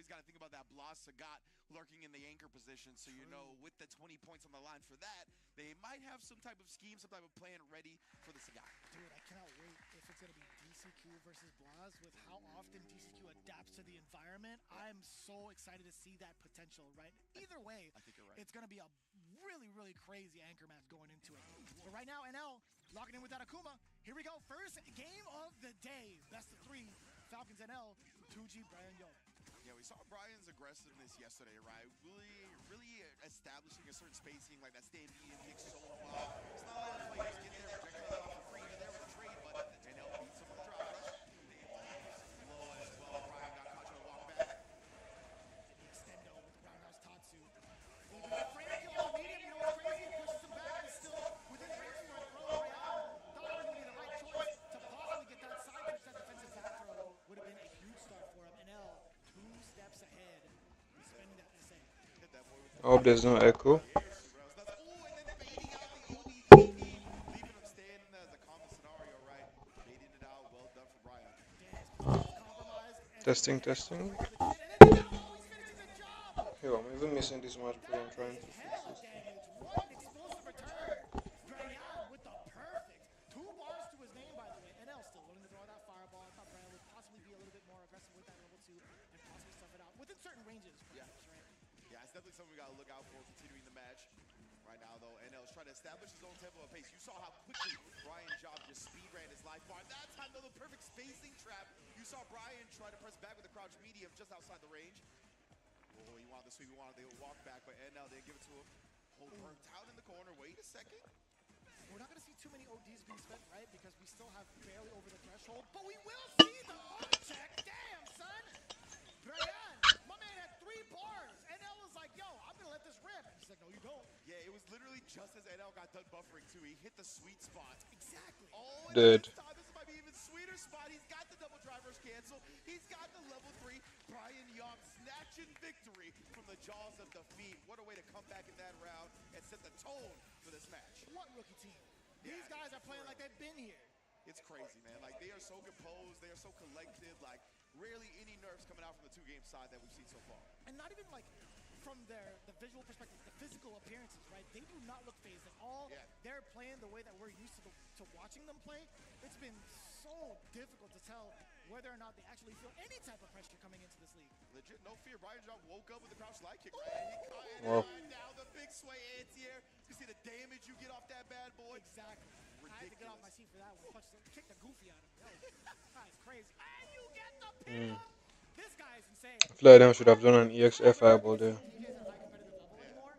always got to think about that Blas Sagat lurking in the anchor position. So, you know, with the 20 points on the line for that, they might have some type of scheme, some type of plan ready for the Sagat. Dude, I cannot wait if it's going to be DCQ versus Blas with how often DCQ adapts to the environment. I'm so excited to see that potential, right? Either way, I think you're right. It's going to be a really, really crazy anchor match going into it. But right now, NL locking in with that Akuma. Here we go. First game of the day. Best of 3. Falcons NL. 2G Brian Yo. Yeah, we saw Brian's aggressiveness yesterday, right? Really establishing a certain spacing, like that stand medium kick so well. It's not a lot of players get there, projectile that off for free to there with a trade, but NL beats him with the drop rush. Low as well. Brian got caught trying to walk back. The extendo with the roundhouse Tatsu. Frankie on the medium, you know what's crazy? It pushes him back, but still within range for a throw. Brian thought it was going to be the right choice to possibly get that side push, that defensive back throw. Would have been a huge start for him. NL 2 steps ahead. He's spending that SA. I hope there's no echo. Testing. Yo, I'm even missing this much, but I'm trying to fix this. One explosive return. Brian with the perfect 2 bars to his name, by the way. NL still willing to throw that fireball. I thought Brian would possibly be a little bit more aggressive with that level 2 and possibly stuff it out within certain ranges. Perhaps, right? Yeah, it's definitely something we got to look out for continuing the match. Right now, though, NL is trying to establish his own tempo of pace. You saw how quickly Brian Job just speed ran his life bar. That time, though, the perfect spacing trap. You saw Brian try to press back with the crouch medium just outside the range. Oh, he wanted the sweep, he wanted the walk back, but NL didn't give it to him. Hold burnt out in the corner. Wait a second. We're not going to see too many ODs being spent, right? Because we still have barely over the threshold. But we will see the on check. Damn, son. Brian, my man had 3 bars. NL was like, yo, I'm going to let this rip. He's like, no, you don't. Yeah, it was literally just as NL got done buffering, too. He hit the sweet spot. Exactly. Oh, and Dead. this time, this might be even sweeter spot. He's got the double drivers cancel. He's got the level 3. Brian Young snatching victory from the jaws of defeat. What a way to come back in that round and set the tone for this match. What rookie team? These guys are playing like they've been here. It's crazy, man. Like, they are so composed. They are so collected. Like, rarely any nerves coming out from the 2-game side that we've seen so far. And not even like from the visual perspective, the physical appearances, right? They do not look phased at all. Yeah. They're playing the way that we're used to watching them play. It's been so difficult to tell whether or not they actually feel any type of pressure coming into this league. Legit, no fear. Brian Job woke up with a crouch slide kick, right? He caught it down the big sway anti-air. You see the damage you get off that bad boy? Exactly. Ridiculous. I had to get off my seat for that one. Kick the goofy out of him. That's crazy. And you get the pin. This guy is insane. I feel like them should have done an EXF fireball there. DJs at high competitive level anymore.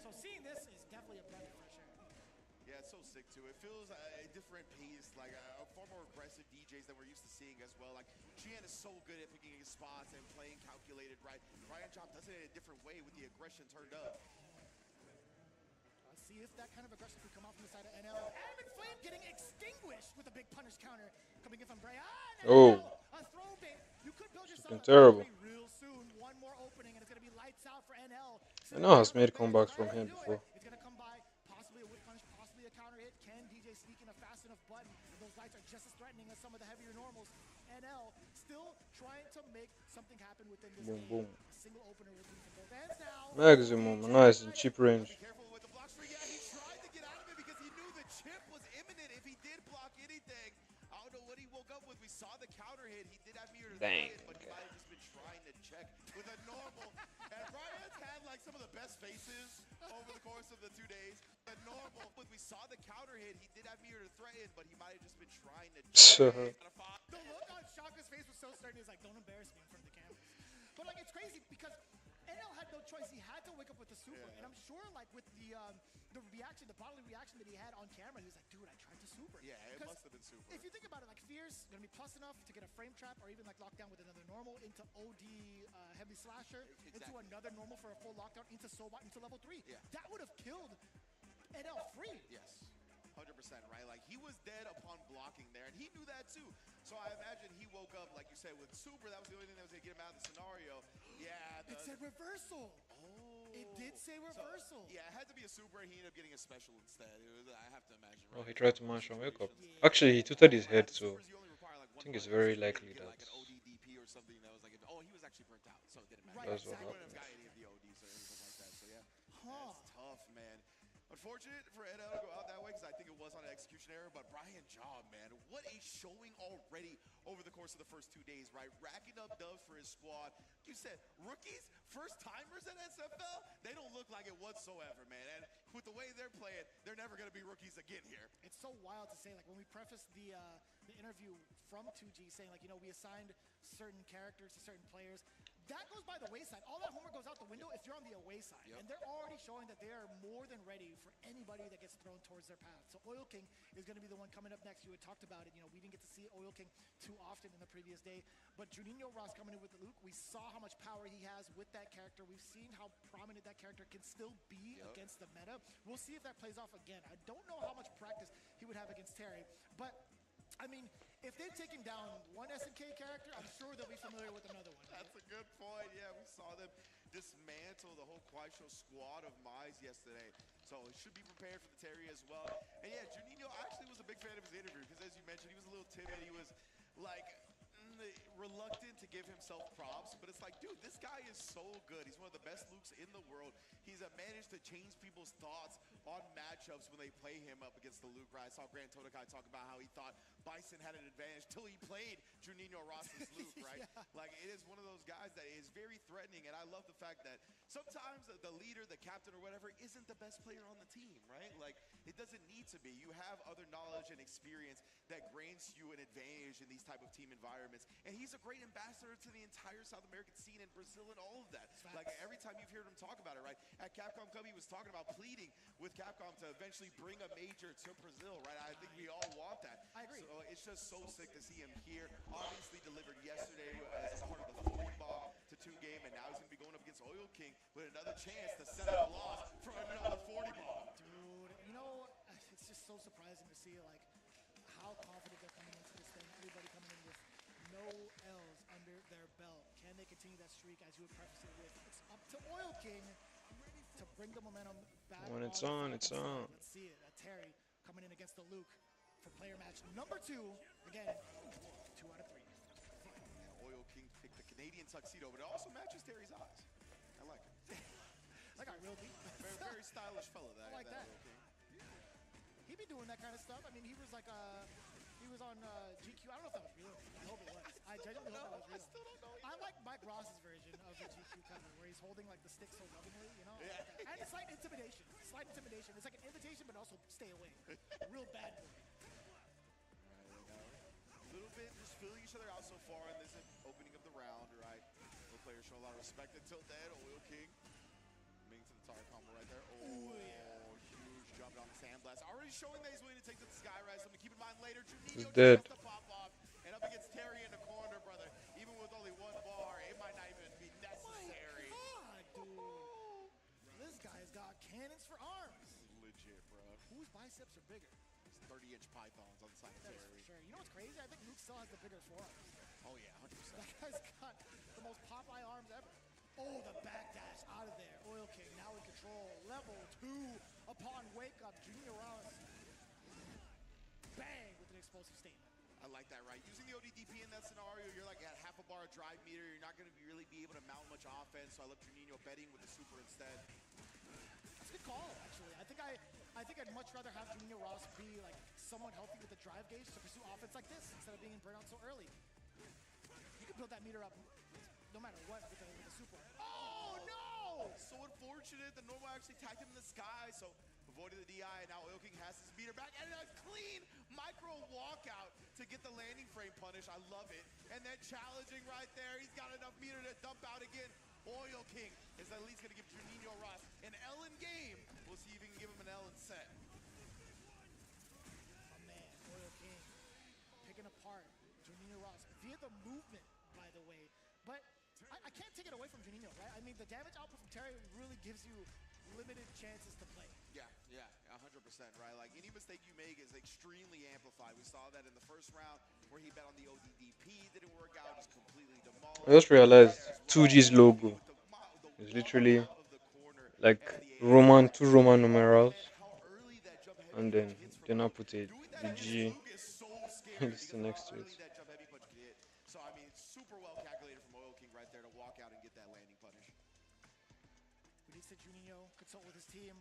So seeing this is definitely a breath of fresh air. Yeah, it's so sick too. It feels a different pace, like a far more aggressive DJs than we're used to seeing as well. Like, Gian is so good at picking his spots and playing calculated, right? Brian Job does it in a different way with the aggression turned up. Let's see if that kind of aggression could come out from the side of NL. Adamant Flame getting extinguished with a big punish counter coming in from Brian. Oh. A throw bait. You could build yourself Been terrible. real soon. One more opening and it's going to be lights out for NL. NL has made comebacks from him before. It's going to come by, possibly a whip punish, possibly a counter hit. Can DJ sneak in a fast enough button? And those lights are just as threatening as some of the heavier normals. NL still trying to make something happen within this game. Boom. A single opener routine from both ends now. Maximum, nice and cheap range. Be careful with the blocks. Yeah, he tried to get out of it because he knew the chip was imminent if he did block anything. I don't know what he woke up with. We saw the counter hit. He did have mirror to Dang. it, but he might have just been trying to check with a normal. And Brian's had like some of the best faces over the course of the 2 days. A normal. We saw the counter hit. He did have mirror to threaten, but he might have just been trying to check. The look on Shaka's face was so certain. He's like, don't embarrass me in front of the camera. But like, it's crazy because NL had no choice. He had to wake up with the super. Yeah. And I'm sure like with the reaction, the bodily reaction that he had on camera, he was like, dude, I tried to super. Yeah, it must have been super. If you think about it, like Fierce going to be plus enough to get a frame trap or even like lockdown with another normal into OD heavy slasher, into another normal for a full lockdown, into Sobot, into level 3. Yeah. That would have killed NL free. Yes. 100%, right? Like, he was dead upon blocking there, and he knew that too. So I imagine he woke up, like you said, with super. That was the only thing that was going to get him out of the scenario. Yeah. It said reversal. Oh. It did say reversal. So, yeah, it had to be a super, and he ended up getting a special instead. It was, I have to imagine. Oh, Right? he tried to mash on wake up. Actually, he tooted his head, so I think it's very likely that. Like an ODDP or something that was like, oh, he was actually burnt out, so it didn't matter. Right, That's what exactly. Wouldn't have got any of the ODs or anything like that. So yeah, that's tough, man. Unfortunate for NL to go out that way because I think it was on an execution error. But Brian Job, man, what a showing already over the course of the first 2 days, right? Racking up dubs for his squad. You said rookies, first timers at SFL, they don't look like it whatsoever, man. And with the way they're playing, they're never going to be rookies again here. It's so wild to say, like, when we prefaced the interview from 2G saying, like, you know, we assigned certain characters to certain players, that goes by the wayside. All that homework goes out the window if you're on the away side. Yep. And they're already showing that they are more than ready for anybody that gets thrown towards their path. So Oil King is going to be the one coming up next. You had talked about it. You know, we didn't get to see Oil King too often in the previous day. But Juninho Ross coming in with Luke, we saw how much power he has with that character. We've seen how prominent that character can still be against the meta. We'll see if that plays off again. I don't know how much practice he would have against Terry, but I mean, if they've taken down one SNK character, I'm sure they'll be familiar with another one. Right? That's a good point. Yeah, we saw them dismantle the whole KuaiShou squad of Mize yesterday. So he should be prepared for the Terry as well. And yeah, Juninho actually was a big fan of his interview because as you mentioned, he was a little timid. He was like reluctant to give himself props, but it's like, dude, this guy is so good. He's one of the best Lukes in the world. He's managed to change people's thoughts on matchups when they play him up against the Luke, right? I saw Grant Todokai talk about how he thought Bison had an advantage till he played Juninho Ross's Luke, right? Yeah. Like, it is one of those guys that is very threatening, and I love the fact that sometimes the leader, the captain or whatever, isn't the best player on the team, right? Like, it doesn't need to be. You have other knowledge and experience that grants you an advantage in these type of team environments, and he's a great ambassador to the entire South American scene and Brazil and all of that. Like, every time you've heard him talk about it, right? At Capcom Cup, he was talking about pleading with Capcom to eventually bring a major to Brazil, right? I think we all want that. I agree. So it's just so sick to see him here. Obviously delivered yesterday as a part of the 40 bomb to 2 game, and now he's going to be going up against Oil King with another chance to set up a loss for another 40 bomb. Dude, you know, it's just so surprising to see, like, how confident they're coming into this thing. Everybody coming in with no L's under their belt. Can they continue that streak, as you would preface it with? It's up to Oil King to bring the momentum back. When it's on, it's on. Let's see it. Terry coming in against the Luke for player match number 2. Again, 2 out of 3. And Oil King picked the Canadian tuxedo, but it also matches Terry's eyes. I like it. That got real deep. Very, very stylish fella, that. I like that. Oil King. He be doing that kind of stuff. I mean, he was like, he was on GQ. I don't know if that was real. I hope it was. I genuinely hope that was real. I still don't know. I like Mike Ross's version of the GQ cover, where he's holding like the stick so lovingly, you know? Yeah. And it's slight intimidation. Slight intimidation. It's like an invitation, but also stay away. Real bad boy. A little bit just feeling each other out so far in this opening of the round, right? Both players show a lot of respect until then. Oil King making to the target combo right there. Oh, yeah. Huge jump on the sandblast. Already showing that he's willing to take to the sky rise. Something to keep in mind later. Juninho dead. just to pop off. And up against Terry in the corner, brother. Even with only 1 bar, it might not even be necessary. God, dude. This guy's got cannons for arms. Legit, bro. Whose biceps are bigger? 30-inch pythons on the side of That is Terry. for sure. You know what's crazy? I think Luke still has the bigger forearms. Oh, yeah, 100%. That guy's got the most Popeye arms ever. Oh, the backdash out of there. Oil King now in control. Level 2 upon wake up. Junior Ross. Bang with an explosive statement. I like that, right? Using the ODDP in that scenario, you're like at half a bar of drive meter. You're not going to really be able to mount much offense. So I love Juninho betting with the super instead. That's a good call, actually. I think I'd much rather have Juninho Ross be like somewhat healthy with the drive gauge to pursue offense like this instead of being in burnout so early. You can build that meter up no matter what with the super. Oh, no! So unfortunate. The normal actually tagged him in the sky. So avoided the DI, and now Oil King has his meter back. And a clean micro walkout to get the landing frame punish. I love it. And then challenging right there. He's got enough meter to dump out again. Oil King is at least going to give Juninho Ross an L in game. We'll see if he can give him an L in set. My man, Oil King, picking apart Juninho Ross via the movement, by the way. But I can't take it away from Juninho, right? I mean, the damage output from Terry really gives you limited chances to play. Yeah, 100%, right? Like, any mistake you make is extremely amplified. We saw that in the first round where he bet on the ODDP, didn't work out, just completely demolished. I just realized 2G's logo is literally like Roman, 2 Roman numerals, and then I put the G it's next to it. So, I mean, super well calculated from Oil King right there to walk out and get that landing punish. to Juninho, consult with his team,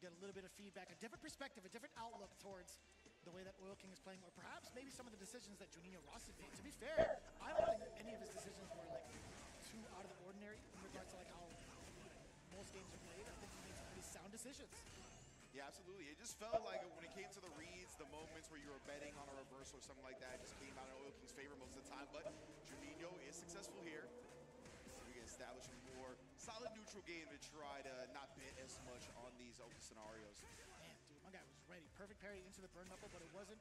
get a little bit of feedback, a different perspective, a different outlook towards the way that Oil King is playing, or perhaps maybe some of the decisions that Juninho Ross has made. To be fair, I don't think any of his decisions were like too out of the ordinary in regards to like how most games are played. I think he made some pretty sound decisions. Yeah, absolutely. It just felt like when it came to the reads, the moments where you were betting on a reverse or something like that, it just came out in Oil King's favor most of the time. But Juninho is successful here. We can establish a more solid neutral game to try to not bet as much on these open scenarios. Man, dude, my guy was ready. Perfect parry into the burn knuckle, but it wasn't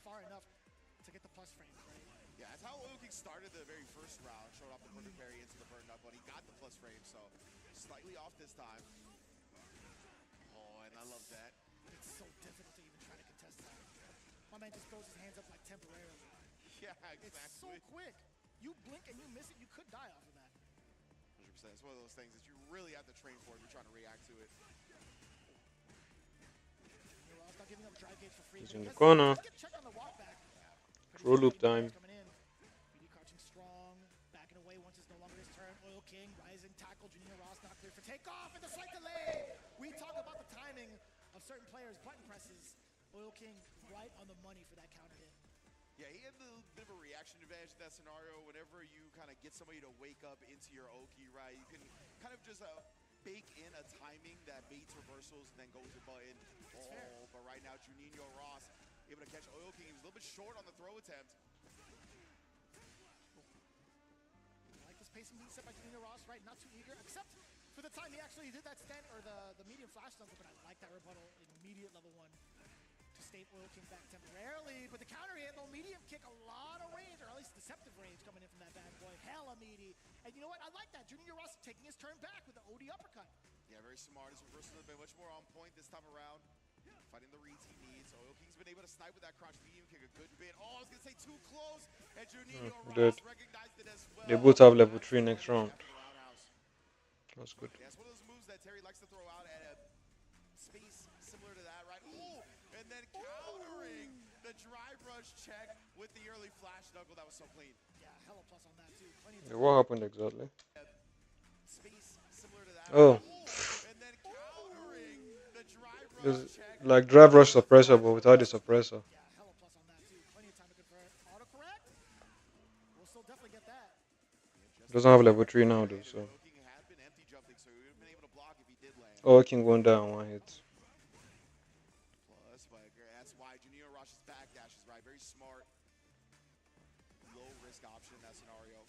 far enough to get the plus frames, right? Yeah, that's how Oil King started the very first round. Showed off the perfect parry into the burn knuckle, and he got the plus frame, so slightly off this time. I love that. It's so difficult to even try to contest that. My man just throws his hands up like temporarily. Yeah, exactly. It's so quick. You blink and you miss it, you could die off of that. 100%. It's one of those things that you really have to train for if you're trying to react to it. Not giving up drive gauge for free. He's in the corner. Check on the walk back. Throw loop time. BD crouching strong, backing away once it's no longer his turn. Oil King, rising tackle. Juninho Ross not clear for takeoff, and the slight delay. We talk about the timing of certain players' button presses. Oil King right on the money for that counter hit. Yeah, he had a little bit of a reaction advantage in that scenario. Whenever you kind of get somebody to wake up into your Oki, right, you can kind of just bake in a timing that baits reversals and then goes your button. But right now, Juninho Ross able to catch Oil King. He was a little bit short on the throw attempt. I like this pacing being set by Juninho Ross, right? Not too eager, except for the time he actually did that stand or the medium flash knuckle, but I like that rebuttal, immediate level 1 to stave Oil King back temporarily. But the counter hit, no medium kick, a lot of range, or at least deceptive range coming in from that bad boy. Hella meaty. And you know what? I like that. Juninho Ross taking his turn back with the OD uppercut. Yeah, very smart. His reversals have been much more on point this time around. Fighting the reads he needs. Oil King's been able to snipe with that crouch medium kick a good bit. Oh, I was going to say too close. And Juninho Ross recognized it as well. They both have level 3 next round. That's good. Yeah, it's one of those moves that Terry likes to throw out at a space similar to that, right? Ooh, and then countering the drive rush check with the early flash knuckle. That was so clean. Yeah, hella plus on that too. Yeah, what happened exactly? Space similar to that. Oh. And then countering the drive rush check. Like drive rush suppressor, but without the suppressor. Yeah, hella plus on that too. Plenty of time to convert. Autocorrect. We'll still definitely get that. Doesn't have level 3 now though, so. Oh, King went down 1 hit. Plus, but that's why Juninho Ross's back dash is right. Very smart. Low risk option in that scenario.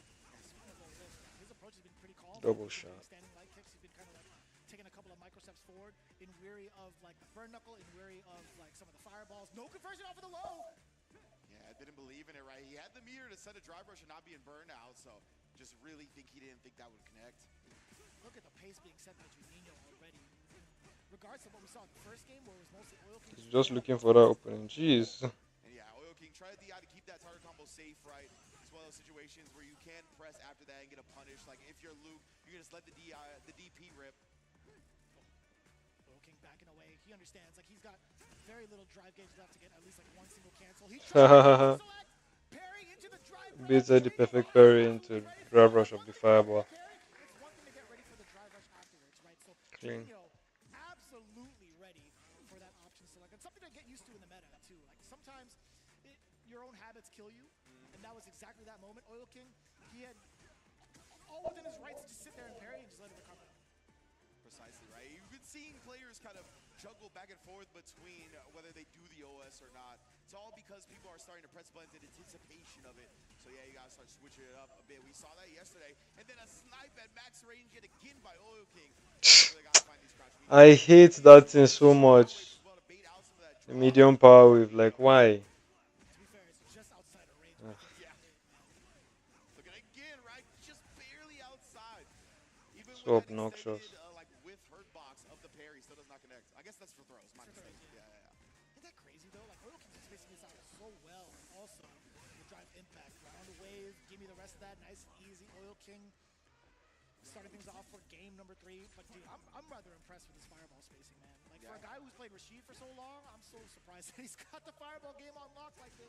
His approach has been pretty calm. Double shot. Standing light kicks. He's been kind of like taking a couple of micro steps forward in weary of like the burn knuckle, in weary of like some of the fireballs. No conversion off of the low. Yeah, I didn't believe in it, right? He had the meter to set a drive rush and not being burned out, so just really think he didn't think that would connect. Look at the pace being set by Juninho already. Regardless of what we saw in the first game, where it was mostly Oil King. He's just looking for that opening. Jeez. And yeah, Oil King tried the DI to keep that target combo safe, right? It's one of those situations where you can press after that and get a punish. Like if you're Luke, you can just let the DP rip. Oil King backing away. He understands. Like he's got very little drive gauge left to get at least like one single cancel. He tried to parry into the drive. Beats the perfect parry into drive rush of the fireball. It's one thing to get ready for the drive rush afterwards, right? So Clean. absolutely ready for that option select. And something to get used to in the meta too. Like sometimes your own habits kill you, and that was exactly that moment. Oil King, he had all within his rights to just sit there and parry and just let it recover. Precisely, right? You've been seeing players kind of juggle back and forth between whether they do the OS or not. It's all because people are starting to press buttons in anticipation of it. So yeah, you gotta start switching it up a bit. We saw that yesterday. And then a snipe at max range yet again by Oil King. I hate that thing so much. The medium power with like why? To be fair, it's just outside of range. Yeah. Look at it again, right? Just barely outside. Even So with that obnoxious. extended, like with hurt box of the parry, still does not connect. I guess that's for throws. My mistake. Yeah. Isn't that crazy though? Like Oil King is spacing this out so well. Also, the drive impact, round the wave, give me the rest of that, nice and easy. Oil King starting things off for game number 3. But dude, I'm rather impressed with his fireball spacing, man. Like for a guy who's played Rashid for so long, I'm so surprised that he's got the fireball game on lock like this.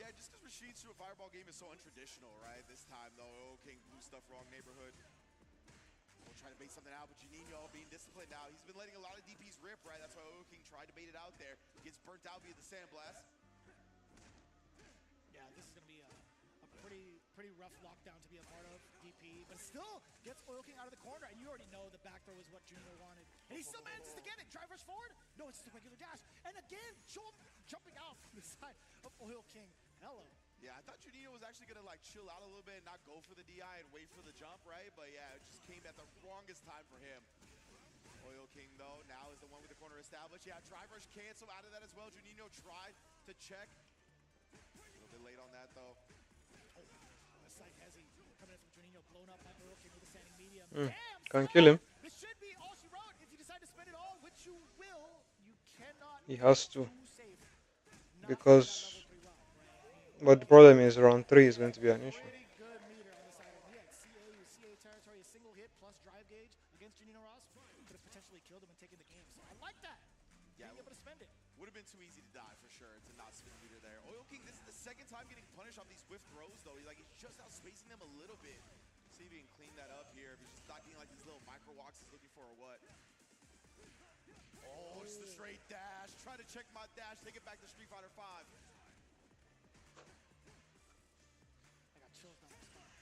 Yeah, just because Rashid's to a fireball game is so untraditional, right? This time though, Oil King blew stuff wrong neighborhood. trying to bait something out, but Juninho being disciplined now. He's been letting a lot of DPs rip, right? That's why Oil King tried to bait it out there. Gets burnt out via the sandblast. Yeah, this is going to be a pretty rough lockdown to be a part of, DP, but still gets Oil King out of the corner, and you already know the back throw is what Juninho wanted. And he still manages to get it. Drive rush forward? No, it's just a regular dash. And again, jumping out from the side of Oil King. Hello. Yeah, I thought Juninho was actually going to like chill out a little bit and not go for the DI and wait for the jump, right? But yeah, it just came at the wrongest time for him. Oil King, though, now is the one with the corner established. Yeah, drive rush cancel out of that as well. Juninho tried to check. A little bit late on that, though. Side hezzy coming in from Juninho, blown up by Oil King with a standing medium. Damn, Can't kill him. this should be all she wrote. If you decide to spend it all, which you will, you cannot. He has to. Save. Because but the problem is round 3 is going to be an issue. Pretty good meter on the side of him. He had CA territory, a single hit plus drive gauge against Juninho Ross could have potentially killed him and taken the game. So I like that. Yeah, being able to spend it. Would have been too easy to die for sure to not spin the meter there. Oil King, this is the second time getting punished off these whiff throws, though. He's just outspacing them a little bit. See if he can clean that up here. If he's just not getting like these little micro walks he's looking for or what. Oh, just a straight dash. Try to check my dash. Take it back to Street Fighter 5. I got chills down my spine.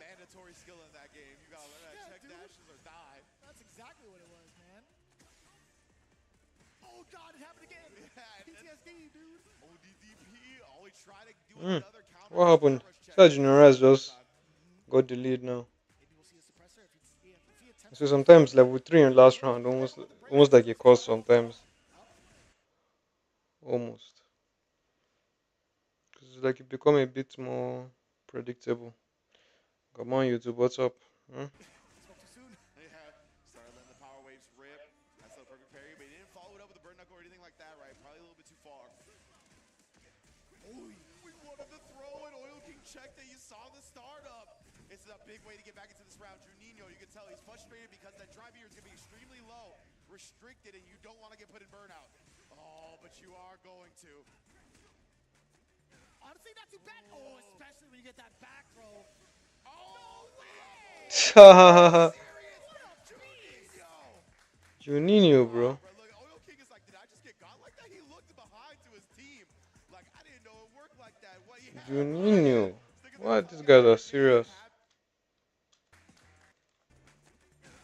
Mandatory skill in that game. You gotta learn how to check dashes or die. That's exactly what it was, man. Oh God, it happened again. Yeah, PTSD, dude. ODDP. Always try to do another counter. What happened? Sergeant just got the lead now. Maybe we'll see a suppressor if he attempts. So sometimes level 3 in last round almost like a cost sometimes. Almost. Because like it become a bit more predictable. Come on YouTube, what's up? Huh? Spoke too soon. Yeah, started letting the power waves rip. That's a perfect parry, but he didn't follow it up with a burn knuckle or anything like that, right? Probably a little bit too far. Oh, we wanted the throw, and Oil King checked it. You saw the startup. It's a big way to get back into this round. Juninho, you can tell he's frustrated because that drive here is going to be extremely low, restricted, and you don't want to get put in burnout. Oh, but you are going to. Honestly, not too bad. Oh, especially when you get that back throw. Oh, Juninho, bro. Look, Oil King is like, did I just get got like that? He looked behind to his team. Like, I didn't know it worked like that. What, yeah. Juninho. What? These guys are serious.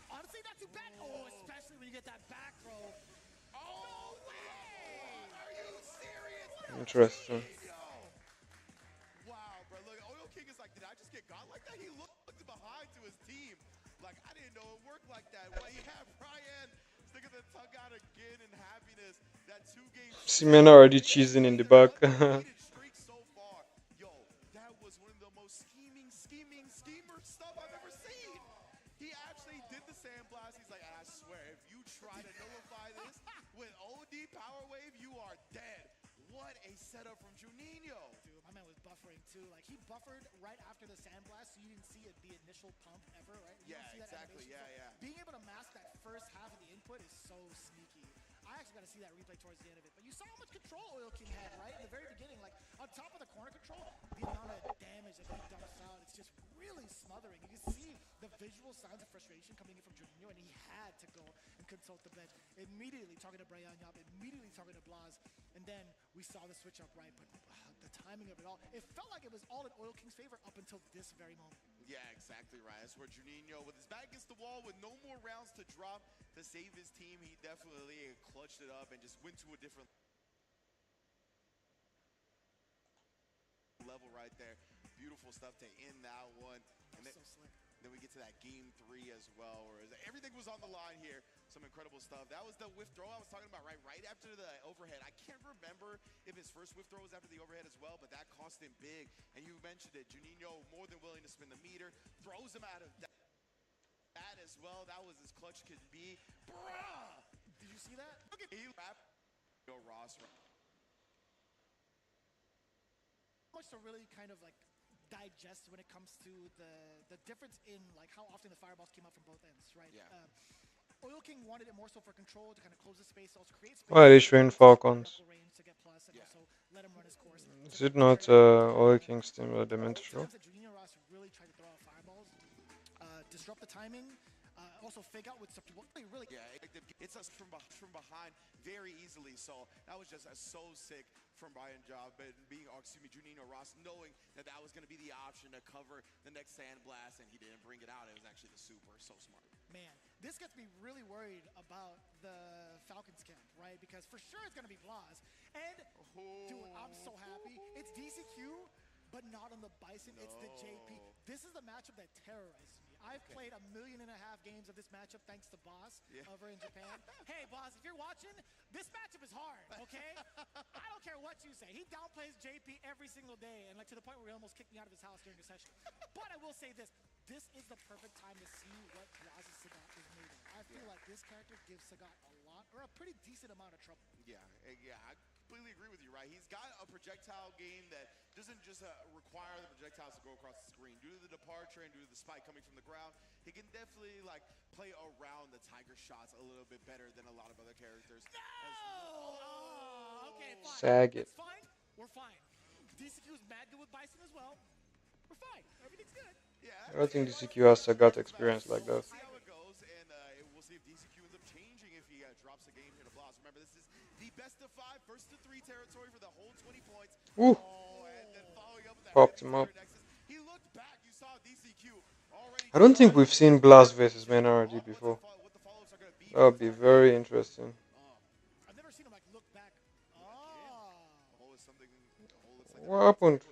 Honestly, not too bad. Oh, especially when you get that back throw. Oh, are you serious? Interesting. Wow, bro. Look, Oil King is like, did I just get got like that? He looked behind to his team. Like, I didn't know it worked like that. Well, yeah, Brian sticking the tongue out again in happiness. That 2-game Seaman already cheesing in the back. streak so far. Yo, that was one of the most schemer stuff I've ever seen. He actually did the sandblast. He's like, I swear, if you try to nullify this with OD Power Wave, you are dead. What a setup from Juninho. Dude, my man was buffering too. Like, he buffered right after the sandblast, so you didn't see it, the initial pump ever, right? You didn't see that exactly. animation. Yeah. So being able to mask that first half of the input is so sneaky. I actually got to see that replay towards the end of it. But you saw how much control Oil King had, right? In the very beginning, like, on top of the corner control, the amount of damage that he dumps out, it's just really smothering. You can see the visual signs of frustration coming in from Juninho, and he had to go and consult the bench. Immediately talking to Brian Yap, immediately talking to Blas, and then we saw the switch up right, but the timing of it all, it felt like it was all in Oil King's favor up until this very moment. Yeah, exactly right. That's where Juninho, with his back against the wall, with no more rounds to drop to save his team, he definitely clutched it up and just went to a different level right there. Beautiful stuff to end that one. And So slick. then we get to that game 3 as well, where everything was on the line here. Some incredible stuff. That was the whiff throw I was talking about, right after the overhead. I can't remember if his first whiff throw was after the overhead as well, but that cost him big. And you mentioned it, Juninho more than willing to spin the meter, throws him out of that as well. That was as clutch could be. Bruh! Did you see that? Look at he rap. Yo, Ross. Much to really kind of like digest when it comes to the difference in like how often the fireballs came out from both ends, right? Yeah. Oil King wanted it more so for control to kind of close the space, also create space. Why are they showing Falcons? Range to get plus and also let him run his course. Is it not Oil King's team that they meant to show? Juninho Ross really tried to throw fireballs, disrupt the timing, also fake out with some really. Yeah, it's us from behind very easily. So that was just so sick from Brian Job, but Junino Ross knowing that was going to be the option to cover the next sandblast, and he didn't bring it out. It was actually the super. So smart. Man, this gets me really worried about the Falcons camp, right? Because for sure it's going to be Blas. And, dude, I'm so happy. It's DCQ, but not on the Bison. No. It's the JP. This is the matchup that terrorizes me. I've played 1.5 million games of this matchup thanks to Boss over in Japan. Hey, Boss, if you're watching, this matchup is hard, okay? I don't care what you say. He downplays JP every single day, and like to the point where he almost kicked me out of his house during a session. But I will say this. This is the perfect time to see what Blas' Sagat is made of. I feel like this character gives Sagat a lot, or a pretty decent amount of trouble. Yeah, I completely agree with you, right? He's got a projectile game that doesn't just require the projectiles to go across the screen. Due to the departure and due to the spike coming from the ground, he can definitely like play around the Tiger shots a little bit better than a lot of other characters. No! Okay, fine. Sag it. It's fine. We're fine. DCQ's mad good with Bison as well. We're fine. Everything's good. Yeah, I don't think DCQ has Sagat experience like that. We'll see how it goes, and we'll see if DCQ ends up changing if he drops a game here to Blas. Remember, this is the best of 5, first to 3 territory for the whole 20 points. Ooh. And then following up with that Popped him up. He looked back. You saw DCQ already. I don't think we've seen Blas versus Menardi before. That would be very interesting. I've never seen him like look back. What happened?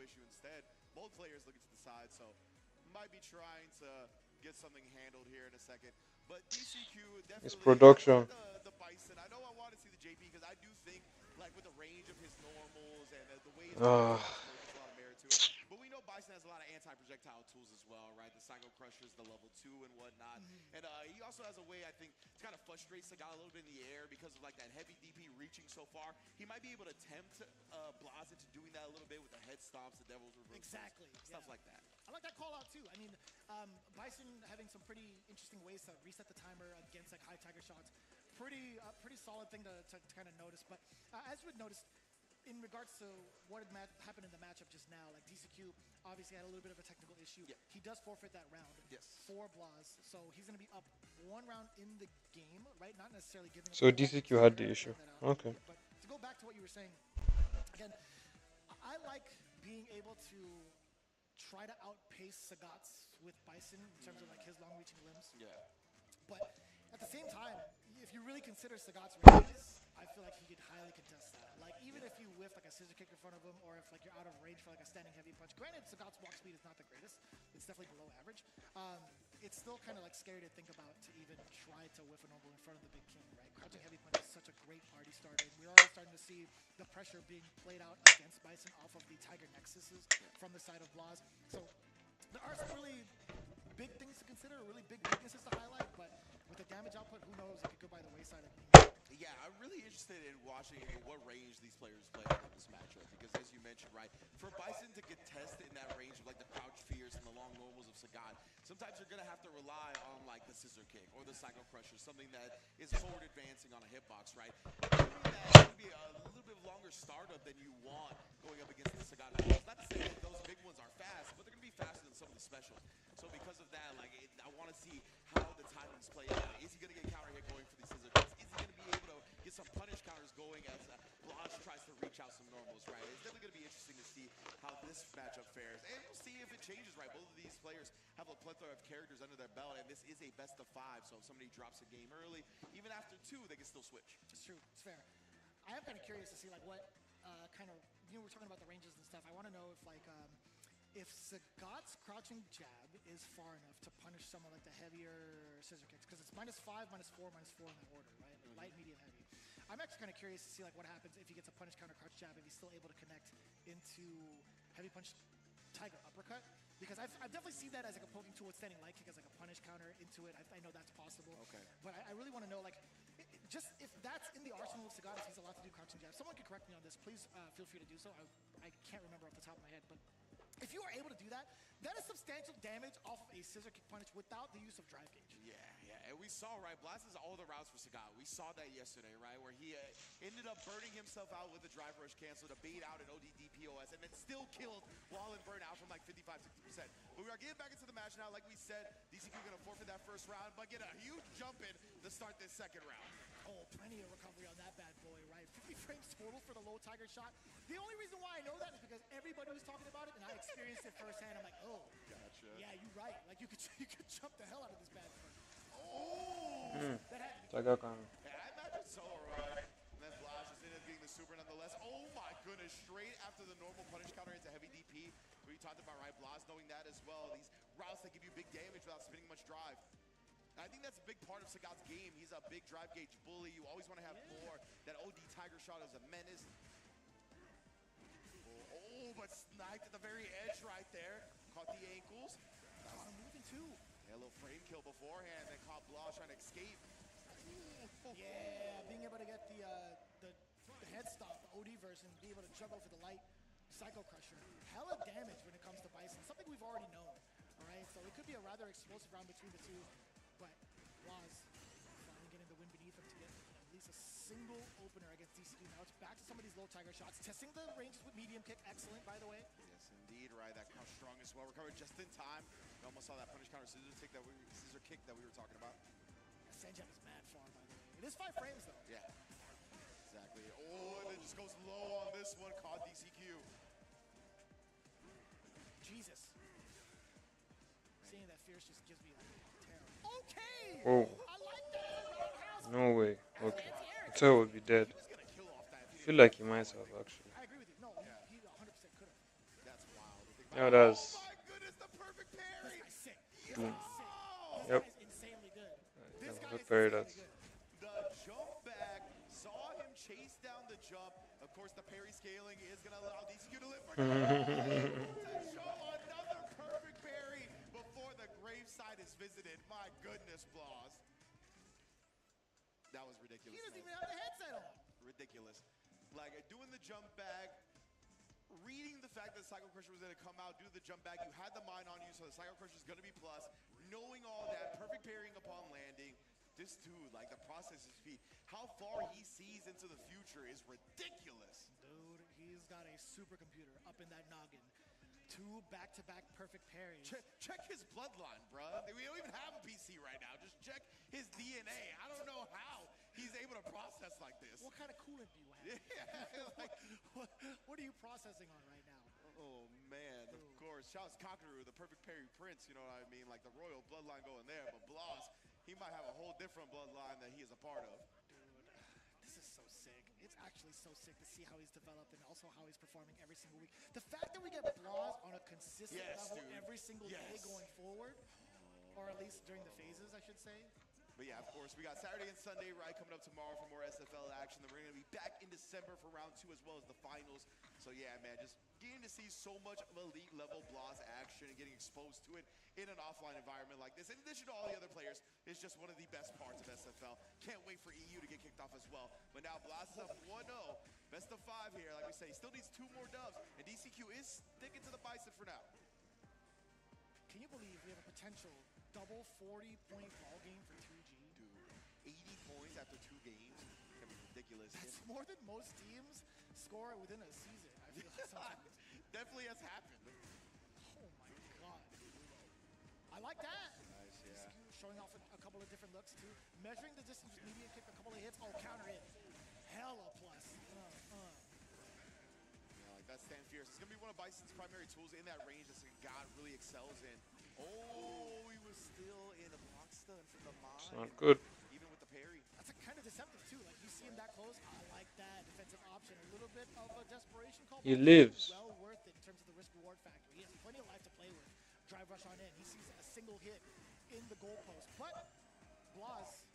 Both players looking to the side, so might be trying to get something handled here in a second. But DCQ definitely. It's production. The Bison. I know I want to see the JP because I do think, like with the range of his normals and the way he's a lot of merit to it. But we know Bison has a lot of anti-projectile tools as well, right? The Psycho Crushers, the level 2 and whatnot. And he also has a way, I think, to kind of frustrate Sagat a little bit in the air because of like that heavy DP reaching so far. He might be able to tempt Blas into doing that a little bit with the head stomps, the Devil's Reversals. Exactly. Stuff like that. I like that call out too. I mean, Bison having some pretty interesting ways to reset the timer against like high Tiger shots. Pretty solid thing to kind of notice. But as you would notice, in regards to what had happened in the matchup just now, like DCQ obviously had a little bit of a technical issue. Yeah. He does forfeit that round for Blas, so he's going to be up 1 round in the game, right? Not necessarily giving. So DCQ had the issue. Okay. But to go back to what you were saying, again, I like being able to try to outpace Sagat's with Bison in terms of like his long-reaching limbs. Yeah. But at the same time, if you really consider Sagat's ranges, I feel like he could highly contest that. Like even if you whiff like a scissor kick in front of him, or if like you're out of range for like a standing heavy punch. Granted, Sagat's walk speed is not the greatest; it's definitely below average. It's still kind of like scary to think about to even try to whiff a normal in front of the Big King, right? Crouching heavy punch is such a great party starter. We're already starting to see the pressure being played out against Bison off of the Tiger Nexuses from the side of Blas. So there are some really big things to consider, really big weaknesses to highlight, but with the damage output, who knows, it could go by the wayside of me. Yeah, I'm really interested in watching what range these players play in this matchup because, as you mentioned, right, for Bison to get tested in that range of like the crouch fears and the long normals of Sagat, sometimes you're gonna have to rely on like the scissor kick or the Psycho Crusher, something that is forward advancing on a hitbox, right? Doing that could be a little bit longer startup than you want going up against the Sagat. Not to say that those big ones are fast, but they're gonna be faster than some of the specials. So because of that, like I want to see how the timings play out. Is he gonna get counter hit going for these scissor kicks? Is he gonna be able to get some punish counters going as Blas tries to reach out some normals, right? It's definitely going to be interesting to see how this matchup fares. And we'll see if it changes, right? Both of these players have a plethora of characters under their belt, and this is a best of 5. So if somebody drops a game early, even after 2, they can still switch. It's true. It's fair. I am kind of curious to see like what kind of, we're talking about the ranges and stuff. I want to know if like, if Sagat's crouching jab is far enough to punish someone like the heavier scissor kicks, because it's -5, -4, -4 in that order, right? Light, medium, heavy. I'm actually kind of curious to see like what happens if he gets a punish counter crouch jab, if he's still able to connect into heavy punch Tiger uppercut, because I've definitely seen that as like a poking tool with standing light kick as like a punish counter into it. I know that's possible. Okay. But I really want to know like, just if that's in the arsenal of Sagat, if he's allowed to do crouching jabs. Someone can correct me on this. Please feel free to do so. I can't remember off the top of my head, but if you are able to do that, That is substantial damage off of a scissor kick punish without the use of drive gauge. Yeah, and we saw, right, Blast is all the routes for Sagat. We saw that yesterday, right, where he ended up burning himself out with the drive rush cancel to bait out an ODD POS and then still killed while in burnout from like 55-60%. But we are getting back into the match now. Like we said, DCQ going to forfeit that first round, but get a huge jump in to start this second round. Oh, plenty of recovery on that bad boy, right? 50 frames total for the low Tiger shot. The only reason why I know that is because everybody was talking about it, and I experienced it firsthand. I'm like, oh, gotcha. Yeah, you're right. Like you could jump the hell out of this bad boy. Oh, that had to be. Tiger can. Yeah, I imagine so, right? And then Flash just ended up getting the super nonetheless. Oh my goodness, straight after the normal punish counter into heavy DP. We talked about, right, Blas knowing that as well. These routes that give you big damage without spending much drive. I think that's a big part of Sagat's game. He's a big drive gauge bully. You always want to have more. That OD Tiger shot is a menace. Oh, but sniped at the very edge right there. Caught the ankles. Caught him moving too. Yeah, a little frame kill beforehand. Then caught Blas trying to escape. Yeah, being able to get the head stop, the OD version, be able to juggle for the light Psycho Crusher. Hella damage when it comes to Bison. Something we've already known. All right, so it could be a rather explosive round between the two. But Blas finally getting the win beneath him to get at least a single opener against DCQ. Now it's back to some of these low Tiger shots. Testing the ranges with medium kick. Excellent, by the way. Yes, indeed, right. That crush strong as well. Recovered just in time. We almost saw that punish counter scissor kick that we were talking about. Sanjab is mad far, by the way. It is 5 frames, though. Yeah, exactly. Oh, and it just goes low on this one. Caught DCQ. Jesus. Seeing that fierce just gives me like terror. Okay! Oh. I like that. No way. Okay. Hotel would be dead. I feel like he might have actually. I agree with you. No, he 100% could have. That's wild. Yeah, that's. Oh my goodness, the perfect parry! This guy's sick. Boom. This Yep. guy's insanely good. This guy is Parry insanely that. good. The jump back, saw him chase down the jump. Of course, the parry scaling is going to allow DCQ to live for to show another perfect parry before the graveside is visited. My goodness, Blas. That was ridiculous. He doesn't man. even have the headset on. Ridiculous. Like, doing the jump back, reading the fact that Psycho Crusher was going to come out, do the jump back, you had the mine on you, so the Psycho Crusher is going to be plus. Knowing all that, perfect parrying upon landing. This dude, like, the process is speed. How far he sees into the future is ridiculous. Dude, he's got a supercomputer up in that noggin. 2 back-to-back perfect parries. Check his bloodline, bruh. We don't even have a PC right now. Just check his DNA. I don't know how he's able to process like this. What kind of coolant do you have? Yeah, like, what are you processing on right now? oh, man, of course. Shouts Kakaru, the perfect parry prince, you know what I mean? Like the royal bloodline going there. But Blas, he might have a whole different bloodline that he is a part of. Dude, this is so sick. It's actually so sick to see how he's developed and also how he's performing every single week. The fact that we get Blas on a consistent level every single day going forward, or at least during the phases, I should say. But yeah, of course, we got Saturday and Sunday, right, coming up tomorrow for more SFL action. Then we're going to be back in December for round 2 as well as the finals. So yeah, man, just getting to see so much of elite level Blas action and getting exposed to it in an offline environment like this. In addition to all the other players, it's just one of the best parts of SFL. Can't wait for EU to get kicked off as well. But now Blas is up 1-0. Best of 5 here, like we say. He still needs 2 more dubs. And DCQ is sticking to the Bison for now. Can you believe we have a potential double 40-point ball game for 2G? Dude, 80 points after 2 games. It's gonna be ridiculous. That's more than most teams score within a season. I feel like sometimes. Definitely has happened. Oh my god. I like that. Nice, yeah. Showing off a couple of different looks too. Measuring the distance with medium kick, a couple of hits. Oh, counter hit. Hella plus. Yeah, like that stand fierce. It's gonna be one of Bison's primary tools in that range that God really excels in. Oh, he was still in a block stun from the mine. It's not good. Even with the parry. That's a kind of deceptive too. Like you see him that close. I like that defensive option. A little bit of a desperation call. He lives. Well worth it in terms of the risk reward factor. He has plenty of life to play with. Drive rush on in. He sees a single hit in the goalpost. But Blas,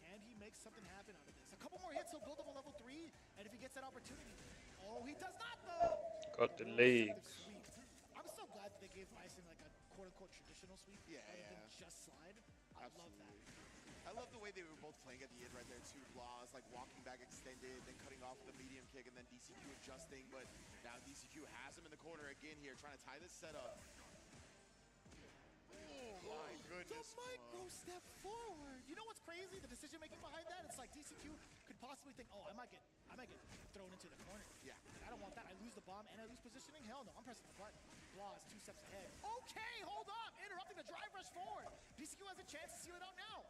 can he make something happen out of this? A couple more hits, he'll build up a level 3. And if he gets that opportunity, oh, he does not though. Got the legs. I'm so glad that they gave Bison like a quote-unquote traditional sweep rather than just slide. I love that. I love the way they were both playing at the end right there too. Blas like walking back extended, then cutting off with a medium kick, and then DCQ adjusting. But now DCQ has him in the corner again here, trying to tie this setup. this micro step forward. You know what's crazy? The decision making behind that. It's like DCQ could possibly think, oh, I might get thrown into the corner. Yeah. I don't want that. I lose the bomb and I lose positioning. Hell no, I'm pressing the button. Blah is 2 steps ahead. Okay, hold up. Interrupting the drive rush forward. DCQ has a chance to seal it out now.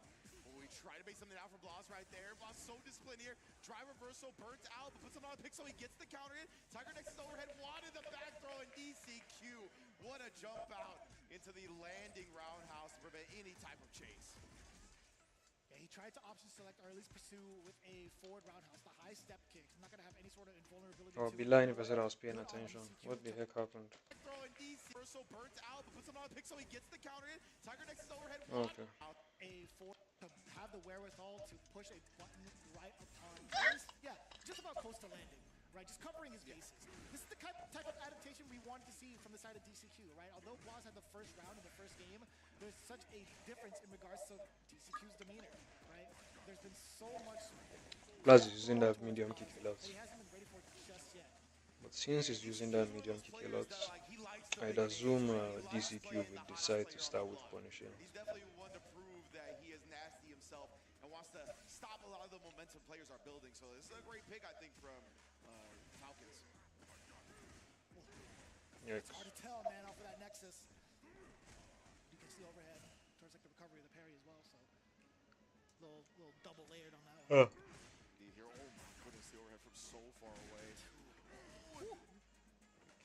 We try to make something out for Blas right there. Blas so disciplined here. Drive reversal, burnt out, but puts him on a pick so he gets the counter in. Tiger Nexus overhead, wanted the back throw, and DCQ. What a jump out into the landing roundhouse to prevent any type of chase. Yeah, he tried to option select or at least pursue with a forward roundhouse, the high step kick. I'm not going to have any sort of invulnerability. Oh, be lying if I said I was paying attention. What the heck happened? Throwing DC reversal, burnt out, but puts him on a pick so he gets the counter in. Tiger Nexus overhead, Okay. A forward to have the wherewithal to push a button right upon. Yeah, just about close to landing. Right, just covering his bases. This is the type of adaptation we wanted to see from the side of DCQ, right? Although Blas had the first round in the first game, there's such a difference in regards to DCQ's demeanor, right? There's been so much. Blas is using that medium kick a lot. He hasn't been ready for it just yet. But since he's using that medium kick a lot, I'd assume DCQ will decide to start with punishing. He's definitely one to prove that he is nasty himself and wants to stop a lot of the momentum players are building. So this is a great pick, I think, from Falcons. It's hard to tell, man, off of that Nexus. You can see overhead towards like the recovery of the parry as well, so little double layered on that one. Here, oh my goodness, the overhead from so far away.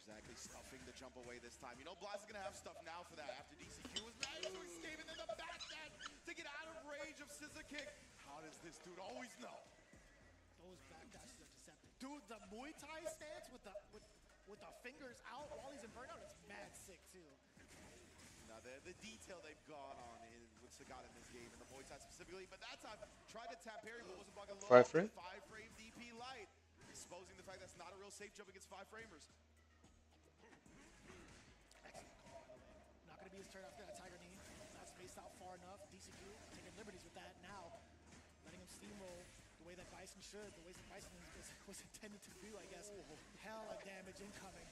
Exactly, stuffing the jump away this time. You know, Blas is gonna have stuff now for that after DCQ was managed to escape, and then the back dash to get out of range of scissor kick. How does this dude always know? Those back dashes are deceptive. Dude, the Muay Thai stance with the fingers out while he's in burnout, it's mad sick too. Now the detail they've gone on with Sagat in this game, and the Muay Thai specifically, but that time tried to tap parry, but wasn't blocking low. 5 frame? 5 frame DP light, exposing the fact that's not a real safe jump against 5 framers. Excellent call, by the way. Not going to be his turn after that Tiger knee. Not spaced out far enough. DCQ taking liberties with that now. Letting him steamroll the way that Bison should. The way that Bison was intended to do, I guess. Hella damage incoming.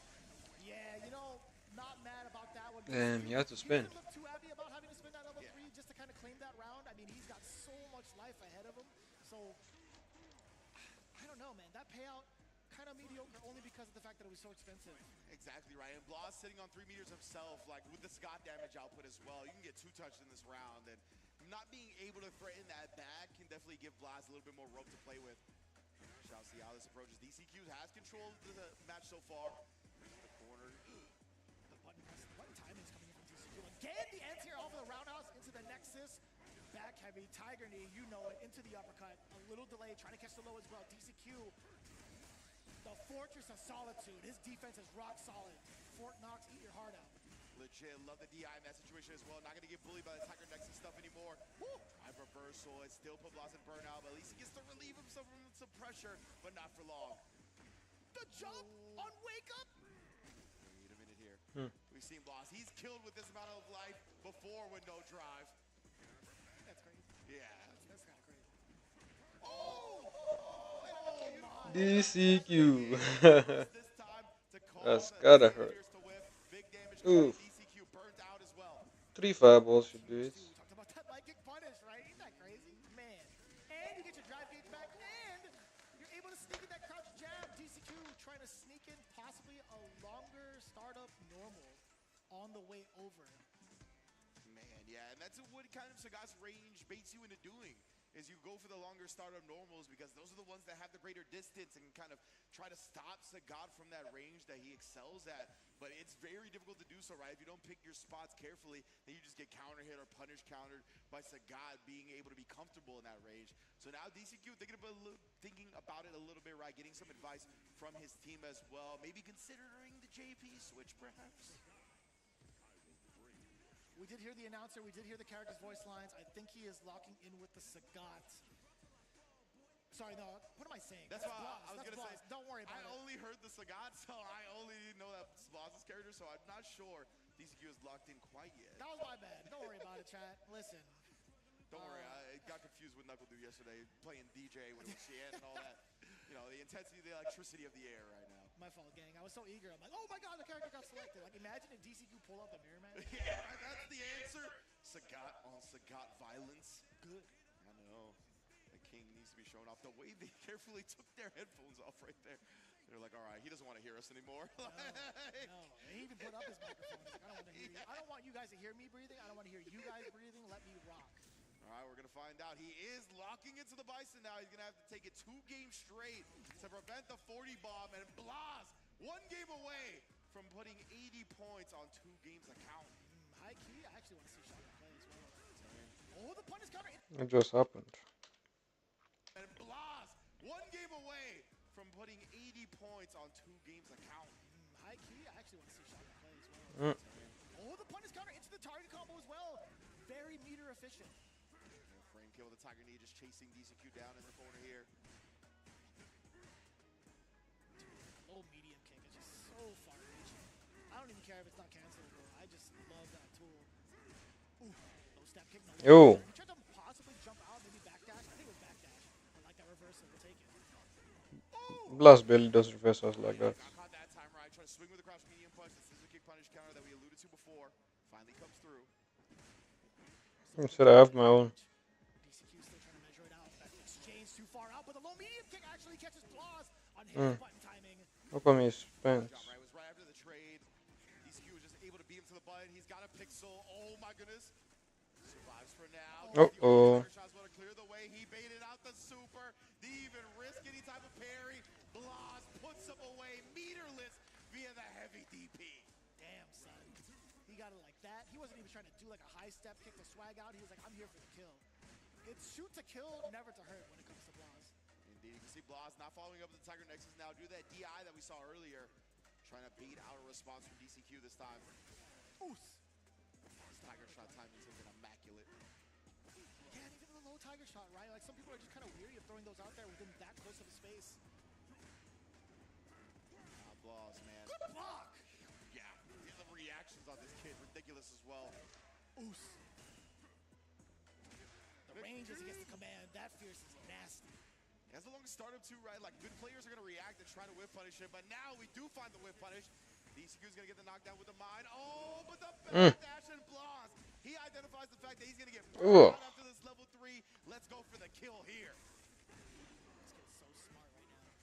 Yeah, you know, not mad about that one. Damn, he had to spin. He didn't look too happy about having to spin that level 3 just to kind of claim that round. I mean, he's got so much life ahead of him. So, I don't know, man. That payout kind of mediocre only because of the fact that it was so expensive. Exactly right. And Blas sitting on 3 meters himself, like with the Scott damage output as well. You can get 2 touches in this round, and not being able to threaten that back can definitely give Blas a little bit more rope to play with. Shall see how this approaches. DCQ has controlled the match so far. The corner. The button timing is coming in from DCQ. Again, the anti-air off of the roundhouse into the Nexus. Back heavy, Tiger knee, you know it, into the uppercut. A little delay, trying to catch the low as well. DCQ, the fortress of solitude. His defense is rock solid. Fort Knox, eat your heart out. Legit, love the DI in that situation as well. Not going to get bullied by the Tiger Nexus stuff anymore. Drive reversal, it still put Blas in burnout, but at least he gets to relieve himself from some pressure, but not for long. The jump on wake up. Wait a minute here. We've seen Blas. He's killed with this amount of life before with no drive. That's crazy. Yeah. That's kind of crazy. DCQ. That's gotta hurt. Oof. DCQ burnt out as well. 3 fireballs should do it. Talked about that light kick punish, right? Ain't that crazy? Man. And you get your drive gauge back, and you're able to sneak in that crouch jab. DCQ trying to sneak in possibly a longer startup normal on the way over. Man, yeah, and that's what kind of Sagat's range baits you into doing, is you go for the longer startup normals because those are the ones that have the greater distance and can kind of try to stop Sagat from that range that he excels at. But it's very difficult to do so, right? If you don't pick your spots carefully, then you just get counter hit or punish countered by Sagat being able to be comfortable in that range. So now DCQ thinking about it a little bit, right? Getting some advice from his team as well. Maybe considering the JP switch, perhaps? We did hear the announcer. We did hear the character's voice lines. I think he is locking in with the Sagat. Sorry, no. What am I saying? That's why I was going to say. Don't worry about it. I only heard the Sagat, so I only know that Blas's character, so I'm not sure DCQ is locked in quite yet. That was my bad. Don't worry about it, chat. Listen. Don't worry. I got confused with Knuckle Dude yesterday playing DJ when it was Sheehan and all that. You know, the intensity, the electricity of the air right now. My fault, gang. I was so eager. I'm like, oh my god, the character got selected. Like, imagine if DCQ pull out the mirror, man. Yeah, that's the answer. Sagat on Sagat violence. Good. I know. The king needs to be shown off. The way they carefully took their headphones off right there. They're like, all right, he doesn't want to hear us anymore. No. He even put up his microphone. He's like, I don't want to hear you. I don't want you guys to hear me breathing. I don't want to hear you guys breathing. Let me rock. All right, we're going to find out. He is locking into the Bison now. He's going to have to take it 2 games straight to prevent the 40 bomb. And Blas, 1 game away from putting 80 points on 2 games account. High key, I actually want to see Shaka play as well. Oh, the punish counter. It just happened. And Blas, 1 game away from putting 80 points on 2 games account. High key, I actually want to see Shaka play as well. Oh, the punish counter into the target combo as well. Very meter efficient. Frame kill with the Tiger Knee, just chasing DCQ down in the corner here. Low medium kick is just so far reaching. I don't even care if it's not cancelable. I just love that tool. Ooh, low step kick. No. Yo. He tried to possibly jump out, maybe backdash. I think it was backdash. I like that reversal. We'll take it. Blast barely does reversals like that. Caught that time right. Trying to swing with the crouch medium punch. The scissor kick punish counter that we alluded to before finally comes through. Instead I have my own. DCQ still trying to measure it out. That exchange too far out, but the low medium kick actually catches Blas on his button timing. How come he spends? Right, was right after the trade. DCQ was just able to beat him to the button. He's got a pixel. Oh my goodness. Survives for now. Shots want to clear the way. He baited out the super. Didn't even risk any type of parry. Blas puts him away meterless via the heavy DP. Damn, son. He got it like that. He wasn't even trying to do like a high step kick to swag out. He was like, I'm here for the kill. It's shoot to kill, never to hurt when it comes to Blas. Indeed, you can see Blas not following up the Tiger Nexus now. Do that DI that we saw earlier. Trying to beat out a response from DCQ this time. Oos. His Tiger shot timing has been immaculate. Yeah, and even the low Tiger shot, right? Like some people are just kind of weary of throwing those out there within that close of a space. Blas, man. Good block. Yeah, the reactions on this kid ridiculous as well. Oos. The range as he gets the command, that fierce is nasty. He has the longest startup too, right? Like good players are gonna react and try to whip punish him, but now we do find the whip punish. DCQ is gonna get the knockdown with the mine. Oh, but the backdash and Blas. He identifies the fact that he's gonna get burned out after this level 3. Let's go for the kill here. This kid's so smart right now.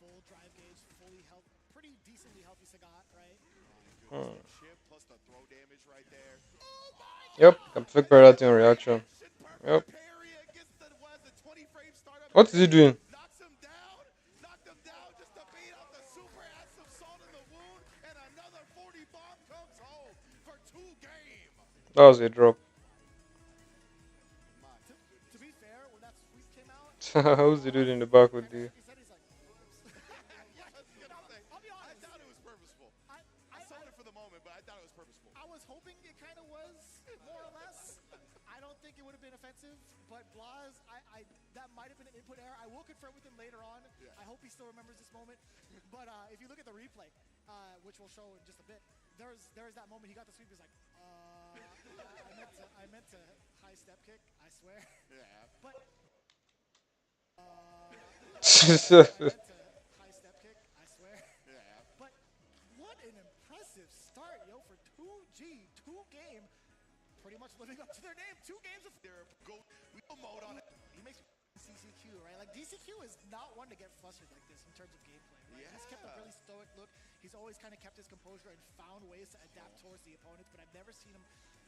Full drive gauge, fully healthy, pretty decently healthy Sagat, right? Chip plus the throw damage right there. Yep, perfect Predator reaction. Yep. What is he doing? Knocks him down, just to beat out the super, add some salt in the wound, and another 40 bomb comes home for 2 games. That was a drop. To be fair, when that sweep came out, How's the dude in the back with the... he said he's like, I'll be honest. I thought it was purposeful. I saw it for the moment, but I thought it was purposeful. I was hoping it kind of was, more or less. I don't think it would have been offensive, but Blas, that might have been an input error. I will confirm with him later on. Yeah. I hope he still remembers this moment. But if you look at the replay, which we'll show in just a bit, there's that moment he got the sweep. He's like, I meant to high step kick. I swear. Yeah. But I meant to high step kick. I swear. Yeah. But what an impressive start, yo, for 2G, 2 game. Pretty much living up to their name. 2 games of Their go mode on it. He makes DCQ, right? Like DCQ is not one to get flustered like this in terms of gameplay, right? He's kept a really stoic look. He's always kind of kept his composure and found ways to adapt towards the opponents, but I've never seen him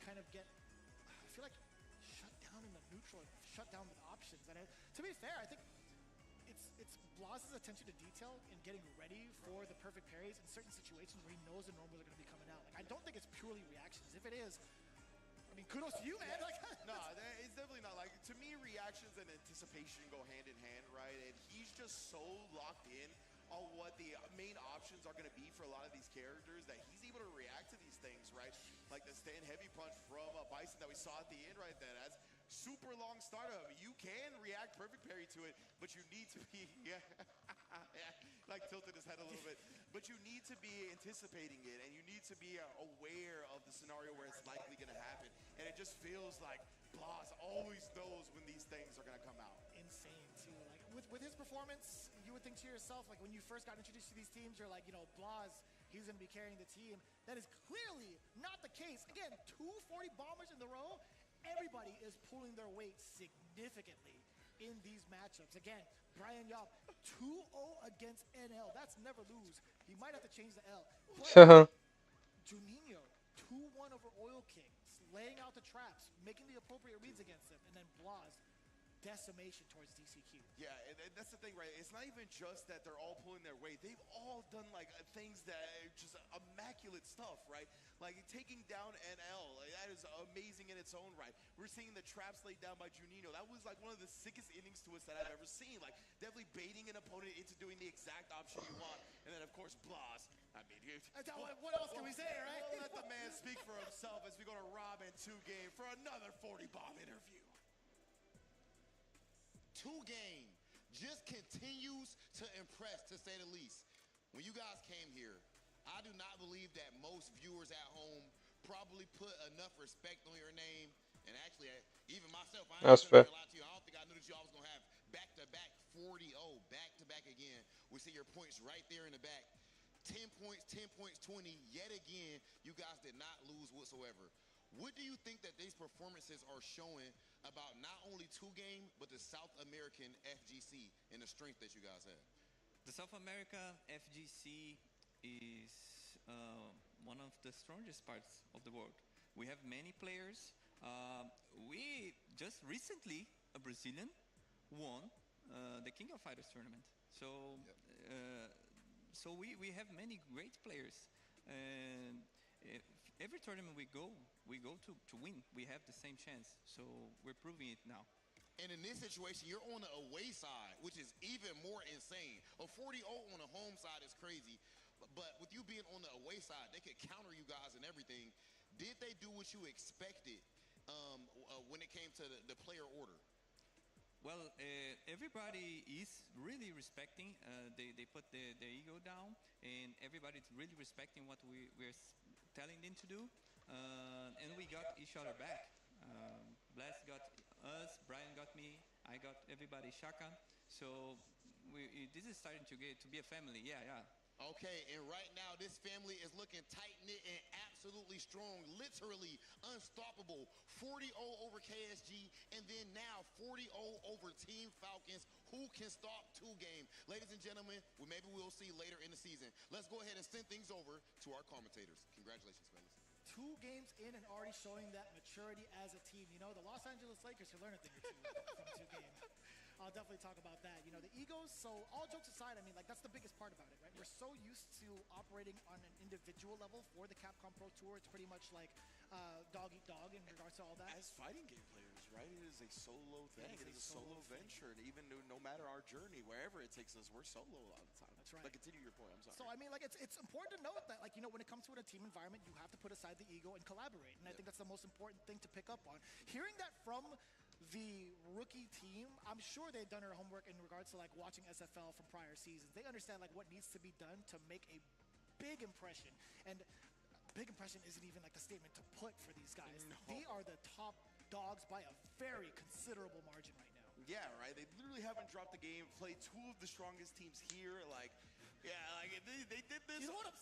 kind of get, I feel like, shut down in the neutral, shut down with options. And to be fair, I think it's Blas's attention to detail in getting ready for the perfect parries in certain situations where he knows the normals are going to be coming out. Like, I don't think it's purely reactions. If it is, I mean, kudos to you, man. Like, No, it's definitely not. Like, to me, reactions and anticipation go hand in hand, right? And he's just so locked in on what the main options are going to be for a lot of these characters that he's able to react to these things, right? Like the stand heavy punch from Bison that we saw at the end right there. That's super long startup. You can react perfect parry to it, but you need to be, like tilted his head a little bit, but you need to be anticipating it, and you need to be aware of the scenario where it's likely going to happen. And it just feels like Blas always knows when these things are going to come out. Insane too. Like with his performance, you would think to yourself, like when you first got introduced to these teams, you're like, you know, Blas, he's going to be carrying the team. That is clearly not the case. Again, 2 40 bombers in the row. everybody is pulling their weight significantly in these matchups. Again, Brian Yob, 2-0 against NL. That's never lose. He might have to change the L. But Juninho, 2-1 over Oil Kings, laying out the traps, making the appropriate reads against them, and then Blas, decimation towards DCQ. Yeah, and that's the thing, right? It's not even just that they're all pulling their weight. They've all done like things that are just immaculate stuff, right? Like taking down NL, like, that is amazing in its own right. We're seeing the traps laid down by Juninho. That was like one of the sickest innings to us that I've ever seen. Like definitely baiting an opponent into doing the exact option you want. And then of course Blas. I mean, what else can we say, right? We'll let the man speak for himself as we go to Rob and 2-game for another 40-bomb interview. 2-game just continues to impress, to say the least. When you guys came here, I do not believe that most viewers at home probably put enough respect on your name. And actually, even myself, I ain't gonna lie to you. I don't think I knew that y'all was gonna have back-to-back 40-0, back-to-back again. We see your points right there in the back. 10 points, 10 points, 20. Yet again, you guys did not lose whatsoever. What do you think that these performances are showing about not only 2-game, but the South American FGC and the strength that you guys have? The South America FGC is one of the strongest parts of the world. We have many players. We just recently, a Brazilian won the King of Fighters tournament. So, so we have many great players. And every tournament we go to win. We have the same chance. So we're proving it now. And in this situation, you're on the away side, which is even more insane. A 40-0 on the home side is crazy. But with you being on the away side, they could counter you guys and everything. Did they do what you expected when it came to the player order? Well, everybody is really respecting. They put their ego down, and everybody's really respecting what we're telling them to do. And we got each other back. Blast got us, Brian got me, I got everybody, Shaka. So this is starting to be a family. Yeah. Okay, and right now this family is looking tight-knit and absolutely strong, literally unstoppable. 40-0 over KSG, and then now 40-0 over Team Falcons. Who can stop 2-game? Ladies and gentlemen, maybe we'll see later in the season. Let's go ahead and send things over to our commentators. Congratulations, fellas. 2 games in and already showing that maturity as a team. You know, the Los Angeles Lakers should learn a thing or two from 2 games. I'll definitely talk about that. You know, the egos, so all jokes aside, I mean, like, that's the biggest part about it, right? We're so used to operating on an individual level for the Capcom Pro Tour. It's pretty much like dog eat dog in regards to all that. As fighting game players, right? It is a solo thing. It is a solo venture. And even no matter our journey, wherever it takes us, we're solo a lot of the time. That's right. But continue your point. I'm sorry. So, I mean, like, it's important to note that, like, you know, when it comes to a team environment, you have to put aside the ego and collaborate. And I think that's the most important thing to pick up on. Hearing that from the rookie team, I'm sure they've done their homework in regards to like watching SFL from prior seasons. They understand like what needs to be done to make a big impression. And big impression isn't even like the statement to put for these guys. No. They are the top dogs by a very considerable margin right now. Yeah, right. They literally haven't dropped the game, played 2 of the strongest teams here. Like, yeah, like they did this. You know what I'm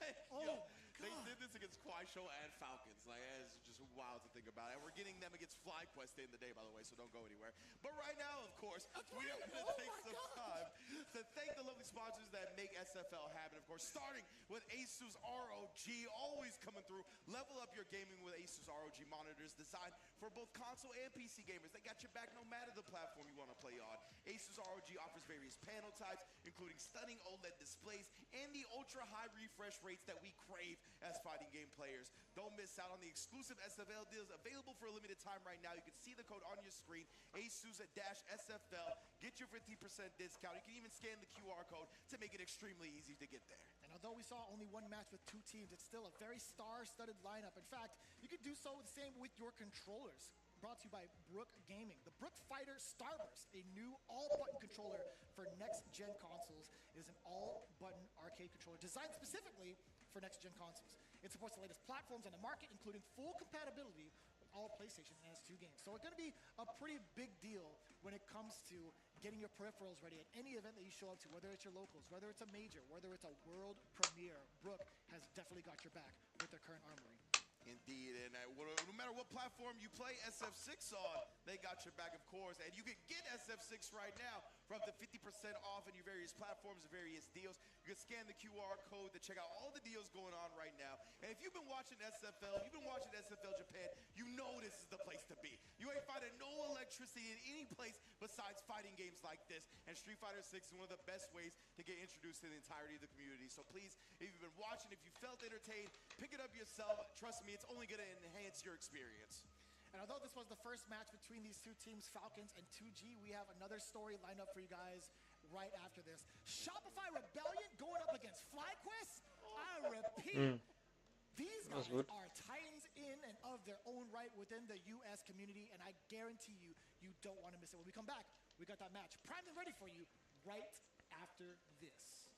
saying? Yo, they did this against KuaiShou and Falcons. Like, it's just wild to think about. And we're getting them against FlyQuest in the day, by the way, so don't go anywhere. But right now, of course, we are going to take some time to thank the lovely sponsors that make SFL happen. Of course, starting with Asus ROG, always coming through. Level up your gaming with Asus ROG monitors designed for both console and PC gamers. They got your back no matter the platform you want to play on. Asus ROG offers various panel types, including stunning OLED displays and the ultra-high refresh rates that we crave as fighting game players. Don't miss out on the exclusive SFL deals available for a limited time right now. You can see the code on your screen, ASUS-SFL. Get your 50% discount. You can even scan the QR code to make it extremely easy to get there. And although we saw only 1 match with 2 teams, it's still a very star-studded lineup. In fact, you could do so the same with your controllers. Brought to you by Brook Gaming. The Brook Fighter Starburst, a new all-button controller for next-gen consoles. It is an all-button arcade controller designed specifically for next-gen consoles. It supports the latest platforms on the market, including full compatibility with all PlayStation and PS2 games. So it's going to be a pretty big deal when it comes to getting your peripherals ready at any event that you show up to, whether it's your locals, whether it's a major, whether it's a world premiere. Brook has definitely got your back with their current armory. Indeed, and no matter what platform you play SF6 on, they got your back, of course. And you can get SF6 right now for up to 50% off in your various platforms and various deals. You can scan the QR code to check out all the deals going on right now. And if you've been watching SFL, you've been watching SFL Japan, you know this is the place to be. You ain't finding no electricity in any place besides fighting games like this. And Street Fighter 6 is one of the best ways to get introduced to the entirety of the community. So please, if you've been watching, if you felt entertained, pick it up yourself. Trust me, it's only going to enhance your experience. And although this was the first match between these two teams, Falcons and 2G, we have another story lined up for you guys right after this. Shopify Rebellion going up against FlyQuest. I repeat, these guys are titans in and of their own right within the US community, and I guarantee you, you don't want to miss it. When we come back, we got that match primed and ready for you right after this.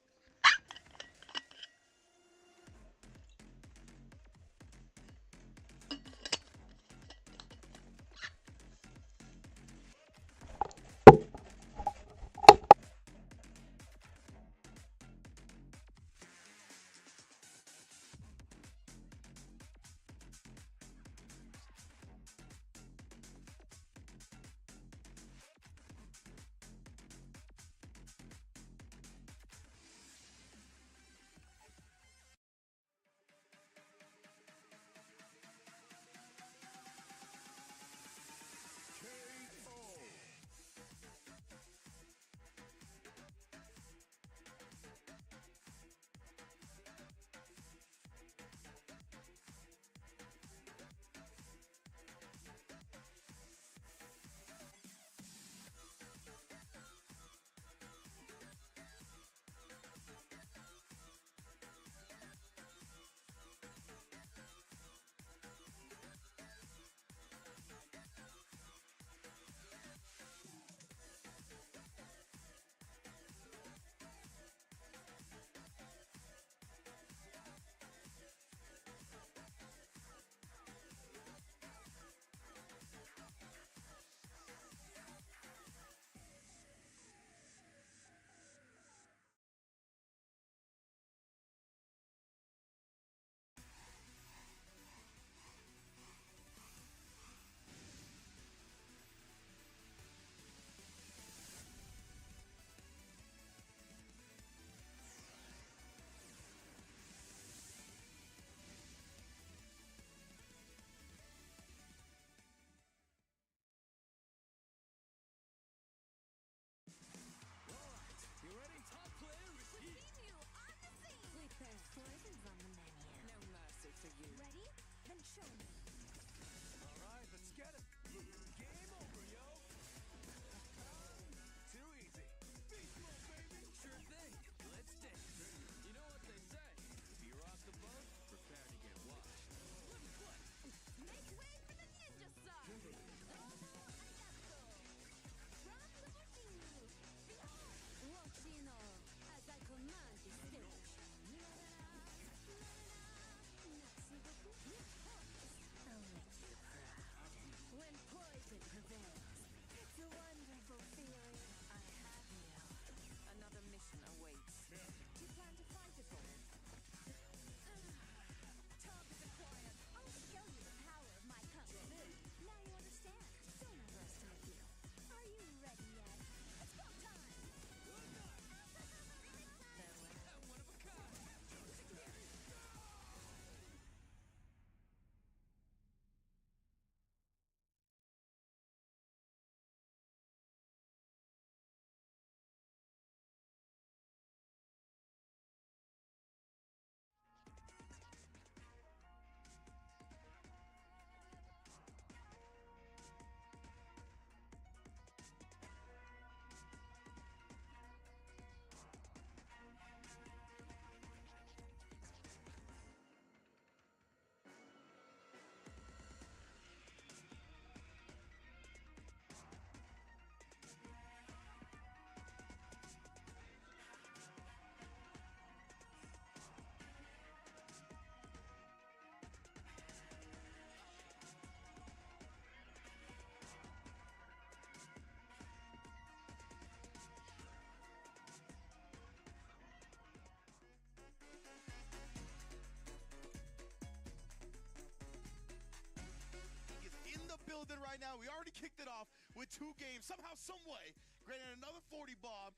building right now. We already kicked it off with 2 games. Somehow, some way, granted another 40 bomb,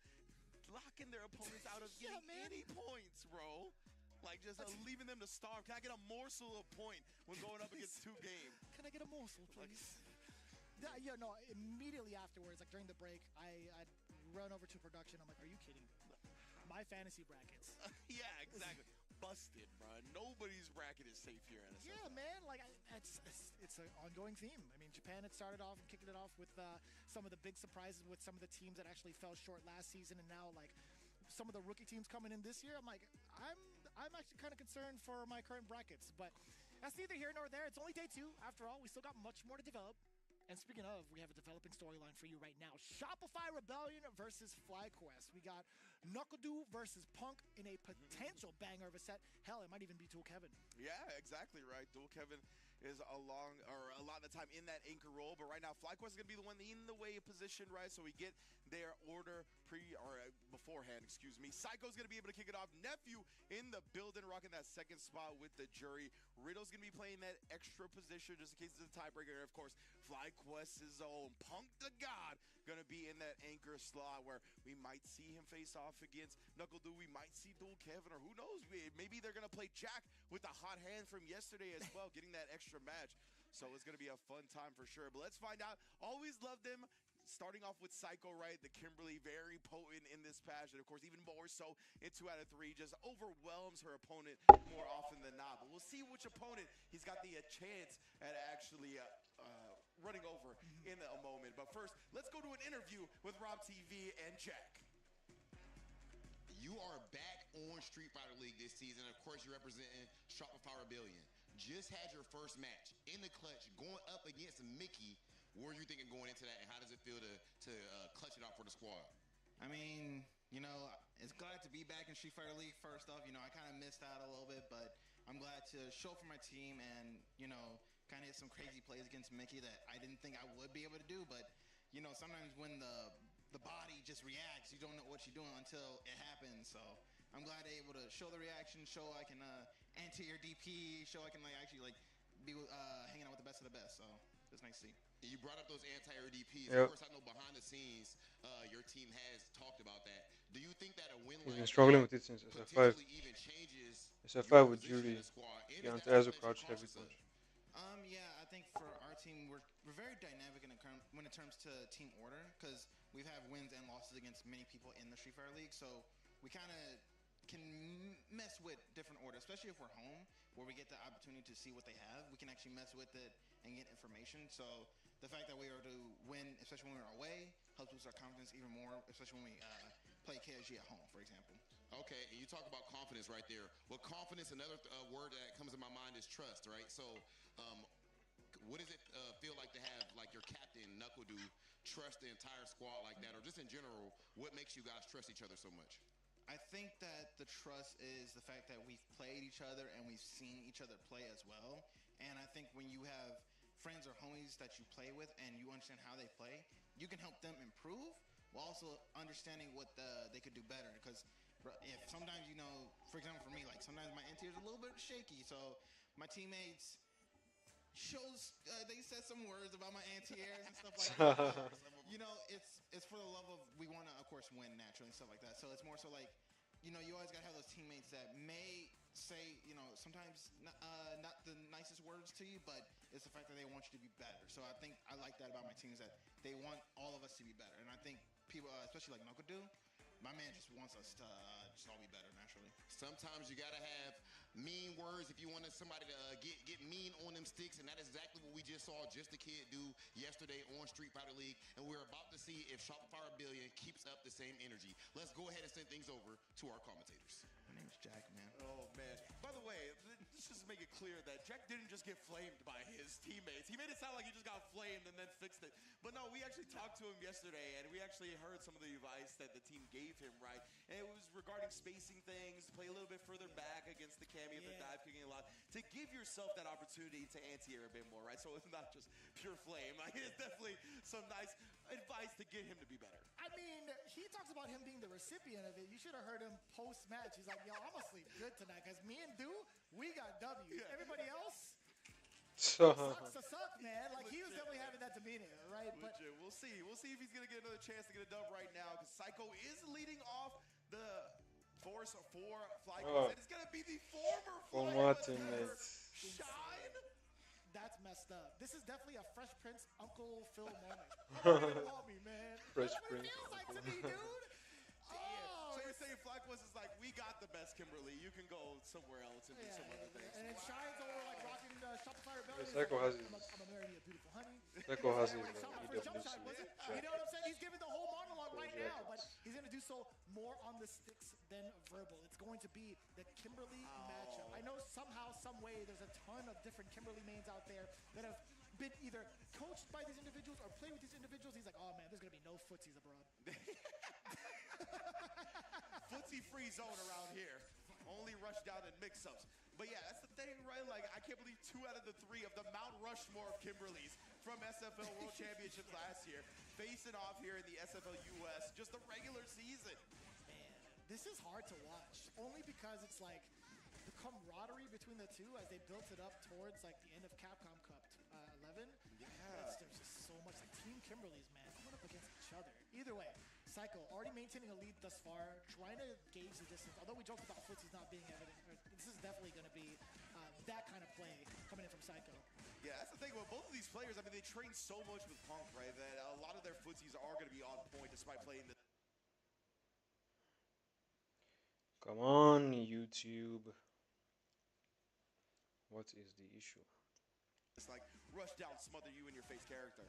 locking their opponents out of getting any points, bro. Like, just leaving them to starve. Can I get a morsel of point when going up against 2 games? Can I get a morsel, please? Yeah, no, immediately afterwards, like during the break, I'd run over to production. I'm like, are you kidding? My fantasy brackets. Yeah, exactly. Busted, bro. Nobody's bracket is safe here at SFL. Yeah, man. Like, it's an ongoing theme. I mean, Japan had started off and kicked it off with some of the big surprises with some of the teams that actually fell short last season, and now like some of the rookie teams coming in this year. I'm like, I'm actually kind of concerned for my current brackets, but that's neither here nor there. It's only day 2. After all, we still got much more to develop. And speaking of, we have a developing storyline for you right now. Shopify Rebellion versus FlyQuest. We got Knuckledoo versus Punk in a potential banger of a set. Hell, it might even be Dual Kevin. Yeah, exactly right. Dual Kevin is a lot of the time in that anchor role, but right now FlyQuest is going to be the one in the way position, right? So we get their order beforehand, excuse me. Psycho's going to be able to kick it off. Nephew in the building, rocking that second spot with the jury. Riddle's going to be playing that extra position just in case it's a tiebreaker. And of course, FlyQuest's own Punk the God going to be in that anchor slot where we might see him face off against Knuckledoo. We might see Dual Kevin, or who knows? Maybe they're going to play Jack with the hot hand from yesterday as well, getting that extra match. So it's going to be a fun time for sure. But let's find out. Always love them. Starting off with Psycho, right? The Kimberly, very potent in this patch. And, of course, even more so in 2 out of 3. Just overwhelms her opponent more often than not. But we'll see which opponent he's got the chance at actually running over in a moment. But first, let's go to an interview with Rob TV and Jack. You are back on Street Fighter League this season. Of course, you're representing Shopify Rebellion. Just had your first match in the clutch, going up against Mickey. What were you thinking going into that, and how does it feel to clutch it out for the squad? I mean, you know, it's glad to be back in Street Fighter League. First off, you know, I kind of missed out a little bit, but I'm glad to show for my team and, you know, kind of hit some crazy plays against Mickey that I didn't think I would be able to do. But, you know, sometimes when the body just reacts, you don't know what you're doing until it happens. So I'm glad I'm able to show the reaction, show I can anti-air DP, show I can actually be hanging out with the best of the best. So it's nice to see. You brought up those anti-air DPs. Yep. Of course, I know behind the scenes, your team has talked about that. Do you think that a win He's like been struggling with it since SF5. potentially even changes SF5 with your position Judy. in the squad? And He is that anti-airs a something crouch that heavy you're punch. Yeah, I think for our team, we're very dynamic when it comes to team order, because we've had wins and losses against many people in the Street Fighter League. So we kind of can mess with different orders, especially if we're home, where we get the opportunity to see what they have. We can actually mess with it and get information. So the fact that we are to win, especially when we're away, helps boost our confidence even more, especially when we play KSG at home, for example. Okay, and you talk about confidence right there. Well, confidence, another word that comes in my mind is trust, right? So what does it feel like to have, like, your captain, Knuckledoo, trust the entire squad like that? Or just in general, what makes you guys trust each other so much? I think that the trust is the fact that we've played each other and we've seen each other play as well. And I think when you have friends or homies that you play with and you understand how they play, you can help them improve while also understanding what they could do better. Because if sometimes, you know, for example, for me, like sometimes my anti-air is a little bit shaky. So my teammates they said some words about my anti-airs and stuff like that. You know, it's for the love of, we want to, of course, win naturally and stuff like that. So it's more so like, you know, you always got to have those teammates that may say, you know, sometimes not the nicest words to you, but it's the fact that they want you to be better. So I think I like that about my team, is that they want all of us to be better. And I think people, especially like Knuckledoo, my man just wants us to just all be better naturally. Sometimes you gotta have mean words if you want somebody to get mean on them sticks, and that is exactly what we just saw Just a Kid do yesterday on Street Fighter League, and we're about to see if Shopify Rebellion keeps up the same energy. Let's go ahead and send things over to our commentators. My name is Jack, man. Oh, man. By the way, let's just make it clear that Jack didn't just get flamed by his teammates. He made it sound like he just got flamed and then fixed it. But no, we actually talked to him yesterday, and we actually heard some of the advice that the team gave him, right? And it was regarding spacing things, play a little bit further back against the Cammy if they're dive kicking a lot, to give yourself that opportunity to anti-air a bit more, right? So it's not just pure flame. Like, it's definitely some nice advice to get him to be better. I mean, he talks about him being the recipient of it. You should have heard him post-match. He's like, yo, I'm going to sleep good tonight because me and Du, we got W's. Everybody else, sucks to suck, man. Like, he was definitely having mean it, right? But Legit. We'll see. We'll see if he's going to get another chance to get a dub right now because Psycho is leading off the force for FlyQuest. And it's going to be the former FlyQuest member, Shine. that's messed up. This is definitely a Fresh Prince Uncle Phil moment. Oh, they didn't want me, man. Fresh That's what it Prince. feels like to me, dude. So you're saying FlyQuest is like, we got the best, Kimberly. You can go somewhere else and do some other things. And it shines over like rocking Shopify Rebellion. Psycho has his. I'm a marrying a beautiful honey. Psycho has his When he shot my first jump shot, was it? You know what I'm saying? He's giving the whole monologue right now, but he's going to do so more on the sticks than verbal. It's going to be the Kimberly matchup. I know somehow, some way, there's a ton of different Kimberly mains out there that have been either coached by these individuals or played with these individuals. He's like, oh man, there's going to be no footsies abroad. Footsie free zone around here. Only rush down and mix-ups. But yeah, that's the thing, right? Like, I can't believe 2 out of the 3 of the Mount Rushmore of Kimberlys from SFL World Championships last year facing off here in the SFL US, just the regular season. Man, this is hard to watch, only because it's like the camaraderie between the two as they built it up towards like the end of Capcom Cup 11. Yeah. There's just so much like Team Kimberly's, man, going up against each other. Either way, Psycho already maintaining a lead thus far, trying to gauge the distance. Although we joked about footsies not being evident, this is definitely going to be that kind of play coming in from Psycho. Yeah, that's the thing about both of these players. I mean, they train so much with Punk, right, that a lot of their footsies are going to be on point despite playing the... Come on, YouTube. What is the issue? It's like rush down, smother you in your face character.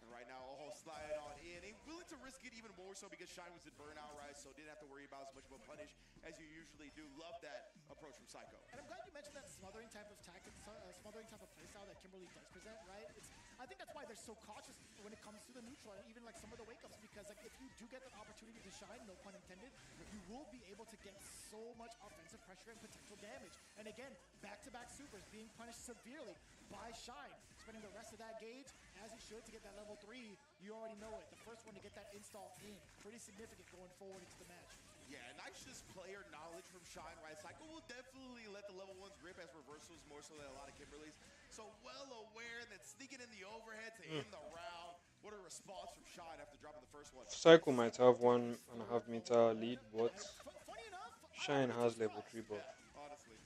And right now, slide on in. Ain't willing to risk it even more so because Shine was in burnout, right? So didn't have to worry about as much of a punish as you usually do. Love that approach from Psycho. And I'm glad you mentioned that smothering type of tactic, smothering type of playstyle that Kimberly does present, right? I think that's why they're so cautious when it comes to the neutral and even like some of the wake-ups, because like if you do get the opportunity to shine, no pun intended, you will be able to get so much offensive pressure and potential damage. And again, back-to-back supers being punished severely by Shine, spending the rest of that gauge as he should to get that level 3. You already know it. The first one to get that install in, pretty significant going forward into the match. Yeah, nice just player knowledge from Shine, right? Psycho will definitely let the level 1s rip as reversals more so than a lot of Kimberlys. So well aware that sneaking in the overhead to end the round. What a response from Shine after dropping the first one. Psycho might have 1.5 meter lead, but Funny enough, Shine has level 3 buff. Yeah, honestly.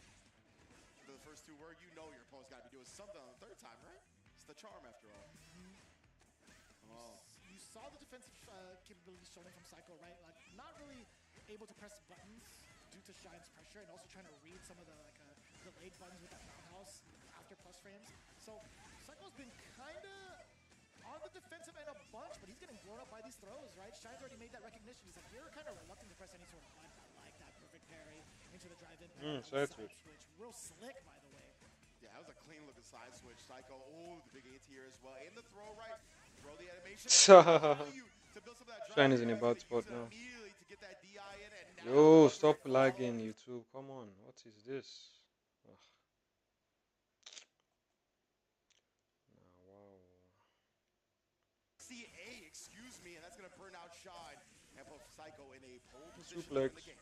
The first 2 were, you know your opponent's got to be doing something on the 3rd time, right? It's the charm after all. You saw the defensive capabilities shown from Psycho, right? Like, not really able to press buttons due to Shine's pressure, and also trying to read some of the like delayed buttons with that roundhouse after plus frames. So Psycho's been kind of on the defensive end a bunch, but he's getting blown up by these throws, right? Shine's already made that recognition. He's like, you're kind of reluctant to press any sort of button. I like that perfect parry into the drive-in. Side switch. Real slick, by the way. Yeah, that was a clean looking side switch. Psycho, oh, the big anti-air as well. In the throw right, throw the animation. Shine is in a bad spot now. To get that DI in and Yo, stop lagging, YouTube. Come on, what is this? Ugh. Wow. CA, excuse me, and that's going to burn out Shine and put Psycho in a pole position Suplex. in the game.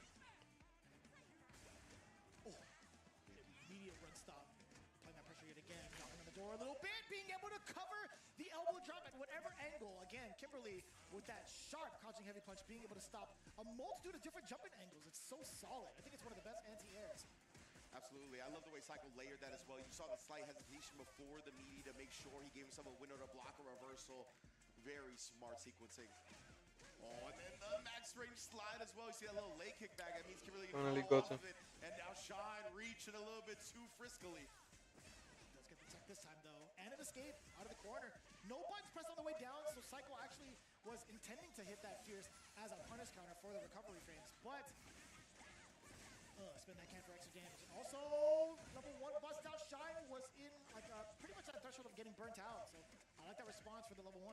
Immediate run stop. Playing that pressure yet again. Knocking on the door a little bit. Being able to cover the elbow drop at whatever angle. Again, Kimberly with that sharp crouching heavy punch, being able to stop a multitude of different jumping angles. It's so solid. I think it's one of the best anti-airs. Absolutely. I love the way Psycho layered that as well. You saw the slight hesitation before the meaty to make sure he gave himself a window to block a reversal. Very smart sequencing. Oh, and then the max range slide as well. You see that little leg kick back. That means Kimberly Finally fall got off him. of it. And now Shine reaching a little bit too friskily. Does get the tech this time, though. And an escape out of the corner. No buttons pressed on the way down, so Psycho actually was intending to hit that Fierce as a punish counter for the recovery frames. But spin that can for extra damage. And also, level 1 bust out. Shine was in like pretty much at the threshold of getting burnt out. So I like that response for the level 1.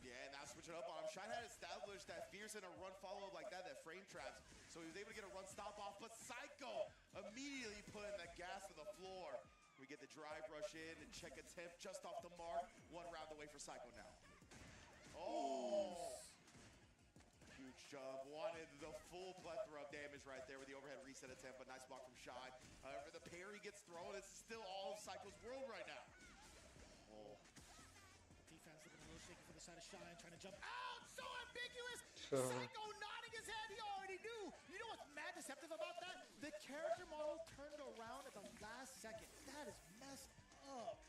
Yeah, and now switching up on him. Shine had established that Fierce in a run follow-up like that frame traps. So he was able to get a run stop off, but Psycho immediately putting the gas to the floor. We get the drive rush in and check attempt just off the mark. 1 round away for Psycho now. Oh! Huge jump. Wanted the full plethora of damage right there with the overhead reset attempt, but nice block from Shine. However, the parry gets thrown. It's still all of Psycho's world right now. Oh. Defense looking side of Shine, trying to jump out. So ambiguous. So Psycho nodding his head. He already knew. You know what's mad deceptive about that? The character model turned around at the last second. That is messed up.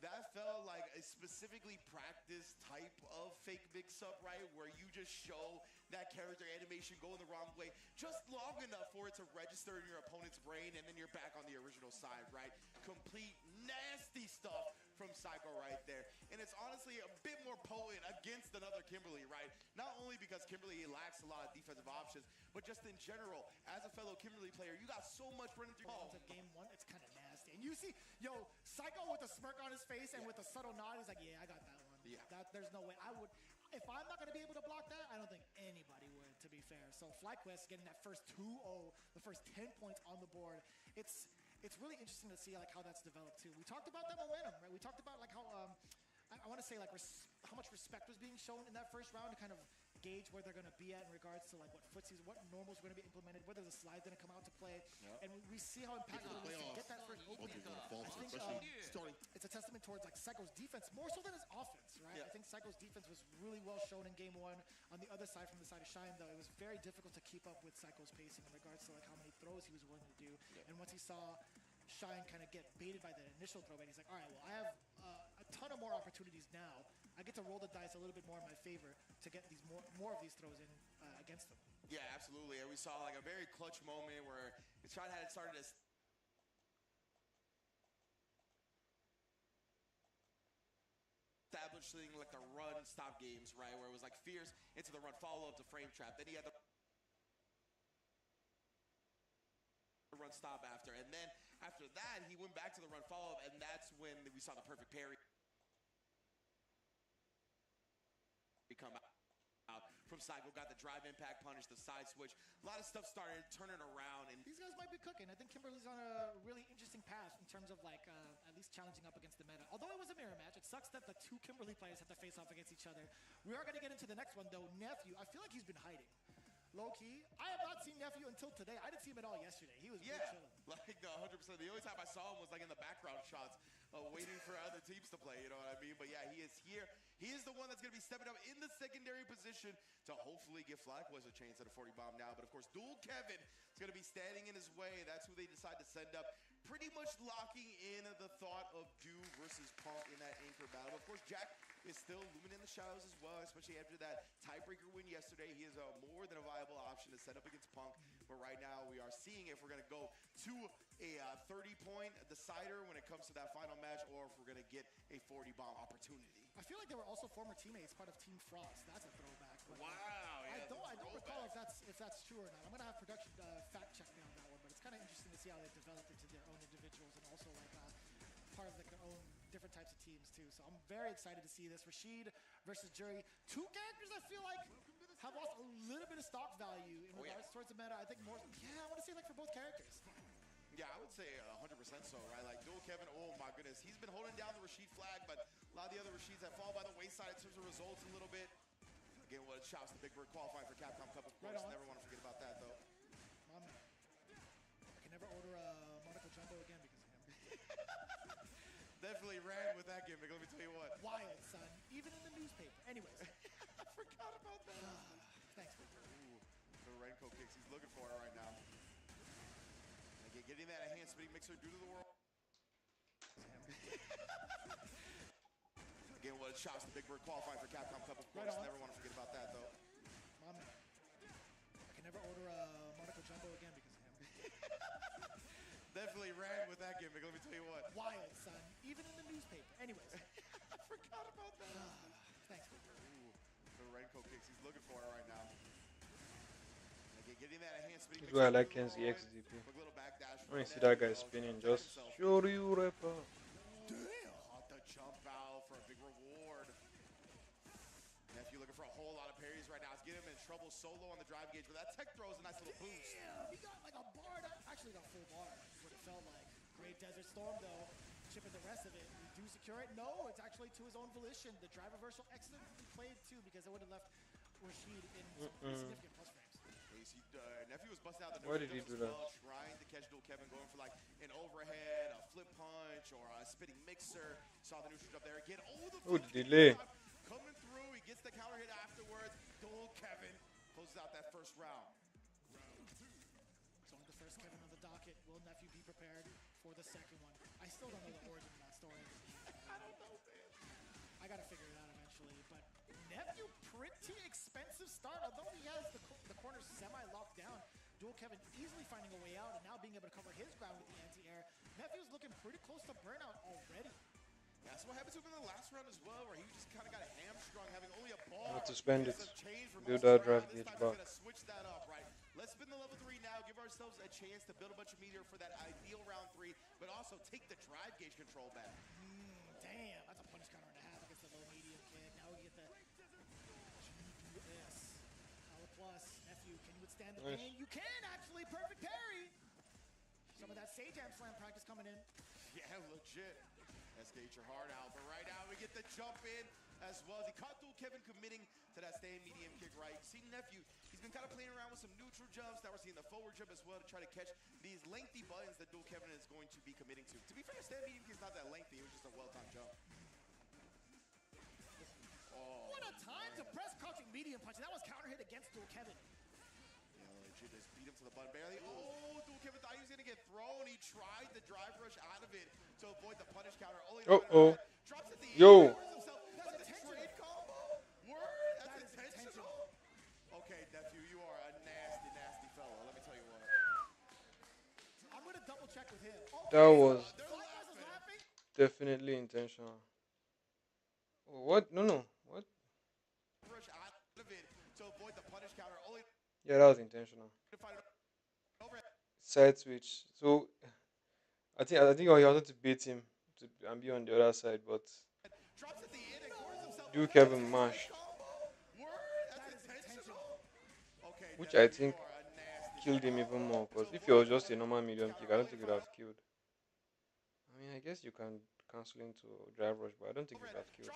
That felt like a specifically practiced type of fake mix-up, right? Where you just show that character animation going the wrong way just long enough for it to register in your opponent's brain, and then you're back on the original side, right? Complete nasty stuff from Psycho right there. And it's honestly a bit more potent against another Kimberly, right? Not only because Kimberly lacks a lot of defensive options, but just in general, as a fellow Kimberly player, you got so much running through. Of game one, it's kind of nasty. And you see, yo, Psycho with a smirk on his face and with a subtle nod, he's like, yeah, I got that one. Yeah. There's no way I would. If I'm not going to be able to block that, I don't think anybody would, to be fair. So FlyQuest getting that first 2-0, the first 10 points on the board. It's really interesting to see like how that's developed too. We talked about that momentum, right? We talked about like how I want to say like how much respect was being shown in that first round to kind of gauge where they're going to be at in regards to like what footsies, what normals are going to be implemented, whether the slide's going to come out to play. Yep. And we see how impactful it is to get that first opening. I think it's a testament towards like Psycho's defense more so than his offense, right? Yeah. I think Psycho's defense was really well shown in game one. On the other side, from the side of Shine, though, it was very difficult to keep up with Psycho's pacing in regards to like how many throws he was willing to do. Yeah. And once he saw Shine kind of get baited by the initial throw, and he's like, all right, well, I have a ton of more opportunities now. I get to roll the dice a little bit more in my favor to get these more of these throws in against them. Yeah, absolutely. And we saw like a very clutch moment where Shine had started to establishing like the run stop games, right? Where it was like fierce into the run follow up to frame trap. Then he had the run stop after. And then after that, he went back to the run follow up, and that's when we saw the perfect parry come out from Psycho. Got the drive impact punish, the side switch. A lot of stuff started turning around, and these guys might be cooking. I think Kimberly's on a really interesting path in terms of like at least challenging up against the meta. Although it was a mirror match, it sucks that the two Kimberly players have to face off against each other. We are going to get into the next one though. Nephew, I feel like he's been hiding. Low key, I have not seen Nephew until today. I didn't see him at all yesterday. He was really chilling. Like 100%. The only time I saw him was like in the background shots, waiting for other teams to play. You know what I mean? But yeah, he is here. He is the one that's going to be stepping up in the secondary position to hopefully give FlyQuest a chance at a 40 bomb now. But of course, Dual Kevin is going to be standing in his way. That's who they decide to send up, pretty much locking in the thought of Dew versus Punk in that anchor battle. Of course, Jack is still looming in the shadows as well, especially after that tiebreaker win yesterday. He is more than a viable option to set up against Punk. But right now, we are seeing if we're going to go to a 30-point decider when it comes to that final match, or if we're going to get a 40 bomb opportunity. I feel like they were also former teammates, part of Team Frost. That's a throwback. But, Wow. I don't recall if that's true or not. I'm gonna have production fact check me on that one, but it's kind of interesting to see how they've developed into their own individuals and also like part of like their own different types of teams too. So I'm very excited to see this. Rashid versus Jury, two characters I feel like have lost a little bit of stock value in regards towards the meta. I think more. Yeah, I want to say like for both characters. Yeah, I would say 100% so, right? Like, Dual Kevin, oh my goodness. He's been holding down the Rashid flag, but a lot of the other Rashids have fallen by the wayside in terms of results a little bit. Again, what a shouts to Big Bird qualifying for Capcom Cup, of course. Never want to forget about that, though. My man. I can never order a Monaco Jumbo again because of him. Definitely ran with that gimmick, let me tell you what. Wild, son. Even in the newspaper. Anyways. I forgot about that. Thanks, Big Bird. Ooh, the Renko kicks. He's looking for it right now. Getting that hand spinning mixer due to the world. Again, what a shouts to Big Bird qualifying for Capcom Cup, of course. Never want to forget about that, though. My man. I can never order a Monaco Jumbo again because of him. Definitely ran with that gimmick, let me tell you what. Wild, son. Even in the newspaper. Anyways. I forgot about that. Thanks, Big Bird. Ooh, the Renko kicks. He's looking for it right now. Getting that hand spinning. This is why I like Kenzie XDP. When you see that guy spinning, just show you rapper. Damn! The jump out for a big reward. Nephew looking for a whole lot of parries right now. It's getting him in trouble solo on the drive gauge, but that tech throw is a nice little boost. Damn! He got like a bar. Actually got full bar. Is what it felt like. Great Desert Storm though. Chipping the rest of it. We do secure it. No, it's actually to his own volition. The drive reversal excellently played too because it would have left Rashid in significant plus frames. Nephew was busting out the Why did he do that? Trying to catch Dual Kevin, going for like an overhead, a flip punch, or a spitting mixer. Saw the neutral jump there again. Oh, the delay. Coming through. first round. So on the first Kevin on the docket, will Nephew be prepared for the second one? I still don't know the origin of that story. I don't know, man. I gotta figure it out eventually, but Nephew, pretty expensive start. Although he has the corner semi-locked down, Dual Kevin easily finding a way out and now being able to cover his ground with the anti-air. Nephew's looking pretty close to burnout already. That's what happened to him in the last round as well, where he just kind of got hamstrung, having only a bar. Have to spend it. Do that drive gauge back. Switch that up, right? Let's spin the level 3 now, give ourselves a chance to build a bunch of meteor for that ideal round 3, but also take the drive gauge control back. Damn, that's a punish counter and a half against the low medium kid. Now we get the GBS. Power plus. Nephew, can you withstand the pain? You can actually. Perfect parry. Some of that Sage Am Slam practice coming in. Yeah, legit. Let's get your heart out. But right now, we get the jump in as well. He caught Dual Kevin committing to that stay medium kick, right? See Nephew, he's been kind of playing around with some neutral jumps. Now we're seeing the forward jump as well to try to catch these lengthy buttons that Dual Kevin is going to be committing to. To be fair, stand medium kick is not that lengthy. It was just a well-timed jump. Oh, what a time to press crouching medium punch. That was counter hit against Dual Kevin. Legit just beat him to the button barely. Oh, Dual Kevin thought he was going to get thrown. He tried the drive rush out of it to avoid the punish counter. Only drops at the end. That's a trade combo? Word? That's intentional? Okay, Nephew, you are a nasty, nasty fellow. Let me tell you what. I'm going to double check with him. Okay, That was laughing. definitely intentional. Oh, what? No. What? Rush out of it to avoid the punish counter. Only Yeah, that was intentional. Side switch. So I think he wanted to beat him and be on the other side, but Dual Kevin mashed, which I think killed him even more. Because if it was just a normal medium kick, I don't think it would have killed. I mean, I guess you can cancel into drive rush, but I don't think it would have killed.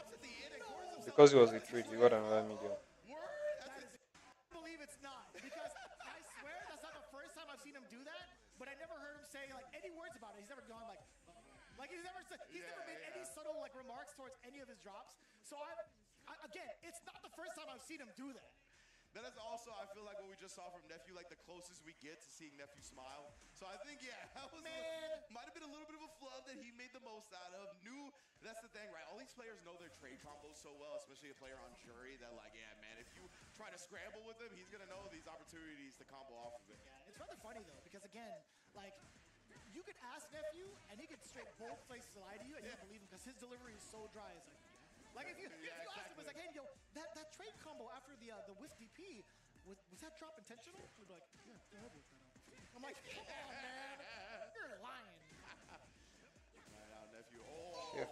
Because it was a trade, he got another medium. I believe it's not, because I swear that's not the first time I've seen him do that, but I never heard him say like any words about it. He's never gone like he's never made any subtle like remarks towards any of his drops. So again, it's not the first time I've seen him do that. That is also, I feel like, what we just saw from Nephew, like the closest we get to seeing Nephew smile. So I think, yeah, that was might have been a little bit of a flub that he made the most out of. That's the thing, right? All these players know their trade combos so well, especially a player on Jury, that like, yeah, man, if you try to scramble with him, he's going to know these opportunities to combo off of it. Yeah, it's rather funny, though, because again, like, you could ask Nephew, and he could straight both places lie to you, and you don't believe him, because his delivery is so dry. It's like, if you ask him, it's like, hey, yo, that trade combo after the whiff DP, was that drop intentional? He'd be like, yeah, I have worked that out. I'm like, come on, man, you're lying. Right out, Nephew.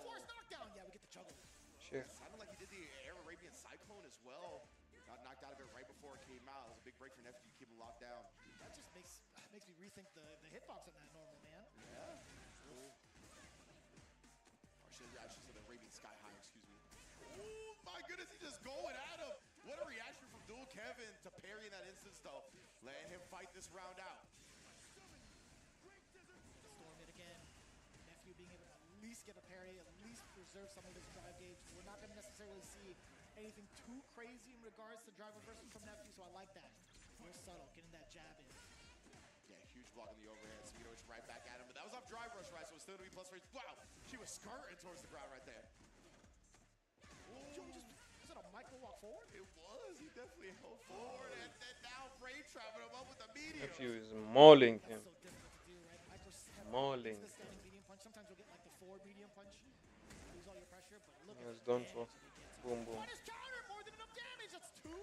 Force knockdown. Yeah, we get the juggle. Sure. Sounded like he did the Air Arabian Cyclone as well. Got knocked out of it right before it came out. It was a big break for Nephew to keep him locked down. That just makes me rethink the hitbox on that normal, man. Yeah. Cool. I should say the Arabian Sky High, excuse me. Oh my goodness, he's just going at him. What a reaction from Dual Kevin to parry in that instance, though. Letting him fight this round out. Storm it again. Nephew being able to at least get a parry, at least preserve some of his drive gauge. We're not going to necessarily see anything too crazy in regards to drive reversal from Nephew, so I like that. More subtle, getting that jab in. Yeah, huge block in the overhead. Speedo's right back at him, but that was off drive rush, right? So it's still going to be plus range. Wow, she was skirting towards the ground right there. Is it a micro walk forward? It was. He definitely held forward, and then now Ray trapping him up with the medium. Nephew is mauling him. So difficult to do, right? Micro Mauling. the standing medium punch. Sometimes you'll get like the forward medium punch. Lose all your pressure, but look It's done for. Boom, boom. Punish counter, more than enough damage. That's 2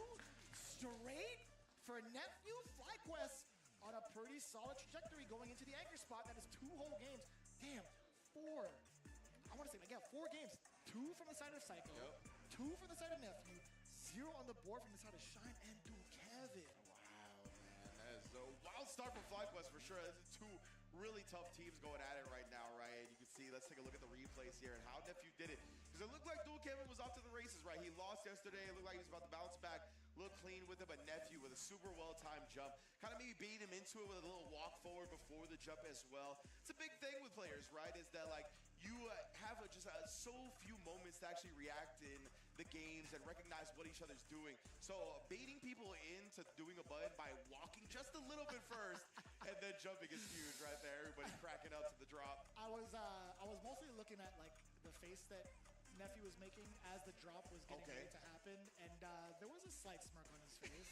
straight for Nephew. FlyQuest on a pretty solid trajectory going into the anchor spot. That is 2 whole games. Damn, 4. I want to say, like, yeah, 4 games. 2 from the side of Psycho, 2 from the side of Nephew, 0 on the board from the side of Shine and Dual Kevin. Wow, man, that is a wild start for FlyQuest for sure. This is 2 really tough teams going at it right now, right? And you can see, let's take a look at the replays here and how Nephew did it. Because it looked like Dual Kevin was off to the races, right? He lost yesterday. It looked like he was about to bounce back. Look clean with it, but Nephew with a super well-timed jump. Kind of maybe baited him into it with a little walk forward before the jump as well. It's a big thing with players, right? Is that like you have just so few moments to actually react in the game names and recognize what each other's doing. So baiting people into doing a button by walking just a little bit first and then jumping is huge right there. Everybody cracking up to the drop. I was mostly looking at like the face that Nephew was making as the drop was getting ready to happen, and there was a slight smirk on his face.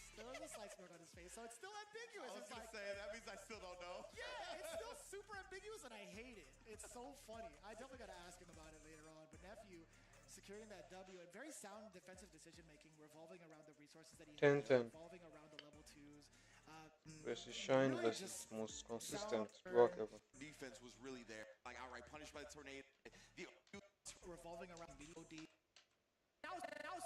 So it's still ambiguous. I was gonna say, that means I still don't know. Yeah, it's still super ambiguous, and I hate it. It's so funny. I definitely got to ask him about it later on. But Nephew securing that W, and very sound defensive decision making, revolving around the resources that he has, revolving around the level 2s. Versus Shine really versus most consistent block ever. Defense was really there, like outright punished by the tornado. The revolving around BOD. Now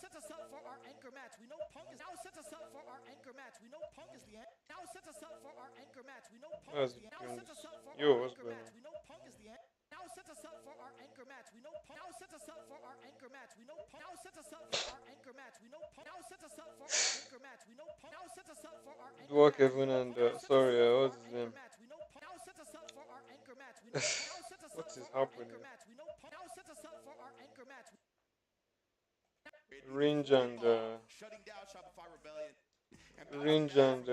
sets us up for our anchor match. We know Punk is now sets us up for our anchor match. We know Punk is the end. Now sets us up for our anchor match. We know Punk is the end. Now sets us up for our anchor match. We know Punk is the end. Now sets us up for our anchor match. We know Punk. Now sets us up for our anchor match. We know Punk. Now sets us up for our anchor match. We know Punk. Now sets us up for our anchor match. We know Punk. Now sets us up for our anchor match. Dwarf Kevin and sorry, what's his name? Now sets us up for our anchor match. We know Punk. Now sets us up What's for his our happening? anchor match. We know Punk. Now sets us up for our anchor match. Range and shutting down Shopify Rebellion. Range and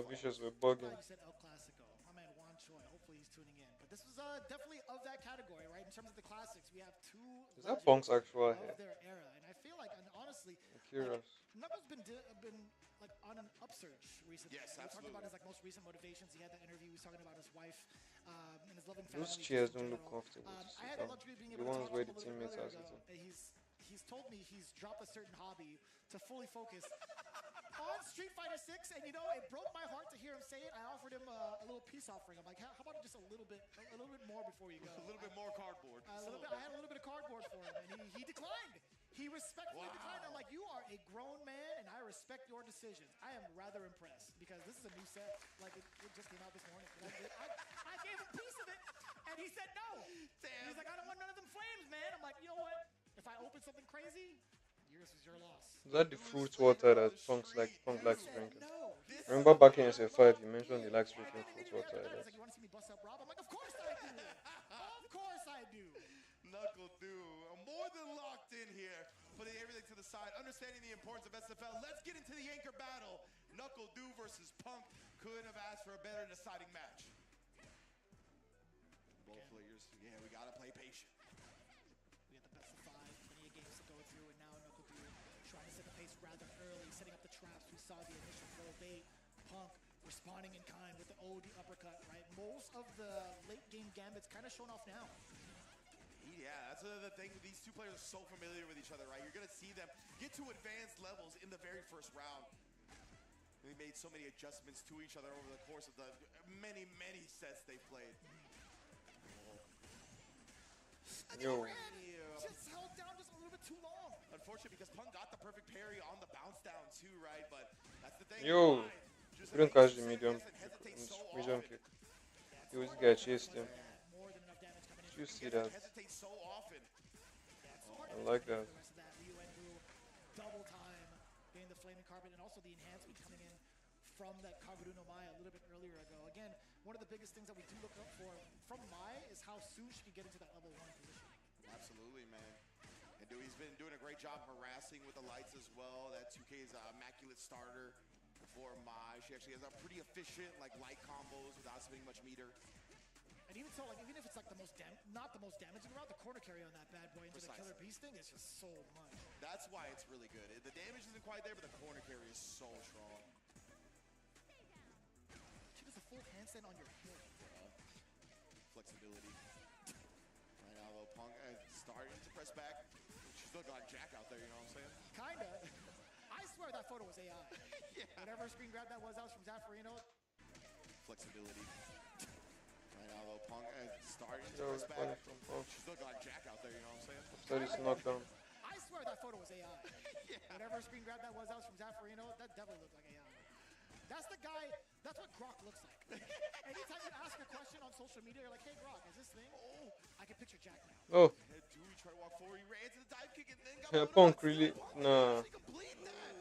Vicious were bugging. You said El Clasico. My man Juan Choi. Hopefully he's tuning in. But this was definitely of that category, right? In terms of the classics, we have two. Is that Punk's actual of hair? their era, and I feel like, and honestly, I'm curious. Knuckles been like on an upsurge recently. Yes, we absolutely. talked about his like most recent motivations. He had that interview. He was talking about his wife and his loving family. Those chairs in don't look general. comfortable. I had the luxury of being The able to ones talk where to him the a little bit teammates are earlier ago. sitting. He's told me he's dropped a certain hobby to fully focus on Street Fighter 6, and you know, it broke my heart to hear him say it. I offered him a little peace offering. I'm like, how about just a little bit more before you go? A little bit more cardboard. I had a little bit of cardboard for him, and he declined. He respectfully declined. I'm like, you are a grown man, and I respect your decisions. I am rather impressed because this is a new set. Like, it just came out this morning. I gave him a piece of it, and he said no. Damn. He's like, I don't want none of them flames, man. I'm like, you know what? If I open something crazy, yours is your loss. Is that the fruit water that Punk likes drinking? No. Remember back in SF5, you mentioned he likes drinking fruit water. He's like, you want to see me bust up Rob? I'm like, of course I do. Of course I do. Knuckle do. I'm more than locked in here. Putting everything to the side, understanding the importance of SFL. Let's get into the anchor battle. Knuckle do versus Punk. Couldn't have asked for a better deciding match. Both players, yeah, we gotta play patient. We had the best of 5, plenty of games to go through, and now Knuckle do trying to set the pace rather early, setting up the traps. We saw the initial full bait. Punk responding in kind with the OD uppercut, right? Most of the late game gambits kind of shown off now. Yeah, that's the thing. These two players are so familiar with each other, right? You're going to see them get to advanced levels in the very first round. They made so many adjustments to each other over the course of the many, many sets they played. Yo. Just held down just a little bit too long. Unfortunately, because Punk got the perfect parry on the bounce down too, right? But that's the thing. Yo. Couldn't catch the medium kick. He was guy chased him. More than enough damage coming in. You see that? Hesitates so often. I like that. The rest of that, Ryu and Wu, double time, getting the flaming carpet, and also the enhancement coming in from that Kaguru no Mai a little bit earlier ago. Again, one of the biggest things that we do look up for from Mai is how soon she can get into that level 1 position. Absolutely, man. And he's been doing a great job harassing with the lights as well. That 2K is an immaculate starter for Mai. She actually has a pretty efficient like light combos without spending much meter. And even so, like even if it's like not the most damaging route, the corner carry on that bad boy into the Killer Beast thing is just so much. That's why it's really good. The damage isn't quite there, but the corner carry is so strong. She does a full handstand on your head. Flexibility. Right now, though, Punk starting to press back. She's looking like Jack out there, you know what I'm saying? Kinda. I swear that photo was AI. Yeah. Whatever screen grab that was from Zaffarino. Flexibility. Right now, though, Punk starting to That was press funny back. from Punk. She's looking like Jack out there, you know what I'm saying? After this knockdown. I swear that photo was AI. Whatever screen grab that was from Zaffarino, that definitely looked like AI. That's the guy, that's what Grok looks like. Anytime you ask a question on social media, you're like, hey Grok, is this thing? Oh, I can picture Jack now. Oh. Dewey tried to walk forward, he ran to the dive kick and then got Yeah, Punk really, nah. complete that.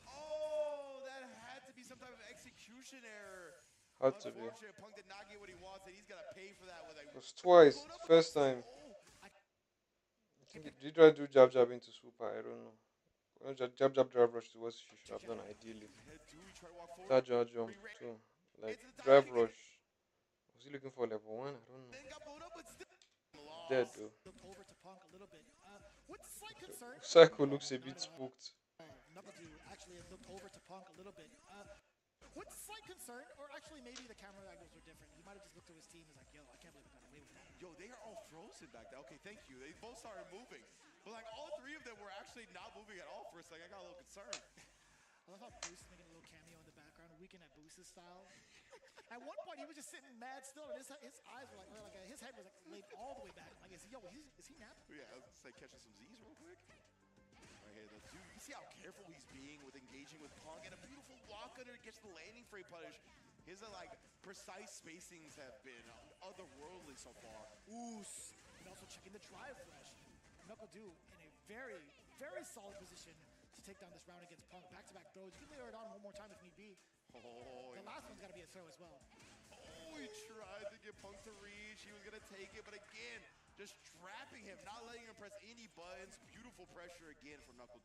Oh, that had to be some type of execution error. Had to be. Unfortunately, Punk did not get what he wants, and he's gonna pay for that with a. It was twice. First time. think he tried to do jab into super. I don't know. Well, jab drive rush is what she should have done ideally. Try to walk forward. That jump too. Like Into the dive drive kick. rush. Was he looking for level 1? I don't know. Then got blown up, but still Dead though. Looked over to Punk a little bit. With slight concern. Psycho looks a bit spooked. Knuckle actually had looked over to Punk a little bit. With slight concern, or actually maybe the camera angles were different. He might have just looked to his team and was like, yo, I can't believe I got away with that. Yo, they are all frozen back there. Okay, thank you. They both started moving. But like all three of them were actually not moving at all for a second. I got a little concerned. I love how Boost making a little cameo in the background, Weekend at Boost's style. At one point, he was just sitting mad still, and his eyes were like his head was like laid all the way back. Like, is he napping? Yeah, I was just like catching some Z's real quick. Right here, though. Dude, you see how careful he's being with engaging with Punk, and a beautiful walk under gets the landing frame punish. His like precise spacings have been otherworldly so far. Oos. And also checking the drive flash. Knuckle in a very, very solid position to take down this round against Punk. Back-to-back throws. You can layer it on one more time if need be. Oh, the last one's got to be a throw as well. Oh, he tried to get Punk to reach. He was going to take it, but again, just trapping him, not letting him press any buttons. Beautiful pressure again from Knuckle.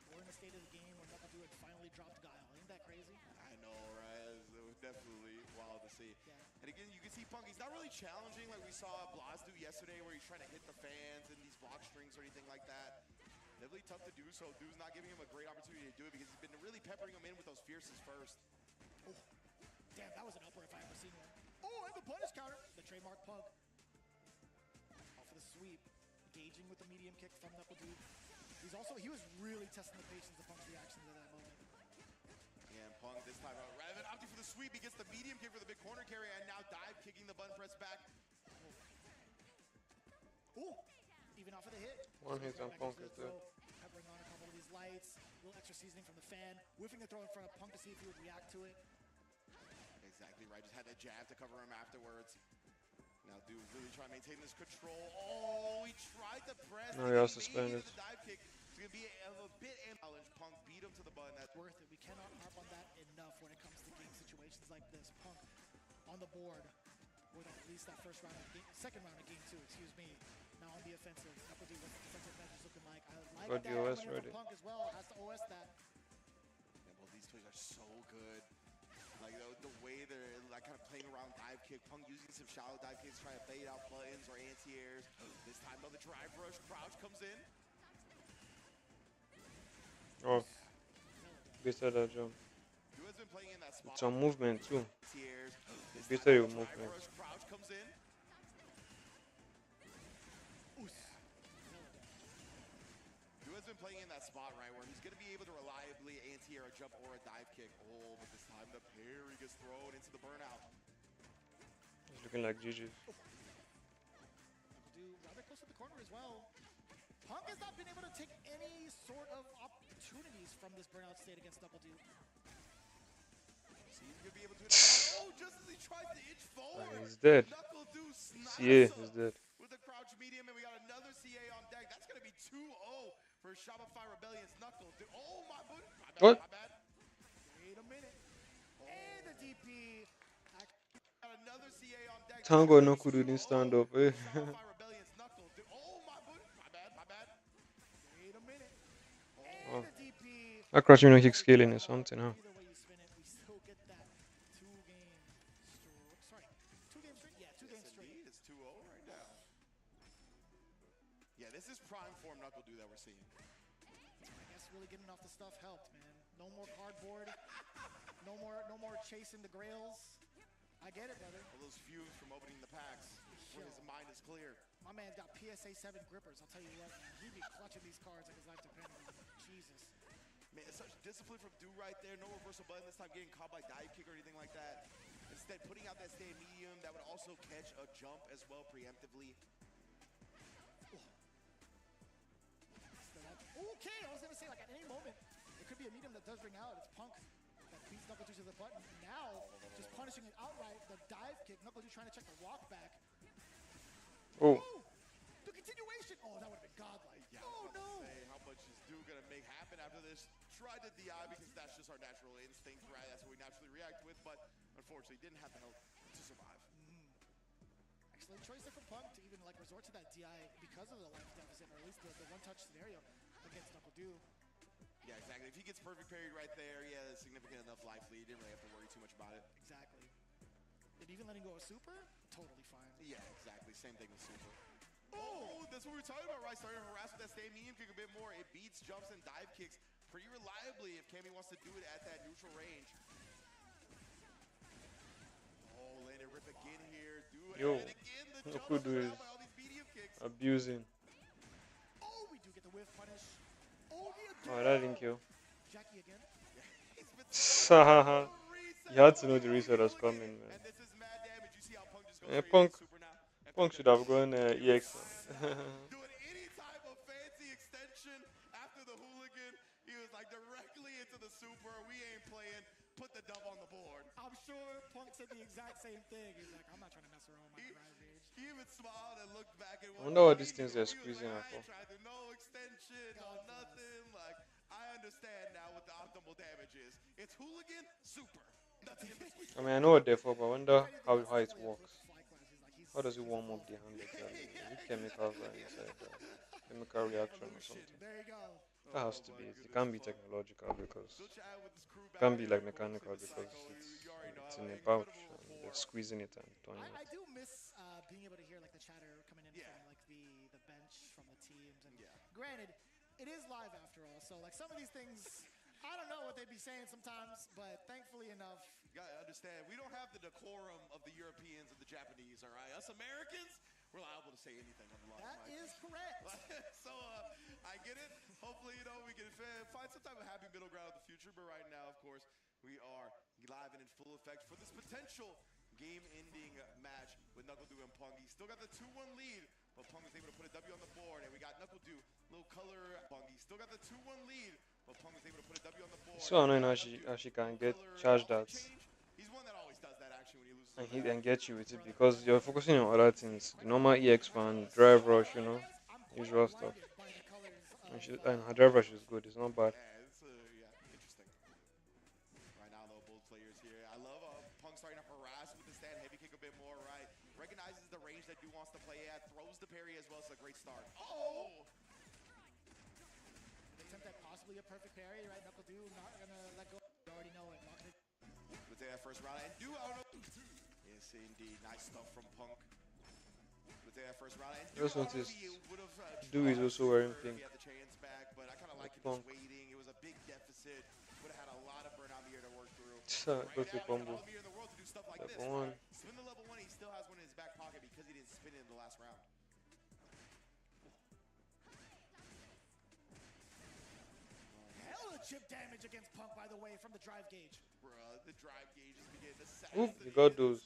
We're in a state of the game where Knuckle had finally dropped Guile. Ain't that crazy? I know, right? It was definitely wild to see. Yeah. And again, you can see Punk, he's not really challenging like we saw Blas do yesterday where he's trying to hit the fans and these block strings or anything like that. Definitely tough to do so. Dude's not giving him a great opportunity to do it because he's been really peppering him in with those fierces first. Oh, damn, that was an upper if I ever seen one. Oh, and the punish counter. The trademark Punk. Off of the sweep. Engaging with the medium kick from Knuckle. He was really testing the patience of Punk's reactions at that moment. Yeah, and Punk this time out, rather than opting for the sweep, he gets the medium kick for the big corner carry and now dive kicking the button press back. Oh, even off of the hit. One hit on Punk is there. Peppering on a couple of these lights. A little extra seasoning from the fan. Whiffing the throw in front of Punk to see if he would react to it. Exactly right. Just had that jab to cover him afterwards. Now, dude, really trying to maintain this control. Oh, he tried to press. No, he got suspended. The dive kick. It's going to be a bit challenge. Punk beat him to the button. That's worth it. We cannot harp on that enough when it comes to game situations like this. Punk on the board with at least that second round of game 2, excuse me. Now on the offensive. Knuckle what the defensive measures looking like. I like Got that. the OS ready. Punk as well has to OS that. Yeah, well, these toys are so good. Like the way they're like kind of playing around dive kick. Punk using some shallow dive kicks, trying to bait out buttons or anti-airs. This time on the drive rush, crouch comes in. Oh, better that jump. Who has been playing in that spot? Some movement too. Anti-airs. Better your movement. Rush, crouch comes in. Who has been playing in that spot, right, where he's going to be able to reliably anti-air a jump or a dive kick. Oh, but this time the parry gets thrown into the burnout. It's looking like GG. Rather close to the corner as well. Punk has not been able to take any sort of opportunities from this burnout state against Knuckle. See if he's going to be able to. Oh, just as he tries to inch forward. He's dead. Knuckle CA is dead. With the crouch medium, and we got another CA on deck. That's going to be 2-0 for Shopify Rebellion's Knuckle. Oh, my bad. What? My bad. Wait a minute. And the DP. Got another CA on deck. Tango no Kudu didn't stand up. Eh? Shopify Rebellion's Knuckle. Oh, my bad. My bad. Wait a minute. And the DP. That crouch no kick scaling is something, huh? Either way you spin it, we still get that two-game straight. Yeah, two-game straight. It's 2-0 right now. Yeah, this is prime form Knuckle that we're seeing. I guess really getting off the stuff helped, man. No more cardboard. No more chasing the grails. I get it, brother. All those fumes from opening the packs when his mind is clear. My man's got PSA 7 grippers. I'll tell you what, man. He'd be clutching these cards like his life depended on it. Jesus. Man, it's such discipline from Dude right there. No reversal button this time, getting caught by dive kick or anything like that. Instead, putting out that stay medium that would also catch a jump as well preemptively. Okay, I was going to say, like, at any moment, it could be a medium that does ring out. It's Punk that beats Knuckle to the button. Now, just punishing it outright. The dive kick. Knuckle trying to check the walk back. Oh. The continuation. Oh, that would have been godlike. Yeah, oh, no. Say, how much is Dude going to make happen after this? Tried the DI because that's just our natural instinct, right? That's what we naturally react with, but unfortunately didn't have the health to survive. Actually excellent choice there from Punk to even like resort to that DI because of the life deficit, or at least the one-touch scenario against Knuckle Dew. Yeah, exactly. If he gets perfect parried right there, he had a significant enough life lead. Didn't really have to worry too much about it. Exactly. And even letting go of super, totally fine. Yeah, exactly. Same thing with super. Oh, that's what we were talking about, right? Starting to harass with that stand medium kick a bit more. It beats jumps and dive kicks pretty reliably if Cammy wants to do it at that neutral range. Oh, landed rip again here. Do it Yo, again. The jump Okudu is is by all these medium kicks. abusing. Oh, we do get the whiff punish. Oh, Oh, that didn't kill. Jackie again. He's been You had to know the reset was coming, man. and this is mad damage. You see how Punk just goes straight Punk, into super now. And Punk should have gone EX. doing any type of fancy extension after the hooligan. He was like directly into the super. We ain't playing. Put the dub on the board. I'm sure Punk said the exact same thing. He's like, I'm not trying to mess around with my drive rage. He even smiled and looked back and I wonder what these things they're squeezing out for. No extension, no nothing. Like, I understand now what the optimal damage is. It's hooligan, super. Nothing in between. I mean, I know what they're for, but I wonder how it works. How does it warm up the hand exactly? Is it chemicals or inside chemical reaction or something? There you go. That has to be it. It can't be technological because it can't be like mechanical because it's in a pouch and they're squeezing it and turning I it. do miss being able to hear like the chatter coming in from like the bench from the teams. And granted, it is live after all, so like some of these things, I don't know what they'd be saying sometimes, but thankfully enough. You gotta understand, we don't have the decorum of the Europeans and the Japanese, all right? Us Americans, we're liable to say anything on the live That mic. is correct. So, I get it. Hopefully, you know, we can find some type of happy middle ground in the future. But right now, of course, we are live and in full effect for this potential game-ending match with Knuckle Dew and Punk. He still got the 2-1 lead, but Punk was able to put a W on the board. And we got Knuckle Dew, little color Punk. He still got the 2-1 lead, but Punk was able to put a W on the board. It's so annoying how she can get charged that He's one that always does that actually when he loses. and get you with it because you're focusing on other things. The normal EX fan, drive rush, you know, usual stuff. And her drive rush is good. It's not bad. Yeah, it's interesting. Right now, though, both players here. I love Punk starting to harass with the stand heavy kick a bit more, right? Recognizes the range that Dew wants to play at, throws the parry as well. It's a great start. Oh! Attempt at possibly a perfect parry, right? Knuckle Dew not gonna let go. You already know it. Let's take that first round. And Dew, I don't know. Yes, indeed. Nice stuff from Punk. Let's take that first round. And I just noticed Dew is also wearing pink. He had the chance back, but I kind of like him Punk. just waiting. It was a big deficit. Would have had a lot of burn out here to work through. Go to combo. Level 1. Spin the level 1, he still has one in his back pocket because he didn't spin it in the last round. Hella chip damage against Punk, by the way, from the drive gauge. Bruh, the drive gauge is beginning to sack. Oop, you got those.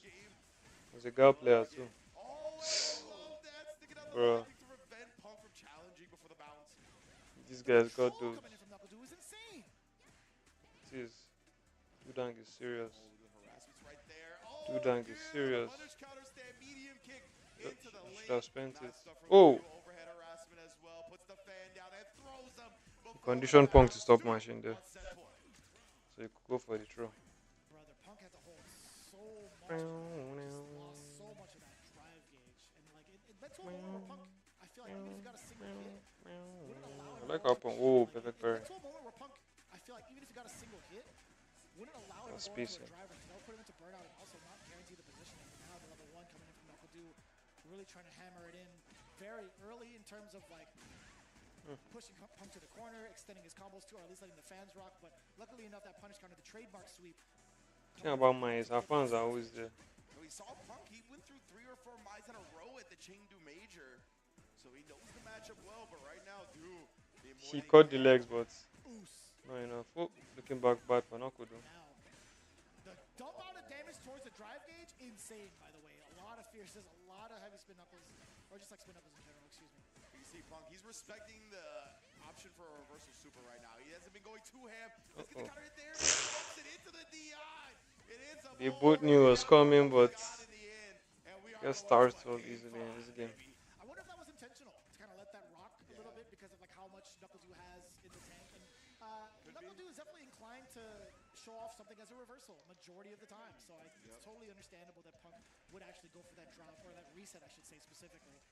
There's a girl player too. Oh, I love that. Sticking out the Bruh. leg to prevent Punk from challenging before the bounce. These guys got those. Coming in from Knuckle Dew is insane. Jeez. Dudang is serious. Oh, the harassment's right there. Oh, Dudang is serious. punish counter stand, medium kick into the Should lane. have spent it. Nice stuff from Oh! Dew. Overhead harassment as well. Puts the fan down and throws him. Condition Punk to stop mashing there. On set point. So you could go for the throw. Brother, Punk had to hold so much. Just lost so much of that drive gauge. And like, it led to a moment where Punk, I feel like even if he got a single hit, wouldn't allow him I like to how Punk. Oh, perfect parry. Led to a moment where Punk, I feel like even if he got a single hit, wouldn't allow him That's to go into spacing. a drive range. That would put him into burnout and also not guarantee the positioning. And now the level 1 coming in from Knuckle Dew, really trying to hammer it in very early in terms of like pushing Punk to the corner, extending his combos to, or at least letting the fans rock. But luckily enough, that punish counter, the trademark sweep. The thing about mine is our fans are always there. And we saw Punk, he went through 3 or 4 miles in a row at the Chengdu Major. So he knows the matchup well, but right now, Dew. He caught the legs, but Oos. not enough. Oh, looking back bad for Knuckle Dew. Now, the dump out of damage towards the drive gauge, insane, by the way. A lot of fierces, a lot of heavy spin knuckles, or just like spin knuckles in general, excuse me. You see Punk, he's respecting the option for a reversal super right now. He hasn't been going too ham. Let's get the counter hit there. He throws it into the DI. It ends up They both knew it was coming, but get started so easily in this game. I wonder if that was intentional, to kind of let that rock a little bit because of like how much Knuckle Dew has in the tank. And Knuckle Dew is definitely inclined to show off something as a reversal majority of the time. So it's totally understandable that Punk would actually go for that drop, or that reset, I should say specifically.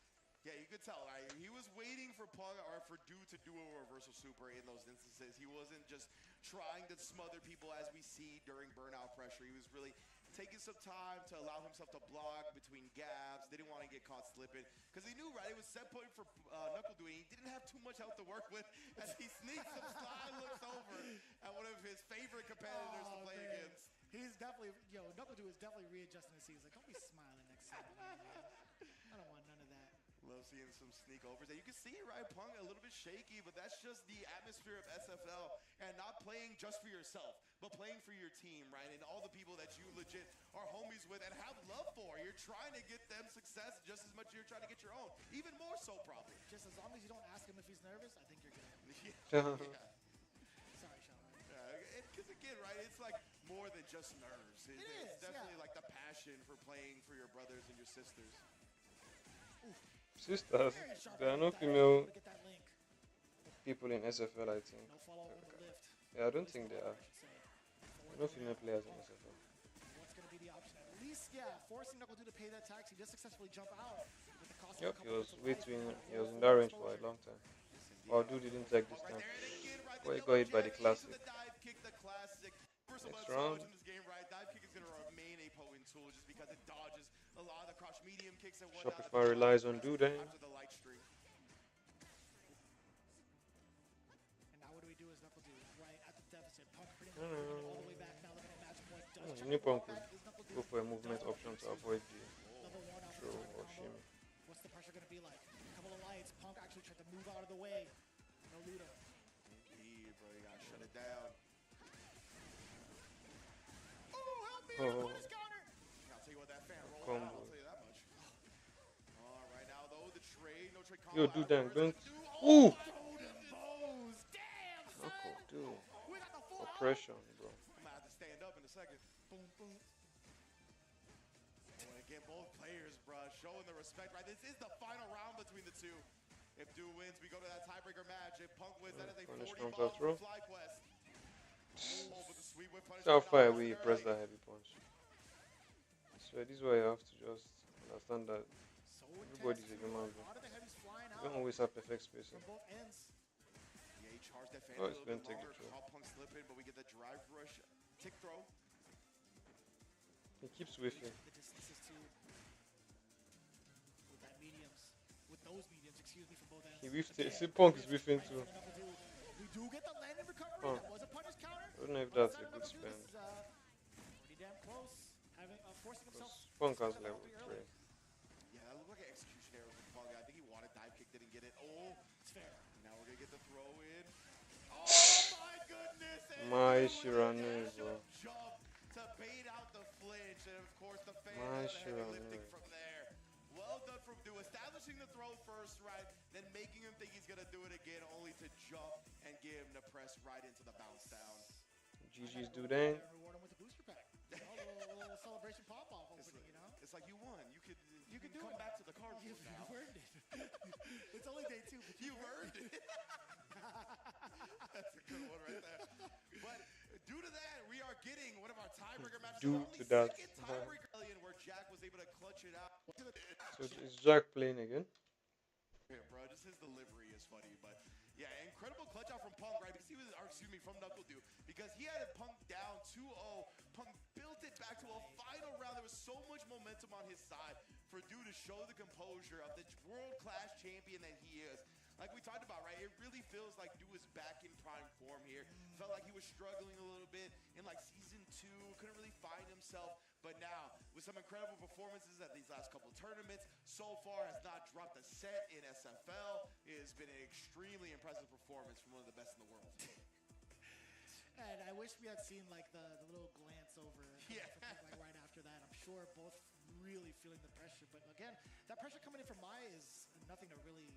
Yeah, you could tell, right? He was waiting for Punk or for Do to do a reversal super in those instances. He wasn't just trying to smother people as we see during burnout pressure. He was really taking some time to allow himself to block between gaps. Didn't want to get caught slipping because he knew, right, it was set point for Knuckle Duty. He didn't have too much health to work with as he sneaks some slide looks over at one of his favorite competitors to play against. He's definitely, Knuckle Duty is definitely readjusting his seat. He's like, don't be smiling next to me. I don't want none of that. Love seeing some sneak overs. And you can see, right, Punk a little bit shaky, but that's just the atmosphere of SFL and not playing just for yourself, but playing for your team, right? And all the people that you legit are homies with and have love for. You're trying to get them success just as much as you're trying to get your own. Even more so, probably. Just as long as you don't ask him if he's nervous, I think you're good. Yeah. Sorry, Sean. Because again, right, it's like more than just nerves. It's definitely like the passion for playing for your brothers and your sisters. Sisters. There are no female people in SFL, I think. No follow-up on the lift. Yeah, I don't think there are. No female players in SFL. What's going to be the option? At least, forcing Knuckle Dude to pay that tax. He just successfully jump out. With the cost Yep, of he was in that range for a long time. Oh, Dude didn't take this time. Boy, he got hit by the classic. Next round. Dive kick is going to remain a potent tool just because it dodges a lot of the crouch medium kicks and whatnot. Shopify relies on Dude. After the light stream. And now what do we do as Knuckle Dude? Right at the deficit. Punk pretty much all the way back now. Looking at match point. New Punk would go for a movement option to avoid the throw or shimmy. What's the pressure going to be like? A couple of lights. Punk actually tried to move out of the way. No Ludo. Indeed, bro. You got to shut it down. Oh, punish counter. I'll tell you what, that fan rolled Combo. out. I'll tell you that much. All right, now though, the trade, no trade combo. Yo, Dude, damn, don't. Ooh! Damn, son. Knuckle, Dude. We got the full Oppression, bro. I'm gonna have to stand up in a second. Boom, boom. And again, both players, bro, showing the respect, right? This is the final round between the two. If Do wins, we go to that tiebreaker match. If Punk wins, that is a 40 ball for FlyQuest. Oh, but the sweep whip punish. See how far we press that heavy punch. So this is why you have to just understand that everybody's a human being. You don't always have perfect spacing. From both ends. Yeah, he charged that fan Oh, a it's little gonna bit take the longer. throw. Caught Punk slipping, but we get the drive rush tick throw. He keeps whiffing. The distances too. With that mediums. With those mediums, excuse me, from both ends. He whiffed it. See, Punk is whiffing too. We do get the landing recovery. Oh. That was a punish counter. I don't know if that's a good spend. Pretty damn close. Forcing himself. Punk has level 3. Yeah, that looked like an execution error from Punk. I think he wanted dive kick, didn't get it. Oh, It's fair. now we're gonna get the throw in. Oh my goodness! And My with a Shirane, national bro. jump to bait out the flinch, and of course the fan My does the heavy Shirane. lifting from there. Well done from Do, establishing the throw first, right? Then making him think he's gonna do it again, only to jump and give him the press right into the bounce down. GG's Dude, dang. Reward him with the booster pack. You know, a little celebration pop-off opening, you know? It's like you won. You can do come it. back to the card You've now. earned it. It's only day 2, but You've earned it. That's a good one right there. But due to that, we are getting one of our tiebreaker matches. Due Our to only that. second tiebreaker where Jack was able to clutch it out. So is Jack playing again? Yeah, bro, just his delivery is funny, but yeah, incredible clutch out from Punk, right? Because he was, or excuse me, from Knuckle Dude, because he had Punk down 2-0. Punk built it back to a final round. There was so much momentum on his side for Dude to show the composure of the world-class champion that he is. Like we talked about, right? It really feels like Dude is back in prime form here. Felt like he was struggling a little bit in like season 2, couldn't really find himself. But now, with some incredible performances at these last couple of tournaments, so far has not dropped a set in SFL. It has been an extremely impressive performance from one of the best in the world. And I wish we had seen like the little glance over Yeah. like right after that. I'm sure both really feeling the pressure. But again, that pressure coming in from Mai is nothing to really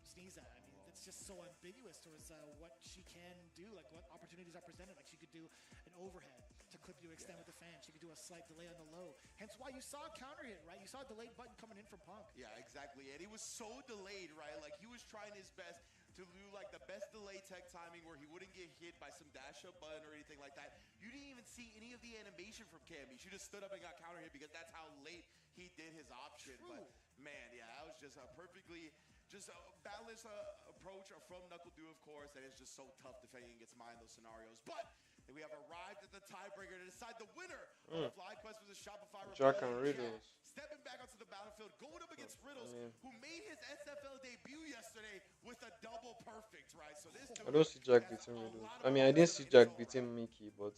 sneeze at. I mean, it's just so ambiguous towards what she can do, like what opportunities are presented. Like she could do an overhead to clip you, extend with the fan. She could do a slight delay on the low. Hence why you saw a counter hit, right? You saw a delayed button coming in from Punk. Yeah, exactly. And he was so delayed, right? Like he was trying his best to do like the best delayed tech timing where he wouldn't get hit by some dash-up button or anything like that. You didn't even see any of the animation from Cammy. She just stood up and got counter hit because that's how late he did his option. But, man, yeah, that was just a perfectly just a balanced approach from Knuckle Dew, of course, and it's just so tough defending against Mai in those scenarios. But we have arrived at the tiebreaker to decide the winner of FlyQuest versus Shopify. Jack and Riddles. Stepping back onto the battlefield, going up against Riddles, who made his SFL debut yesterday with a double perfect, right? So this I don't see Jack beating Riddles. I mean, I didn't see Jack beating Mickey, but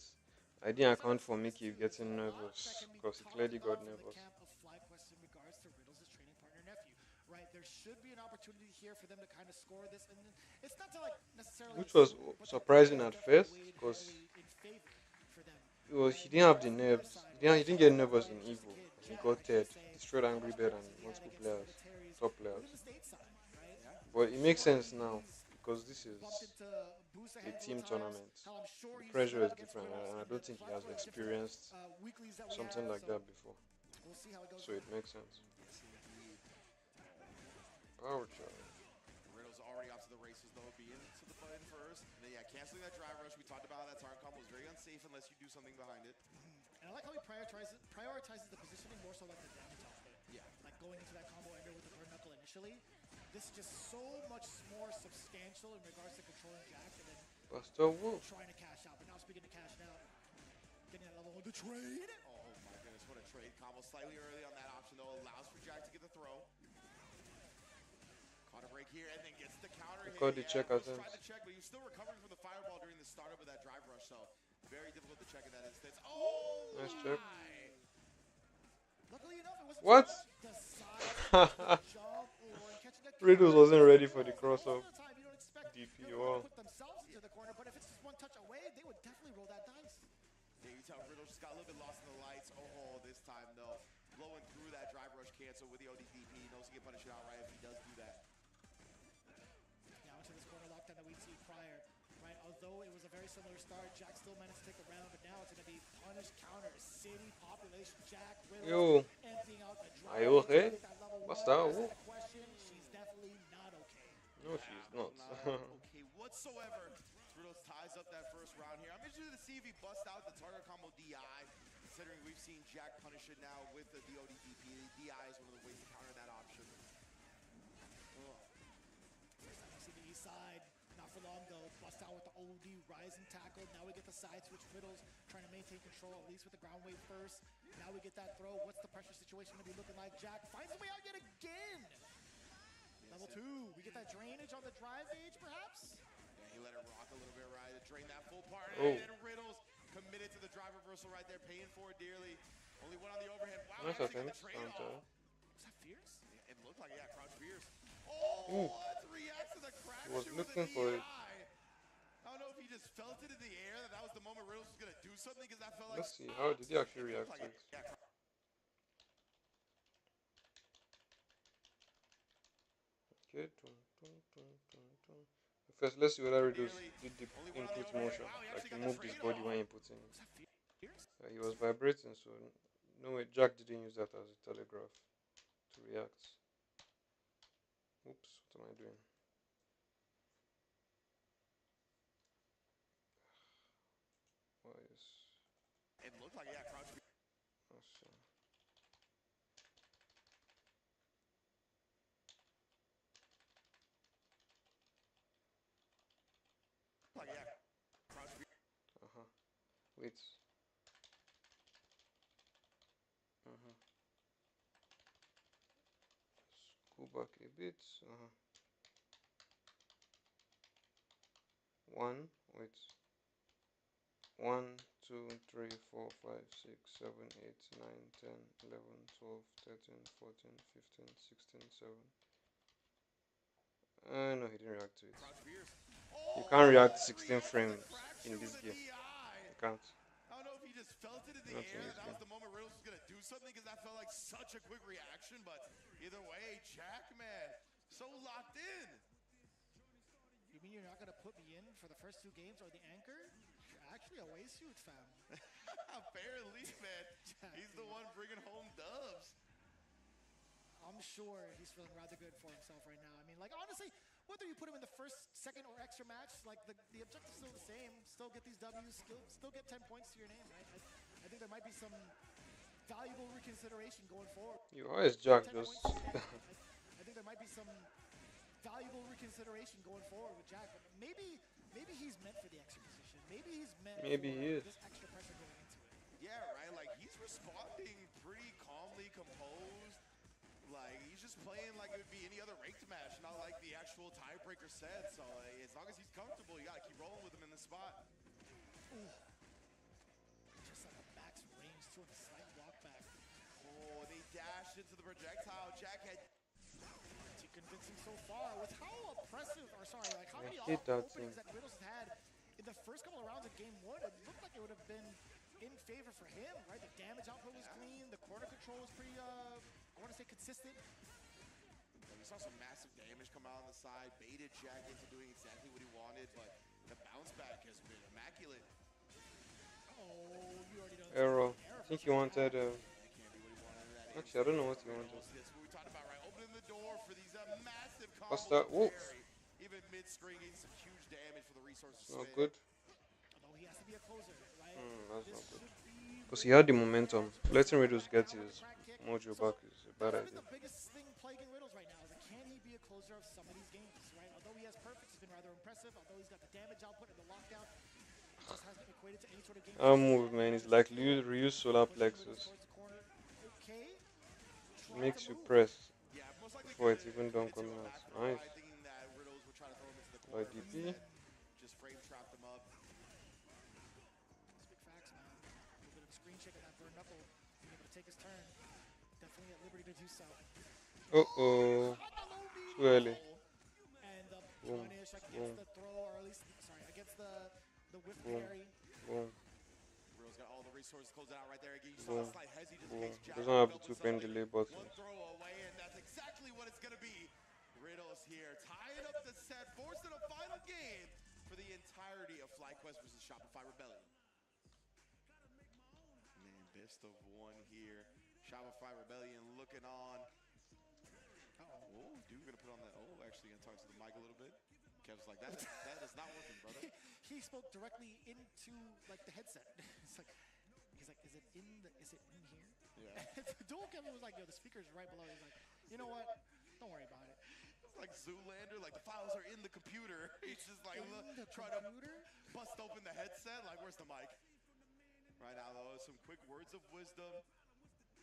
I didn't account for Mickey getting nervous because he clearly got nervous. Right, there should be an opportunity here for them to kind of score this, and it's not to like necessarily. Which was surprising at first because he didn't have the nerves. He didn't get nervous in Evo. He got third, destroyed Angry Bird and multiple players, top players. But it makes sense now because this is a team tournament. The pressure is different, and I don't think he has experienced something like that before. So it makes sense. Ouch. Riddle's already off to the races, though, being to the button first. And then, yeah, canceling that drive rush. We talked about that target combo was very unsafe unless you do something behind it. And I like how he prioritizes the positioning more so like the damage output. Yeah. Like going into that combo ender with the burn knuckle initially. This is just so much more substantial in regards to controlling Jack and then trying to cash out. But now speaking to cash out, getting that level 1 to trade. Oh, my goodness, what a trade combo. Slightly early on that option, though. Allows for Jack to get the throw. Caught a break here and then gets the counter hit. Caught the check, I think. Tried to check, but he was still recovering from the fireball during the startup of that drive rush, so very difficult to check in that instance. Oh, nice check. Luckily enough, it wasn't what? Riddles wasn't ready for the cross-up. DP, wow. Put themselves into the corner, but if it's just one touch away, they would definitely roll that dice. Yeah, you tell Riddles just got a little bit lost in the lights. Oh, this time though, blowing through that drive rush cancel with the ODDP. He knows he can punish it outright if he does do that. Lockdown that we'd seen prior, right? Although it was a very similar start, Jack still managed to take a round, but now it's going to be punish counter, city population, Jack, Riddle, emptying out the drive. Are you okay? What's that? Question, she's definitely not okay. No, she's not. Okay whatsoever. Riddle ties up that first round here. I'm interested to see if he busts out the target combo DI, considering we've seen Jack punish it now with the DODDP. DI is one of the ways to counter that option. Side, not for long though. Bust out with the OD rising tackle. Now we get the side switch. Riddles trying to maintain control at least with the ground wave first. Now we get that throw. What's the pressure situation going to be looking like? Jack finds a way out yet again. Level 2. We get that drainage on the drive age, perhaps. Yeah, he let it rock a little bit, right? To drain that full part. And then Riddles committed to the drive reversal right there, paying for it dearly. Only one on the overhead. Wow, nice attempt. Was that fierce? Yeah, it looked like crouch fierce. Oh, let's react to the crash. He was looking for it. I don't know if he just felt it in the air that was the moment Riddles was going to do something because that felt like. Let's see, how did he actually react to it? Okay. First, let's see whether Riddles did the input motion. Like he moved his body when inputting it. He was vibrating, so no way, Jack didn't use that as a telegraph to react. Oops, what am I doing? Oh, yes. It looked like, crouch. Let's see. Like, crouch. Wait. Go back a bit. 1, wait. 1, 2, 3, 4, 5, 6, 7, 8, 9, 10, 11, 12, 13, 14, 15, 16, 7. No, he didn't react to it. You can't react to 16 frames in this game. You can't. I don't know if he just felt it in the air that was the moment Riddles was going to do something because that felt like such a quick reaction, but either way, Jack, man, so locked in. You mean you're not going to put me in for the first 2 games or the anchor? You're actually a KuaiShou fan. Apparently, man. He's the one bringing home dubs. I'm sure he's feeling rather good for himself right now. I mean, like, honestly, whether you put him in the first, second, or extra match, like the objective's still the same. Still get these W's, still get 10 points to your name, right? I think there might be some valuable reconsideration going forward. You always Jack 10 just. points to your name. I think there might be some valuable reconsideration going forward with Jack. But maybe he's meant for the extra position. Maybe he's meant Maybe for he is. this extra pressure going into it. Yeah, right. Like he's responding pretty calmly, composed. Like he's just playing like it would be any other ranked match, not like the actual tiebreaker set. So as long as he's comfortable, you gotta keep rolling with him in the spot. Ooh. Just like a max range to a slight walk back. Oh, they dashed into the projectile. Jack had Too convincing so far with how oppressive, or sorry, like how many hate that openings thing. that Riddles has had in the first couple of rounds of game one. It looked like it would have been in favor for him, right? The damage output was clean. The corner control was pretty, I want to say consistent. we saw some massive damage come out on the side, baited Jack into doing exactly what he wanted, but the bounce back has been immaculate. Oh, you already know. Arrow. I think he wanted. It can't be what he wanted in that Actually, I don't know what he wanted. That's what we talked about, right? Opening the door for these massive What's combos. that? Whoa. Even mid-screen, getting some huge damage for the resources. Not spent. good. Although he has to be a closer, right? That's This not good. should be Because he had the momentum. Letting Riddles get his mojo back is a bad That's been idea. the biggest thing plaguing Riddles right now. Is like, can he be a closer of some of these games, right? Although he has perfects, he's been rather impressive. Although he's got the damage output and the lockdown, he just hasn't equated to any sort of game. Our move, man, is like reuse solar plexus. Okay. Makes you press Yeah, most likely before it gonna even commit done to a coming out. back throw, Nice. right? Thinking that Riddles would try to throw him into the By corner, but DP. instead just frame trapped him up. That's big facts, man. A little bit of a screen shake of that burn knuckle. Being able to take his turn. Definitely at liberty to do so. Uh-oh. Too early. And the Boom. punish against Boom. the throw, or at least, sorry, against the whip Boom. parry. Boom. Riddles got all the resources closing out right there. Again, you saw Boom. a slight hezzy just Boom. in case Jack Doesn't have the fell with 2-pin something. delay One buttons. throw away, and that's exactly what it's going to be. Riddles here, tying up the set, forcing a final game for the entirety of FlyQuest versus Shopify Rebellion. Man, best of one here. Shopify Rebellion looking on. Oh, dude, we're going to put on that. Oh, actually, going to talk to the mic a little bit. Kev's like, that is not working, brother. He spoke directly into like the headset. It's like, he's like, is it in here? Yeah. Dual Kevin was like, yo, the speaker's right below. He's like, you know what? Don't worry about it. It's like Zoolander, like the files are in the computer. He's just like, look, trying to bust open the headset. Like, where's the mic? Right now, though, some quick words of wisdom.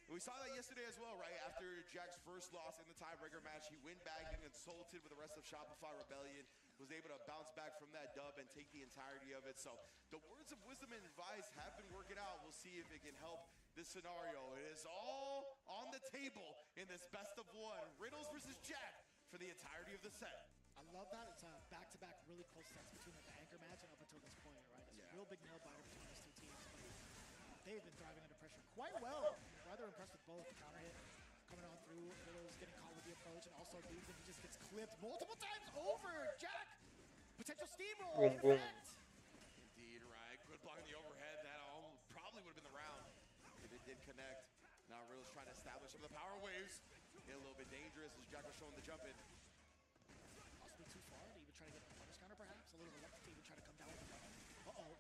We saw that yesterday as well, right? After Jack's first loss in the tiebreaker match, he went back and consulted with the rest of Shopify Rebellion, was able to bounce back from that dub and take the entirety of it. So the words of wisdom and advice have been working out. We'll see if it can help this scenario. It is all on the table in this best of one. Riddles versus Jack for the entirety of the set. I love that. It's a back-to-back really close sets between like, the anchor match and up until this point, right? It's a real big nail biter between those two teams. But they've been thriving under pressure quite well. Rather impressed with both. Counter hit coming on through. Riddles getting caught with the approach, and also dude when he just gets clipped multiple times over. Jack, potential steamroll. Boom, in boom. effect. Indeed, right. Good block in the overhead. That almost probably would have been the round if it did connect. Now Riddles trying to establish some of the power waves. Get a little bit dangerous as Jack was showing the jump in. Possibly too far to even try to get a punish counter, perhaps. A little reluctant to even try to come down with the button. Uh-oh.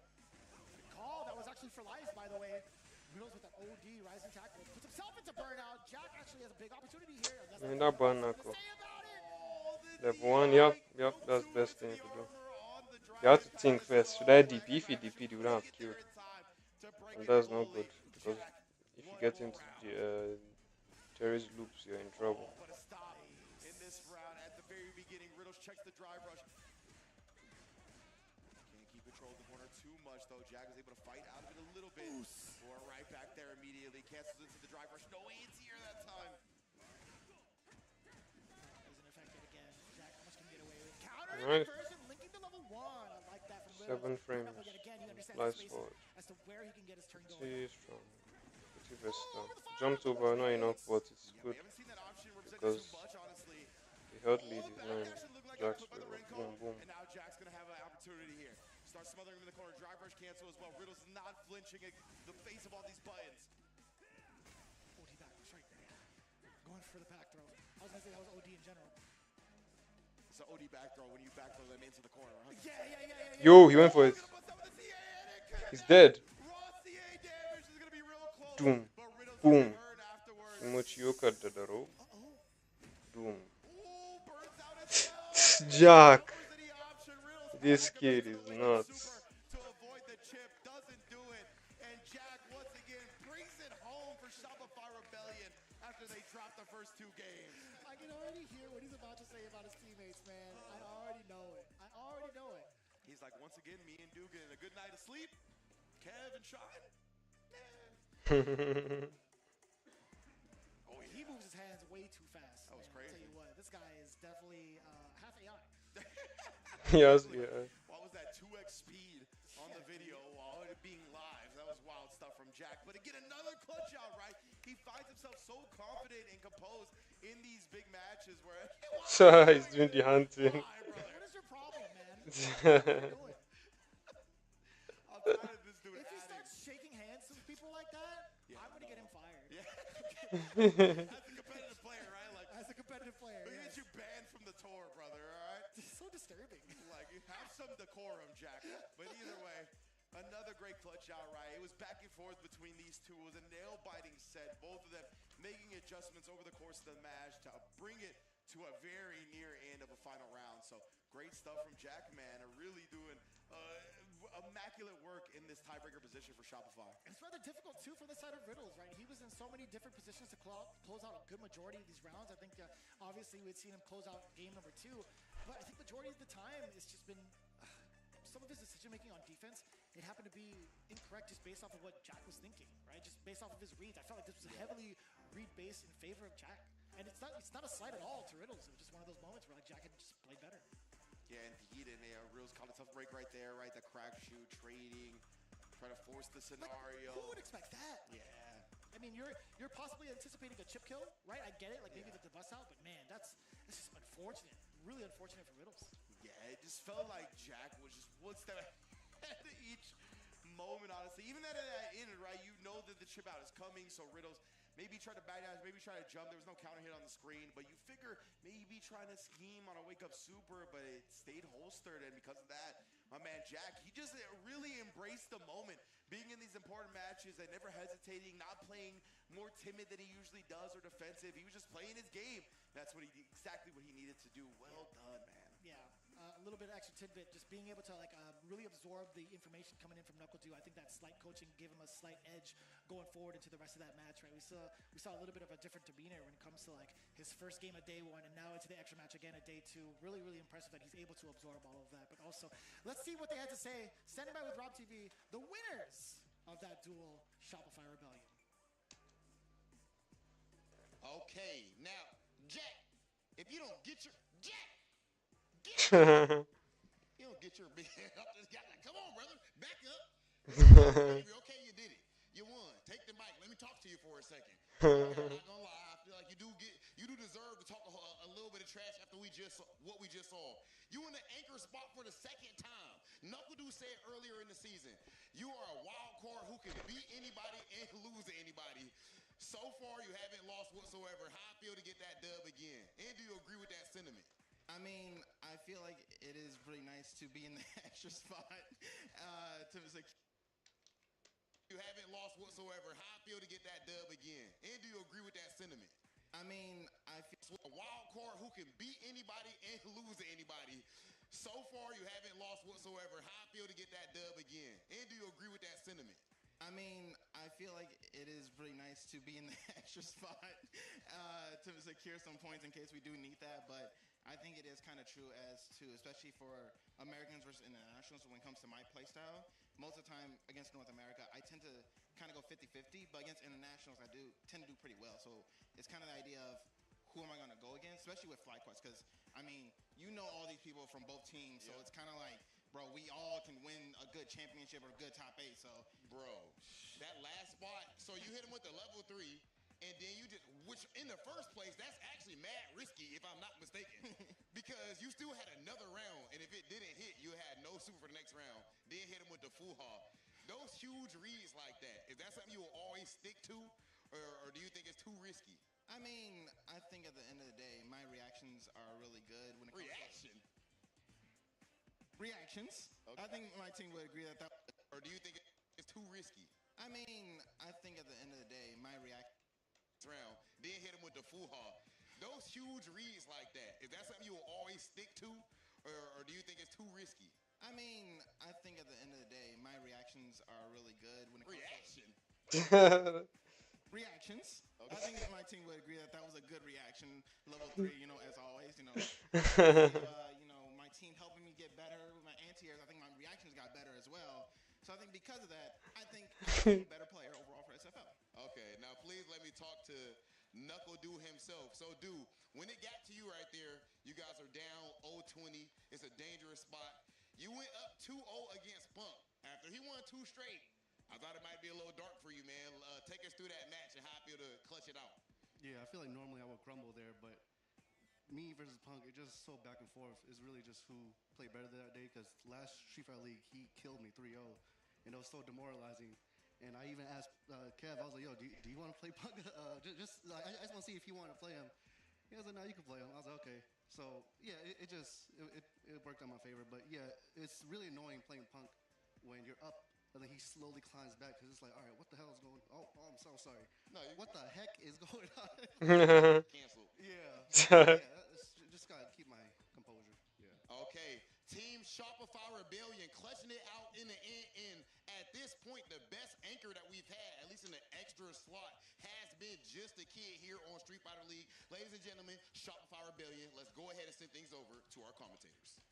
Good call. That was actually for life, by the way. Riddles with that OD rising tackle. Puts himself into burnout. Jack actually has a big opportunity here. Unless I mean, that burn knuckle. say about it. Level 1, yep, that's the best thing to do. You have to think first. Should I DP? If you DP, you don't have killed. And that's not good. Because if you get into the terrorist loops, you're in trouble. But a stop in this round at the very beginning. Riddles checks the drive rush. Can't keep control of the corner too much, though. Jack is able to fight out of it a little bit. Or right back there immediately. Cancels into the drive rush. No anti-air that time. Isn't affected again. Jack, how much can he get away with? Counter Nice. conversion, linking to level 1. I like that from Riddles. 7 frames. But yet again, he understands Slice the space forward. as to where he can get his turn going. Pretty strong. Pretty versatile. Jumped over, not enough, but it's Yeah, good. we haven't seen that option represented Because too much, honestly. the held lead All is the not back in action looked like Jack's put by the favor. Renko, Boom, boom. and now Jack's going to have an opportunity here. Starts smothering him in the corner. Drive rush cancel as well. Riddle's not flinching at the face of all these buttons. OD back, sorry. Going for the back throw. I was going to say that was OD in general. It's an OD back throw when you back throw them into the corner. Huh? Yeah. Yo, he went for it. Gonna bust out with the CA, and it could He's be. dead. Raw CA damage is gonna be real close. Doom. But Riddle's Boom. gonna be hurt afterwards. Mochioka Dadaro. Doom. Ooh, burns out as well. Jack. Covers any option. Riddle's This back up kid into is the wake of nuts. Super to avoid the chip. Doesn't do it. And Jack once again brings it home for Shopify Rebellion after they dropped the first 2 games. I can already hear what he's about to say about his teammates, man. I already know it. He's like, once again, me and Duke getting a good night of sleep. Kev and Sean. Oh, He moves his hands way too fast. That was man. crazy. I'll tell you what, this guy is definitely half AI. Yes, yeah. What was that 2x speed on the video while it being live? That was wild stuff from Jack. But again, another clutch out, right? He finds himself so confident and composed in these big matches where He's doing the hunting. Why, brother? What is your problem, man? What are you doing? I'm tired of this dude If he adding. starts shaking hands with people like that, I'm gonna get him fired. Yeah. As a competitive player, right? Like, As a competitive player, we yes. get you banned from the tour, brother, all right? It's so disturbing. Like, you have some decorum, Jack. But either way, another great clutch out, right? It was back and forth between these two. It was a nail-biting set. Both of them making adjustments over the course of the match to bring it to a very near end of a final round. So great stuff from Jack, man. Really doing immaculate work in this tiebreaker position for Shopify. And it's rather difficult, too, for the side of Riddles, right? He was in so many different positions to close out a good majority of these rounds. I think, obviously, we'd seen him close out game number 2. But I think majority of the time, it's just been some of his decision-making on defense, it happened to be incorrect just based off of what Jack was thinking, right? Just based off of his reads. I felt like this was heavily read-based in favor of Jack. And it's not a slight at all to Riddles. It was just one of those moments where, like, Jack had just played better. Yeah, indeed, and Riddles caught a tough break right there, right? The KuaiShou trading, trying to force the scenario. Who would expect that? Yeah. I mean, you're possibly anticipating a chip kill, right? I get it, like maybe the bust out, but man, that's just unfortunate. Really unfortunate for Riddles. Yeah, it just felt like Jack was just one step ahead of each moment, honestly. Even at that end, right? You know that the chip out is coming, so Riddles maybe try to backdash, maybe try to jump. There was no counter hit on the screen, but you figure maybe trying to scheme on a wake-up super, but it stayed holstered, and because of that, my man Jack, he just really embraced the moment, being in these important matches and never hesitating, not playing more timid than he usually does or defensive. He was just playing his game. That's exactly what he needed to do. Well done, man. Yeah, a little bit of extra tidbit, just being able to really absorb the information coming in from Knuckle Dew. I think that slight coaching gave him a slight edge going forward into the rest of that match, right? We saw a little bit of a different demeanor when it comes to like his first game of day 1 and now into the extra match again at day 2. Really, really impressive that he's able to absorb all of that. But also, let's see what they had to say. Standing by with Rob TV, the winners of that duel, Shopify Rebellion. Okay, now, Jack, if you don't get your you don't get your big head up. Come on, brother, back up. Okay, you did it. You won. Take the mic. Let me talk to you for a second. I'm not gonna lie. I feel like you do deserve to talk a little bit of trash after what we just saw. You in the anchor spot for the second time. Knuckle Dew said earlier in the season, you are a wild card who can beat anybody and lose to anybody. So far, you haven't lost whatsoever. How I feel to get that dub again? And do you agree with that sentiment? I mean, I feel like it is really nice to be in the extra spot to You haven't lost whatsoever. How I feel to get that dub again? And do you agree with that sentiment? I mean, I feel A wild card who can beat anybody and lose to anybody. So far, you haven't lost whatsoever. How I feel to get that dub again? And do you agree with that sentiment? I mean, I feel like it is really nice to be in the extra spot to secure some points in case we do need that. But I think it is kind of true as to, especially for Americans versus internationals when it comes to my play style. Most of the time against North America, I tend to kind of go 50-50, but against internationals, I do tend to do pretty well. So it's kind of the idea of who am I going to go against, especially with FlyQuest, because, I mean, you know all these people from both teams, so it's kind of like, bro, we all can win a good championship or a good top 8, so. Bro, that last spot, so you hit him with the level 3, and then you just, which in the first place, that's actually mad risky if I'm not mistaken, because you still had another round, and if it didn't hit, you had no super for the next round, then hit him with the full haul. Those huge reads like that, is that something you will always stick to, or do you think it's too risky? I mean, I think at the end of the day, my reactions are really good when it comes to reactions. Okay. I think my team would agree that. Or do you think it's too risky? I mean, I think at the end of the day, my reaction. Round, then hit him with the fuha. Those huge reads like that, is that something you will always stick to, or do you think it's too risky? I mean, I think at the end of the day, my reactions are really good when it comes Reaction. to reactions. Okay. I think my team would agree that that was a good reaction. Level 3, as always, my team helping me get better with my anti-airs. I think my reactions got better as well. So I think because of that, I think I'm a better player overall for SFL. Okay, now please let me talk to Knuckle Dude himself. So, Dude, when it got to you right there, you guys are down 0-20. It's a dangerous spot. You went up 2-0 against Punk. After he won 2 straight, I thought it might be a little dark for you, man. Take us through that match and how I feel to clutch it out. Yeah, I feel like normally I would crumble there, but me versus Punk, it's just so back and forth. It's really just who played better that day, because last Street Fighter League, he killed me 3-0, and it was so demoralizing. And I even asked Kev, I was like, yo, do you want to play Punk? I just want to see if he wanted to play him. He was like, no, you can play him. I was like, okay. So, yeah, it worked out in my favor. But, yeah, it's really annoying playing Punk when you're up, and then he slowly climbs back, because it's like, all right, what the hell is going on? Oh, I'm so sorry. No, What the heck is going on? Canceled. Yeah. Just got to keep my composure. Yeah. Okay, Team Shopify Rebellion clutching it out in the end. And at this point, the best anchor that we've had, at least in the extra slot, has been just a kid here on Street Fighter League. Ladies and gentlemen, Shopify Rebellion, let's go ahead and send things over to our commentators.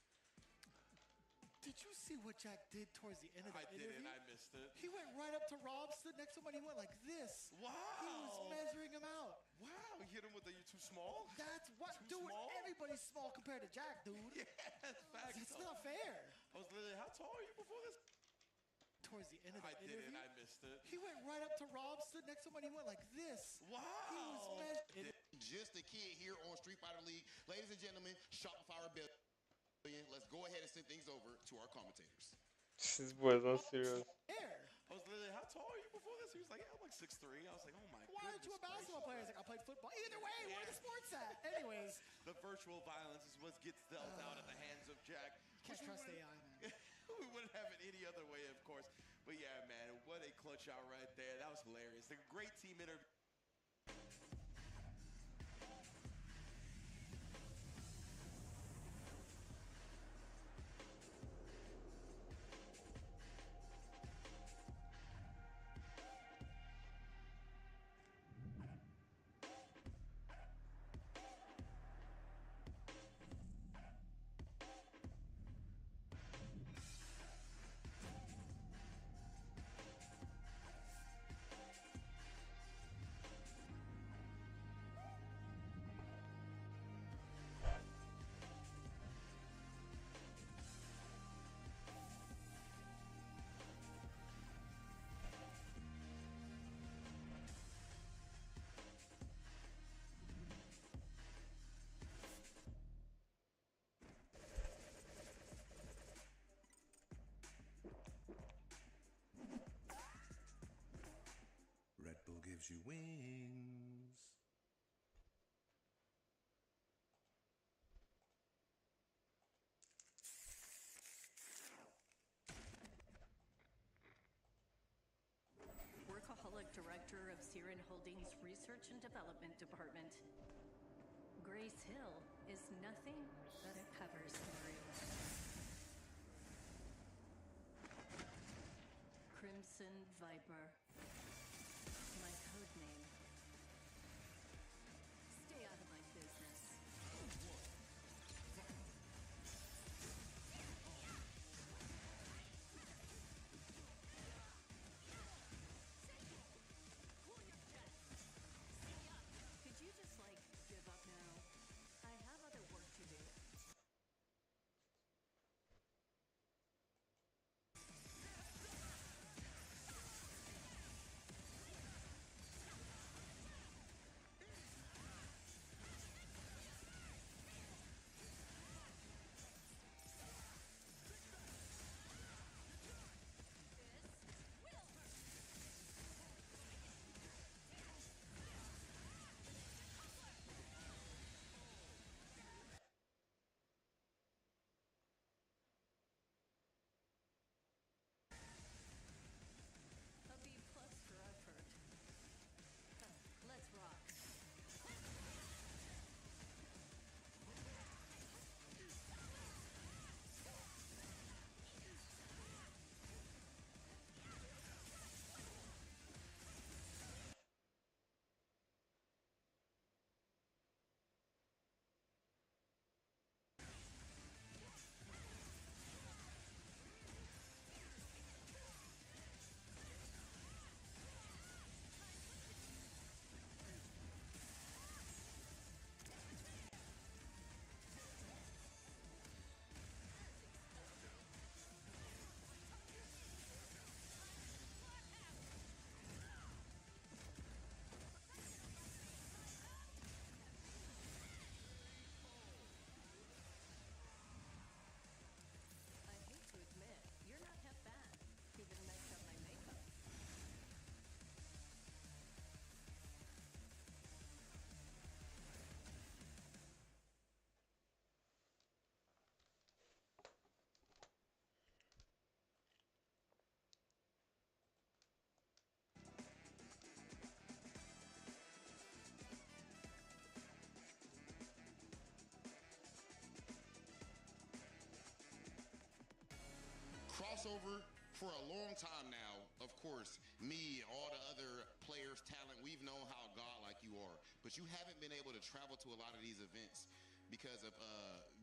Did you see what Jack did towards the end of the interview? I didn't. I missed it. He went right up to Rob, stood next to him, and he went like this. Wow. He was measuring him out. Wow. He hit him with the "you too small." That's what, Too dude. small? Everybody's small compared to Jack, dude. Yeah, facts. It's not fair. I was literally, how tall are you before this? Towards the end of the I interview, didn't. I missed it. he went right up to Rob, stood next to him, and he went like this. Wow. He was measuring. Just a kid here on Street Fighter League. Ladies and gentlemen, Shopify Rebellion. Let's go ahead and send things over to our commentators. This boy is not serious. I was literally, how tall are you before this? He was like, yeah, I'm like 6'3". I was like, oh my god. Why aren't you a basketball player? He's like, I played football. Either way, where are the sports at? Anyways, The virtual violence is what gets dealt out at the hands of Jack. can't which we trust wouldn't- AI, man. We wouldn't have it any other way, of course. But yeah, man, what a clutch out right there. That was hilarious. A great team interview. Red Bull gives you wings. Workaholic Director of Siren Holdings Research and Development Department. Grace Hill is nothing but a cover story. Crimson Viper. My code name. Stay out of my business. Could you just, give up now? I have other work to do. crossover for a long time now. Of course, me, all the other players, talent, we've known how godlike you are. But you haven't been able to travel to a lot of these events because of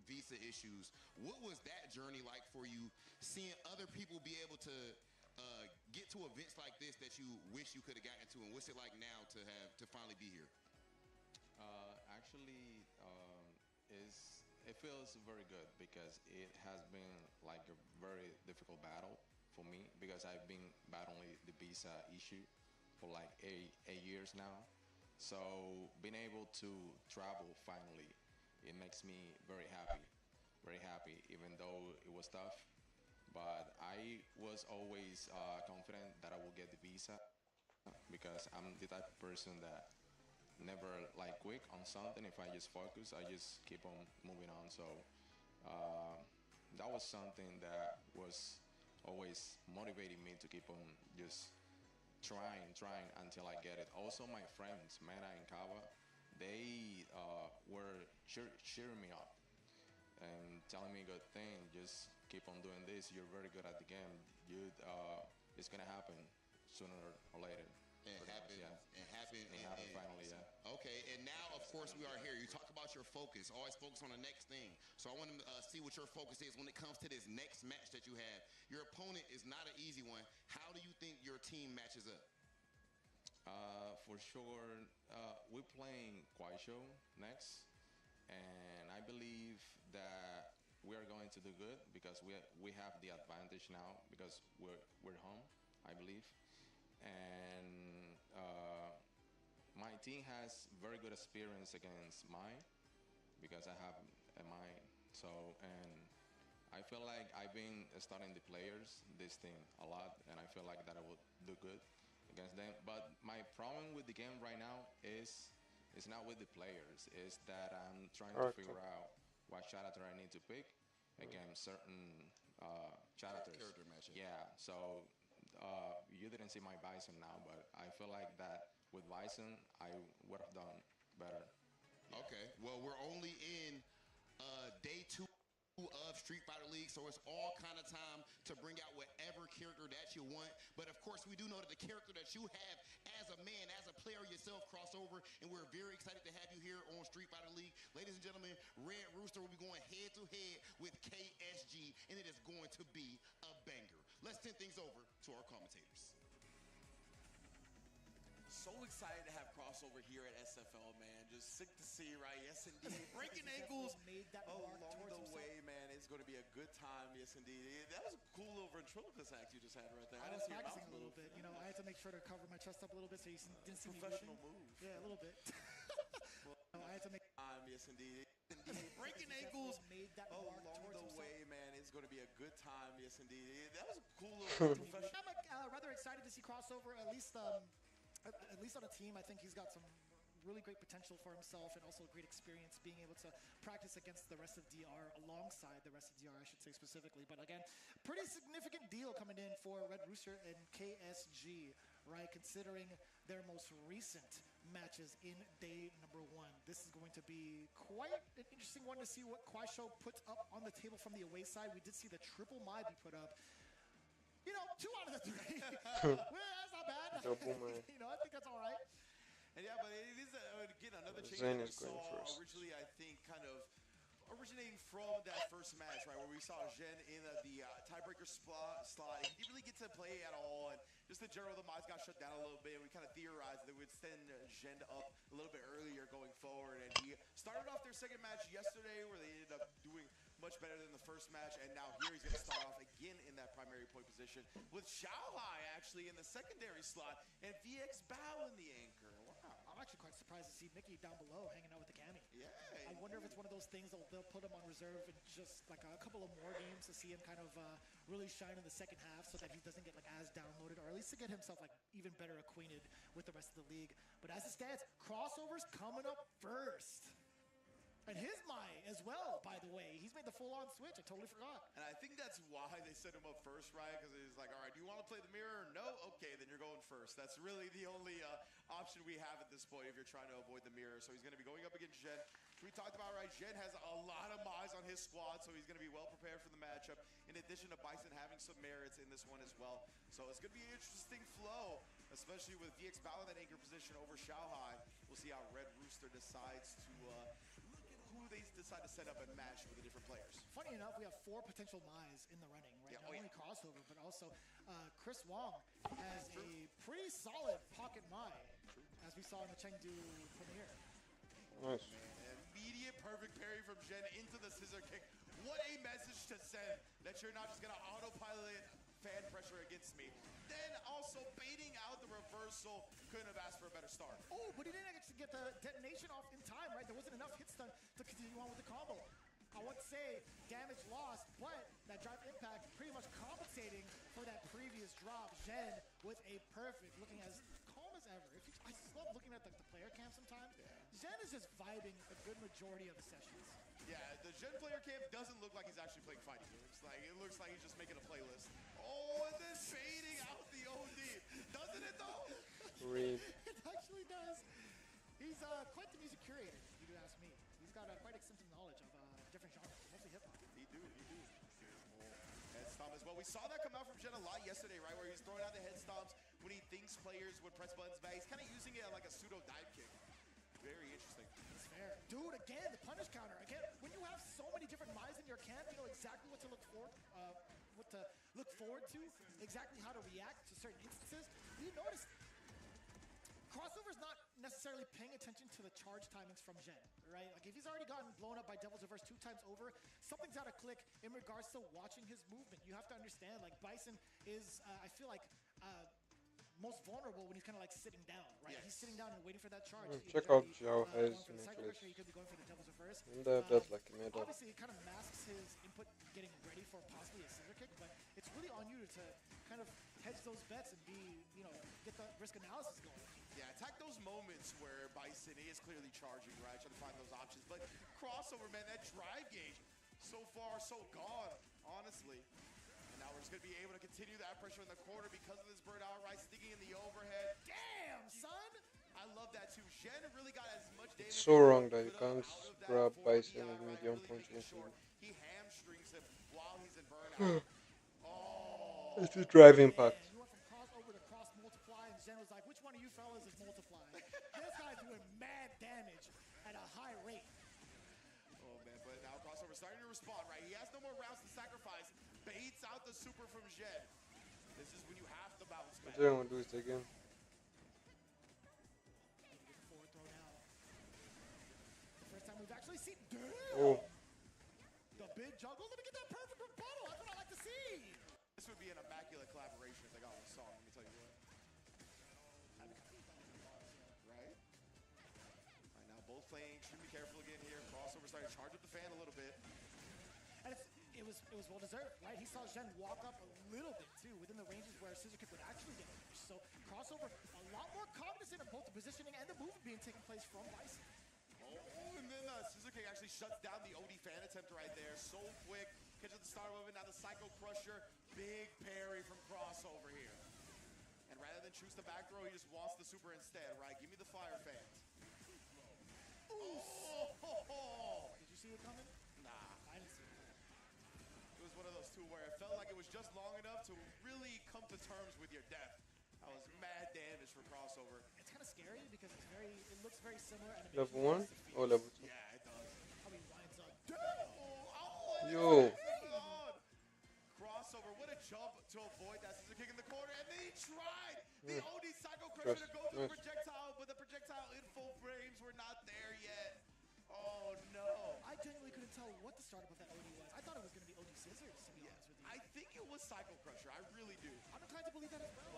visa issues. What was that journey like for you, seeing other people be able to get to events like this that you wish you could have gotten to, and what's it like now to finally be here? Actually, it feels very good because it has been like a very difficult battle for me because I've been battling the visa issue for like eight years now. So being able to travel finally, it makes me very happy, even though it was tough. But I was always confident that I will get the visa because I'm the type of person that never like quick on something. If I just focus, I just keep on moving on. So that was something that was always motivating me to keep on just trying until I get it. Also, my friends, Meta and Kava, they were cheering me up and telling me good thing. Just keep on doing this. You're very good at the game. It's gonna happen sooner or later. And happen, yeah. and happen, and happen finally, yeah. Okay, and now, of course, we are here. You talk about your focus, always focus on the next thing. So I want to see what your focus is when it comes to this next match that you have. Your opponent is not an easy one. How do you think your team matches up? For sure, we're playing KuaiShou next, and I believe that we are going to do good because we have the advantage now because we're home, I believe. And my team has very good experience against mine because I have a mine. So, and I feel like I've been studying the players, this team, a lot, and I feel like that I will do good against them. But my problem with the game right now is not with the players. It's that I'm trying to figure out what character I need to pick against certain characters. Character matchup. Yeah, so you didn't see my Bison now, but I feel like that with Bison, I would have done better. Okay, well, we're only in day 2 of Street Fighter League, so it's all kind of time to bring out whatever character that you want. But of course, we do know that the character that you have as a man, as a player yourself, crossover, and we're very excited to have you here on Street Fighter League. Ladies and gentlemen, Red Rooster will be going head-to-head with KSG, and it is going to be a banger. Let's send things over to our commentators. So excited to have crossover here at SFL, man. Just sick to see, right? Yes, indeed. Breaking ankles made that along mark towards the himself. way, man. It's going to be a good time. Yes, indeed. That was a cool little ventriloquist act you just had right there. I didn't was see your practicing mouth a little move. bit. You know, I had to make sure to cover my chest up a little bit so you didn't see me Professional moving. move. Yeah, a little bit. I had to make Yes, indeed. Breaking ankles made that mark along towards the himself. way, man. It's going to be a good time. Yes, indeed. That was a cool little professional. I'm rather excited to see crossover, at least on a team. I think he's got some really great potential for himself and also great experience being able to practice against the rest of DR, alongside the rest of DR, I should say specifically. But again, pretty significant deal coming in for Red Rooster and KSG, right? Considering their most recent matches in day number 1. This is going to be quite an interesting one to see what KuaiShou puts up on the table from the away side. We did see the triple Mai be put up. You know, 2 out of the 3. Well, that's not bad. You know, I think that's all right. And yeah, but it is, again, another change Zen that we is going saw first. originally, I think, kind of originating from that first match, right, where we saw Zhen in the tiebreaker slot. He didn't really get to play at all, and just in general, the Mize got shut down a little bit, and we kind of theorized that we'd send Zhen up a little bit earlier going forward, and he started off their second match yesterday, where they ended up doing much better than the first match, and now here he's going to start off again in that primary point position with Xiaohai actually in the secondary slot, and VX Bao in the anchor. Wow. I'm actually quite surprised to see Mickey down below hanging out with the Cammy. Yeah. I wonder if it's one of those things they'll put him on reserve in just like a couple of more games to see him kind of really shine in the second half so that he doesn't get like as downloaded, or at least to get himself like even better acquainted with the rest of the league. But as it stands, crossovers coming up first. And his Mai as well, by the way. He's made the full-on switch. I totally forgot. And I think that's why they set him up first, right? Because he's like, all right, do you want to play the mirror? No? Okay, then you're going first. That's really the only option we have at this point if you're trying to avoid the mirror. So he's going to be going up against Zhen. So we talked about, right, Jen has a lot of eyes on his squad, so he's going to be well prepared for the matchup, in addition to Bison having some merits in this one as well. So it's going to be an interesting flow, especially with VX Battle in that anchor position over Shanghai. We'll see how Red Rooster decides to, who they decide to set up and match with the different players. Funny enough, we have 4 potential Mai's in the running, right? Not only crossover, but also Chris Wong has a pretty solid pocket Mai, as we saw in the Chengdu premiere. Nice. Immediate perfect parry from Jen into the scissor kick. What a message to send that you're not just going to autopilot fan pressure against me. Then also baiting out the reversal. Couldn't have asked for a better start. Oh, but he didn't actually get the detonation off in time, right? There wasn't enough hit stun to continue on with the combo. I wouldn't say damage lost, but that drive impact pretty much compensating for that previous drop. Jen with a perfect, looking as calm as ever. I just love looking at the player cam sometimes. Jen is just vibing a good majority of the sessions. Yeah, the Jen player camp doesn't look like he's actually playing fighting games. It looks like he's just making a playlist. Oh, and then fading out the OD. Doesn't it though? Read. It actually does. He's quite the music curator, if you do ask me. He's got quite extensive knowledge of different genres, mostly hip hop. He do. Head stomp as well. We saw that come out from Jen a lot yesterday, right? Where he's throwing out the head stomps when he thinks players would press buttons back. He's kind of using it like a pseudo dive kick. Very interesting. That's fair. Dude, again, the punish counter. Again, when you have so many different Mai's in your camp, you know exactly what to look forward to, exactly how to react to certain instances. You notice Crossover's not necessarily paying attention to the charge timings from Jen, right? Like if he's already gotten blown up by Devil's Reverse 2 times over, something's out of click in regards to watching his movement. You have to understand, like Bison is, I feel like, most vulnerable when he's kind of like sitting down, right? Yes. He's sitting down and waiting for that charge. Check out Zhao has necklace. He could be going for the Devil's Reverse. And that's like a meta. Obviously, it kind of masks his input getting ready for possibly a scissor kick, but it's really on you to kind of hedge those bets and be, get the risk analysis going. Yeah, attack those moments where Bison is clearly charging, right? Trying to find those options. But Crossover, man, that drive gauge, so far, so gone, honestly. And now we're just going to be able to continue that pressure in the corner because of this burnout, right? Sticking in the overhead. Damn, son! I love that too. Jen really got as much damage. It's so wrong that you can't grab Bison with medium punch initially. He hamstrings him while he's in burnout. It's a drive impact. You went from crossover to cross multiply, and Jen was like, which one of you fellas is multiplying? This guy's doing mad damage at a high rate. Oh, man, but now Crossover starting to respond, right? He has no more rounds to sacrifice. Baits out the super from Jen. This is when you have to bounce back. What they're going to do is again. Forward throw now. The first time we've actually seen. Damn! Oh. The big juggle. Let me get that perfect rebuttal. That's what I like to see. This would be an immaculate collaboration if they got on the song, let me tell you what. Right? Right now, both playing extremely careful again here. Crossover starting to charge up the fan a little bit. And it was well deserved, right? He saw Jen walk up a little bit too within the ranges where a scissor kick would actually get finished. So Crossover a lot more cognizant of both the positioning and the movement being taken place from Bison. Oh, and then scissor kick actually shuts down the OD fan attempt right there. So quick. Catches the start of it. Now the Psycho Crusher. Big parry from Crossover here. And rather than choose the back throw, he just wants the super instead, right? Give me the fire fans. Oh! Did you see it coming? Nah. I didn't see it coming. It was one of those two where it felt like it was just long enough to really come to terms with your death. That was mad damage for Crossover. It's kind of scary because it looks very similar. Level 1 or level 2? Yeah, it does. How he winds up. Yo. Crossover, what a jump to avoid that scissor kick in the corner, and then he tried the OD Psycho Crusher to go through the projectile, but the projectile info frames were not there yet. Oh no. I genuinely couldn't tell what the startup of that OD was. I thought it was going to be OD Scissors, to be honest with you. I think it was Psycho Crusher, I really do. I'm inclined to believe that as well.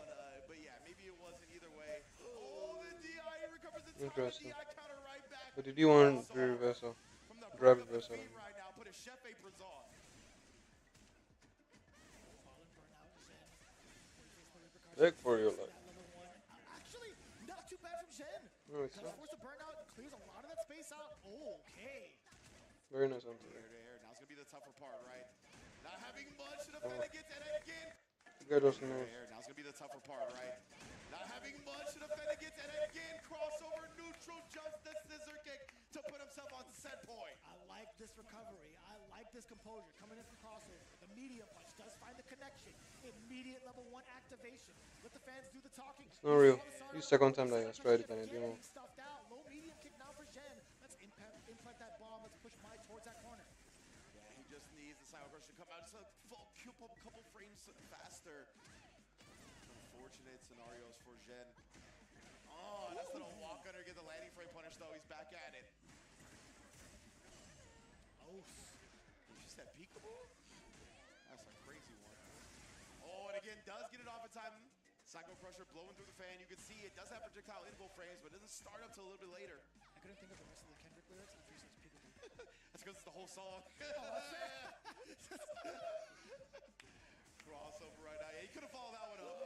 But yeah, maybe it wasn't either way. Oh, the DI recovers the time, Interesting. DI counter right back. But did you want the reversal? From the Drive break of the reversal. feet right now, put his chef aprons on. Beg for your life. Actually, not too bad from Jen. No, it's Does not. force a burnout, clears a lot of that space out. Okay. Very nice on There. Now it's going to be the tougher part, right? Not having much to defend against, and again. The guy doesn't know. Now it's going to be the tougher part, right? Not having much to defend against, and again, Crossover neutral jumps the scissor kick to put himself himself on set point. I like this recovery. I like this composure. Coming in from crossover. The medium punch does find the connection. Immediate level 1 activation. Let the fans do the talking. It's not real. This second time that I tried it and I didn't. Stuffed out. Low medium kick now for Jen. Let's implant that bomb. Let's push Mai towards that corner. Yeah, he just needs the cycle crush to come out just a full couple frames faster. Unfortunate scenarios for Jen. Oh, that's little walk under, get the landing frame punish though. He's back at it. Oh, she said peekaboo? That's a crazy one. Oh, and again, does get it off in time. Psycho Crusher blowing through the fan. You can see it does have projectile interval frames, but it doesn't start up till a little bit later. I couldn't think of the rest of the Kendrick lyrics after he says peekaboo. That's because it's the whole song. Crossover right now. Yeah, he could have followed that one up.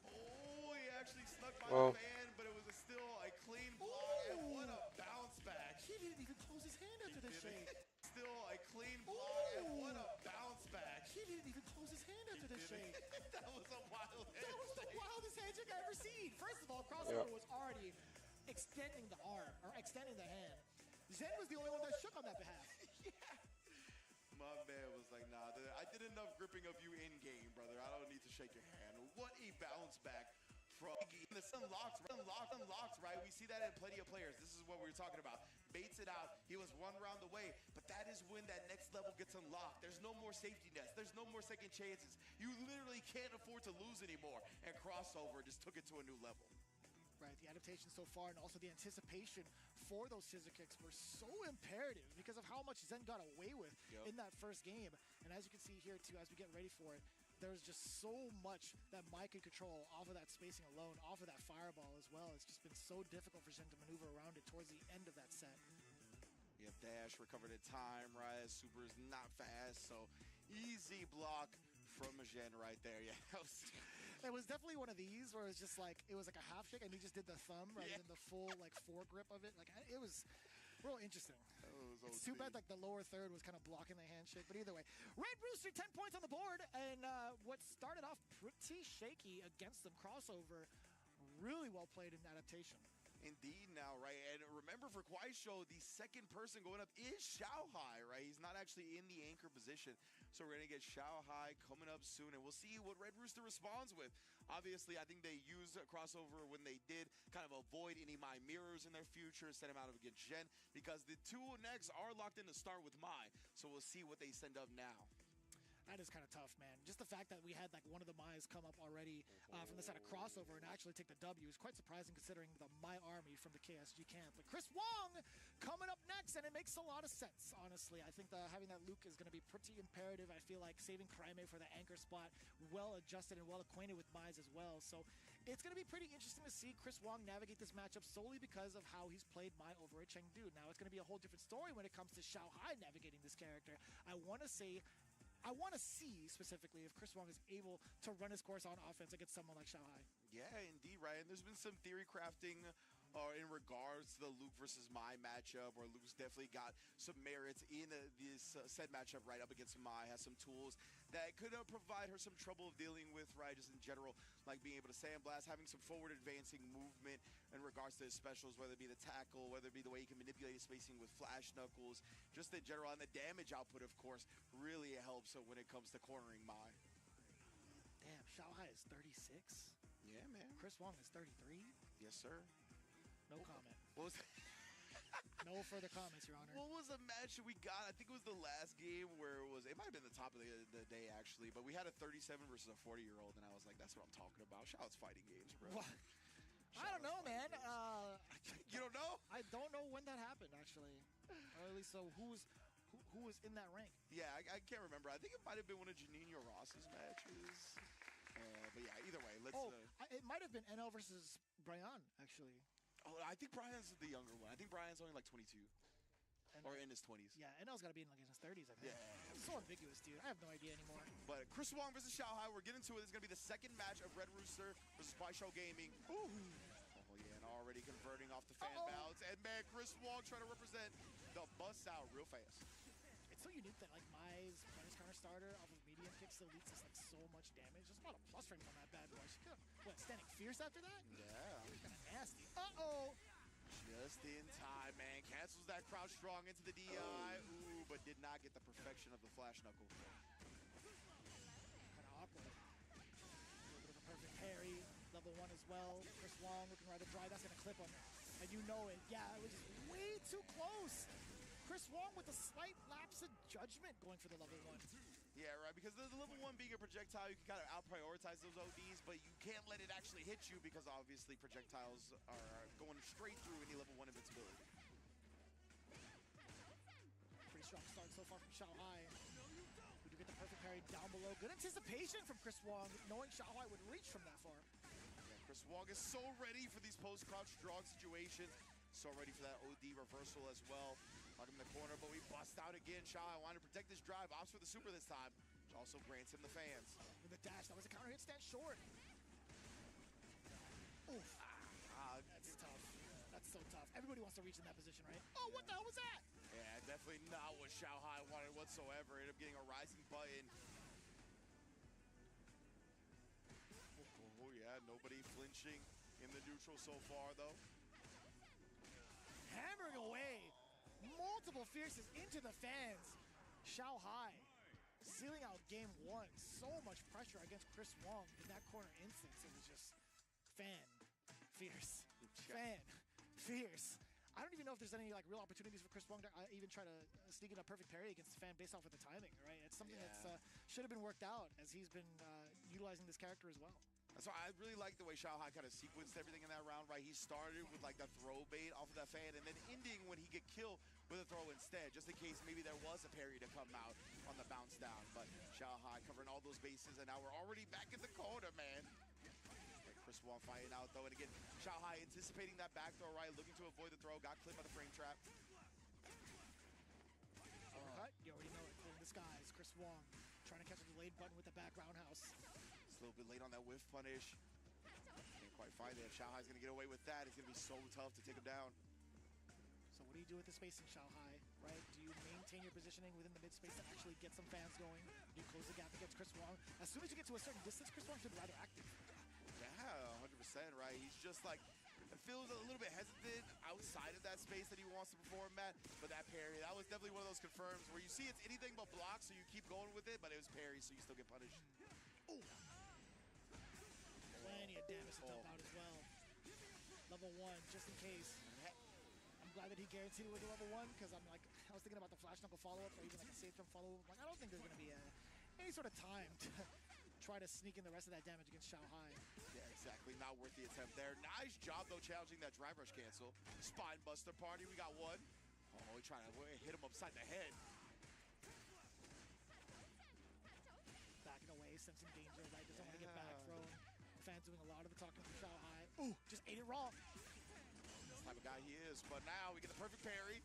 Oh, he actually snuck by the fan, but it was still a clean block. And what a bounce back. He didn't even close his hand after the shake. Still a clean block. And what a bounce back. He didn't even close his hand after the shake. That was a wild handshake. That was the wildest handshake I've ever seen. First of all, crossover was already extending the arm, or extending the hand. Zen was the only one that shook on that behalf. My man was like, nah, I did enough gripping of you in-game, brother. I don't need to shake your hand. What a bounce back from this unlocked, right? We see that in plenty of players. This is what we were talking about. Baits it out. He was 1 round away, but that is when that next level gets unlocked. There's no more safety nets. There's no more second chances. You literally can't afford to lose anymore. And crossover just took it to a new level. Right, the adaptation so far and also the anticipation for those scissor kicks were so imperative because of how much Zen got away with in that first game. And as you can see here too, as we get ready for it, there's just so much that Mai can control off of that spacing alone, off of that fireball as well. It's just been so difficult for Zen to maneuver around it towards the end of that set. Yeah, dash recovered in time, right? Super is not fast, so easy block from Jen right there. Yeah, it was definitely one of these where it was just like, it was like a half shake and he just did the thumb rather than the full like foregrip of it. Like it was real interesting. It's too bad like the lower third was kind of blocking the handshake, but either way. Red Rooster 10 points on the board, and what started off pretty shaky against them crossover, really well played in adaptation. Indeed now, right? And remember for KuaiShou, the second person going up is Xiaohai, right? He's not actually in the anchor position. So we're going to get Xiaohai coming up soon, and we'll see what Red Rooster responds with. Obviously, I think they used a crossover when they did kind of avoid any Mai mirrors in their future, send him out against Jen, because the two next are locked in to start with Mai. So we'll see what they send up now. That is kind of tough, man. Just the fact that we had like one of the Mai's come up already from the side of crossover and actually take the W is quite surprising considering the Mai army from the KSG camp. But Chris Wong coming up next, and it makes a lot of sense, honestly. I think having that Luke is going to be pretty imperative. I feel like saving Kraime for the anchor spot, well adjusted and well acquainted with Mai's as well. So it's going to be pretty interesting to see Chris Wong navigate this matchup solely because of how he's played Mai over at Chengdu. Now it's going to be a whole different story when it comes to Xiaohai navigating this character. I want to see specifically if Chris Wong is able to run his course on offense against someone like Xiaohai. Yeah, indeed, right. And there's been some theory crafting in regards to the Luke versus Mai matchup, where Luke's definitely got some merits in this said matchup right up against Mai, has some tools that could provide her some trouble of dealing with, right, just in general, like being able to sandblast, having some forward advancing movement in regards to his specials, whether it be the tackle, whether it be the way he can manipulate his spacing with flash knuckles, just in general, and the damage output, of course, really helps when it comes to cornering Mai. Damn, Xiaohai is 36? Yeah, man. Chris Wong is 33? Yes, sir. No comment. What was No further comments, Your Honor. What was a match we got? I think it was the last game where it might have been the top of the day, actually, but we had a 37 versus a 40-year-old, and I was like, that's what I'm talking about. Shout out's fighting games, bro. What? I don't know, man. You don't know? I don't know when that happened, actually. Or at least, so who was in that rank? Yeah, I can't remember. I think it might have been one of Janino Ross's matches. But yeah, either way, let's... it might have been NL versus Brian, actually. Oh, I think Brian's the younger one. I think Brian's only like 22. Or in his 20s. Yeah, NL's got to be in like his 30s, I think. Yeah. It's so ambiguous, dude. I have no idea anymore. But Chris Wong versus Xiaohai, we're getting to it. This is going to be the second match of Red Rooster versus KuaiShou Gaming. Ooh. Oh, yeah, and already converting off the fan bounce. And, man, Chris Wong trying to represent the bust out real fast. It's so unique that, like, Mai's punish counter starter off of medium kick still leads us, like, so much damage. There's a lot of plus frames on that bad boy. She could have, standing fierce after that? Yeah. Kind of nasty. Uh-oh. Just in time, man. Cancels that crouch strong into the DI. Ooh, but did not get the perfection of the flash knuckle. Kind of awkward. A little bit of a perfect parry. Level 1 as well. Chris Wong looking right to drive. That's going to clip him. And you know it. Yeah, it was just way too close. Chris Wong with a slight lapse of judgment going for the level 1. Yeah, right, because the level 1 being a projectile, you can kind of out-prioritize those ODs, but you can't let it actually hit you because obviously projectiles are going straight through any level 1 invincibility. Pretty strong start so far from Xiaohai. We do get the perfect parry down below. Good anticipation from Chris Wong, knowing Xiaohai would reach from that far. Yeah, Chris Wong is so ready for these post-crouch strong situations. So ready for that OD reversal as well. Lock him in the corner, but we bust out again. Xiaohai wanted to protect this drive. Opts for the super this time, which also grants him the fans. With the dash, that was a counter hit stand short. Oof. That's tough. That's so tough. Everybody wants to reach in that position, right? Oh, what the hell was that? Yeah, definitely not what Xiaohai wanted whatsoever. Ended up getting a rising button. Oh yeah, nobody flinching in the neutral so far though. Hammering away. Multiple fierces into the fans. Xiaohai sealing out game 1. So much pressure against Chris Wong in that corner instance. It was just fierce. Fierce. I don't even know if there's any like real opportunities for Chris Wong to even try to sneak in a perfect parry against the fan based off of the timing, right? It's something that's should have been worked out as he's been utilizing this character as well. So I really like the way Xiaohai kind of sequenced everything in that round, right? He started with like the throw bait off of that fan and then ending when he get killed with a throw instead, just in case maybe there was a parry to come out on the bounce down. But Xiaohai covering all those bases, and now we're already back in the corner, man. Like Chris Wong fighting out though, and again, Xiaohai anticipating that back throw, right? Looking to avoid the throw, got clipped by the frame trap. Cut, you already know it. In disguise, Chris Wong trying to catch a delayed button with the back roundhouse. It's a little bit late on that whiff punish. Can't quite find it. If Xiaohai's gonna get away with that, it's gonna be so tough to take him down. So what do you do with the spacing, Xiaohai, right? Do you maintain your positioning within the mid-space and actually get some fans going? Do you close the gap against Chris Wong? As soon as you get to a certain distance, Chris Wong should be rather active. Yeah, 100%, right? He's just like, it feels a little bit hesitant outside of that space that he wants to perform at, but that parry, that was definitely one of those confirms where you see it's anything but block, so you keep going with it, but it was parry, so you still get punished. Ooh. Plenty of damage to dump out as well. Level 1, just in case. I'm glad that he guaranteed it with the level 1, because I was thinking about the flash knuckle follow-up, or even like a safe jump follow-up. Like, I don't think there's going to be any sort of time to try to sneak in the rest of that damage against Xiaohai. Yeah, exactly. Not worth the attempt there. Nice job, though, challenging that drive rush cancel. Spine buster party, we got one. Oh, he's trying to hit him upside the head. Backing away, sensing danger, right? Doesn't want to get back thrown. Fans doing a lot of the talking from Xiaohai. Ooh, just ate it raw. That's the type of guy he is. But now we get the perfect parry.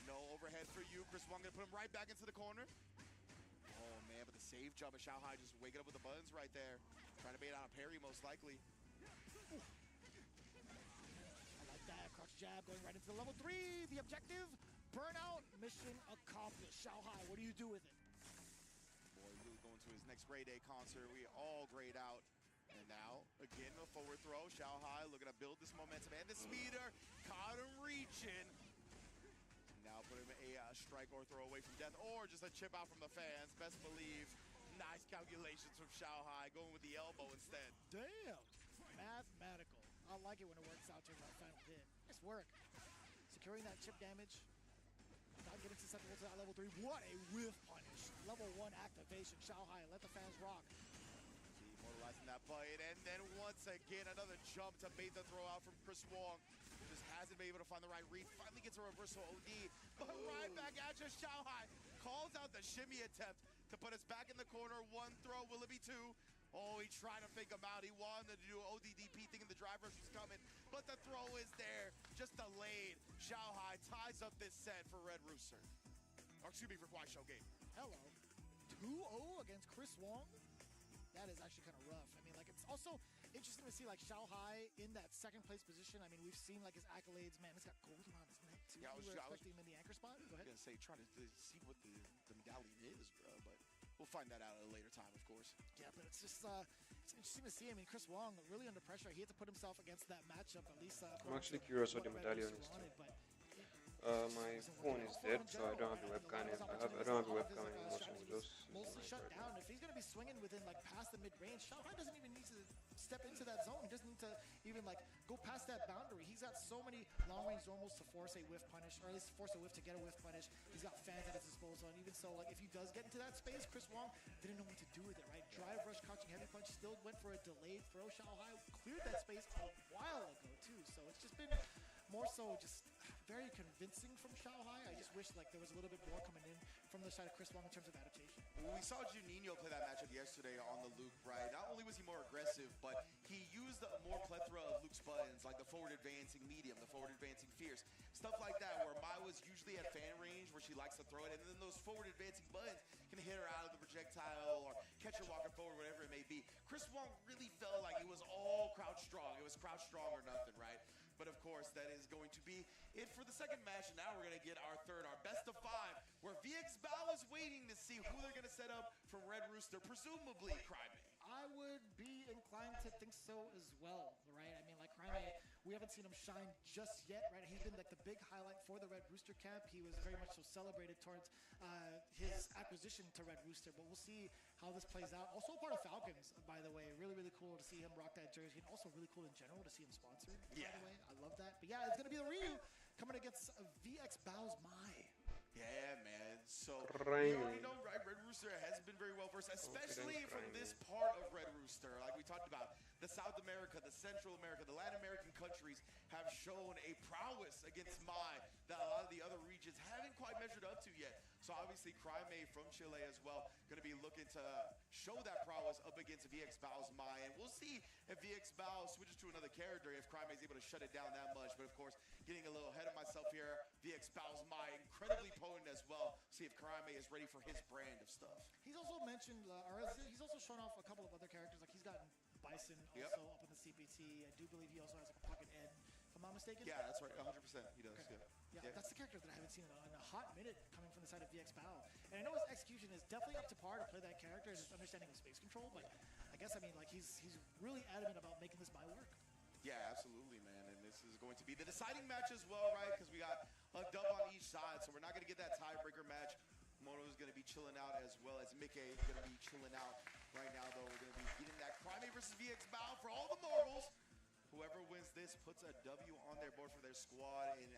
No overhead for you. Chris Wong gonna put him right back into the corner. Oh man, but the save jump of Xiaohai just waking up with the buttons right there. Trying to bait out a parry most likely. Ooh. I like that. Crouch jab going right into the level 3. The objective, burnout, mission accomplished. Xiaohai, what do you do with it? Boy, really going to his next grade A concert. We all grade out. And now, again, a forward throw. Xiaohai looking to build this momentum. And the speeder caught him reaching. Now put him a strike or throw away from death, or just a chip out from the fans. Best believe. Nice calculations from Xiaohai, going with the elbow instead. Damn. Mathematical. I like it when it works out to that final hit. Nice work. Securing that chip damage. Not getting susceptible to that level 3. What a whiff punish. Level 1 activation. Xiaohai, let the fans rock. Immortalizing that bite, and then once again, another jump to bait the throw out from Chris Wong. Just hasn't been able to find the right read. Finally gets a reversal OD, but right back at you. Xiaohai calls out the shimmy attempt to put us back in the corner. One throw, will it be two? Oh, he tried to fake him out. He wanted to do ODDP, thinking the drive rush was coming, but the throw is there, just delayed. Xiaohai ties up this set for Red Rooster. Or excuse me, for KuaiShou game. Hello. 2-0 against Chris Wong? That is actually kind of rough. I mean, like, it's also interesting to see, like, Xiaohai in that second place position. I mean, we've seen, like, his accolades. Man, he's got gold around his neck, too. Yeah, we were expecting him in the anchor spot. Go ahead. I was going to say, trying to see what the medallion is, bro, but we'll find that out at a later time, of course. Yeah, but it's just it's interesting to see. I mean, Chris Wong really under pressure. He had to put himself against that matchup, at least. I'm actually curious what the medallion is too. My phone is dead, so I don't have the webcam. I don't have the webcam anymore, so we'll just mostly shut down. If he's going to be swinging within like past the mid-range, Shanghai doesn't even need to step into that zone. He doesn't need to even like go past that boundary. He's got so many long-range normals to force a whiff punish, or at least force a whiff to get a whiff punish. He's got fans at his disposal, and even so, like if he does get into that space, Chris Wong didn't know what to do with it. Right, drive rush, crouching heavy punch, still went for a delayed throw. Shanghai cleared that space a while ago too. So it's just been more so just very convincing from Shanghai. I just wish like there was a little bit more coming in from the side of Chris Wong in terms of adaptation. Well, we saw Juninho play that matchup yesterday on the Luke, right? Not only was he more aggressive, but he used a more plethora of Luke's buttons, like the forward advancing medium, the forward advancing fierce, stuff like that, where Mai was usually at fan range where she likes to throw it, and then those forward advancing buttons can hit her out of the projectile or catch her walking forward, whatever it may be. Chris Wong really felt like it was all crouch strong. It was crouch strong or nothing, right? But of course, that is going to be it for the second match. Now we're going to get our third, our best of 5, where VX Bao is waiting to see who they're going to set up from Red Rooster, presumably Crimey. I would be inclined to think so as well, right? I mean, like Crimey, we haven't seen him shine just yet, right? He's been like the big highlight for the Red Rooster camp. He was very much so celebrated towards his acquisition to Red Rooster, but we'll see how this plays out. Also a part of Falcons, by the way. Really, really cool to see him rock that jersey, and also really cool in general to see him sponsored, by the way. I love that. But yeah, it's going to be the Ryu coming against VX Bao's Mai. Yeah, man. So, we already know, right? Red Rooster has been very well versed, especially from this part of Red Rooster. Like we talked about, the South America, the Central America, the Latin American countries have shown a prowess against Mai that a lot of the other regions haven't quite measured up to yet. So obviously, Crimey from Chile as well, going to be looking to show that prowess up against VX Bao's Mai. And we'll see if VX Bao switches to another character, if Crimey is able to shut it down that much. But of course, getting a little ahead of myself here, VX Bao's Mai, incredibly potent as well. See if Crimey is ready for his brand of stuff. He's also mentioned, or he's also shown off a couple of other characters. Like he's gotten Bison also up in the CPT. I do believe he also has like a Pocket Ed, if I'm not mistaken. Yeah, that's right. 100% he does. Okay. Yeah, that's the character that I haven't seen in a hot minute coming from the side of VX Bao. And I know his execution is definitely up to par to play that character and his understanding of space control, but I guess, I mean, like he's really adamant about making this Mai work. Yeah, absolutely, man. And this is going to be the deciding match as well, right? Because we got a dub on each side, so we're not going to get that tiebreaker match. Mono is going to be chilling out as well as Mickey is going to be chilling out. Right now, though, we're going to be getting that Crimey versus VX Bao for all the marbles. Whoever wins this puts a W on their board for their squad and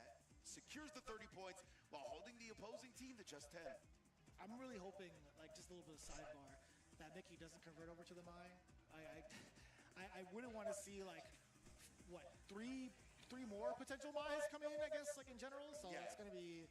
secures the 30 points while holding the opposing team to just 10. I'm really hoping, like just a little bit of sidebar, that Mickey doesn't convert over to the Mai. I wouldn't want to see like, what, three more potential Mai's come in, I guess, like in general. So it's going to be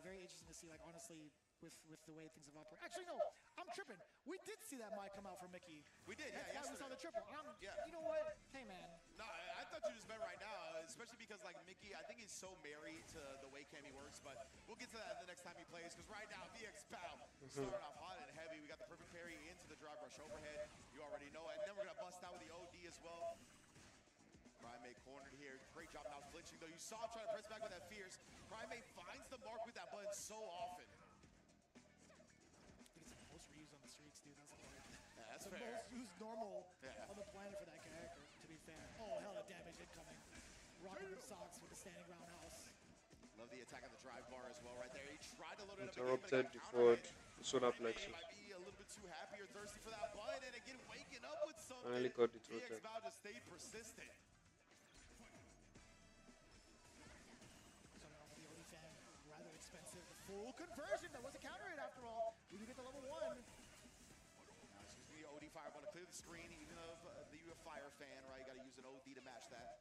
very interesting to see, like honestly, with the way things have operated. Actually, no, I'm tripping. We did see that Mai come out for Mickey. We did, That's why we saw the triple. Yeah. You know what? Hey, man. No, I thought you just meant right now, especially because, like, Mickey, I think he's so married to the way Cammy works, but we'll get to that the next time he plays, because right now, VX Bao starting off hot and heavy. We got the perfect parry into the drive rush overhead. You already know it. And then we're going to bust out with the OD as well. Crimey cornered here. Great job not flinching, though. You saw him try to press back with that fierce. Crimey finds the mark with that button so often. On the streets, dude. That's the part. Yeah, that's the fair. most used normal on the planet for that character, to be fair. Oh, hell of damage incoming. Rocking the socks with the standing roundhouse. Love the attack on the drive bar as well right there. He tried to load it up interrupted before Soda Plexus. Might be a little bit too happy or thirsty for that button, and again waking up with something. Finally got it VX Bao just stayed persistent. Starting off with the OD fan, rather expensive. The full conversion. That was a counter hit after all. We do get to level 1. Now it's using the OD fire button to clear the screen, even of the fire fan, right? You got to use an OD to match that.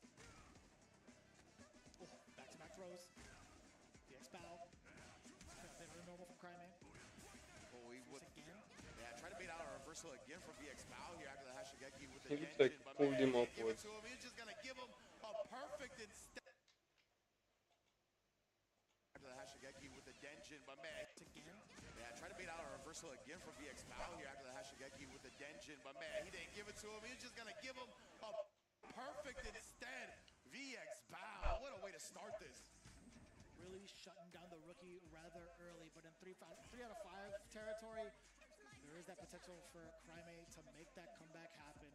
Oh, back-to-back throws. VX Bao. Bit of normal from Crimey. Oh, he would again. Yeah, trying to bait out a reversal again from VX Bao here after the Hashigeki with the He looks like pulled him upwards. He's just gonna give him a perfect instead. After the Hashigeki with the Denjin, but man, again. Yeah, trying to bait out a reversal again from VX Bao here after the Hashigeki with the Denjin, but man, he didn't give it to him. He's just gonna give him a perfect instead. VX Bao, what a way to start this. Really shutting down the rookie rather early, but in 3 out of 5 territory, there is that potential for Crimey to make that comeback happen.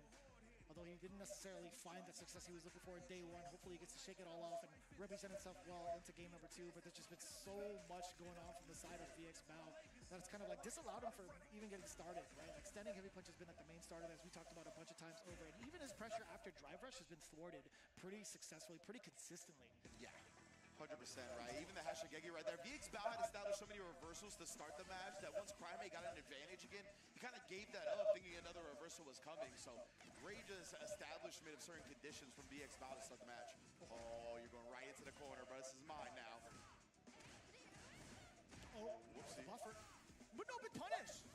Didn't necessarily find the success he was looking for in day one. Hopefully he gets to shake it all off and represent himself well into game number 2. But there's just been so much going on from the side of VX Bao that it's kind of like disallowed him from even getting started, right? Like standing heavy punch has been like the main starter, as we talked about a bunch of times over. And even his pressure after drive rush has been thwarted pretty successfully, pretty consistently. Yeah. 100%, right? Even the Hashigeki right there. VX Bao had established so many reversals to start the match that once KuaiShou got an advantage again, he kind of gave that up thinking another reversal was coming. So great just establishment of certain conditions from VX Bao to start the match. Oh, you're going right into the corner, but this is mine now. Oh, whoopsie. Buffer. But no, been punished.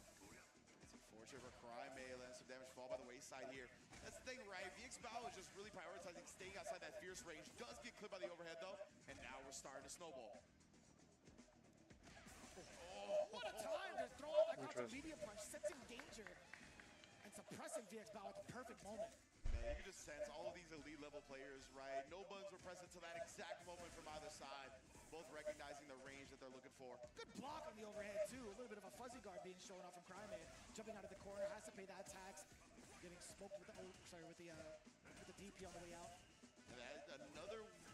It's unfortunate for KuaiShou, lands some damage, fall by the wayside here. That's the thing, right? VX Bao is just really prioritizing staying outside that fierce range. Does get clipped by the overhead, though. And now we're starting to snowball. Oh, what a time to throw out that counter medium punch, sensing danger and suppressing VX Bao at the perfect moment. Man, you can just sense all of these elite level players, right? No buttons were present to that exact moment from either side. Both recognizing the range that they're looking for. Good block on the overhead, too. A little bit of a fuzzy guard being shown off from KuaiShou. Jumping out of the corner, has to pay that tax. Getting smoked with the with the DP on the way out. And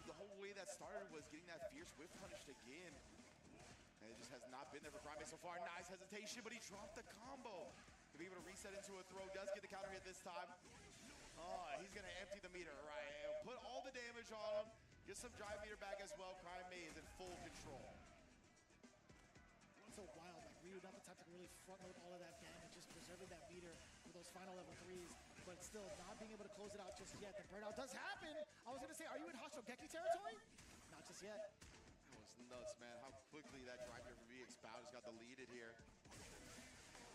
the whole way that started was getting that fierce whip punished again. And it just has not been there for KuaiShou so far. Nice hesitation, but he dropped the combo. To be able to reset into a throw, does get the counter hit this time. Oh, he's gonna empty the meter, right? Put all the damage on him. Get some drive meter back as well. KuaiShou is in full control. So wild, like Ryu not the type to really front load all of that damage, just preserving that meter with those final level 3s, but still not being able to close it out just yet. The burnout does happen. I was gonna say, are you in Hashogeki territory? Not just yet. That was nuts, man. How quickly that drive meter from VX Bao just got deleted here.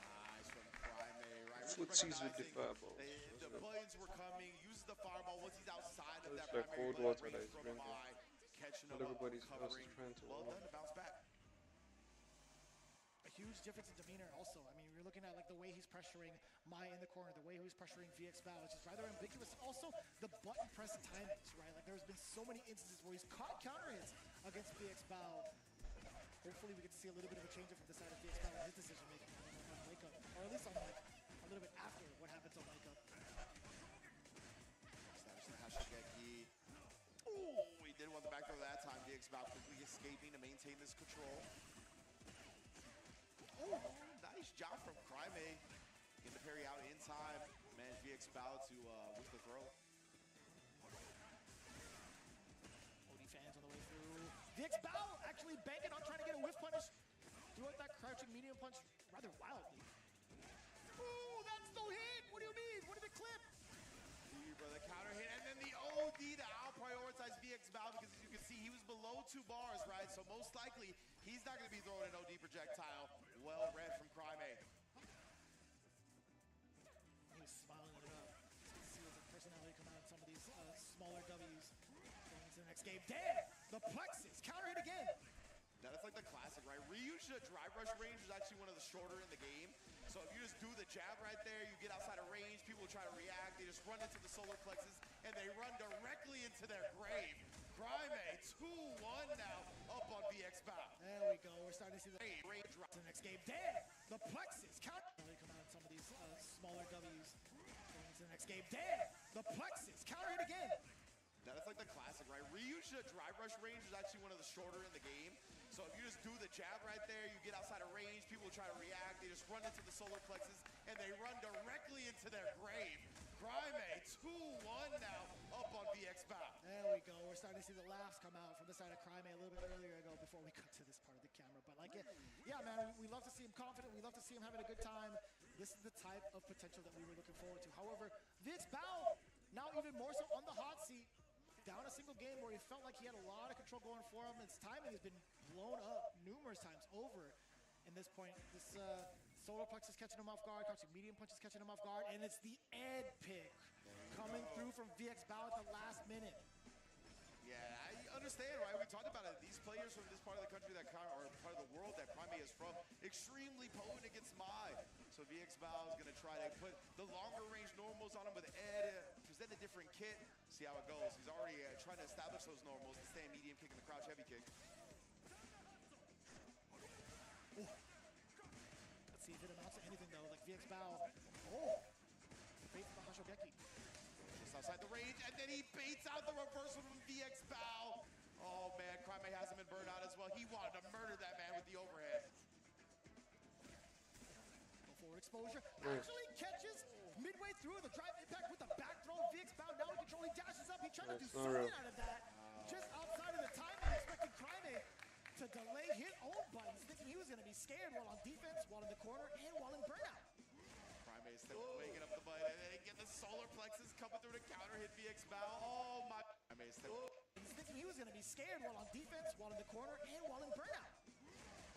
Nice from KuaiShou, right? Footsies with the fireball. The buttons were coming. Uses the fireball once he's outside of that like primary cold water range that is from drinking. high, catching Not him up, everybody else covering. is trying to Well warm done to bounce back. A huge difference in demeanor also. I mean, you're looking at like the way he's pressuring Mai in the corner, the way he's pressuring VX Bao, which is rather ambiguous. Also, the button press timings, right? Like there's been so many instances where he's caught counter hits against VX Bao. Hopefully we get to see a little bit of a change from the side of VX Bao in his decision making on wake up, or at least on like a little bit after what happens on wake up. Establishing the Hashigeki. Oh, he didn't want the back throw that time. VX Bao quickly escaping to maintain this control. Oh, nice job from KuaiShou. Getting the parry out in time. Managed VX Bao to whip the throw. OD fans on the way through. VX Bao actually banking on trying to get a whiff punish. Threw out that crouching medium punch rather wildly. Ooh, that's no hit! What do you mean? What did it clip? The counter hit, and then the OD to out-prioritize VX Bao, because as you can see, he was below 2 bars, right? So most likely, he's not going to be throwing an OD projectile. Well read from KuaiShou. He was smiling it up. You can see his personality come out in some of these smaller Ws. Going into the next game. Damn! The plexus! Counter hit again! That's like the classic, right? Ryu's drive rush range is actually one of the shorter in the game. So if you just do the jab right there, you get outside of range, people try to react, they just run into the solar plexus, and they run directly into their grave. KuaiShou 2-1 now, up on VX Bao. There we go, we're starting to see the range drop to the next game. Damn! The plexus! Counter hit come out in some of these smaller Ws. Going into the next game. Damn! The plexus! Counter hit again! That's like the classic, right? Ryu's drive rush range is actually one of the shorter in the game. So if you just do the jab right there, you get outside of range, people try to react, they just run into the solar plexus, and they run directly into their grave. KuaiShou 2-1 now, up on VX Bao. There we go, we're starting to see the laughs come out from the side of KuaiShou a little bit earlier ago before we cut to this part of the camera. But like, yeah, man, we love to see him confident, we love to see him having a good time. This is the type of potential that we were looking forward to. However, VX Bao, now even more so on the hot seat, down a single game where he felt like he had a lot of control going for him. His timing has been blown up numerous times over in this point. This solar plexus catching him off guard, crouching medium punches catching him off guard, and it's the Ed pick coming through from VX Bao at the last minute. Yeah, I understand, right? We talked about it. These players from this part of the country or part of the world that KuaiShou is from, extremely potent against Mai. So VX Bao is going to try to put the longer range normals on him with Ed, present a different kit, see how it goes. He's already trying to establish those normals, the stand medium kick and the crouch heavy kick. Ooh. Let's see if it amounts to anything though, like VX Bao. Oh! The face of the Hashogeki. outside the range, and then he baits out the reversal from VX Bow. Oh man, Crime has him in burnout as well. He wanted to murder that man with the overhead. Forward exposure. Actually catches midway through the drive impact with the back throw. VX Bow now in control. He dashes up. He tried to do something out of that. Just outside of the timing, expecting Crime to delay his own buttons, thinking he was going to be scared while on defense, while in the corner, and while in burnout. Crime is still waking up the button, and then again the solar plexus coming through to counter hit VX Bow. Oh my. Crime is still thinking he was going to be scared while on defense, while in the corner, and while in burnout.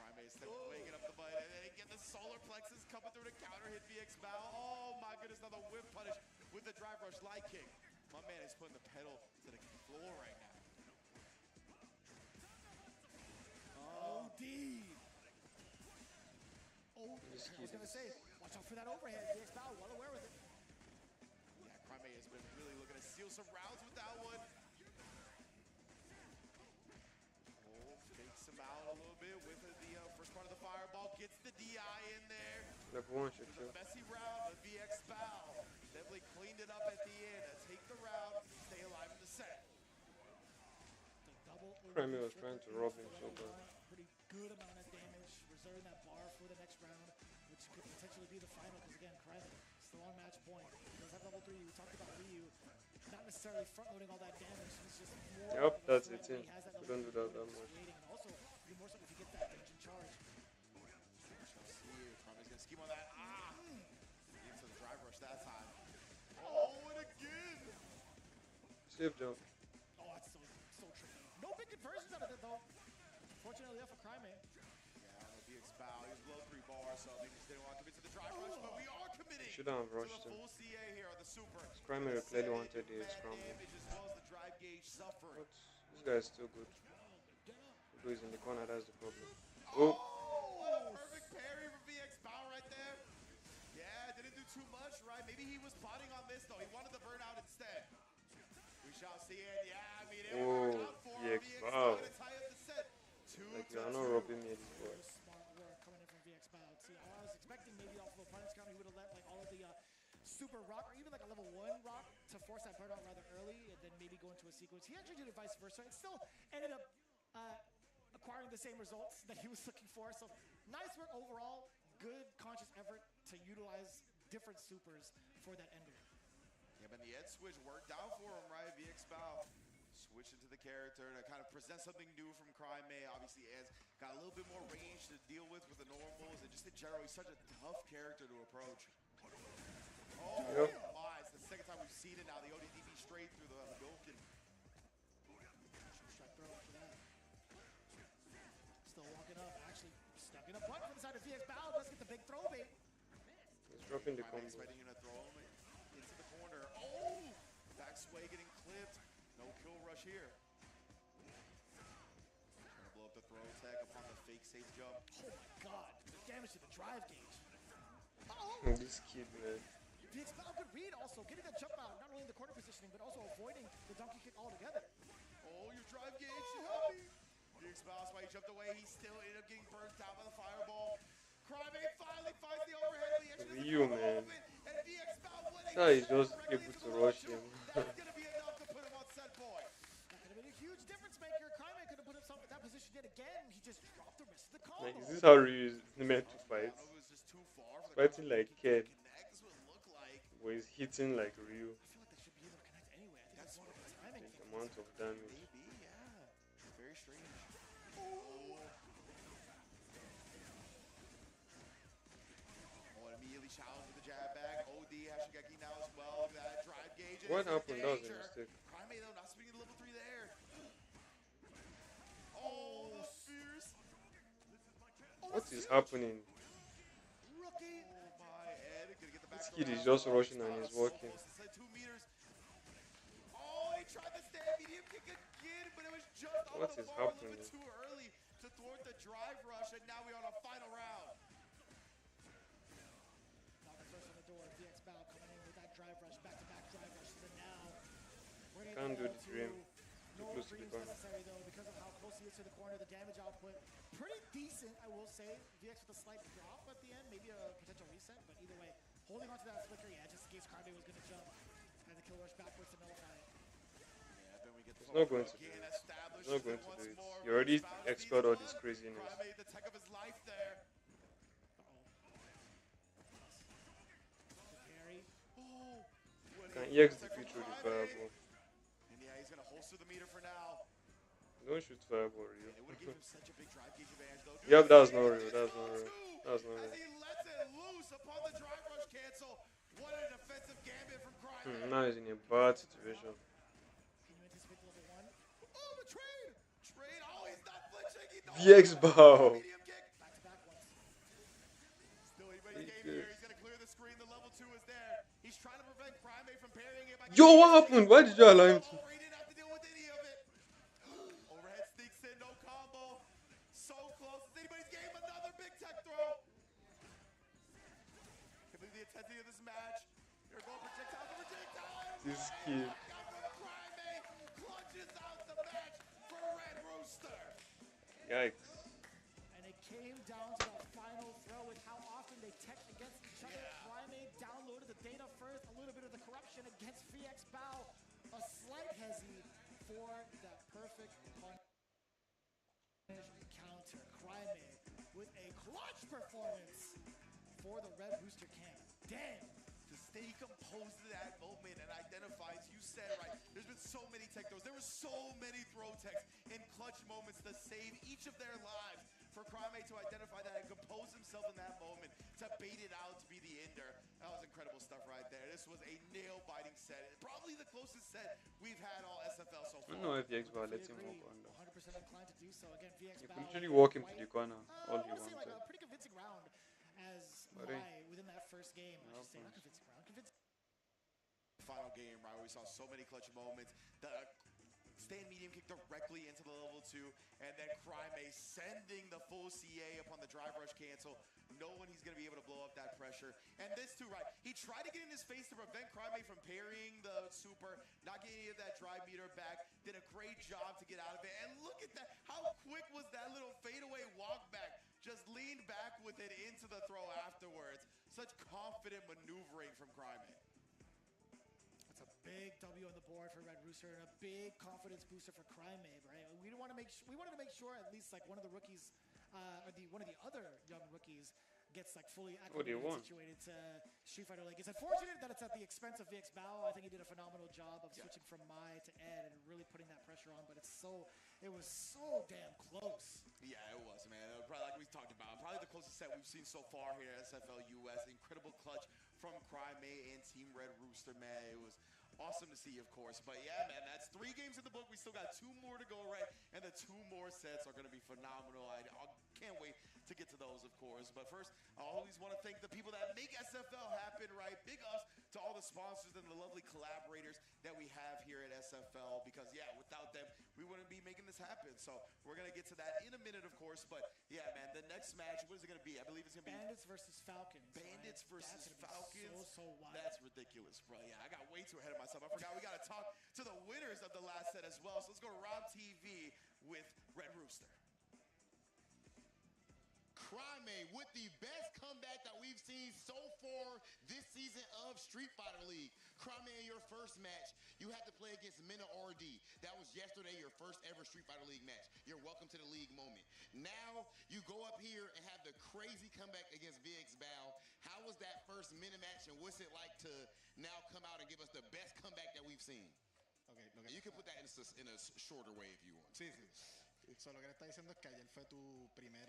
Crime is still waking up the button, and then again the solar plexus coming through to counter hit VX Bow. Oh my goodness, another whip punish with the drive rush light kick. My man is putting the pedal to the floor right now. OD. Oh, I was going to say, watch out for that overhead. VX Bow, well aware with it. Yeah, Crime has been really looking to steal some rounds with that one. Oh, fakes him out a little bit with the first part of the fireball. Gets the DI in there. Like one shot, a messy round, but VX Bow definitely cleaned it up at the end. Take the round, stay alive in the set. Crime was trying to rob him so bad. Pretty good amount of damage, reserving that bar for the next round, which could potentially be the final, because again, Crime still on match point. He does have level 3. We talked about Ryu, not necessarily front-loading all that damage. He's just more. Yep, that's it. We don't do that much. And also, even more so if you get that engine charge. Crime is gonna scheme on that. Into the drive rush that time. Oh, and again. Safe jump. Oh, that's so tricky. No big conversions out of it though. Fortunately enough for Crime. Yeah, the VX Bow, he was below 3 bars, so they just didn't want to commit to the drive rush, but we are committing Should have to rushed the him. full CA here on the super. Crime clearly wanted the scramble. Damage as well as the drive gauge suffered. But this guy is still good. Who is in the corner, that's the problem. Oh! What a perfect parry from VX Bow right there. Yeah, didn't do too much, right? Maybe he was plotting on this, though. He wanted the burnout instead. We shall see it. Yeah, I mean, it worked out for him. VX Bow gonna tie up the set. Like, you are not robbing me this boy. Smart work coming in from VX Bow. See, I was expecting maybe off of opponent's counter, he would have let like all of the super rock, or even like a level 1 rock, to force that burnout rather early, and then maybe go into a sequence. He actually did it vice versa. It still ended up acquiring the same results that he was looking for. So nice work overall. Good conscious effort to utilize different supers for that ender. Yeah, but the edge switch worked out for him, right? VX Bow switch into the character to kind of present something new from Crime. Obviously, Ed's got a little bit more range to deal with the normals, and just in general, he's such a tough character to approach. Oh my, it's the second time we've seen it now. The ODDB straight through the Hadouken. Strike throw after that. Still walking up, actually stuck in a butt from the side of VX Bow. Does get the big throw bait. He's dropping the combo. Expecting him to throw him into the corner. Oh! Back sway getting clipped. No kill rush here. Trying to blow up the throw tech upon the fake safe jump. Oh my god. Damage to the drive gauge. This kid, man. VX Bow, good read also. Getting that jump out, not only in the corner positioning, but also avoiding the donkey kick altogether. Oh, your drive gauge should help me. VX Bow, that's why he jumped away. He still ended up getting burnt down by the fireball. Crime finally finds the overhead. Ryu, man. And VX Bow winning. He's just able to rush him. That's going to be enough to put him on set point. That could have been a huge difference maker. Crime could have put himself in that position yet again. He just dropped the rest of the combo. Like, is this how Ryu is meant to fight? Fighting like Ked. Where he's hitting like Ryu. I feel like they should be able to connect anyway. I think that's one of the timing The amount of damage. Maybe, yeah. Very strange. Oh, and immediately challenged with the jab back. OD has Shigeki now as well. Look at that drive gauge. What happened? That was a mistake. Crime though, not speaking to level 3 there. Oh, the fierce. What is happening? Rookie. Oh my, Ed. Gonna get the back This kid is just rushing and he's walking. 2 meters. Oh, he tried the stand medium kick again, but it was just off What the is bar a little happening? bit too early to thwart the drive rush, and now we're on a final round. Knocker first on the door. VX Bow coming in with that drive rush, back-to-back drive rushes, and now bringing Can't do it the to dream. no Too close to the dreams corner. necessary though, because of how close he is to the corner. The damage output pretty decent, I will say. VX with a slight drop at the end, maybe a potential reset, but either way, holding on to that flicker, yeah, just in case Carbe was going to jump. Had the kill rush backwards to no He's not going to do Again it. He's establishes not going it to once do it. more. You already Spouse expert needs all one. this craziness. Crime made the tech of his life there. Gary. Oh, what Can a EX tech defeat from through the Crime Made. fireball? And yeah, he's gonna holster the meter for now. Don't shoot fireball, Rio. And it would have given him such a big drive gauge advantage though. Yep, that was no Dude, real. That was no real. That was no as real. he lets it loose upon the drive rush cancel. What a defensive gambit from Crime Made. Now he's in a bad situation. Can you anticipate the level 1? Oh, the trade! Trade, oh, he's not flinching. He knows VX bow. medium kick. Back-to-back ones. Still anybody's game here. He's gonna clear the screen. The level 2 is there. He's trying to prevent Crime Made from parrying it by Yo, what happened? Why did you allow him to? Oh, he didn't have to deal with any of it. Overhead sneaks in, no combo. So close. It's anybody's game. Another big tech throw. Can't believe the intensity of this match. Here go projectiles to projectiles. This kid. Crime Made clutches out the match for Red Rooster. Yikes. And it came down to that final throw with how often they tech against each other. Crime downloaded the data first, a little bit of the corruption against VX Bow. A slight hezzy for that perfect punish counter. Crime with a clutch performance for the Red Rooster camp. Damn. To stay composed to that moment and identify, as you said, right, there's been so many tech throws. There were so many throw techs in clutch moments to save each of their lives. For Crime to identify that and compose himself in that moment to bait it out to be the ender. That was incredible stuff right there. This was a nail-biting set. Probably the closest set we've had all SFL so far. I don't know if VX Bar lets him walk on that. 100% inclined to do so. Again, VX You Bow can literally walk him to the corner all I he want to say like wanted. a pretty convincing round as Buddy. within that first game. I should say not convincing round. Convincing. Final game, right, where we saw so many clutch moments. The stand medium kick directly into the level 2, and then Crime sending the full CA upon the drive rush cancel, knowing he's going to be able to blow up that pressure. And this too, right, he tried to get in his face to prevent Crime from parrying the super, not getting any of that drive meter back, did a great job to get out of it. And look at that, how quick was that little fadeaway walk back? Just leaned back with it into the throw afterwards. Such confident maneuvering from Crime. That's a big W on the board for Red Rooster and a big confidence booster for Crime right? We wanted to make sure at least like one of the rookies, or one of the other young rookies gets like fully acclimated and situated to Street Fighter League. It's unfortunate that it's at the expense of VX Bow. I think he did a phenomenal job of switching from Mai to Ed and really putting that pressure on, but it was so damn close. Yeah, it was, man. Probably like we talked about, probably the closest set we've seen so far here at SFL US. Incredible clutch from Crime and Team Red Rooster, man. It was awesome to see, of course. But yeah, man, that's 3 games in the book. We still got 2 more to go, right? And the 2 more sets are going to be phenomenal. I can't wait to get to those, of course. But first, I always want to thank the people that make SFL happen, right? Big ups to all the sponsors and the lovely collaborators that we have here at SFL. Because, yeah, without them, we wouldn't be making this happen. So we're going to get to that in a minute, of course. But, yeah, man, the next match, what is it going to be? I believe it's going to be Bandits versus Falcons. Bandits versus Falcons. So wild. That's ridiculous, bro. Yeah, I got way too ahead of myself. I forgot we got to talk to the winners of the last set as well. So let's go to Rob TV with Red Rooster. Crime with the best comeback that we've seen so far this season of Street Fighter League. Crime in your first match, you had to play against Mina RD. That was yesterday, your first ever Street Fighter League match. You're welcome to the league moment. Now, you go up here and have the crazy comeback against VX Bow. How was that first Mina match, and what's it like to now come out and give us the best comeback that we've seen? Okay, You can put that in a shorter way if you want. Sí, sí. So, lo que le está diciendo es que ayer fue tu primer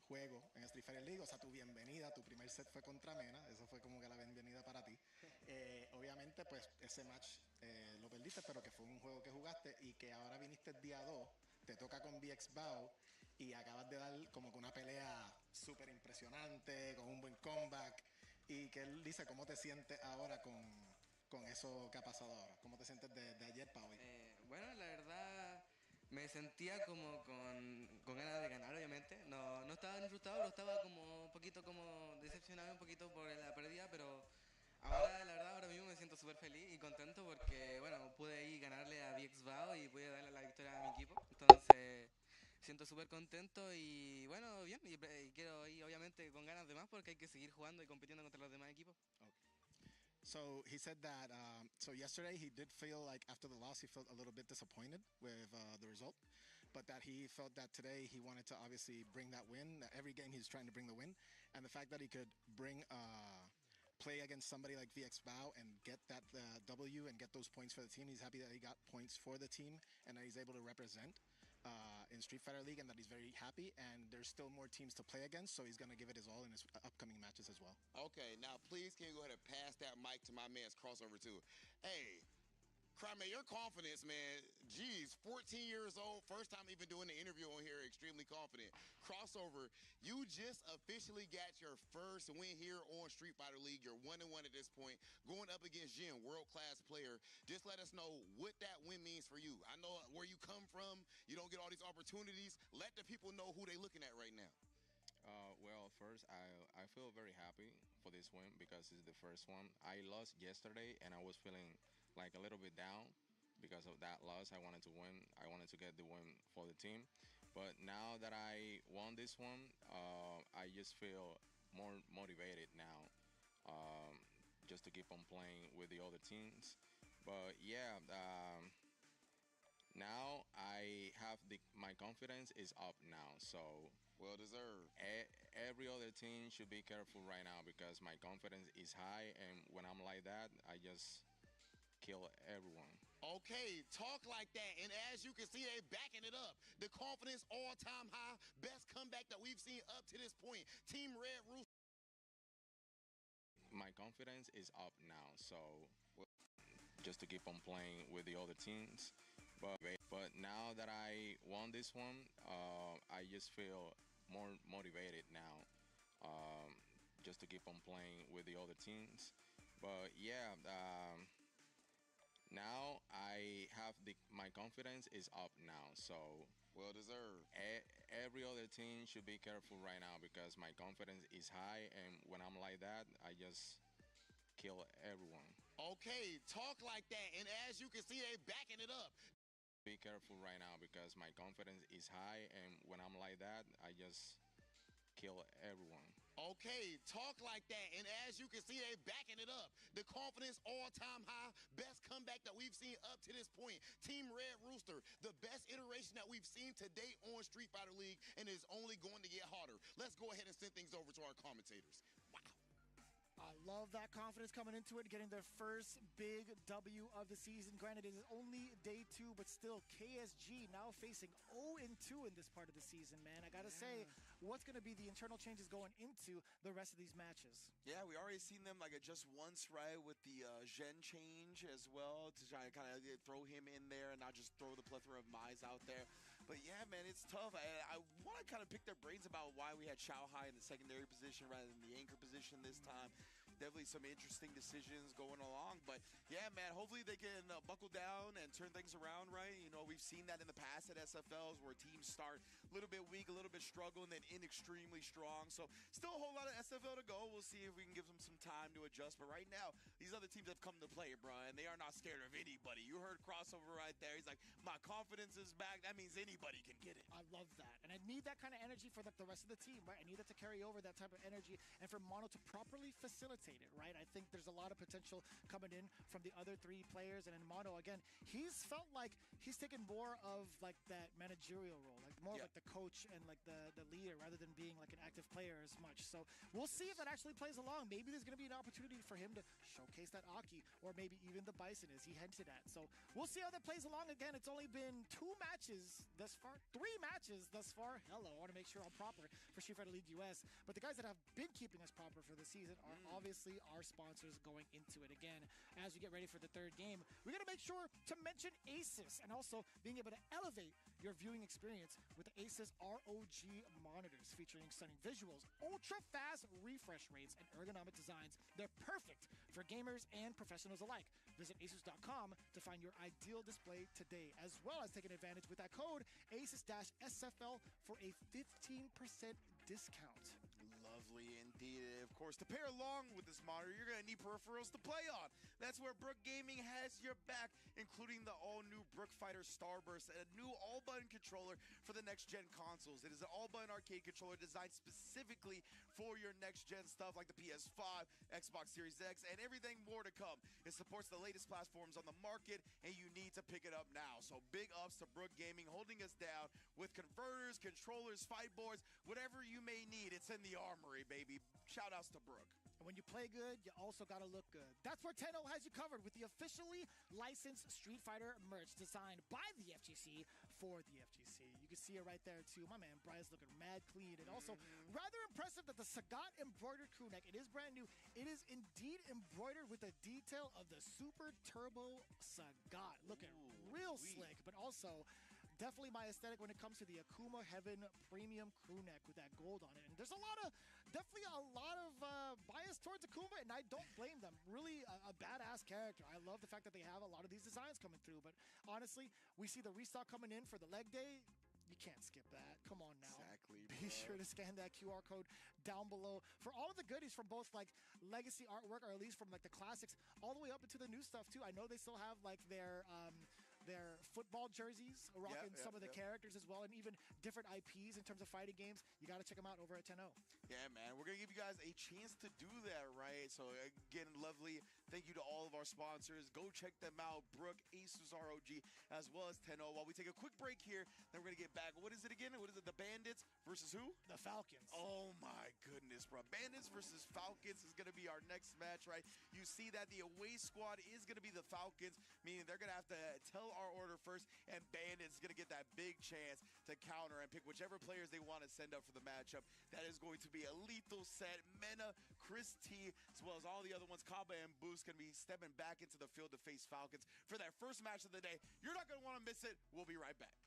juego en Street Fighter League, o sea, tu bienvenida, tu primer set fue contra Mena, eso fue como que la bienvenida para ti. Obviamente, pues, ese match lo perdiste, pero que fue un juego que jugaste y que ahora viniste el día 2, te toca con VX Bow y acabas de dar como que una pelea súper impresionante, con un buen comeback, y que él dice, ¿cómo te sientes ahora con eso que ha pasado ahora? ¿Cómo te sientes de ayer para hoy? Bueno, la verdad me sentía como con ganas de ganar, obviamente. No estaba ni frustrado, pero estaba como un poquito como decepcionado un poquito por la pérdida, pero ahora la verdad ahora mismo me siento súper feliz y contento porque bueno, pude ir ganarle a VX Bao y pude darle la victoria a mi equipo. Entonces siento súper contento y bueno, bien, y quiero ir obviamente con ganas de más porque hay que seguir jugando y compitiendo contra los demás equipos. So he said that, so yesterday he did feel like after the loss, he felt a little bit disappointed with the result, but that he felt that today he wanted to obviously bring that win. That every game he's trying to bring the win. And the fact that he could play against somebody like VX Bow and get that W and get those points for the team. He's happy that he got points for the team and that he's able to represent in Street Fighter League, and that he's very happy, and there's still more teams to play against, so he's going to give it his all in his upcoming matches as well. Okay, now please can you go ahead and pass that mic to my man's crossover too. Hey, Crime, your confidence, man. Geez, 14 years old, first time even doing the interview on here, extremely confident. Crossover, you just officially got your first win here on Street Fighter League. You're 1-1 at this point, going up against Jin, world-class player. Just let us know what that win means for you. I know where you come from. You don't get all these opportunities. Let the people know who they're looking at right now. Well, first, I feel very happy for this win because it's the first one. I lost yesterday, and I was feeling like a little bit down because of that loss. I wanted to win. I wanted to get the win for the team. But now that I won this one, I just feel more motivated now, just to keep on playing with the other teams. But yeah, now I have my confidence is up now. So well deserved. Every other team should be careful right now because my confidence is high, and when I'm like that, I just kill everyone. Okay, talk like that, and as you can see, they backing it up. The confidence all-time high, best comeback that we've seen up to this point. Team Red Rooster. My confidence is up now, so just to keep on playing with the other teams. But now that I won this one, I just feel more motivated now, just to keep on playing with the other teams. But yeah, now I have my confidence is up now, so well deserved. Every other team should be careful right now because my confidence is high, and when I'm like that, I just kill everyone. Okay, talk like that, and as you can see, they backing it up. Be careful right now because my confidence is high, and when I'm like that, I just kill everyone. Okay, talk like that, and as you can see, they backing it up. The confidence all-time high, best comeback that we've seen up to this point. Team Red Rooster, the best iteration that we've seen to date on Street Fighter League, and is only going to get harder. Let's go ahead and send things over to our commentators. Wow. I love that confidence coming into it, getting their first big W of the season. Granted, it is only day 2, but still, KSG now facing 0-2 in this part of the season, man. I gotta say, what's gonna be the internal changes going into the rest of these matches? Yeah, we already seen them like just once, right, with the Zhen change as well, to try to kind of throw him in there and not just throw the plethora of Mize out there. But yeah, man, it's tough. I want to kind of pick their brains about why we had Xiao Hai in the secondary position rather than the anchor position this time. Definitely some interesting decisions going along. But yeah, man, hopefully they can buckle down and turn things around, right? You know, we've seen that in the past at SFLs where teams start a little bit weak, a little bit struggling, then end extremely strong. So still a whole lot of SFL to go. We'll see if we can give them some time to adjust. But right now, these other teams have come to play, bro, and they are not scared of anybody. You heard Crossover right there. He's like, my confidence is back. That means anybody can get it. I love that. And I need that kind of energy for the rest of the team, right? I need that to carry over, that type of energy, and for Mono to properly facilitate it, right? I think there's a lot of potential coming in from the other 3 players. And in Mono, again, he's felt like he's taken more of like that managerial role, like more of like the coach and like the leader rather than being like an active player as much. So we'll see if that actually plays along. Maybe there's going to be an opportunity for him to showcase that Aki, or maybe even the Bison as he hinted at. So we'll see how that plays along. Again, it's only been 2 matches thus far, 3 matches thus far. Hello, I want to make sure I'm proper for Street Fighter League US. But the guys that have been keeping us proper for the season are obviously our sponsors going into it. Again, as we get ready for the 3rd game, we got to make sure to mention Asus and also being able to elevate your viewing experience with the Asus ROG monitors featuring stunning visuals, ultra-fast refresh rates, and ergonomic designs. They're perfect for gamers and professionals alike. Visit asus.com to find your ideal display today, as well as taking advantage with that code ASUS-SFL for a 15% discount. Lovely indeed. Of course, to pair along with this monitor, you're going to need peripherals to play on. That's where Brook Gaming has your back, including the all-new Brook Fighter Starburst, a new all-button controller for the next-gen consoles. It is an all-button arcade controller designed specifically for your next-gen stuff like the PS5, Xbox Series X, and everything more to come. It supports the latest platforms on the market, and you need to pick it up now. So big ups to Brook Gaming holding us down with converters, controllers, fight boards, whatever you may need. It's in the armory, baby. Shout outs to Brook. And when you play good, you also got to look good. That's where Tenno has you covered with the officially licensed Street Fighter merch designed by the FGC for the FGC. You can see it right there, too. My man Bryce looking mad clean. And also, rather impressive that the Sagat embroidered crew neck, it is brand new. It is indeed embroidered with the detail of the Super Turbo Sagat. Looking real slick, but also definitely my aesthetic when it comes to the Akuma Heaven premium crew neck with that gold on it. And there's definitely a lot of bias towards Akuma, and I don't blame them. Really a badass character. I love the fact that they have a lot of these designs coming through, but honestly, we see the restock coming in for the leg day. You can't skip that. Come on now. Exactly. Be sure to scan that QR code down below for all of the goodies from both like legacy artwork, or at least from like the classics, all the way up into the new stuff too. I know they still have like their football jerseys rocking some of the characters as well, and even different IPs in terms of fighting games. You got to check them out over at Tenno. Yeah, man. We're going to give you guys a chance to do that, right? So, again, lovely. Thank you to all of our sponsors. Go check them out. Brook, Asus ROG, as well as Tenno. While we take a quick break here, then we're going to get back. What is it again? What is it? The Bandits versus who? The Falcons. Oh, my goodness, bro. Bandits versus Falcons is going to be our next match, right? You see that the away squad is going to be the Falcons, meaning they're going to have to tell our order first, and Bandits is going to get that big chance to counter and pick whichever players they want to send up for the matchup. That is going to be a lethal set. Mena, Chris T, as well as all the other ones, Kaba and Boost, going to be stepping back into the field to face Falcons for that first match of the day. You're not going to want to miss it. We'll be right back.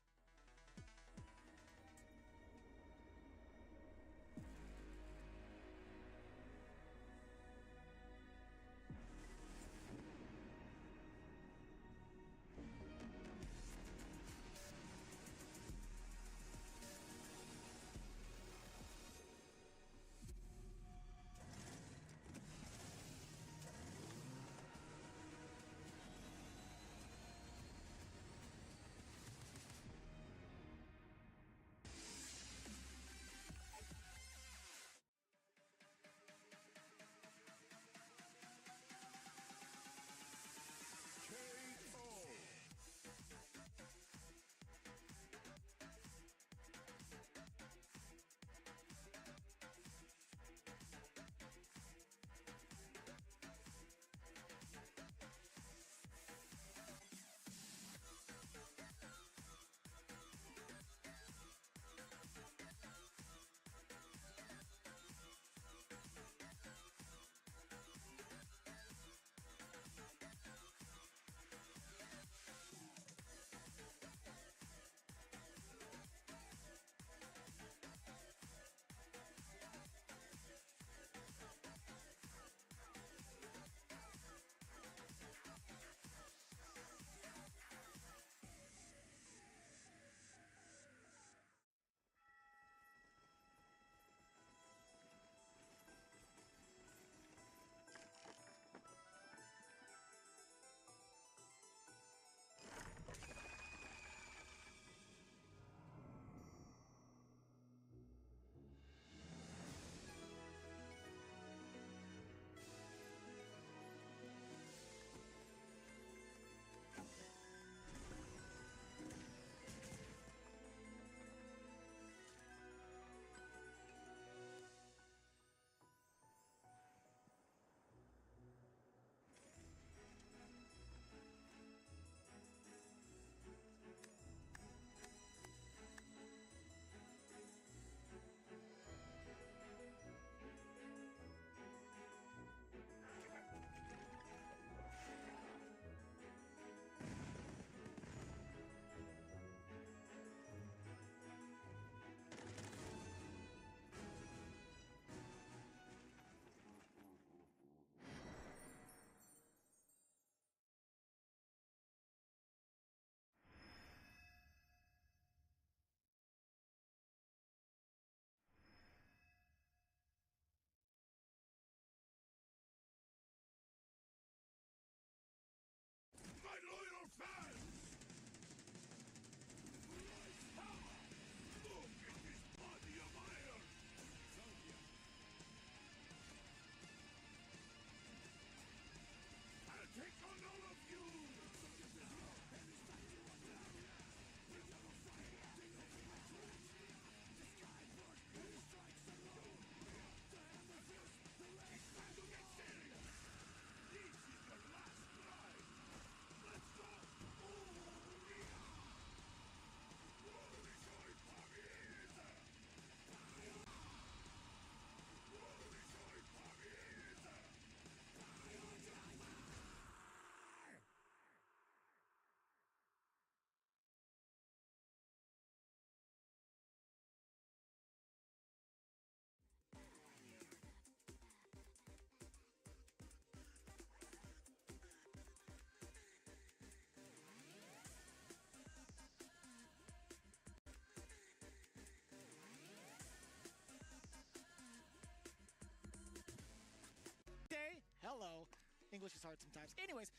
English is hard sometimes. Anyways,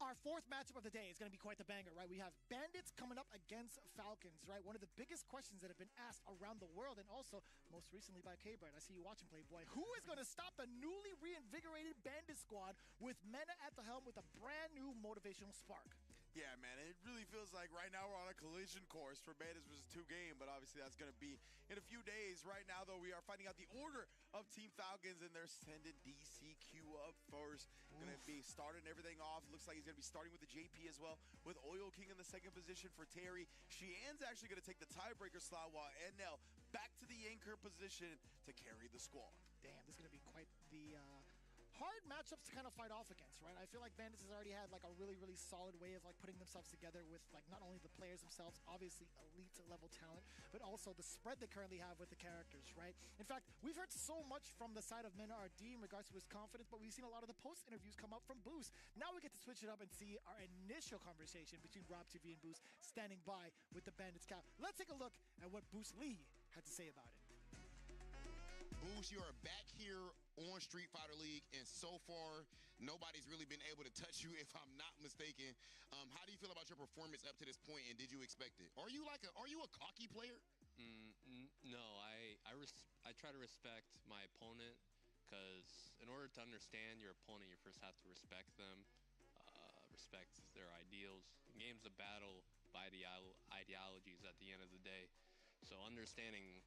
our fourth matchup of the day is going to be quite the banger, right? We have Bandits coming up against Falcons, right? One of the biggest questions that have been asked around the world, and also most recently by K-Brad. I see you watching, Playboy. Who is going to stop the newly reinvigorated Bandit squad with Mena at the helm with a brand new motivational spark? Yeah, man, it really feels like right now we're on a collision course for Bandits versus 2 game, but obviously that's going to be in a few days. Right now, though, we are finding out the order of Team Falcons, and they're sending DCQ up first. Going to be starting everything off. Looks like he's going to be starting with the JP as well, with Oil King in the second position for Terry. Sheehan's actually going to take the tiebreaker slot, while NL back to the anchor position to carry the squad. Damn, this is going to be quite the hard matchups to kind of fight off against, right? I feel like Bandits has already had like a really, really solid way of like putting themselves together with like not only the players themselves, obviously elite level talent, but also the spread they currently have with the characters, right? In fact, we've heard so much from the side of Mena RD in regards to his confidence, but we've seen a lot of the post interviews come up from Boost. Now we get to switch it up and see our initial conversation between Rob TV and Boost standing by with the Bandits cap. Let's take a look at what Boost Lee had to say about it. Boost, you are back here on Street Fighter League, and so far, nobody's really been able to touch you, if I'm not mistaken. How do you feel about your performance up to this point, and did you expect it? Are you a cocky player? No, I try to respect my opponent, because in order to understand your opponent, you first have to respect them, respect their ideals. The game's a battle by ideologies at the end of the day, so understanding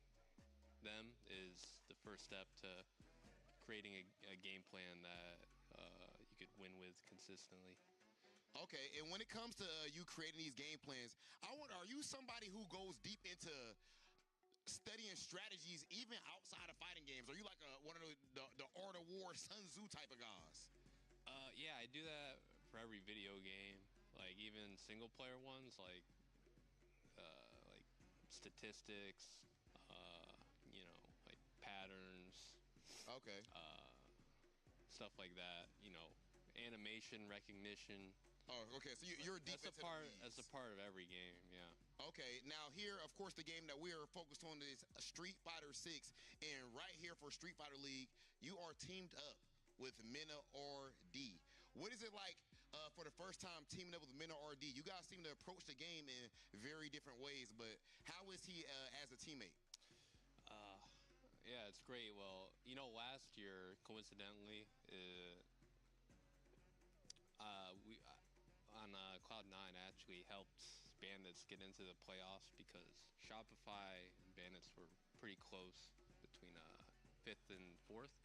them is the first step to creating a game plan that you could win with consistently. Okay, and when it comes to you creating these game plans, I wonder, are you somebody who goes deep into studying strategies even outside of fighting games? Are you like one of the Art of War, Sun Tzu type of guys? Yeah, I do that for every video game, like even single player ones, like statistics, like patterns. Okay. Stuff like that, animation recognition. Oh, okay. So you're deep into as a part of every game, yeah. Okay. Now here, of course, the game that we are focused on is Street Fighter 6, and right here for Street Fighter League, you are teamed up with Mena RD. What is it like for the first time teaming up with Mena RD? You guys seem to approach the game in very different ways, but how is he as a teammate? Yeah, it's great. Well, last year, coincidentally, we on Cloud9 actually helped Bandits get into the playoffs because Shopify and Bandits were pretty close between 5th and 4th,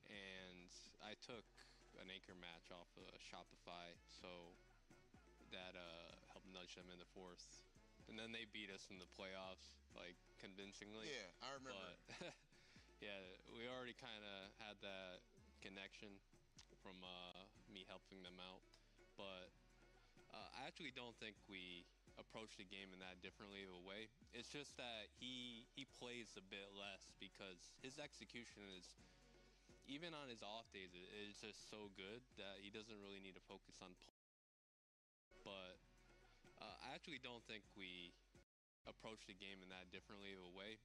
and I took an anchor match off of Shopify, so that helped nudge them into 4th. And then they beat us in the playoffs, like, convincingly. Yeah, I remember. But, yeah, we already kind of had that connection from me helping them out. But I actually don't think we approach the game in that differently of a way. It's just that he plays a bit less because his execution is, even on his off days, it's just so good that he doesn't really need to focus on playing. But I actually don't think we approach the game in that differently of a way.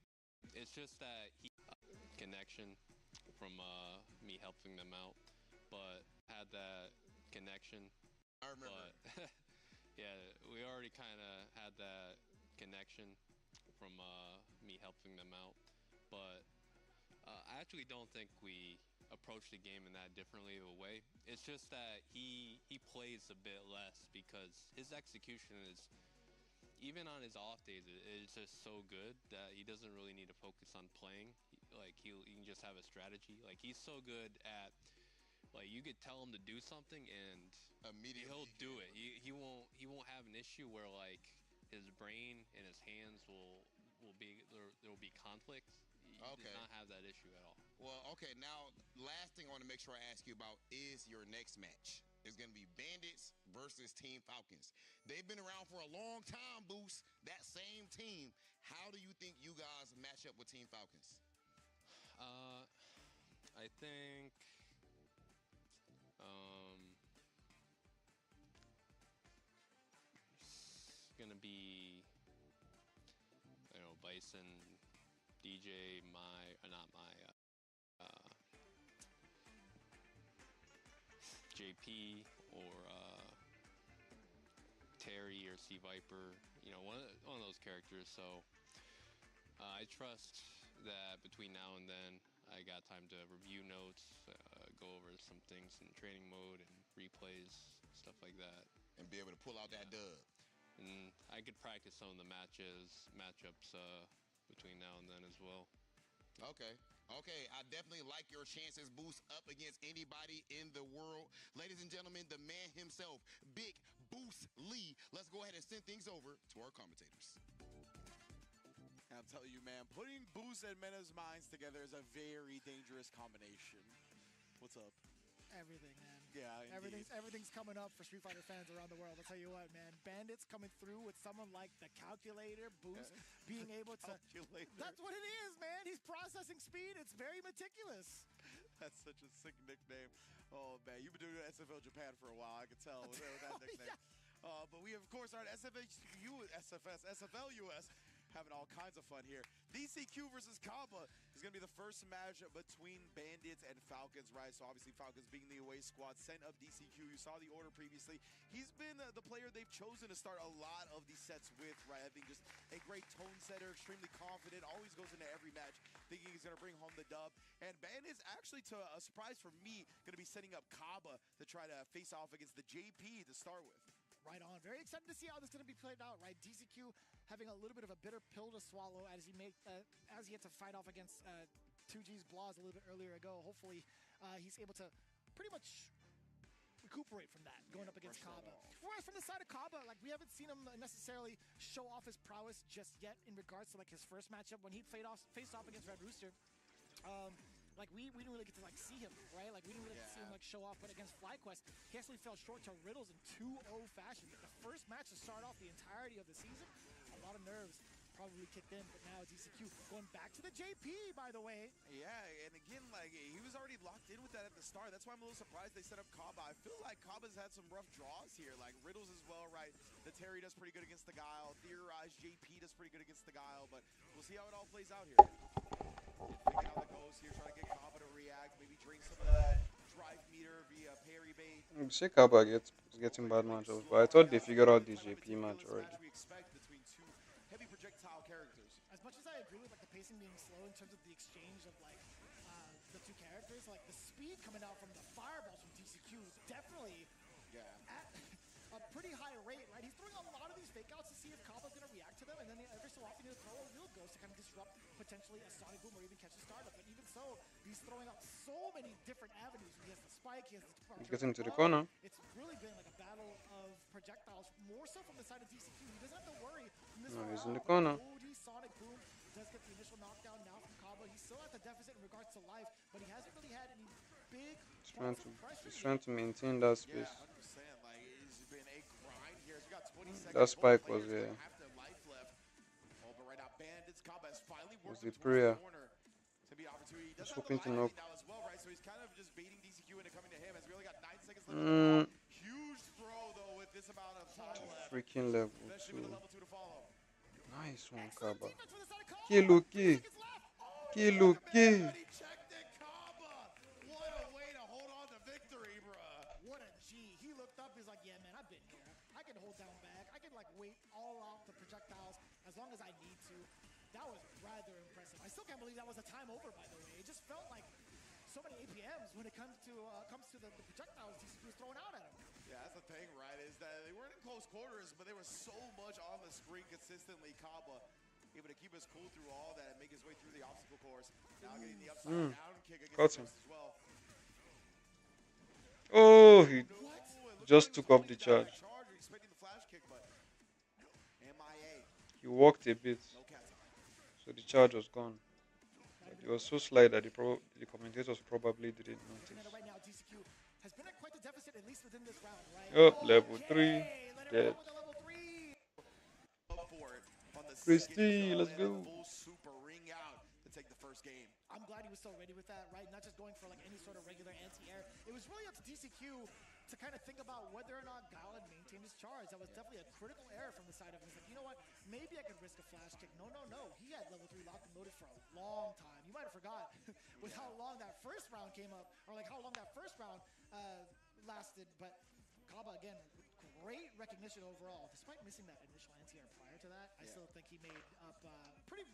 It's just that he connection from me helping them out, but had that connection. I remember. But yeah, we already kind of had that connection from me helping them out, but I actually don't think we approach the game in that differently of a way. It's just that he plays a bit less because his execution is, even on his off days, it's just so good that he doesn't really need to focus on playing. He can just have a strategy. Like, he's so good at, like, you could tell him to do something and immediately he'll do it. He won't have an issue where, like, his brain and his hands will be there will be conflict. He does not have that issue at all. Well, okay, now, last thing I want to make sure I ask you about is your next match. It's going to be Bandits versus Team Falcons. They've been around for a long time, Boost. That same team. How do you think you guys match up with Team Falcons? I think it's going to be, Bison, DJ, not my, JP or Terry or Sea Viper, one of those characters. So I trust that between now and then I got time to review notes, go over some things in training mode and replays, stuff like that. And be able to pull out that dub. And I could practice some of the matchups between now and then as well. Okay, I definitely like your chances boost up against anybody in the world. Ladies and gentlemen, the man himself, Big Boost Lee. Let's go ahead and send things over to our commentators. I'm telling you, man, putting Boost and Mena's minds together is a very dangerous combination. What's up? Everything, man. Yeah, everything's coming up for Street Fighter fans around the world. I'll tell you what, man. Bandits coming through with someone like the calculator, Boost, being able to... That's what it is, man. He's processing speed. It's very meticulous. That's such a sick nickname. Oh, man. You've been doing SFL Japan for a while. I can tell with that nickname. Yeah. But we, of course, are at SFL US. Having all kinds of fun here. DCQ versus Kaba is going to be the first match between Bandits and Falcons, right? So obviously Falcons being the away squad sent up DCQ. You saw the order previously. He's been the player they've chosen to start a lot of these sets with, right? I think just a great tone setter, extremely confident, always goes into every match thinking he's going to bring home the dub. And Bandits, actually to a surprise for me, going to be setting up Kaba to try to face off against the JP to start with. Right on. Very excited to see how this is going to be played out, right? DCQ having a little bit of a bitter pill to swallow as he had to fight off against 2G's Blaz a little bit earlier ago. Hopefully, he's able to pretty much recuperate from that going up against Kaba. Whereas from the side of Kaba, like we haven't seen him necessarily show off his prowess just yet in regards to like his first matchup when he faced off against Red Rooster. Like we didn't really get to like see him, right? Like we didn't really get to see him like show off, but against FlyQuest, he actually fell short to Riddles in 2-0 fashion. The first match to start off the entirety of the season, a lot of nerves probably kicked in, but now DCQ going back to the JP, by the way. Yeah, and again, like he was already locked in with that at the start. That's why I'm a little surprised they set up Kaba. I feel like Kaba's had some rough draws here, like Riddles as well, right? The Terry does pretty good against the Guile. Theorized JP does pretty good against the Guile, but we'll see how it all plays out here. Thinking how it goes here, trying to get Kaba to react, maybe drain some of that drive meter via parry bait. You say Kaba is getting bad matchups, but I thought they figured out this JP match already. We expect between two heavy projectile characters. As much as I agree with like the pacing being slow in terms of the exchange of like the two characters, like the speed coming out from the fireballs from DCQ is definitely at a pretty high rate, right? He's throwing a lot of these fake outs to see if Kaba's going to react to them, and then every so often he'll throw a real ghost to kind of disrupt potentially a Sonic Boom or even catch a startup. But even so, he's throwing out so many different avenues. He has the spike, he has the He's getting to the corner. It's really been like a battle of projectiles, more so from the side of DCQ. He doesn't have to worry. No, he's in the corner. OG Sonic Boom does get the initial knockdown now from Kaba. He's still at the deficit in regards to life, but he hasn't really had any big He's trying to maintain that space. Yeah, 100%. Like it's been a grind here. He's got 20 seconds. That spike was there. Life left. Oh, but right now, Bandits Kaba has finally worked the towards prayer. the corner. To be opportunity. He does He's have hoping the to life knock. lead now as well, right? So he's kind of just baiting DCQ into coming to him. As we only got 9 seconds left. Huge throw though with this amount of time left. Freaking level Especially 2. with the level 2 to follow. Nice one, Kaba. Kiluki. Checked it, Kaba. What a way to hold on to victory, bruh. What a G. He looked up, he's like, yeah, man, I've been here. I can hold down back. I can like wait all off the projectiles as long as I need to. That was rather impressive. I still can't believe that was a time over, by the way. It just felt like so many APMs when it comes to the projectiles DCQ was throwing out at him. Yeah, that's the thing, right? Is that they weren't in close quarters, but there was so much on the screen consistently. Kaba able to keep us cool through all that and make his way through the obstacle course. Now getting the upside down kick against him as well. Oh, he just took off the charge. Expecting the flash kick, but MIA. He walked a bit, so the charge was gone. But it was so slight that the commentators probably didn't notice. Right now, DCQ has been at quite the deficit, at least within this round, right? Oh, level 3, dead. Christy, let's go. Full super ring out to take the first game. I'm glad he was so ready with that, right? Not just going for like any sort of regular anti-air. It was really up to DCQ to kind of think about whether or not Galen maintained his charge. That was definitely a critical error from the side of him. He's like, you know what? Maybe I could risk a flash kick. No. He had level 3 locked and loaded for a long time. You might have forgot with how long that first round came up, or like how long that first round lasted, but Kaba, again, great recognition overall. Despite missing that initial anti-air prior to that, I still think he made up pretty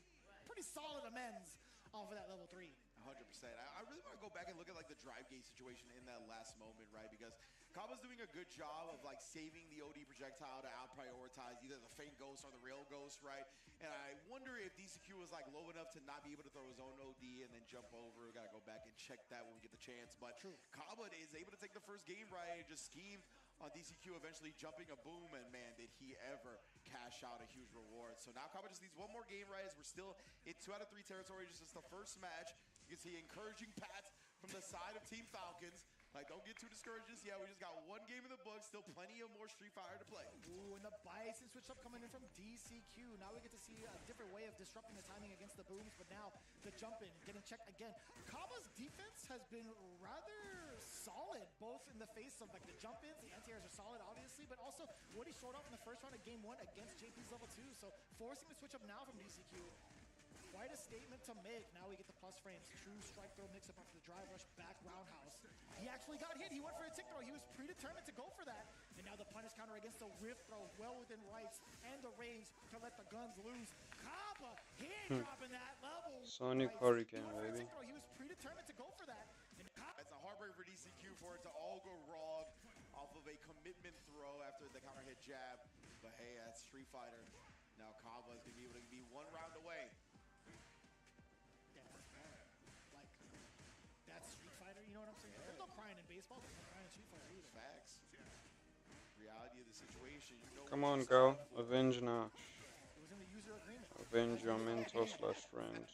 solid amends off of that level 3. 100%. I really want to go back and look at like the drive gate situation in that last moment, right? Because Kaba's doing a good job of like saving the OD projectile to out-prioritize either the feint ghost or the real ghost, right? And I wonder if DCQ was like low enough to not be able to throw his own OD and then jump over. We got to go back and check that when we get the chance. But Kaba is able to take the first game right and just schemed on DCQ eventually jumping a boom, and man, did he ever cash out a huge reward. So now Kaba just needs one more game right as we're still in 2 out of 3 territory. Just the first match. You can see encouraging pats from the side of Team Falcons. Like, don't get too discouraged just yet. We just got one game in the book. Still plenty of more Street Fighter to play. Ooh, and the Bison switch up coming in from DCQ. Now we get to see a different way of disrupting the timing against the booms, but now the jump in, getting checked again. Kaba's defense has been rather solid, both in the face of like the jump ins, the anti-airs are solid, obviously, but also what he showed off in the first round of game 1 against JP's level 2. So forcing the switch up now from DCQ. Quite a statement to make. Now we get the plus frames. True strike throw mix up after the drive rush back roundhouse. He actually got hit. He went for a tick throw. He was predetermined to go for that. And now the punish counter against the whiff throw, well within rights and the range to let the guns loose. Kaba, he ain't dropping that level. Sonic Hurricane, baby. He was predetermined to go for that. It's a heartbreak for DCQ for it to all go wrong off of a commitment throw after the counter hit jab. But hey, that's Street Fighter. Now Kaba is going to be able to be one round away. You know what I'm saying? There's no crying in baseball, there's no crying in Street Fighter either. Facts. Reality of the situation. You know. Come on, girl. Avenge now. It was in the user agreement. Avenge your mentor / friend.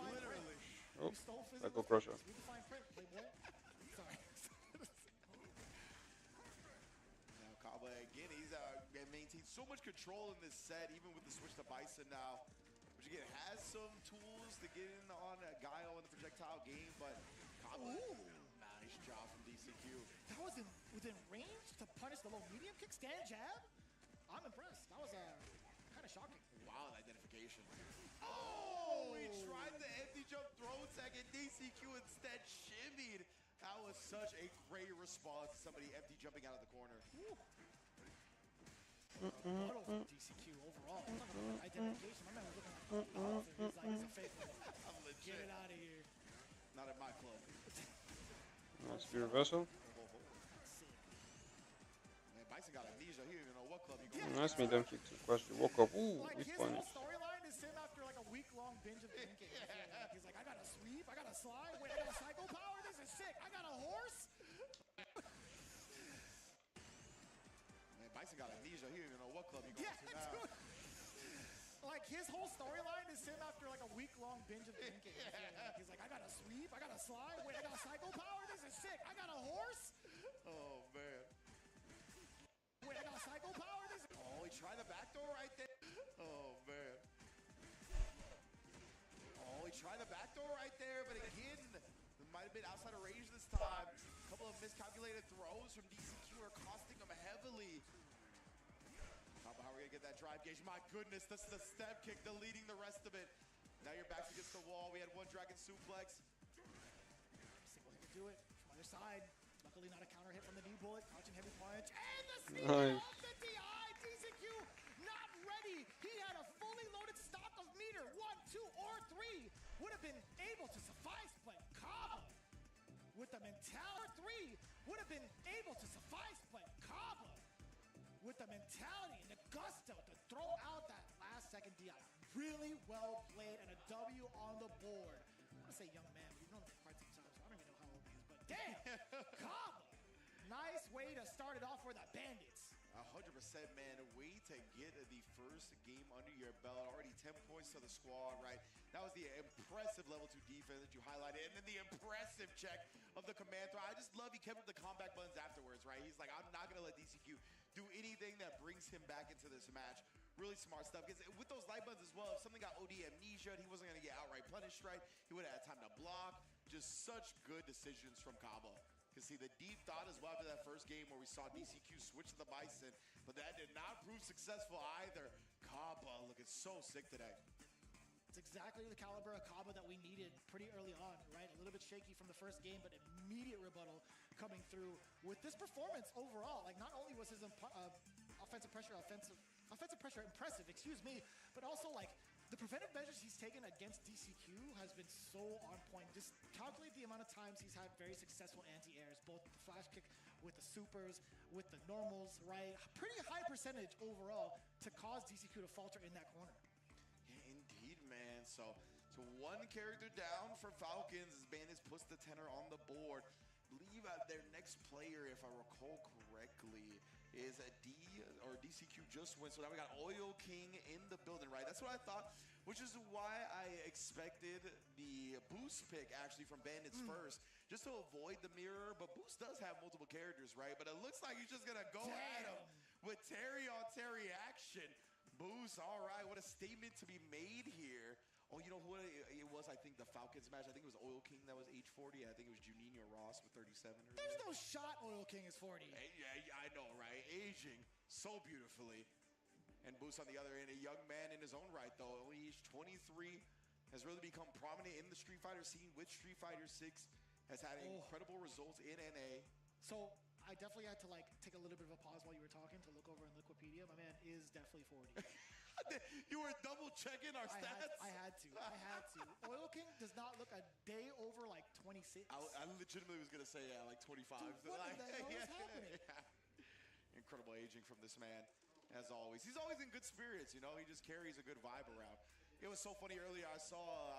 Literally. Oh, that go crusher. We define print, playboy. Sorry. Now Kaba again, he's maintained so much control in this set, even with the switch to Bison now. Which again has some tools to get in on Guile in the projectile game, but ooh, nice job from DCQ. That was within range to punish the low medium kick stand jab. I'm impressed. That was kind of shocking. Wild identification. Oh, he tried the empty jump throw tag and DCQ instead shimmied. That was such a great response to somebody empty jumping out of the corner. Rebuttal from DCQ overall. I'm talking about identification. My man was looking like, he's like, it's a fake one. I'm legit. Get it out of here. Not at my club. Nice spear reversal. Man, Bison got amnesia. He don't even know what club he goes to. Nice medium kick to KuaiShou. Woke up. Ooh, like he's his punished. whole storyline is him after like a week-long binge of thinking. He's like, I got a sweep, I got a slide, wait, I got a cycle power, this is sick. I got a horse. Man, Bison got amnesia. He don't even know what club he goes to now. Dude. Like his whole storyline is him after like a week-long binge of thinking. He's like, I got a sweep, I got a slide, wait, I got a cycle power, this is sick. I got a horse. Oh man. Wait, I got a cycle power, this is... Oh, he tried the backdoor right there. Oh man. Oh, he tried the backdoor right there, but again, it might have been outside of range this time. A couple of miscalculated throws from DCQ are costing him heavily. How are we gonna get that drive gauge? My goodness, that's the step kick deleting the rest of it. Now your back's against the wall. We had one dragon suplex. Single hit to do it from either side. Luckily not a counter hit from the knee bullet. Crouching heavy punch. And the sneak Nice. off the DI. DCQ not ready. He had a fully loaded stock of meter. 1, 2, or 3. Would have been able to suffice, but Kaba with the mentality. 3 would have been able to suffice, but Kaba with the mentality and the gusto to throw out that last second DI. Really well played and a W on the board. I want to say young man. We've known him for quite some time, so I don't even know how old he is, but damn, Kaba. Nice way to start it off for the Bandits. 100%, man. A way to get the first game under your belt. Already 10 points to the squad, right? That was the impressive level 2 defense that you highlighted. And then the impressive check of the command throw. I just love he kept up the comeback buttons afterwards, right? He's like, I'm not going to let DCQ do anything that brings him back into this match. Really smart stuff. Because with those light buttons as well, if something got OD amnesia, he wasn't going to get outright punished, right? He would have had time to block. Just such good decisions from Kaba. Can see the deep thought as well after that first game where we saw DCQ switch to the Bison, but that did not prove successful either. Kaba looking so sick today. It's exactly the caliber of Kaba that we needed pretty early on, right? A little bit shaky from the first game, but immediate rebuttal. coming through with this performance overall. Like, not only was his offensive pressure impressive, but also like the preventive measures he's taken against DCQ has been so on point. Just calculate the amount of times he's had very successful anti-airs, both the flash kick with the supers, with the normals, right? Pretty high percentage overall to cause DCQ to falter in that corner. Yeah, indeed, man. So one character down for Falcons as Bandits puts the tenor on the board. I believe their next player, if I recall correctly, is a DCQ just win. So now we got Oil King in the building, right? That's what I thought, which is why I expected the Boost pick actually from Bandits first, just to avoid the mirror. But Boost does have multiple characters, right? But it looks like he's just gonna go at him with Terry on Terry action. Boost, all right, what a statement to be made here. Oh, you know who it was? I think the Falcons match. I think it was Oil King that was age 40. I think it was Juninho Ross with 37. There's no shot Oil King is 40. Yeah, I know, right? Aging so beautifully. And Boost on the other end, a young man in his own right, though. Only age 23, has really become prominent in the Street Fighter scene with Street Fighter 6. Has had incredible results in NA. So I definitely had to like take a little bit of a pause while you were talking to look over in Wikipedia. My man is definitely 40. You were double checking our stats? I had to. Oil King does not look a day over like 26. I legitimately was going to say, like 25. Dude, what the hell is happening? Yeah. Incredible aging from this man, as always. He's always in good spirits, you know? He just carries a good vibe around. It was so funny earlier. I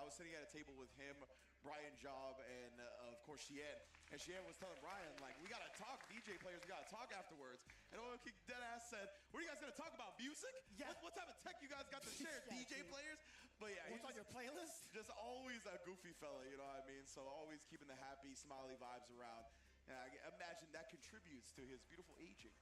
was sitting at a table with him, Brian Job, and of course Chien. And Chien was telling Brian, like, we got to talk, DJ players, we got to talk afterwards. And Oil King deadass said, what are you guys going to talk about, music? Yeah. What type of tech you guys got to share, DJ players? But yeah, what's on your playlist? Just always a goofy fella, you know what I mean? So always keeping the happy, smiley vibes around. And I imagine that contributes to his beautiful aging.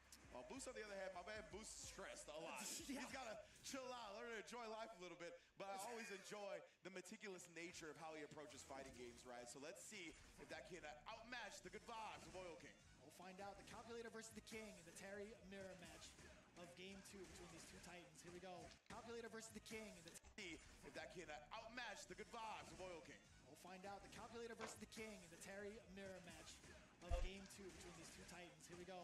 Boost, on the other hand, my man Boost is stressed a lot. Yeah. He's got to chill out, learn to enjoy life a little bit. But I always enjoy the meticulous nature of how he approaches fighting games, right? So let's see if that can outmatch the good vibes of Oil King. We'll find out. The Calculator versus the King in the Terry mirror match of Game 2 between these two titans. Here we go. Calculator versus the King. See if that can outmatch the good vibes of Oil King. We'll find out. The Calculator versus the King in the Terry mirror match of Game 2 between these two titans. Here we go.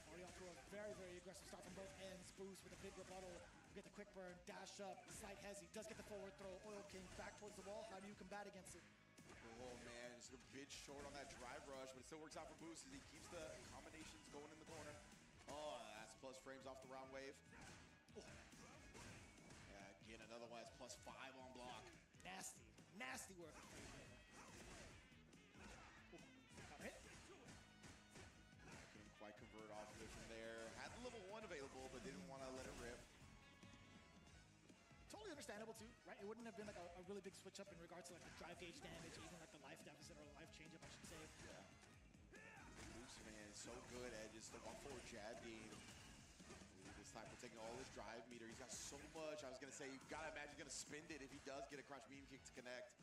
Already off to a very, very aggressive start from both ends. Boost with a big rebuttal. We get the quick burn, dash up, slight hezzy. Does get the forward throw. Oil King back towards the wall. How do you combat against it? Oh man, just a bit short on that drive rush, but it still works out for Boost as he keeps the combinations going in the corner. Oh, that's plus frames off the round wave. Oh. Yeah, again, another one that's plus 5 on block. Nasty work. Quite convert off of it from there. Had the level 1 available, but didn't want to let it rip. Totally understandable too, right? It wouldn't have been like a really big switch up in regards to like the drive gauge damage, even like the life deficit or life change up, I should say. Yeah. Boost, man, is so good at just the 1-4 jab game. This time we're taking all his drive meter. He's got so much. I was gonna say, you've got to imagine he's gonna spend it if he does get a crouch medium kick to connect.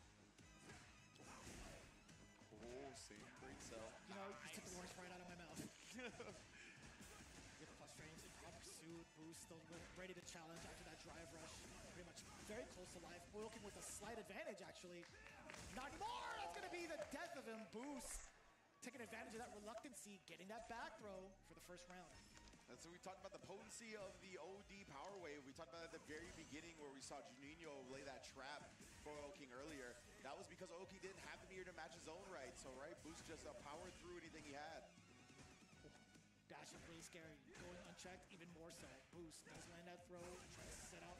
Oh, same great cell. You know, you took the words right out of my mouth. Get the plus frames in hot pursuit. Boost still ready to challenge after that drive rush. Pretty much very close to life. Oil King with a slight advantage, actually. Not anymore! That's going to be the death of him. Boost taking advantage of that reluctancy, getting that back throw for the first round. And so we talked about the potency of the OD power wave. We talked about it at the very beginning where we saw Juninho lay that trap for Oil King earlier. That was because Oil King didn't have the meter to match his own right. So, right, Boost just powered through anything he had. Dash is really scary. Going unchecked, even more so. Boost does land that throw, tries to set out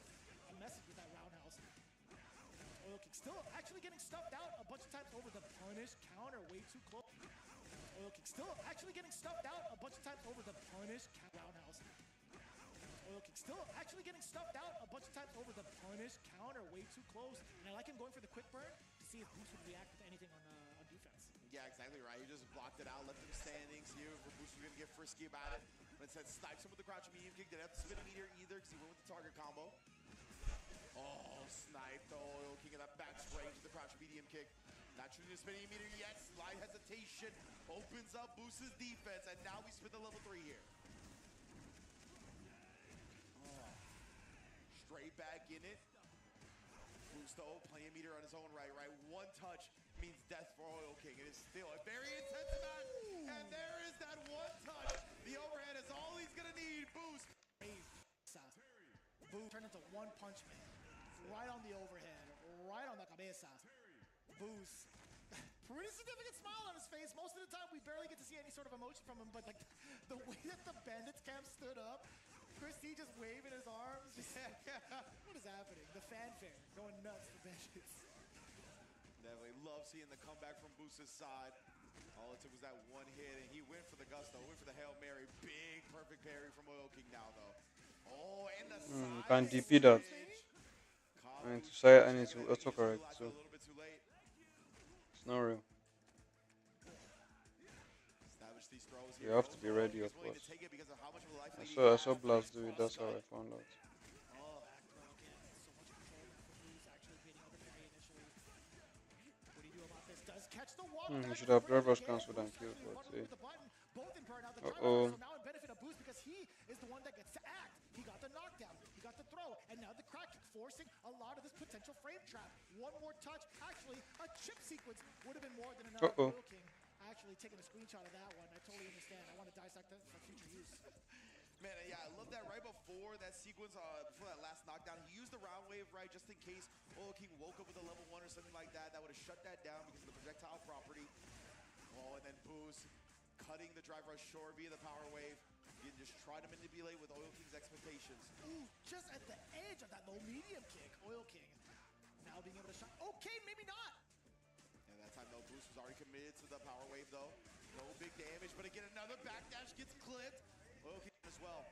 a message with that roundhouse. Oil King still actually getting stuffed out a bunch of times over the punish counter, way too close. Oil King still actually getting stuffed out a bunch of times over the punish roundhouse. Oil King still actually getting stuffed out a bunch of times over the punish counter, way too close. And I like him going for the quick burn to see if Boost would react with anything on defense. Yeah, exactly right. He just blocked it out, left him standing, see if Boost was going to get frisky about it. But instead, snipes him with the crouch medium kick. Didn't have to spin a meter either because he went with the target combo. Oh, sniped the Oil King in that back range with the crouch medium kick. Not shooting the spinning meter yet. Slight hesitation. Opens up Boost's defense. And now we spin the level 3 here. Oh. Straight back in it. Boost though, playing meter on his own right. One touch means death for Oil King. It is still a very intense match. And there is that one touch. The overhead is all he's going to need. Boost. Boo turned into one punch man. Right on the overhead. Right on the cabeza. Boost. Pretty significant smile on his face. Most of the time, we barely get to see any sort of emotion from him, but like the way that the Bandits camp stood up, Chris T just waving his arms. Just, what is happening? The fanfare going nuts for Bandits. Definitely love seeing the comeback from Boost's side. All it took was that one hit, and he went for the gusto, went for the Hail Mary. Big, perfect parry from Oil King now, though. Oh, and the side Can't DP that. I need to say I need to autocorrect, so it's not real. You have to be ready, of course. I saw Blast do it, that's how I found out. He should have drive rush cancelled and killed, but see. Uh-oh. So now in benefit of Boost because he is the one that gets to act. He got the knockdown, he got the throw, and now the crack kick, forcing a lot of this potential frame trap. One more touch, actually, a chip sequence would have been more than enough. Oil King actually taking a screenshot of that one. I totally understand. I want to dissect that for future use. Man, yeah, I love that right before that sequence, before that last knockdown. He used the round wave, right, just in case Oil King woke up with a level 1 or something like that. That would have shut that down because of the projectile property. Oh, and then Boost cutting the drive rush short via the power wave. You can just try to manipulate with Oil King's expectations. Ooh, just at the edge of that low medium kick. Oil King now being able to shot. Okay, maybe not. And that time, though, Boost was already committed to the power wave, though. No big damage, but again, another backdash gets clipped. Oil King as well.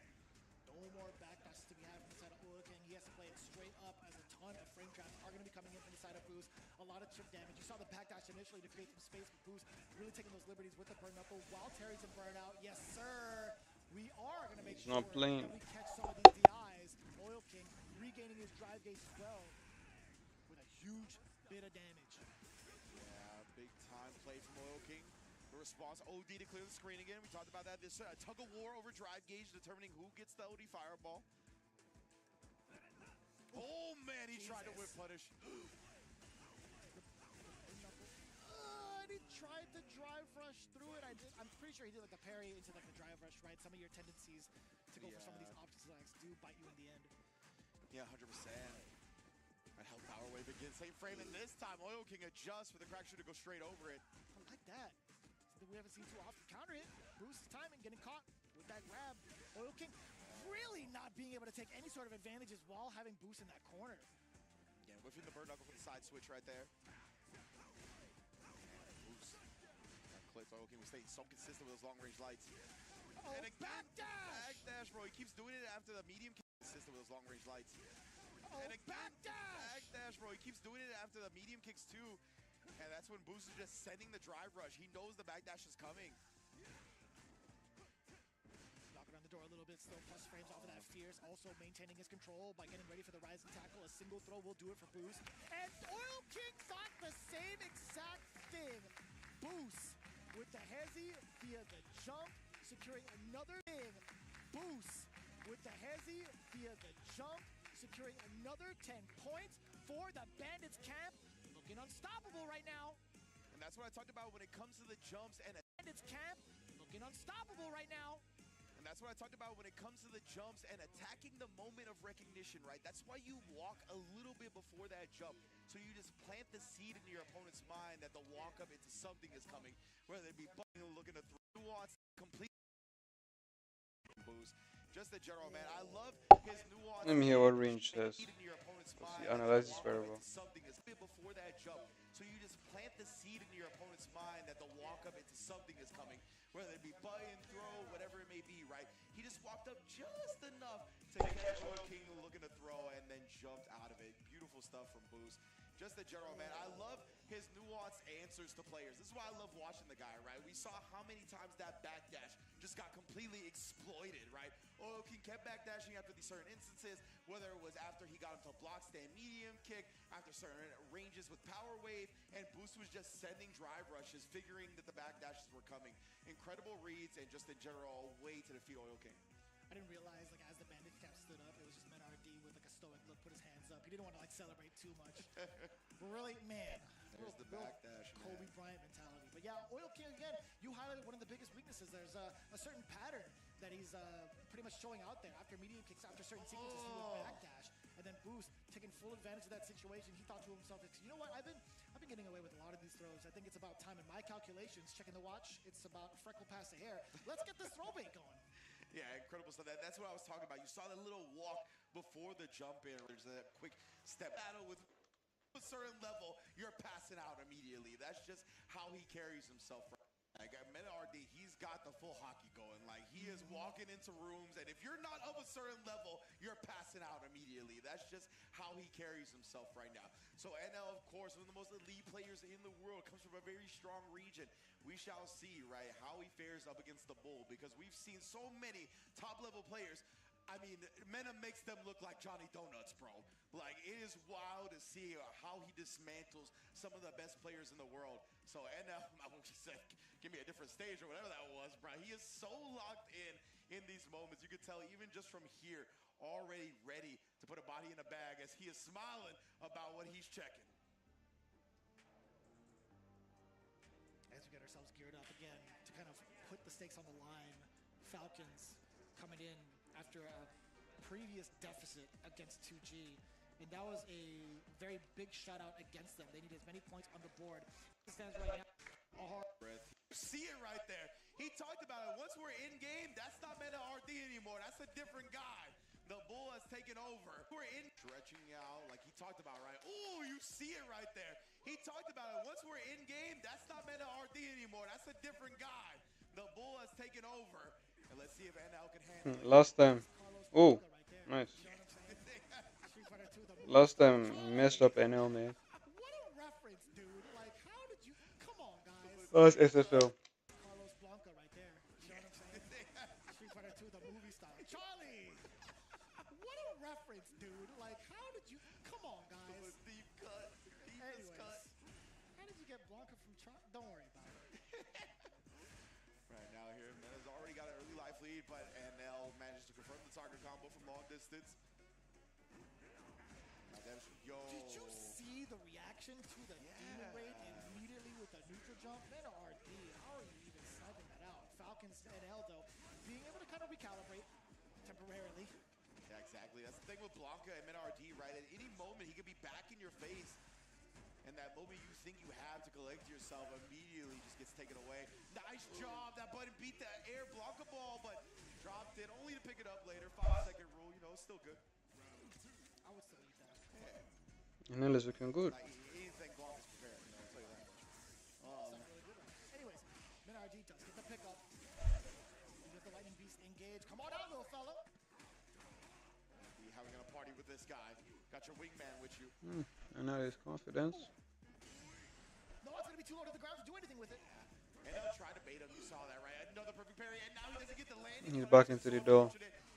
No more backdashes to be had from the side of Oil King. He has to play it straight up as a ton of frame traps are going to be coming in from the side of Boost. A lot of chip damage. You saw the backdash initially to create some space for Boost. Really taking those liberties with the burn knuckle while Terry's in burnout. Yes, sir. We are going to make sure that we catch some of these DIs. Oil King regaining his drive gauge as well with a huge bit of damage. Yeah, big time play from Oil King. The response, OD to clear the screen again. We talked about that. This tug of war over drive gauge, determining who gets the OD fireball. Oh man, he tried to whip punish. And he tried to drive rush through it. I'm pretty sure he did like the parry into like the drive rush, right? Some of your tendencies to go for some of these option selects do bite you in the end. Yeah, 100%. That held power wave again. Same frame, and this time Oil King adjusts for the crack shoot to go straight over it. I like that. Something we haven't seen too often. Counter hit. Boost timing, getting caught with that grab. Oil King really not being able to take any sort of advantages while having Boost in that corner. Yeah, whiffing the bird knuckle for the side switch right there. Boost. That clip, Oil King was staying so consistent with those long range lights. And a backdash! Backdash, bro. He keeps doing it after the medium kick. Consistent with those long range lights. And a backdash, bro. He keeps doing it after the medium kicks too. And that's when Boost is just sending the drive rush. He knows the backdash is coming. Knocking on the door a little bit, still plus frames off of that Fierce. Also maintaining his control by getting ready for the rising tackle. A single throw will do it for Boost. And Oil King thought the same exact thing. Boost with the hezzy via the jump, securing another thing. Boost with the hezzy via the jump, securing another 10 points for the Bandits camp. Looking unstoppable right now. And that's what I talked about when it comes to the jumps and Bandits camp. Looking unstoppable right now. And that's what I talked about when it comes to the jumps and attacking the moment of recognition, right? That's why you walk a little bit before that jump. So you just plant the seed in your opponent's mind that the walk up into something is coming. Whether it be looking to throw nuance, complete boost. Just the general, man. I love his nuance. Let me hear what range says. He analyzes very well. Something is before that jump. So you just plant the seed in your opponent's mind that the walk up into something is coming. Whether it be buy-in, throw, whatever it may be, right? He just walked up just enough to catch Oil King looking to throw and then jumped out of it. Beautiful stuff from Boost. Just the general, man. I love his nuanced answers to players. This is why I love watching the guy, right? We saw how many times that backdash just got completely exploited, right? Oil King kept backdashing after these certain instances, whether it was after he got him to block stand medium kick, after certain ranges with power wave, and Boost was just sending drive rushes, figuring that the backdashes were coming. Incredible reads, and just in general, a way to defeat Oil King. I didn't realize, like, as the Bandit cap stood up, it was just MenRD with, like, a stoic look, put his hands up. He didn't want to, like, celebrate too much. But really, man. There's the backdash, Kobe Bryant mentality. But yeah, Oil King, again, you highlighted one of the biggest weaknesses. There's a certain pattern that he's pretty much showing out there. After medium kicks, after certain sequences, he would backdash and then boost, taking full advantage of that situation. He thought to himself, you know what, I've been getting away with a lot of these throws. I think it's about time. In my calculations, checking the watch, it's about a freckle past the hair. Let's get this throw bait going. Yeah, incredible stuff. That's what I was talking about. You saw that little walk before the jump in. There's that quick step battle with a certain level. You're passing out immediately. That's just how he carries himself. Like Meta RD, he's got the full hockey going. Like he is walking into rooms, and if you're not of a certain level, you're passing out immediately. That's just how he carries himself right now. So NL, of course, one of the most elite players in the world, comes from a very strong region. We shall see, right, how he fares up against the Bull, because we've seen so many top-level players. I mean, Mena makes them look like Johnny Donuts, bro. Like, it is wild to see how he dismantles some of the best players in the world. So, NL, I won't just say, give me a different stage or whatever that was, bro. He is so locked in these moments. You could tell even just from here, already ready to put a body in a bag as he is smiling about what he's checking. As we get ourselves geared up again to kind of put the stakes on the line, Falcons coming in after a previous deficit against 2G, and that was a very big shutout against them. They need as many points on the board. It stands right now. You see it right there. He talked about it. Once we're in game, that's not Meta RD anymore. That's a different guy. The Bull has taken over. We're in stretching out like he talked about, right? Ooh, you see it right there. He talked about it. Once we're in game, that's not Meta RD anymore. That's a different guy. The Bull has taken over. And let's see if NL can handle it. Last time. Oh, nice. Last time he messed up NL, man. What a reference, dude. Like, how did you... Come on, guys. That was SFL. Carlos Blanca right there. You know what I'm saying? Street Fighter 2, the movie style. Charlie! What a reference, dude. Like, how did you... Come on, guys. Deep cut. Deepest cut. How did you get Blanca from Charlie? Don't worry about it. Right now here, Mena's already got an early life lead, but NL managed to confirm the target combo from long distance. Yo. Did you see the reaction to the Demon Raid immediately with the neutral jump? Meta RD, how are you even sniping that out? Falcons NL, though, being able to kind of recalibrate temporarily. Yeah, exactly. That's the thing with Blanca and Meta RD, right? At any moment, he could be back in your face. And that moment you think you have to collect yourself immediately just gets taken away. Nice job. That button beat the air Blanca ball, but dropped it only to pick it up later. 5-second rule, you know, it's still good. I would still eat that. And NL is looking good. Like, anything Blanca's prepared, you know, I'll tell you that. Anyways, Meta RD does get the pickup. You get the Lightning Beast engaged. Come on out, little fella. Be having a party with this guy. Got your wingman with you. And now his confidence. No one's going to be too low to the ground to do anything with it. And they'll try to bait him. You saw that, right? Another perfect parry, and now he doesn't get the landing. He's back into the door.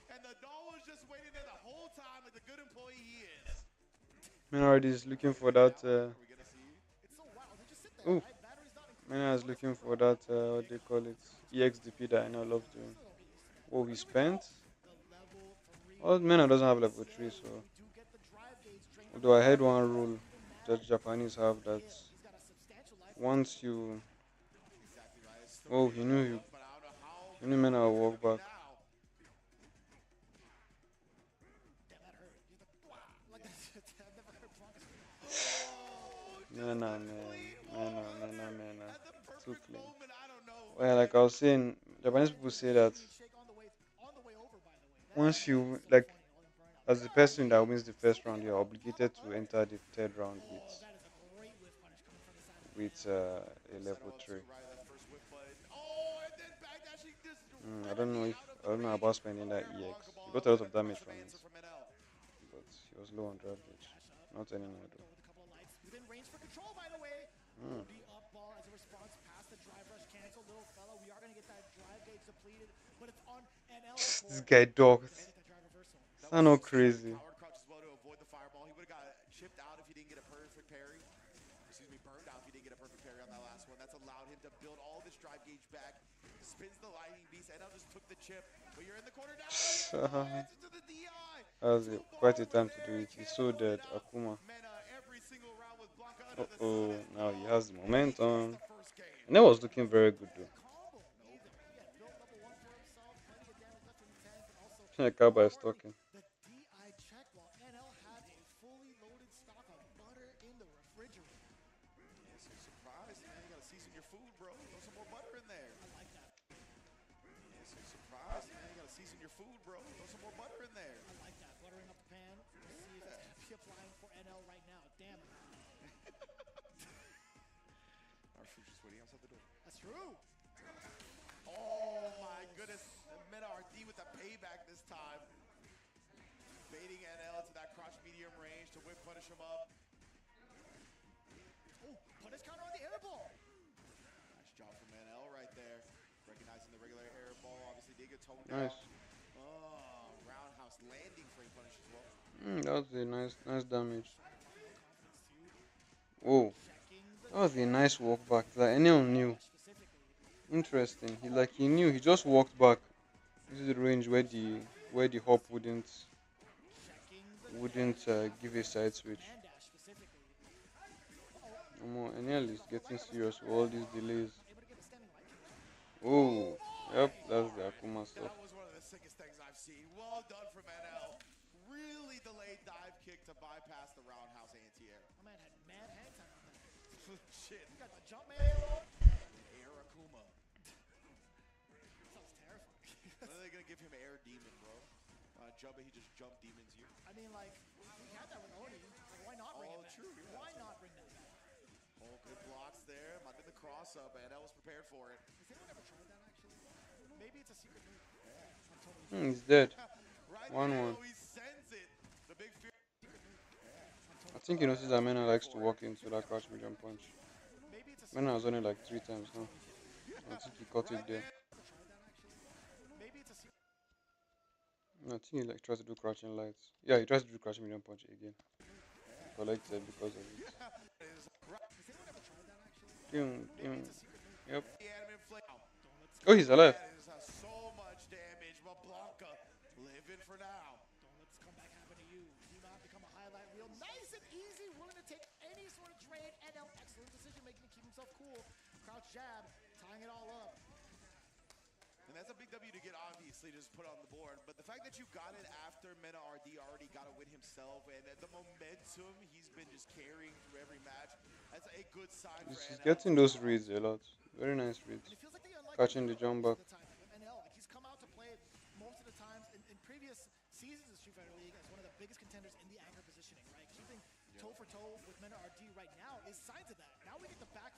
And the doll was just waiting there the whole time like the good employee he is. Menard is looking for that. It's so wild. They just sit there, Oh, right? Battery's not included. Menard is looking for that. What they call it? EXDP that I know love doing. Oh, he spent. Well, Menard doesn't have level 3, so. Although I heard one rule that Japanese have that once you. Oh, he knew Menard would walk back. Man. Too clean. Well, like I was saying, Japanese people say that once you, like, as the person that wins the first round, you're obligated to enter the third round with a level 3. I don't know about spending that EX. He got a lot of damage from it, but he was low on draft gauge. Not anymore though. Within range for control, by the way. The up ball as a response past the drive rush cancel. Little fella, we are going to get that drive gauge depleted, but it's on NL. This guy dogs. Sound all crazy. Powered crouch as well to avoid the fireball. He would have got chipped out if he didn't get a perfect parry. Excuse me, burned out if he didn't get a perfect parry on that last one. That's allowed him to build all this drive gauge back. Spins the lightning beast. NL just took the chip, but you're in the corner now. To the DI. That was quite a time to do it. He's so dead, Akuma. Oh, now he has the momentum. And that was looking very good though. Kaba is talking. The DI check while NL had a fully loaded stock of butter in the refrigerator. Yeah, so surprised, man. You gotta season your food, bro. Throw some more butter in there. I like that. Yeah, so surprised, man. You gotta season your food, bro. Throw some more butter in there. I like that. Buttering up the pan. Let's see if it's going to be applying for NL right now. Damn it. Our food's just waiting outside the door. That's true. Oh my goodness. Meta RD with the payback this time. Baiting NL to that crotch medium range to whip punish him up. Oh, punish counter on the air ball. Nice job from NL right there. Recognizing the regular air ball. Obviously did get toned Nice. down. Oh, roundhouse landing frame punish as well. That was a nice damage. Whoa. That was a nice walk back. Like anyone knew. Interesting. He knew. He just walked back. This is the range where the hop wouldn't give a side switch. Enel is getting serious with all these delays. Oh, yep, that's the Akuma stuff. That was one of the sickest things I've seen. Well done from NL. Really delayed dive kick to bypass the roundhouse anti-air. My man had mad hang time on that. Shit. You got the jump man. Air Akuma. Sounds terrifying. When are they gonna give him air demon, bro? Jump it, he just jump demons you. I mean, like, we had that with Oni. Like, why not bring it back? True. Yeah, Why not bring that back? Oh, good blocks there. Might be the cross up, and NL was prepared for it. Has anyone ever tried that, actually? Maybe it's a secret move. I'm totally He's dead. Right 1-1. now, he sends it. The big fear. I think he notices that Mena likes to walk into that crouch medium punch. Mena has done it like 3 times now. I think he caught it there. Maybe it's a secret. No, I think he like tries to do crouching lights. Yeah, he tries to do crouching medium punch again. Collected because of it. Yep. Oh, he's alive. So much damage, but Blanca living for now. Don't let this comeback happen to you. Do not become a highlight reel. Nice and easy, willing to take any sort of trade. NL, excellent decision making to keep himself cool. Crouch jab, tying it all up. And that's a big W to get, obviously, just put on the board. But the fact that you got it after Meta RD already got a win himself, and the momentum he's been just carrying through every match, that's a good sign for He's NL. getting those reads a lot. Very nice reads. Catching the jump back. NL, like he's come out to play most of the times in previous seasons of Street Fighter League as one of the biggest contenders in the anchor positioning, right? Keeping toe for toe with Meta RD right now is signs of that. Now we get the back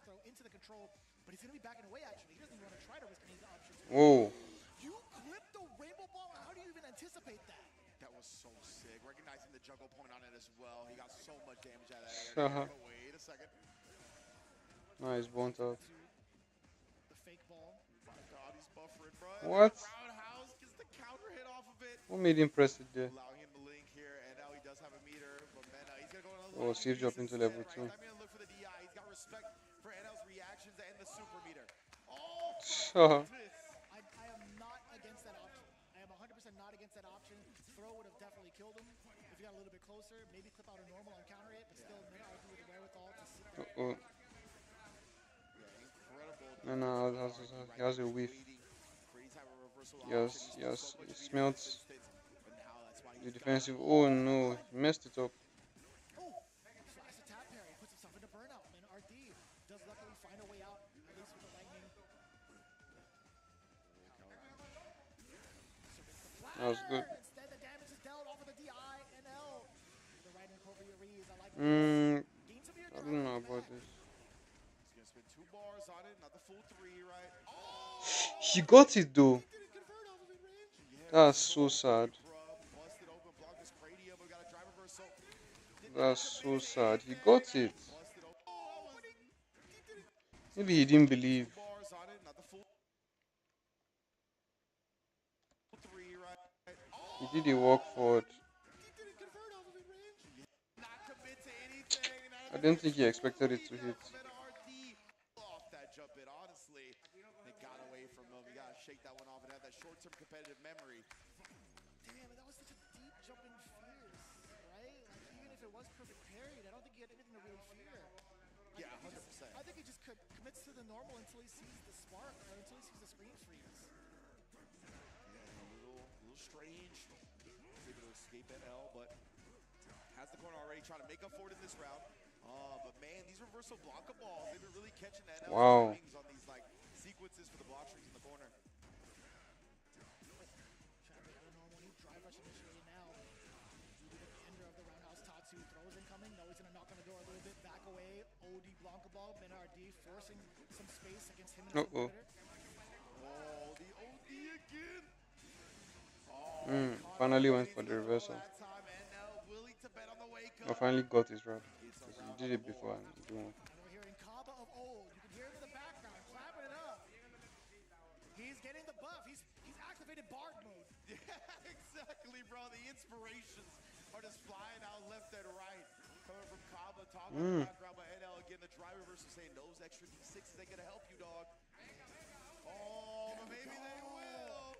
throw into the control, but he's going to be backing away, actually. He doesn't even want to try to risk any options. Whoa. You clipped the rainbow ball? How do you even anticipate that? That was so sick. Recognizing the juggle point on it as well. He got so much damage out of that air. But wait a second. Nice, bunt out. The fake ball. My God, he's buffering, bro. What? Roundhouse gets the counter hit off of it. What made him press it there? Allowing him to link here, and now he does have a meter. But Mena, he's going to go on a Oh, safe drop into level 2. I'm going to look for the DI. He's got respect for NL's reactions and the super meter. Oh, I am not against that option. I am 100% not against that option. Throw would have definitely killed him. If you got a little bit closer, maybe clip out a normal and counter it, but still, Mena RD with the wherewithal to see that. Uh-oh. No, he has a whiff. Yes, he smells the defensive. Oh no, he messed it up. Oh, flash the tap parry, puts himself into burnout. Mena RD does luckily find a way out, at least with the lightning. That was good. Instead, the damage is dealt off of the DI. NL. The right inappropriate reads. I like I don't know about this. He's going to spend 2 bars on it, not the full 3, right? He got it though. That's so sad. That's so sad. He got it. Maybe he didn't believe. He did a walk forward. I don't think he expected it to hit. Shake that one off and have that short-term competitive memory. Damn, that was such a deep jumping fierce, right? Like, even if it was perfect parried, I don't think he had anything to really fear. Yeah, 100%. I think he just commits to the normal until he sees the spark or until he sees the screen freeze. Yeah, a little strange. Was able to escape NL, but has the corner already trying to make up for it in this round. But man, these reversal blocker balls, they've been really catching NL's Wow. strings on these like sequences for the block strings in the corner. Drive rush initiated now. The ender of the roundhouse Tatsu throws incoming. No, he's gonna knock on the door a little bit. Back away. OD Blanca ball. Menardi forcing some space against him and his competitor. Oh, the OD again. Finally went for the reversal. I finally got his rap. Because he did it before and it didn't work. And we're hearing Kaba of old. You can hear him in the background, clapping it up. He's getting the buff. He's activated Bard mode. Yeah, exactly, bro. The inspirations are just flying out left and right. Coming from Kaba, talking in the background, but NL again, the driver versus saying those extra D6s ain't gonna help you, dog. Oh, but maybe they will.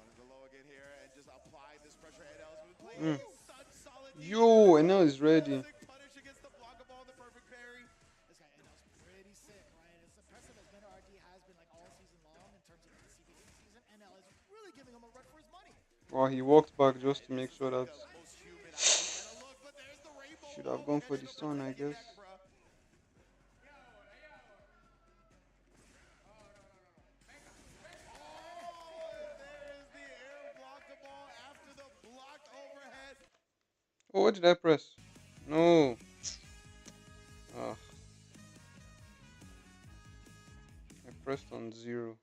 Running the low again here and just applying this pressure. NL's been playing such solid. Yo, NL is ready. Punish against the block ball, the perfect parry. This guy NL's pretty sick, right? As impressive as Menardi has been like all season long in terms of the CBA season, NL is really giving him a run for his money. Well, he walked back just to make sure that should have gone for the stun, I guess. Oh, what did I press? No. I pressed on 0.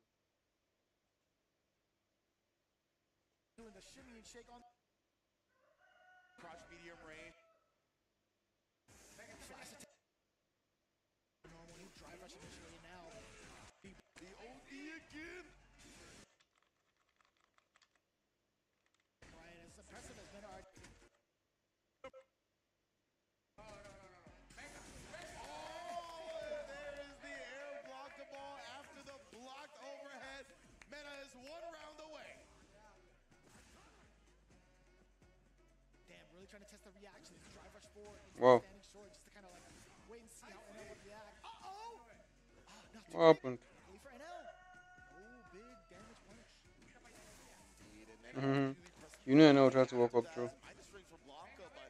Doing the shimmy and shake on. Crouch medium range. Normally drive rush initiated now. The OD again. Right, as impressive as Menardi. Trying to test the reactions, drive rush forward, wow. Standing short, just to kind of like wait and see how NL would react. What happened? For NL. Oh, big damage punish. You know NL tried to walk up through. Minus ring for Blanca, but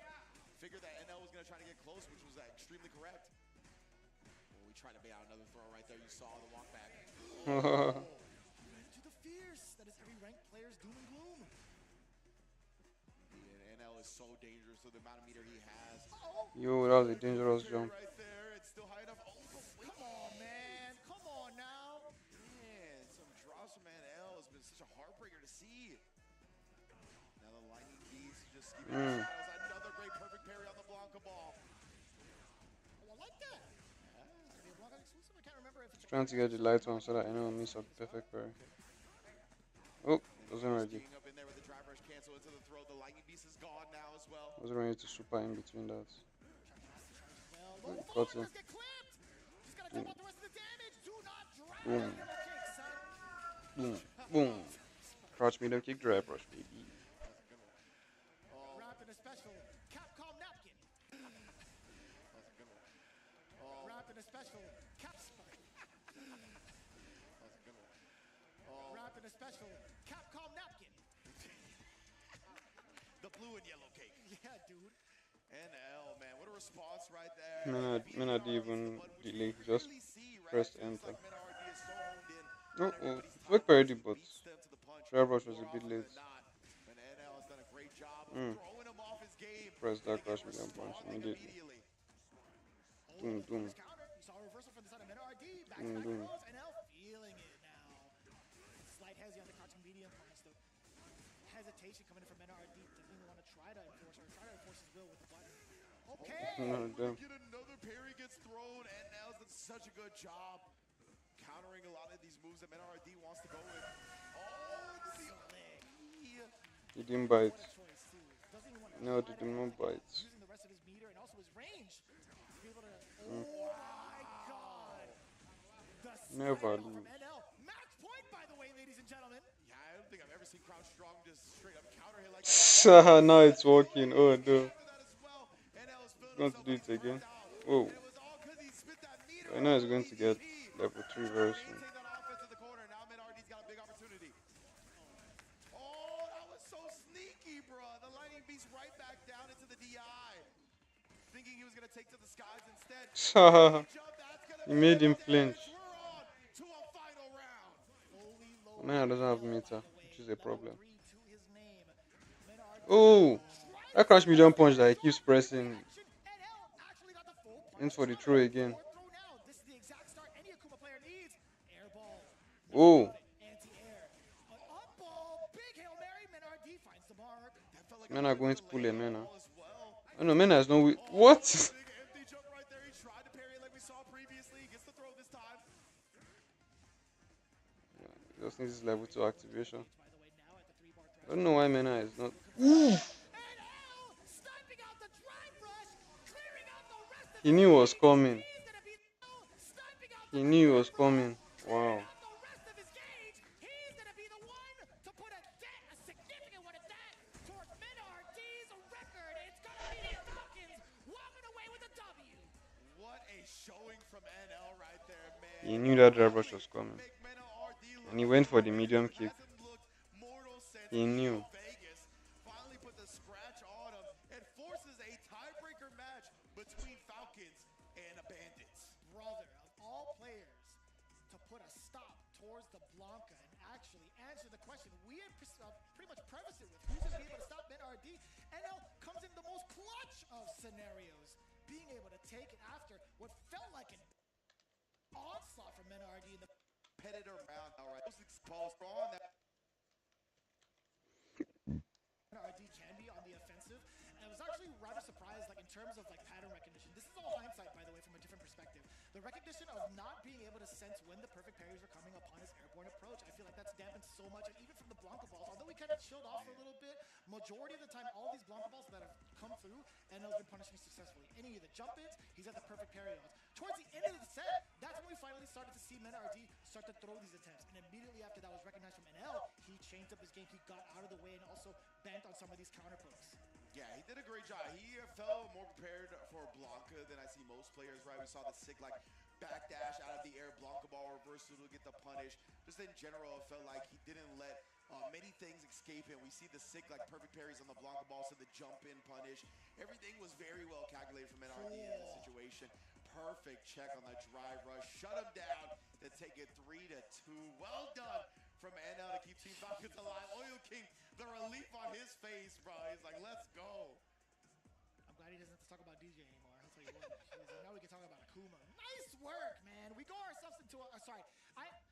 figured that NL was going to try to get close, which was extremely correct. Well, we tried to bait out another throw right there. You saw the walk back. To the fierce. That is every ranked player's doom and gloom. NL is so dangerous with the amount of meter he has. Yo, that was a dangerous jump. Right there, it's still high enough. Oh, come on, man. Come on now. Man, some drops from NL has been such a heartbreaker to see. Now the lightning beast just keeping shadows. Another great perfect parry on the Blanca ball. Oh, I like that. It's gonna be a Blanca exclusive. I can't remember if it's Trying to get the lights on so that NL miss a perfect parry. Oh, wasn't ready. Up in there with the drive rush cancel into the throw. The lightning beast is gone now as well. Wasn't ready to super in between that. Got him. Boom. Boom. Boom. Crouch medium kick, drive rush, baby. Wrapped in a special Capcom napkin. Wrapped in a special Wrapped in a special Capcom napkin. The blue and yellow cake. Yeah, dude. NL, man, what a response right there. Man, I didn't even delay, just pressed enter. Oh, quick parody, but drive rush was a bit late. Press that crash medium punch immediately. Doom, doom. Doom, doom. Feeling it now. Slight hesitation on the crouching medium punch, though. Hesitation coming in from Menardi. Doesn't even want to try to enforce his will with the button. Okay. Get another parry gets thrown, and Nels did such a good job countering a lot of these moves that Menardi wants to go with. Oh, the leg. He didn't bite. No, he did not bite. Using the rest of his meter and also his range to be able to. Oh my God! Never lose. Match point, by the way, ladies and gentlemen. Yeah, I don't think I've ever seen Crouch Strong just straight up counter hit like that. Now it's working. Oh no. He's going to do it again. Oh. I know he's going to get level 3 very soon. thinking he was going to take to the skies instead. He made him flinch. We're on to a final round. Man doesn't have meter, which is a problem. Oh, that crash medium punch that he keeps pressing. In for the throw again. Oh. Men are going to pull a Mena. Oh no, Mena is no way. What? Just needs this level 2 activation. I don't know why Mena is not. Ooh. He knew it was coming. He knew it was coming. Wow. He knew that drive rush was coming. And he went for the medium kick. He knew. Finally put the scratch on him. It forces a tiebreaker match between Falcons and Bandits. Brother, of all players, to put a stop towards the Blanca and actually answer the question we had pretty much prefaced it with. Who's going to be able to stop NRD? NL comes in the most clutch of scenarios, being able to take it after what felt like an onslaught from NRD in the competitor round. All right, most exposed on that. NRD can be on the offensive, and I was actually rather surprised, like in terms of like pattern recognition. This is all hindsight, by the way, from a different perspective. The recognition of not being able to sense when the perfect parries were coming upon his airborne approach. I feel like that's dampened so much, and even from the Blanca balls, although we kind of chilled off for a little bit, majority of the time, all these Blanca balls that have come through, NL's been punishing successfully. Any of the jump ins, he's got the perfect parry odds. Towards the end of the set, that's when we finally started to see MenRD start to throw these attempts, and immediately after that was recognized from NL, he changed up his game, he got out of the way, and also banked on some of these counter pokes. Yeah, he did a great job. He felt more prepared for Blanca than I see most players, right? We saw the sick, like, backdash out of the air, Blanca ball reversal to get the punish. Just in general, it felt like he didn't let many things escape him. We see the sick, like, perfect parries on the Blanca ball, so the jump-in punish. Everything was very well calculated from NRD in this situation. Perfect check on the drive rush. Shut him down to take it 3-2. Well done from NL to keep Team Falcons alive. Oil King, the relief on his face, bro. He's like, let's go. I'm glad he doesn't have to talk about DJ anymore. I'll tell you what. Now we can talk about Akuma. Nice work, man. We go ourselves into a...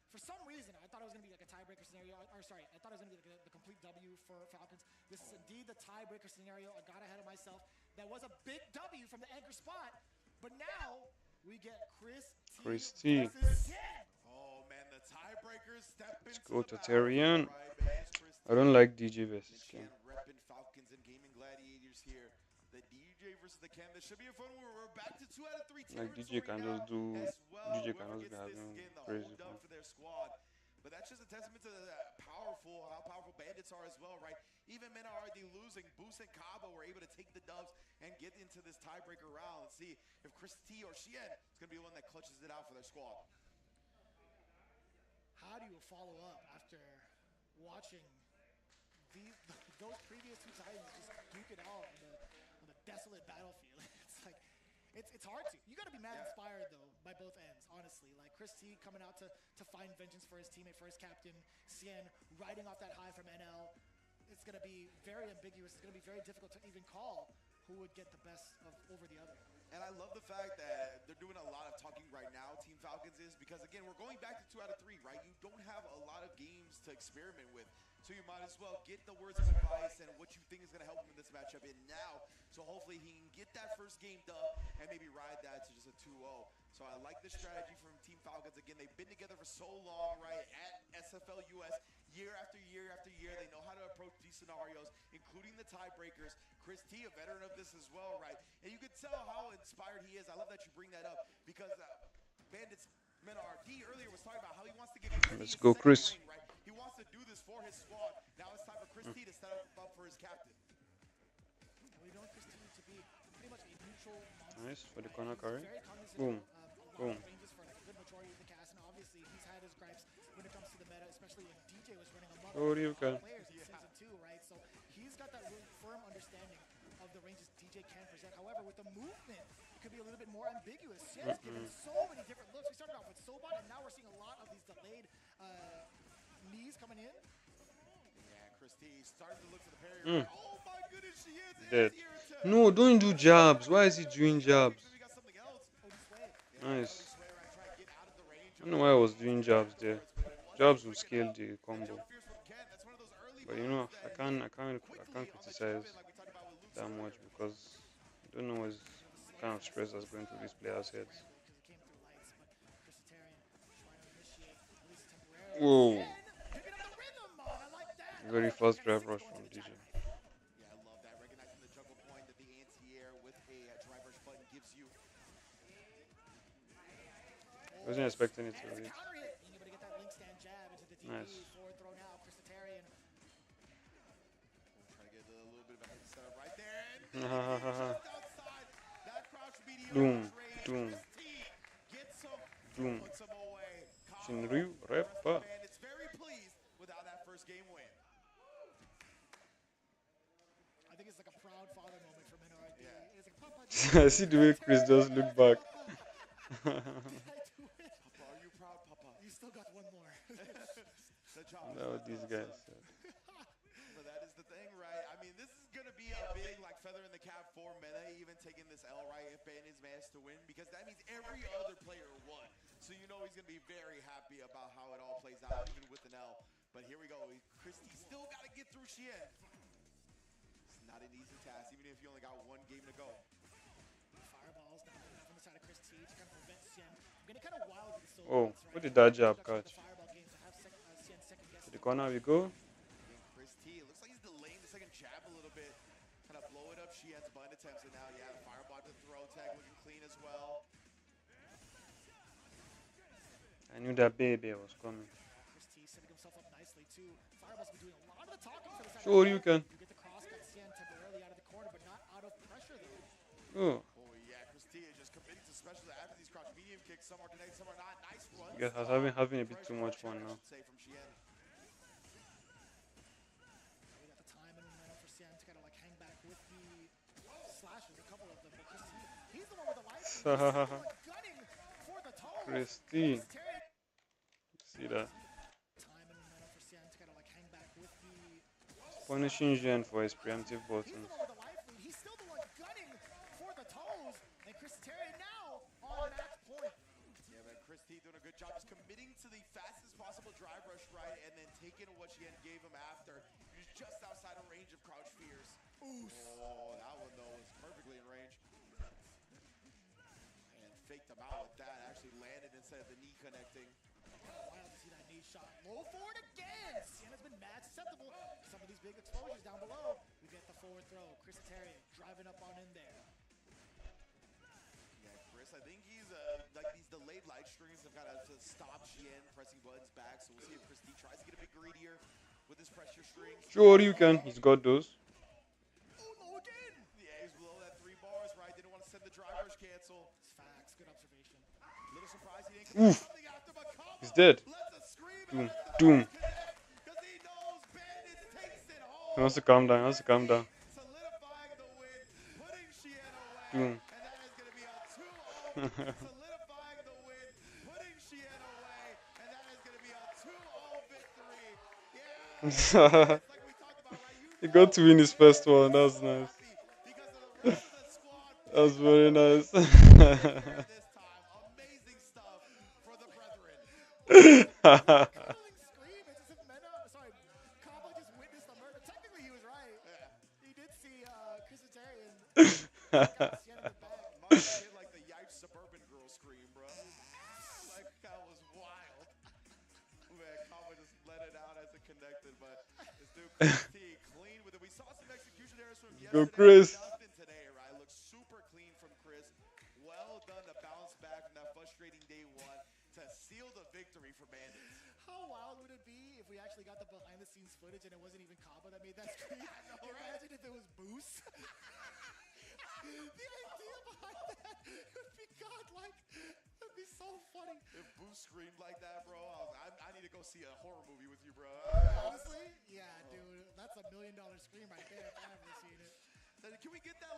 for some reason, I thought it was going to be like a tiebreaker scenario. I thought it was going to be like the complete W for Falcons. This is indeed the tiebreaker scenario. I got ahead of myself. That was a big W from the anchor spot. But now we get Chris T. Oh, man, the tiebreakers step into Let's go to Tarian. I don't like DJ versus Ken. Repping Falcons and Gaming Gladiators here. The DJ versus the Ken. This should be a fun one. We're back to 2 out of 3 Like DJ can just do. DJ can just be having crazy fun. For their squad. But that's just a testament to how powerful Bandits are as well, right? Even MenRD losing, Boost and Cabo were able to take the dubs and get into this tiebreaker round. Let's see if Chris T or Shien is going to be the one that clutches it out for their squad. How do you follow up after watching those previous 2 Titans just duke it out on the desolate battlefield? It's like, it's hard to. You got to be mad inspired, though, by both ends, honestly. Like, Chris T coming out to find vengeance for his teammate, for his captain. Cien riding off that high from NL. It's going to be very ambiguous. It's going to be very difficult to even call who would get the best over the other. And I love the fact that they're doing a lot of talking right now, Team Falcons is, because, again, we're going back to 2 out of 3, right? You don't have a lot of games to experiment with. So you might as well get the words of advice and what you think is going to help him in this matchup in now. So hopefully he can get that first game dub and maybe ride that to just a 2-0. So I like the strategy from Team Falcons. Again, they've been together for so long, right, at SFL US, year after year after year. They know how to approach these scenarios, including the tiebreakers. Chris T, a veteran of this as well, right? And you can tell how inspired he is. I love that you bring that up because Bandits MenRD earlier was talking about how he wants to get Let's go, Chris. Lane, right? He wants to do this for his squad. Now it's time for Chris T to set up for his captain. We know Chris T to be pretty much a neutral monster. Nice for the corner carry. Very cognizant Boom. Boom. Ranges for like a good majority of the cast, and obviously he's had his gripes when it comes to the meta, especially when DJ was running amok. Oh, you can. Players in Season 2, right? So he's got that really firm understanding of of the ranges DJ can present. However, with the movement, it could be a little bit more ambiguous. Xian's given so many different looks. We started off with Sobot, and now we're seeing a lot of these delayed knees coming in. Yeah, Christie starting to look for the parry. Oh my goodness, she is Dead. No, don't do jabs. Why is he doing jabs? Nice. I don't know why I was doing jabs there. Jabs will scale the combo. But you know, I can't criticize that much because I don't know what kind of stress that's going through these players' heads. Whoa. Very fast drive rush from DJ. Yeah, I love that. Recognizing the juggle point that the anti-air with a drive rush button gives you. I wasn't expecting it to reach. Nice. Doom. Shinryu Repa. Bandits very pleased without that first game win. I think it's like a proud father moment for Mino right there. It's like, Papa, I see the way Chris does look back. Papa, are you proud, Papa? You still got one more. The job. That's what these guys said. So that is the thing, right? I mean, this is going to be a big like feather in the cap for Mena, even taking this L, right? If Bandits managed to win, because that means every other player won. So you know he's going to be very happy about how it all plays out, even with an L. But here we go. Christie still got to get through Xian. It's not an easy task, even if you only got one game to go. Fireballs down from the side of Christie to kind of prevent Xian. I'm getting kind of wild with the solo. Oh, what did that jab catch? To the corner we go. Christie, it looks like he's delaying the second jab a little bit. Kind of blowing up Xian's button attempts, and now, yeah, the fireball to throw tag looking clean as well. I knew that baby was coming. Christie setting himself up nicely too. Fireball's been doing a lot of the talking for the side. Sure, you can. You get the cross cut Xian temporarily out of the corner, but not out of pressure though. Oh. Oh yeah, Christie is just committing to special after these crouch medium kicks. Some are connected, some are not. Nice run. Guess I was having a bit too much fun now. Say from Xian. We got the time and momentum for Xian to kind of like hang back with the slashes, a couple of them. But Christie, he's the one with the life. He's the one gunning for the toe. Christie. See that? Time and momentum for Xian to kind of like hang back with the Punishing Jen for his preemptive buttons. He's the one with the life lead. He's still the one gunning for the toes. And Christie now on match point. Yeah, man, Christie doing a good job just committing to the fastest possible drive rush, right, and then taking what Xian gave him after. He was just outside of range of crouch fears. Oof. Oh, that one, though, was perfectly in range. And faked him out with that. Actually landed instead of the knee connecting. Wild to see that knee shot. Low forward again. Xian has been mad susceptible to some of these big exposures down below. We get the forward throw. Christie driving up on in there. Yeah, Chris, I think he's like these delayed light strings have got to stop Xian pressing buttons back. So we'll see if Christie tries to get a bit greedier with his pressure strings. Sure, you can. He's got those. Oh, no, again. Yeah, he's below that 3 bars, right? Didn't want to send the drive rush cancel. Facts. Good observation. Little surprise he didn't come something after, but Combo He's dead. Doom. Because he knows Bandits takes it home. He wants to calm down. He wants to calm down. Solidifying the win, putting Xian away. Doom. And that is going to be a 2-0. Solidifying the win, putting Xian away. And that is going to be a 2-0 victory. Yeah. It's like we talked about, right? He got to win his first one. That was nice. Because of the rest of the squad. That was very nice. This time, amazing stuff for the brethren. Cuddling scream. It's as if Mena, sorry, Combo just witnessed the murder. Technically, he was right. Yeah. He did see Christie got Xian in the back. Must have hit like the Yipes suburban girl scream, bro. Like, that was wild. Man, Kama just let it out as it connected, but this dude Christie clean with it. We saw some execution errors from Go, yesterday. Chris. Nothing today, right? Looks super clean from Chris. Well done to bounce back from that frustrating day one to seal the victory for Bandits. How wild would it be if we actually got the behind-the-scenes footage and it wasn't even Kaba that made that scream? Imagine if it was Boost. The idea behind that would be godlike. That'd be so funny. If Boost screamed like that, bro, I need to go see a horror movie with you, bro. Honestly, yeah, dude, that's $1 million scream right there if I've ever seen it. Can we get that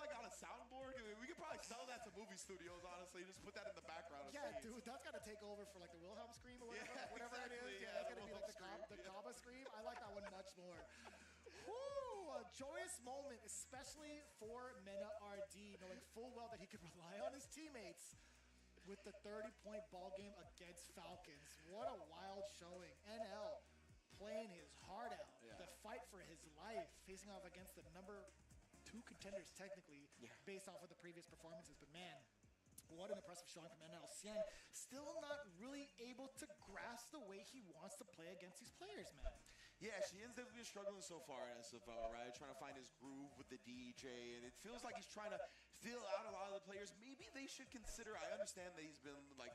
studios, honestly. Just put that in the background. Yeah, dude, that's got to take over for like the Wilhelm scream or whatever, exactly. it is. Yeah, that's going to be like the Kaba scream. I like that one much more. Woo! A joyous moment, especially for Mena RD, knowing full well that he could rely on his teammates with the 30-point ball game against Falcons. What a wild showing. NL playing his heart out. Yeah. The fight for his life, facing off against the number 2 contenders technically, based off of the previous performances. But man, what an impressive showing from NL. Cien still not really able to grasp the way he wants to play against these players, man. Yeah, Shien's definitely been struggling so far in SFL, right? Trying to find his groove with the DJ, and it feels like he's trying to feel out a lot of the players. Maybe they should consider, I understand that he's been, like,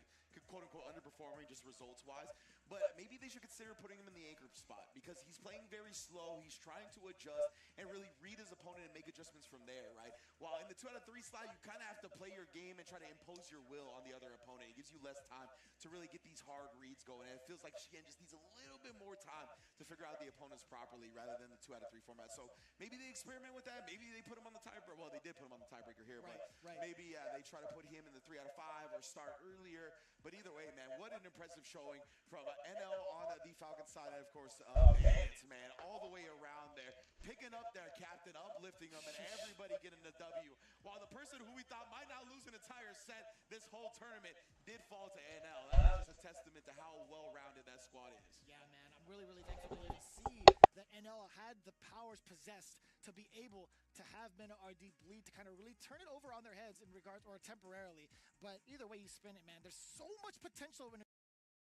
quote-unquote underperforming just results-wise, but maybe they should consider putting him in the anchor spot because he's playing very slow. He's trying to adjust and really read his opponent and make adjustments from there, right? While in the 2 out of 3 slot, you kind of have to play your game and try to impose your will on the other opponent. It gives you less time to really get these hard reads going, and it feels like Shien just needs a little bit more time to figure out the opponents properly rather than the 2 out of 3 format. So maybe they experiment with that. Maybe they put him on the tiebreaker. Well, they did put him on the tiebreaker here, but maybe they try to put him in the 3 out of 5 or start earlier. But either way, man, what an impressive showing from NL on the Falcons side, and of course, Bandits, man, all the way around there, picking up their captain, uplifting them, and everybody getting the W. While the person who we thought might not lose an entire set this whole tournament did fall to NL. That is just a testament to how well-rounded that squad is. Yeah, man, I'm really, really thankful to see that NL had the powers possessed to be able to have Mena RD bleed to kind of really turn it over on their heads in regards, or temporarily. But either way you spin it, man, there's so much potential in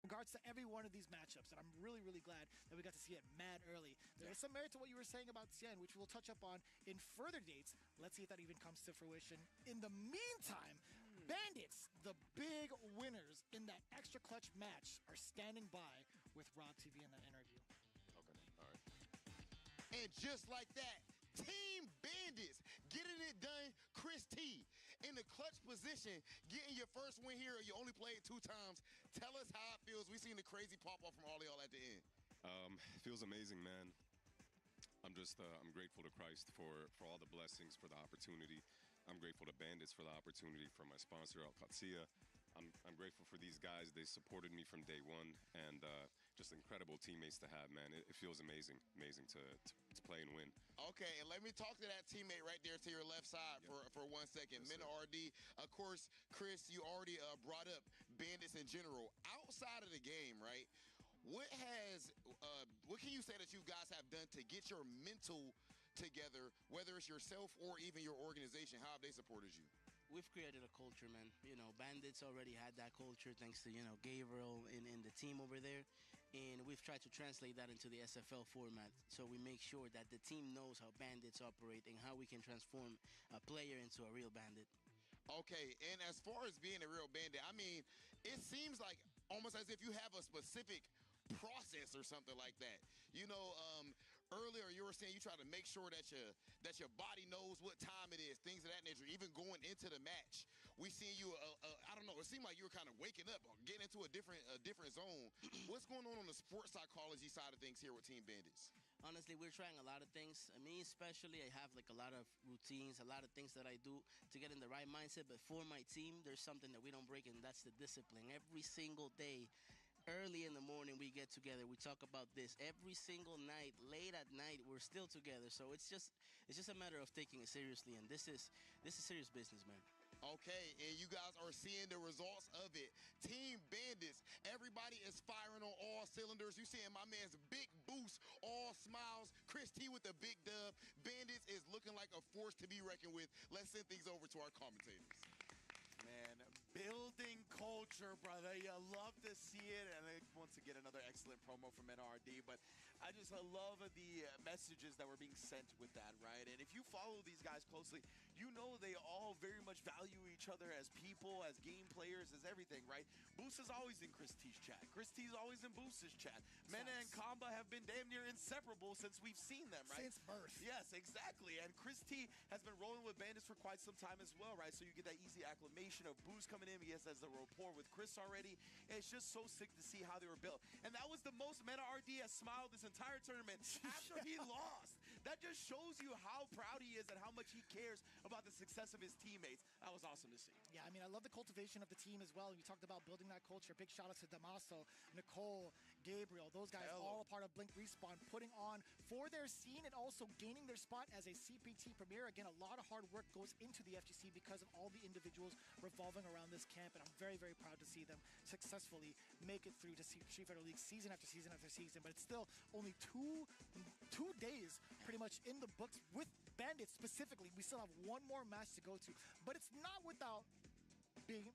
regards to every one of these matchups, and I'm really, really glad that we got to see it mad early. There is some merit to what you were saying about Cien, which we'll touch up on in further dates. Let's see if that even comes to fruition. In the meantime, Bandits, the big winners in that extra clutch match, are standing by with Raw TV in that interview. Okay, all right. And just like that, Team Bandits getting it done. Chris T in the clutch position, getting your first win here. You only played 2 times. Tell us how it feels. We seen the crazy pop off from all y'all at the end. Feels amazing, man. I'm grateful to Christ for all the blessings, for the opportunity. I'm grateful to Bandits for the opportunity, for my sponsor, Alcatia. I'm grateful for these guys. They supported me from day one, and just incredible teammates to have, man. It feels amazing to play and win. Okay, and let me talk to that teammate right there to your left side for 1 second. Yes, Mena RD, of course, Chris, you already brought up Bandits in general. Outside of the game, right? What can you say that you guys have done to get your mental together, whether it's yourself or even your organization? How have they supported you? We've created a culture, man. You know, Bandits already had that culture thanks to, Gabriel in the team over there. And we've tried to translate that into the SFL format. So we make sure that the team knows how Bandits operate and how we can transform a player into a real bandit. Okay, and as far as being a real bandit, I mean, it seems like almost as if you have a specific process or something like that. Earlier you were saying you try to make sure that your body knows what time it is, things of that nature. Even going into the match, we seen you. I don't know. It seemed like you were kind of waking up, or getting into a different zone. What's going on the sports psychology side of things here with Team Bandits? Honestly, we're trying a lot of things. Me especially, I have like a lot of routines, a lot of things that I do to get in the right mindset. But for my team, there's something that we don't break, and that's the discipline. Every single day, early in the morning, we get together. We talk about this every single night. Late at night, we're still together. So it's just a matter of taking it seriously. And this is serious business, man. Okay, and you guys are seeing the results of it. Team Bandits, everybody is firing on all cylinders. You seeing my man's big boost, all smiles. Chris T with the big dub. Bandits is looking like a force to be reckoned with. Let's send things over to our commentators. Man, building culture, brother. You love to see it. And once again, another excellent promo from NRD. But I just love the messages that were being sent with that, right? And if you follow these guys closely, you know they all very much value each other as people, as game players, as everything, right? Boost is always in Chris T's chat. Chris T's always in Boost's chat. Mena and Kamba have been damn near inseparable since we've seen them, right? Since birth. Yes, exactly. And Chris T has been rolling with Bandits for quite some time as well, right? So you get that easy acclamation of Boost coming in. He has a rapport with Chris already. And it's just so sick to see how they were built. And that was the most Mena RD has smiled this entire tournament after he lost. That just shows you how proud he is and how much he cares about the success of his teammates. That was awesome to see. Yeah, I mean, I love the cultivation of the team as well. You talked about building that culture. Big shout out to Damaso, Nicole, Gabriel, those guys all a part of Blink Respawn, putting on for their scene and also gaining their spot as a CPT premier. Again, a lot of hard work goes into the FGC because of all the individuals revolving around this camp, and I'm very, very proud to see them successfully make it through to Street Fighter League season after season after season. But it's still only two days pretty much in the books with Bandits specifically. We still have one more match to go to, but it's not without being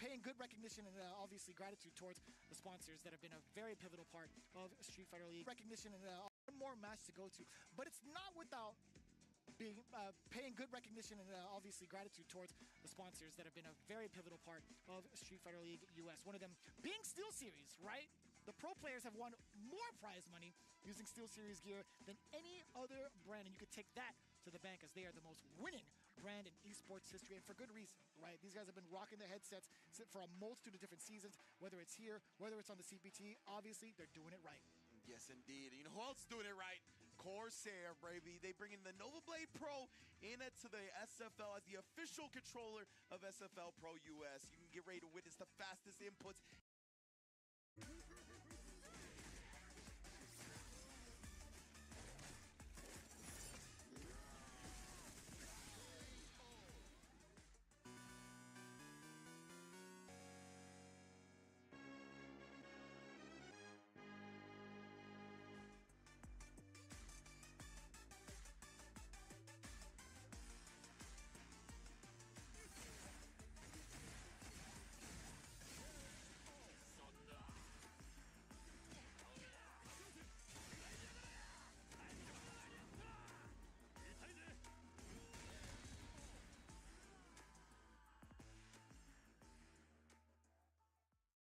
paying good recognition and obviously gratitude towards the sponsors that have been a very pivotal part of Street Fighter League. Recognition and one more match to go to, but it's not without being paying good recognition and obviously gratitude towards the sponsors that have been a very pivotal part of Street Fighter League US. One of them being SteelSeries, right? The pro players have won more prize money using SteelSeries gear than any other brand, and you could take that to the bank as they are the most winning brand in esports history, and for good reason, right? These guys have been rocking their headsets for a multitude of different seasons, whether it's here, whether it's on the CPT. Obviously, they're doing it right. Yes, indeed. You know who else is doing it right? Corsair, baby. They bring in the Nova Blade Pro into the SFL as the official controller of SFL Pro US. You can get ready to witness the fastest inputs.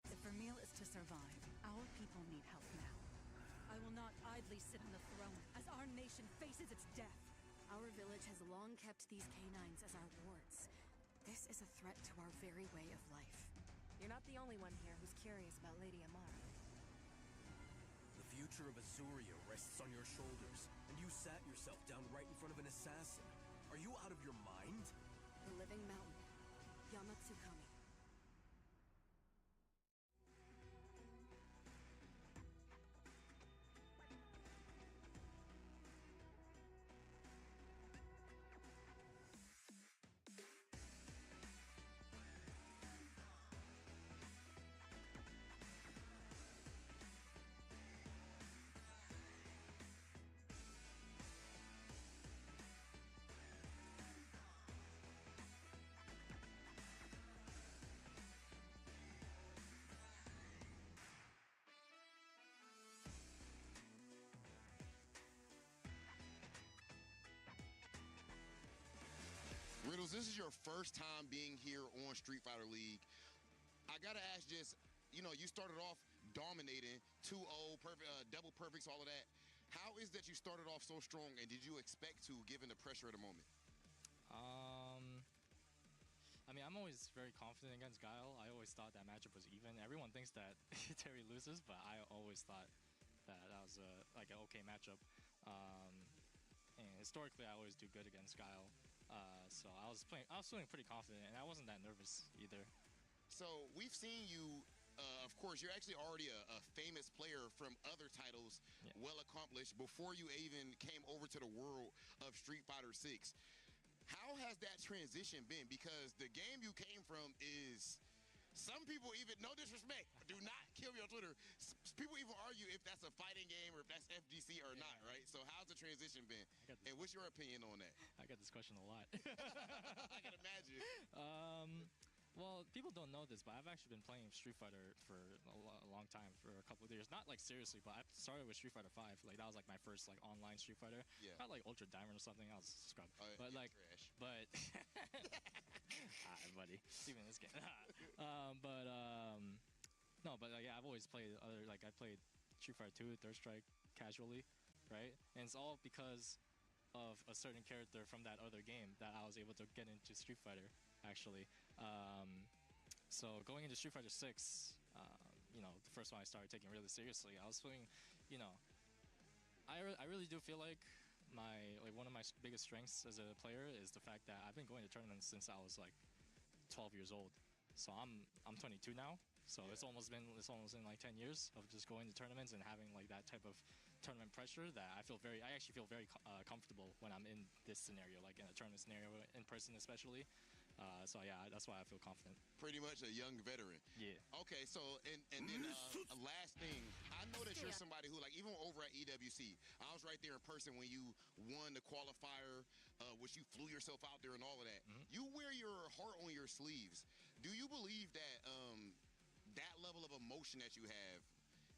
If our meal is to survive, our people need help now. I will not idly sit on the throne as our nation faces its death. Our village has long kept these canines as our wards. This is a threat to our very way of life. You're not the only one here who's curious about Lady Amara. The future of Azuria rests on your shoulders, and you sat yourself down right in front of an assassin. Are you out of your mind? The living mountain, Yamatsukami. Riddles, this is your first time being here on Street Fighter League. I gotta ask just, you started off dominating, 2-0, double perfects, all of that. How is that you started off so strong, and did you expect to, given the pressure of the moment? I mean, I'm always very confident against Guile. I always thought that matchup was even. Everyone thinks that Terry loses, but I always thought that was like an okay matchup. And historically, I always do good against Guile. So I was feeling pretty confident, and I wasn't that nervous either. So we've seen you, of course, you're actually already a famous player from other titles, well accomplished, before you even came over to the world of Street Fighter 6. How has that transition been? Because the game you came from is, some people even, no disrespect, do not kill me on Twitter. People even argue if that's a fighting game or if that's FGC or not, right? So how's the transition been? And what's your opinion on that? I get this question a lot. I can imagine. Well, people don't know this, but I've actually been playing Street Fighter for a long time, for a couple of years. Not like seriously, but I started with Street Fighter 5. Like that was like my first like online Street Fighter. Yeah. Not like Ultra Diamond or something. I was a scrub. But like, trash. But buddy, even this game. No, but like, yeah, I've always played other, like I played Street Fighter 2, Third Strike casually, right? And it's all because of a certain character from that other game that I was able to get into Street Fighter, actually. So going into Street Fighter 6, the first one I started taking really seriously, I was feeling, I really do feel like one of my biggest strengths as a player is the fact that I've been going to tournaments since I was like 12 years old. So I'm 22 now. So it's almost been like 10 years of just going to tournaments and having like that type of tournament pressure that I actually feel very comfortable when I'm in this scenario, like in a tournament scenario in person especially. So yeah, that's why I feel confident. Pretty much a young veteran. Yeah. Okay, so and then last thing, I know that you're somebody who, like, even over at EWC, I was right there in person when you won the qualifier, which you flew yourself out there and all of that. You wear your heart on your sleeves. Do you believe that that level of emotion that you have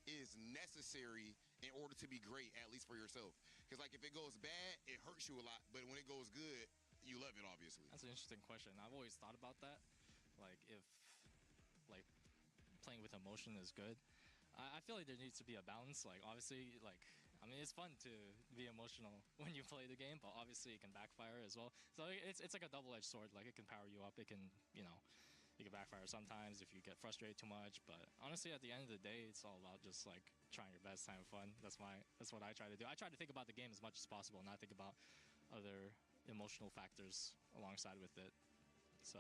is necessary in order to be great, at least for yourself? Because like if it goes bad, it hurts you a lot, but when it goes good, you love it, obviously. That's an interesting question. I've always thought about that. Like, if like playing with emotion is good, I feel like there needs to be a balance. Like, obviously, like, I mean, it's fun to be emotional when you play the game, but obviously it can backfire as well. So it's like a double-edged sword. Like, it can power you up. It can, you know, it can backfire sometimes if you get frustrated too much. But honestly, at the end of the day, it's all about just like trying your best, having fun. That's what I try to do. I try to think about the game as much as possible, not think about other emotional factors alongside with it. So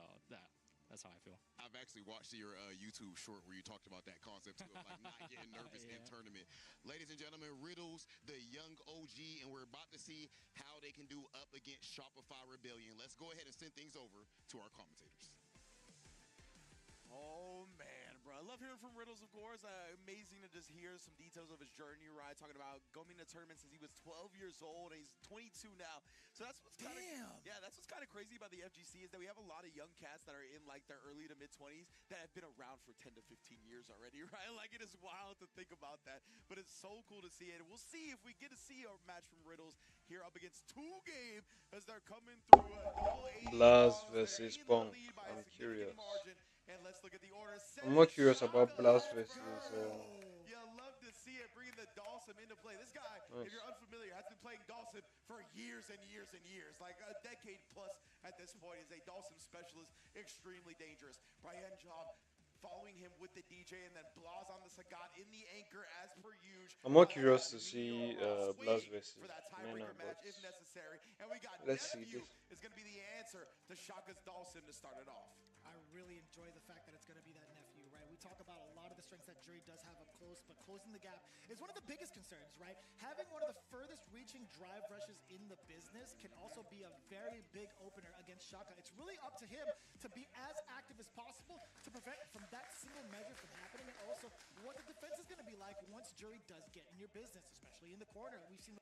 that's how I feel. I've actually watched your YouTube short where you talked about that concept too, of like not getting nervous in tournament. Ladies and gentlemen, Riddles, the young OG, and we're about to see how they can do up against Shopify Rebellion. Let's go ahead and send things over to our commentators. Oh, man, bro. I love hearing from Riddles, of course. Amazing to just hear some details of his journey, right? Talking about going to tournaments since he was 12 years old, and he's 22 now. So that's what's kind of... Yeah, that's what's kind of crazy about the FGC is that we have a lot of young cats that are in, like, their early to mid-20s that have been around for 10 to 15 years already, right? Like, it is wild to think about that, but it's so cool to see it. We'll see if we get to see a match from Riddles here up against 2Game as they're coming through a double 80. Blaz versus Punk. I'm curious. And let's look at the order. I'm more curious about Blaz versus. You love to see it, bringing the Dawson into play. This guy, if you're unfamiliar, has been playing Dawson for years and years and years, like a decade plus at this point. Is a Dawson specialist, extremely dangerous. Brian Job following him with the DJ, and then Blaz on the Sagat in the anchor as per usual. I'm more curious to see Blaz versus for that tiebreaker match if necessary. And we got let's see this. Is going to be the answer to Shaka's Dawson to start it off. I really enjoy the fact that it's going to be that nephew, right? We talk about a lot of the strengths that Jury does have up close, but closing the gap is one of the biggest concerns, right? Having one of the furthest reaching drive rushes in the business can also be a very big opener against Shaka. It's really up to him to be as active as possible to prevent from that single measure from happening, and also what the defense is going to be like once Jury does get in your business, especially in the corner. We've seen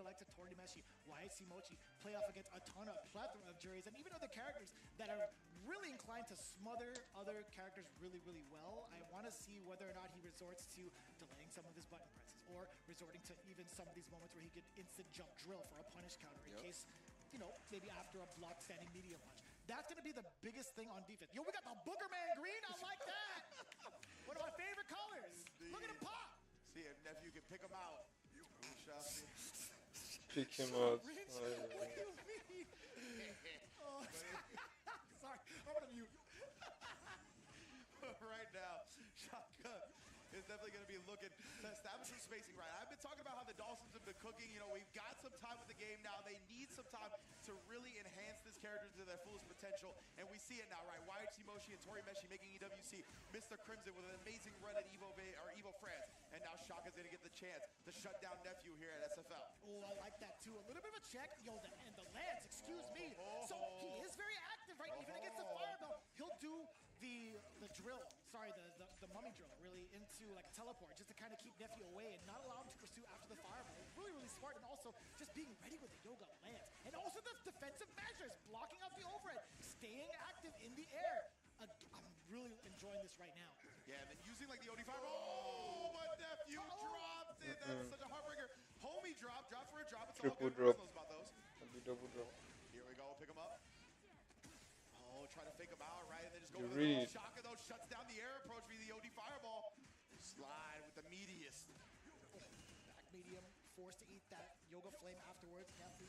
like Tori Meshi, YC Mochi play off against a plethora of Juries and even other characters that are really inclined to smother other characters really, really well. I want to see whether or not he resorts to delaying some of his button presses or resorting to even some of these moments where he could instant jump drill for a punish counter in case, you know, maybe after a block standing medium punch. That's going to be the biggest thing on defense. Yo, we got the Booger Man green. I like that. One of my favorite colors. Look at him pop. See if nephew can pick him out. Pick him out. What do you mean? Oh, sorry, I'm gonna mute. Right now, Shaka is definitely going to be looking to establish some spacing, right? I've been talking about how the Dawsons have been cooking. You know, we've got some time with the game now. They need some time to really enhance this character to their fullest potential, and we see it now, right? YHC Moshi and Tori Meshi making EWC Mr. Crimson with an amazing run at Evo France, and now Shaka's going to get the chance to shut down nephew here at SFL. Oh, I like that too. A little bit of a check. Yo, and the Lance, excuse me. So he is very active, right? Even against the Fireball, he'll do the drill, sorry, the mummy drill, really, into like a teleport, just to kind of keep nephew away and not allow him to pursue after the Fireball. Really, really smart, and also just being ready with the Yoga Lance. And also the defensive measures, blocking out the overhead, staying active in the air. I'm really enjoying this right now. Yeah, and then using like the OD Fireball. Oh, but nephew dropped it. That was such a heartbreaker. Homie drop for a drop. It's triple all good. drop. About those. Double drop. Here we go. Pick him up. Oh, try to fake him out, right? And then just go You with read. the Shaka, though, shuts down the air approach via the OD Fireball. Slide with the meatiest. Back medium, forced to eat that Yoga Flame afterwards. Nephew,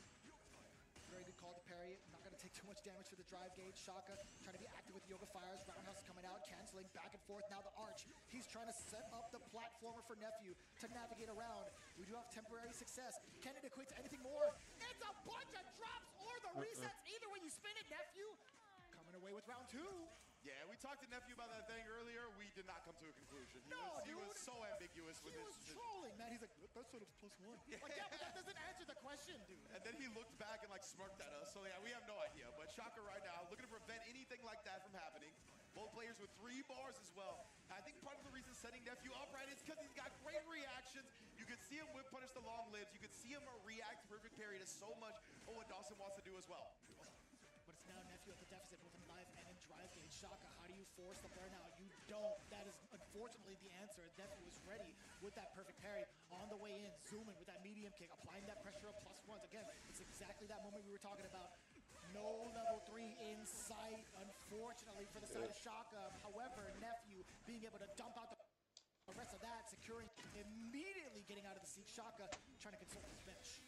very good call to parry it. Not going to take too much damage to the drive gauge. Shaka trying to be active with Yoga Fires. Roundhouse coming out, canceling back and forth. Now the arch. He's trying to set up the platformer for Nephew to navigate around. We do have temporary success. Can it equate to anything more? It's a bunch of drops or the resets. Either way you spin it, Nephew coming away with round 2. Yeah, we talked to Nephew about that thing earlier. We did not come to a conclusion. He was so ambiguous with his decision. Trolling, man. He's like, that sort of +1. Yeah. Like, yeah, but that doesn't answer the question, dude. And then he looked back and like smirked at us. So yeah, we have no idea. But Shaka right now looking to prevent anything like that from happening. Both players with 3 bars as well. I think part of the reason setting Nephew up right is because he's got great reactions. You could see him whip punish the long libs. You could see him react perfect parry to so much of what Dawson wants to do as well. But it's now Nephew at the deficit with him live and in drive gauge. Shaka, how do you force the burnout? You don't. That is unfortunately the answer. Nephew was ready with that perfect parry on the way in, zooming with that medium kick, applying that pressure of +1s. Again, it's exactly that moment we were talking about. No level 3 in sight, unfortunately, for the side of Shaka. However, Nephew being able to dump out the rest of that, securing, immediately getting out of the seat. Shaka trying to consult his bench.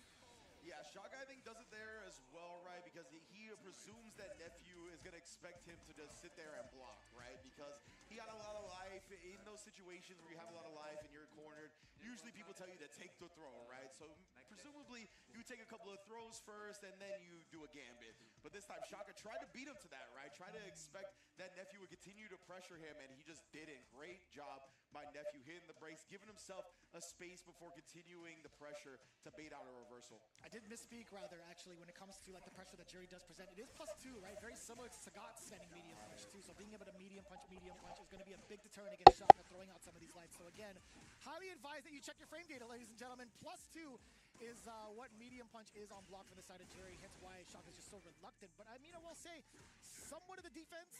Yeah, Shaka, I think, does it there as well, right? Because he presumes that Nephew is going to expect him to just sit there and block, right? Because he got a lot of life. In those situations where you have a lot of life and you're cornered, usually people tell you to take the throw, right? So presumably, you take a couple of throws first and then you do a gambit. But this time, Shaka tried to beat him to that, right? Tried to expect that Nephew would continue to pressure him, and he just didn't. Great job by Nephew, hitting the brakes, giving himself a space before continuing the pressure to bait out a reversal. I did misspeak, rather, actually, when it comes to like the pressure that Jerry does present. It is +2, right? Very similar to Sagat's sending medium punch, too. So being able to medium punch is going to be a big deterrent against Shaka throwing out some of these lights. So again, highly advised that you check your frame data, ladies and gentlemen. +2 is what medium punch is on block for the side of Jerry, hence why Shaka's just so reluctant. But I mean, I will say, somewhat of the defense,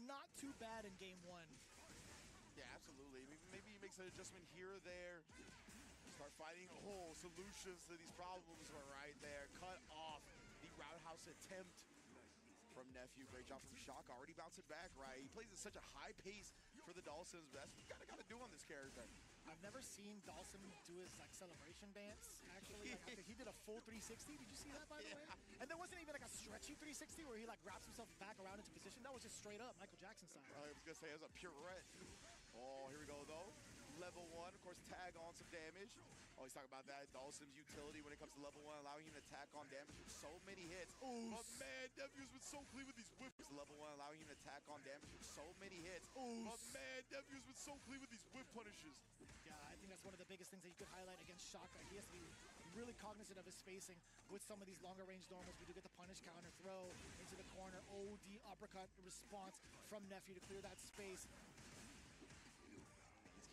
not too bad in game 1. Yeah, absolutely. Maybe he makes an adjustment here or there. Start finding solutions to these problems were right there. Cut off the roundhouse attempt from Nephew. Great job from Shaka. Already bouncing back, right? He plays at such a high pace for the Dawsons, but that's what you got to do on this character. I've never seen Dawson do his like celebration dance, actually. Like, he did a full 360. Did you see that, by the way? And there wasn't even like a stretchy 360 where he like wraps himself back around into position. That was just straight up Michael Jackson style. I was going to say it was a pirouette. Oh, here we go, though. Level 1, of course, tag on some damage. Always talk about that. Dawson's utility when it comes to level 1, allowing him to tack on damage with so many hits. But man, Nephew's been so clean with these whips. Level 1, allowing him to tack on damage with so many hits. But man, Nephew's been so clean with these whip punishes. Yeah, I think that's one of the biggest things that you could highlight against Shaka. He has to be really cognizant of his spacing with some of these longer range normals. We do get the punish counter, throw into the corner, OD uppercut response from Nephew to clear that space.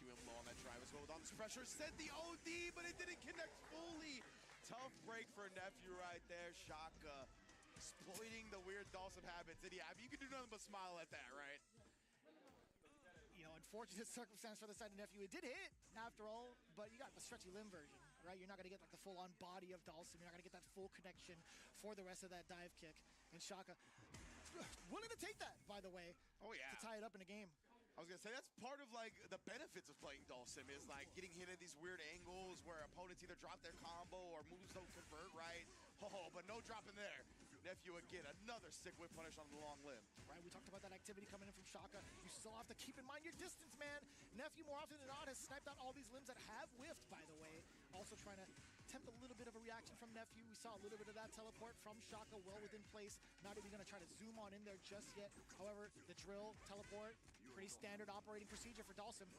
Keep him low on that drive as well. With all this pressure, sent the OD, but it didn't connect fully. Tough break for Nephew right there. Shaka exploiting the weird Dawson habits. And yeah, I mean, you can do nothing but smile at that, right? You know, unfortunate circumstance for the side of Nephew. It did hit, after all, but you got the stretchy limb version, right? You're not going to get like the full-on body of Dawson. You're not going to get that full connection for the rest of that dive kick. And Shaka willing to take that, by the way. Oh, yeah. To tie it up in a game. I was going to say, that's part of, like, the benefits of playing Dawson is, like, getting hit at these weird angles where opponents either drop their combo or moves don't convert right. Oh, but no drop in there. Nephew, again, another sick whip punish on the long limb. Right, we talked about that activity coming in from Shaka. You still have to keep in mind your distance, man. Nephew, more often than not, has sniped out all these limbs that have whiffed, by the way. Also trying to attempt a little bit of a reaction from Nephew. We saw a little bit of that teleport from Shaka well within place. Not even going to try to zoom on in there just yet. However, the drill, teleport, pretty standard operating procedure for Dawson.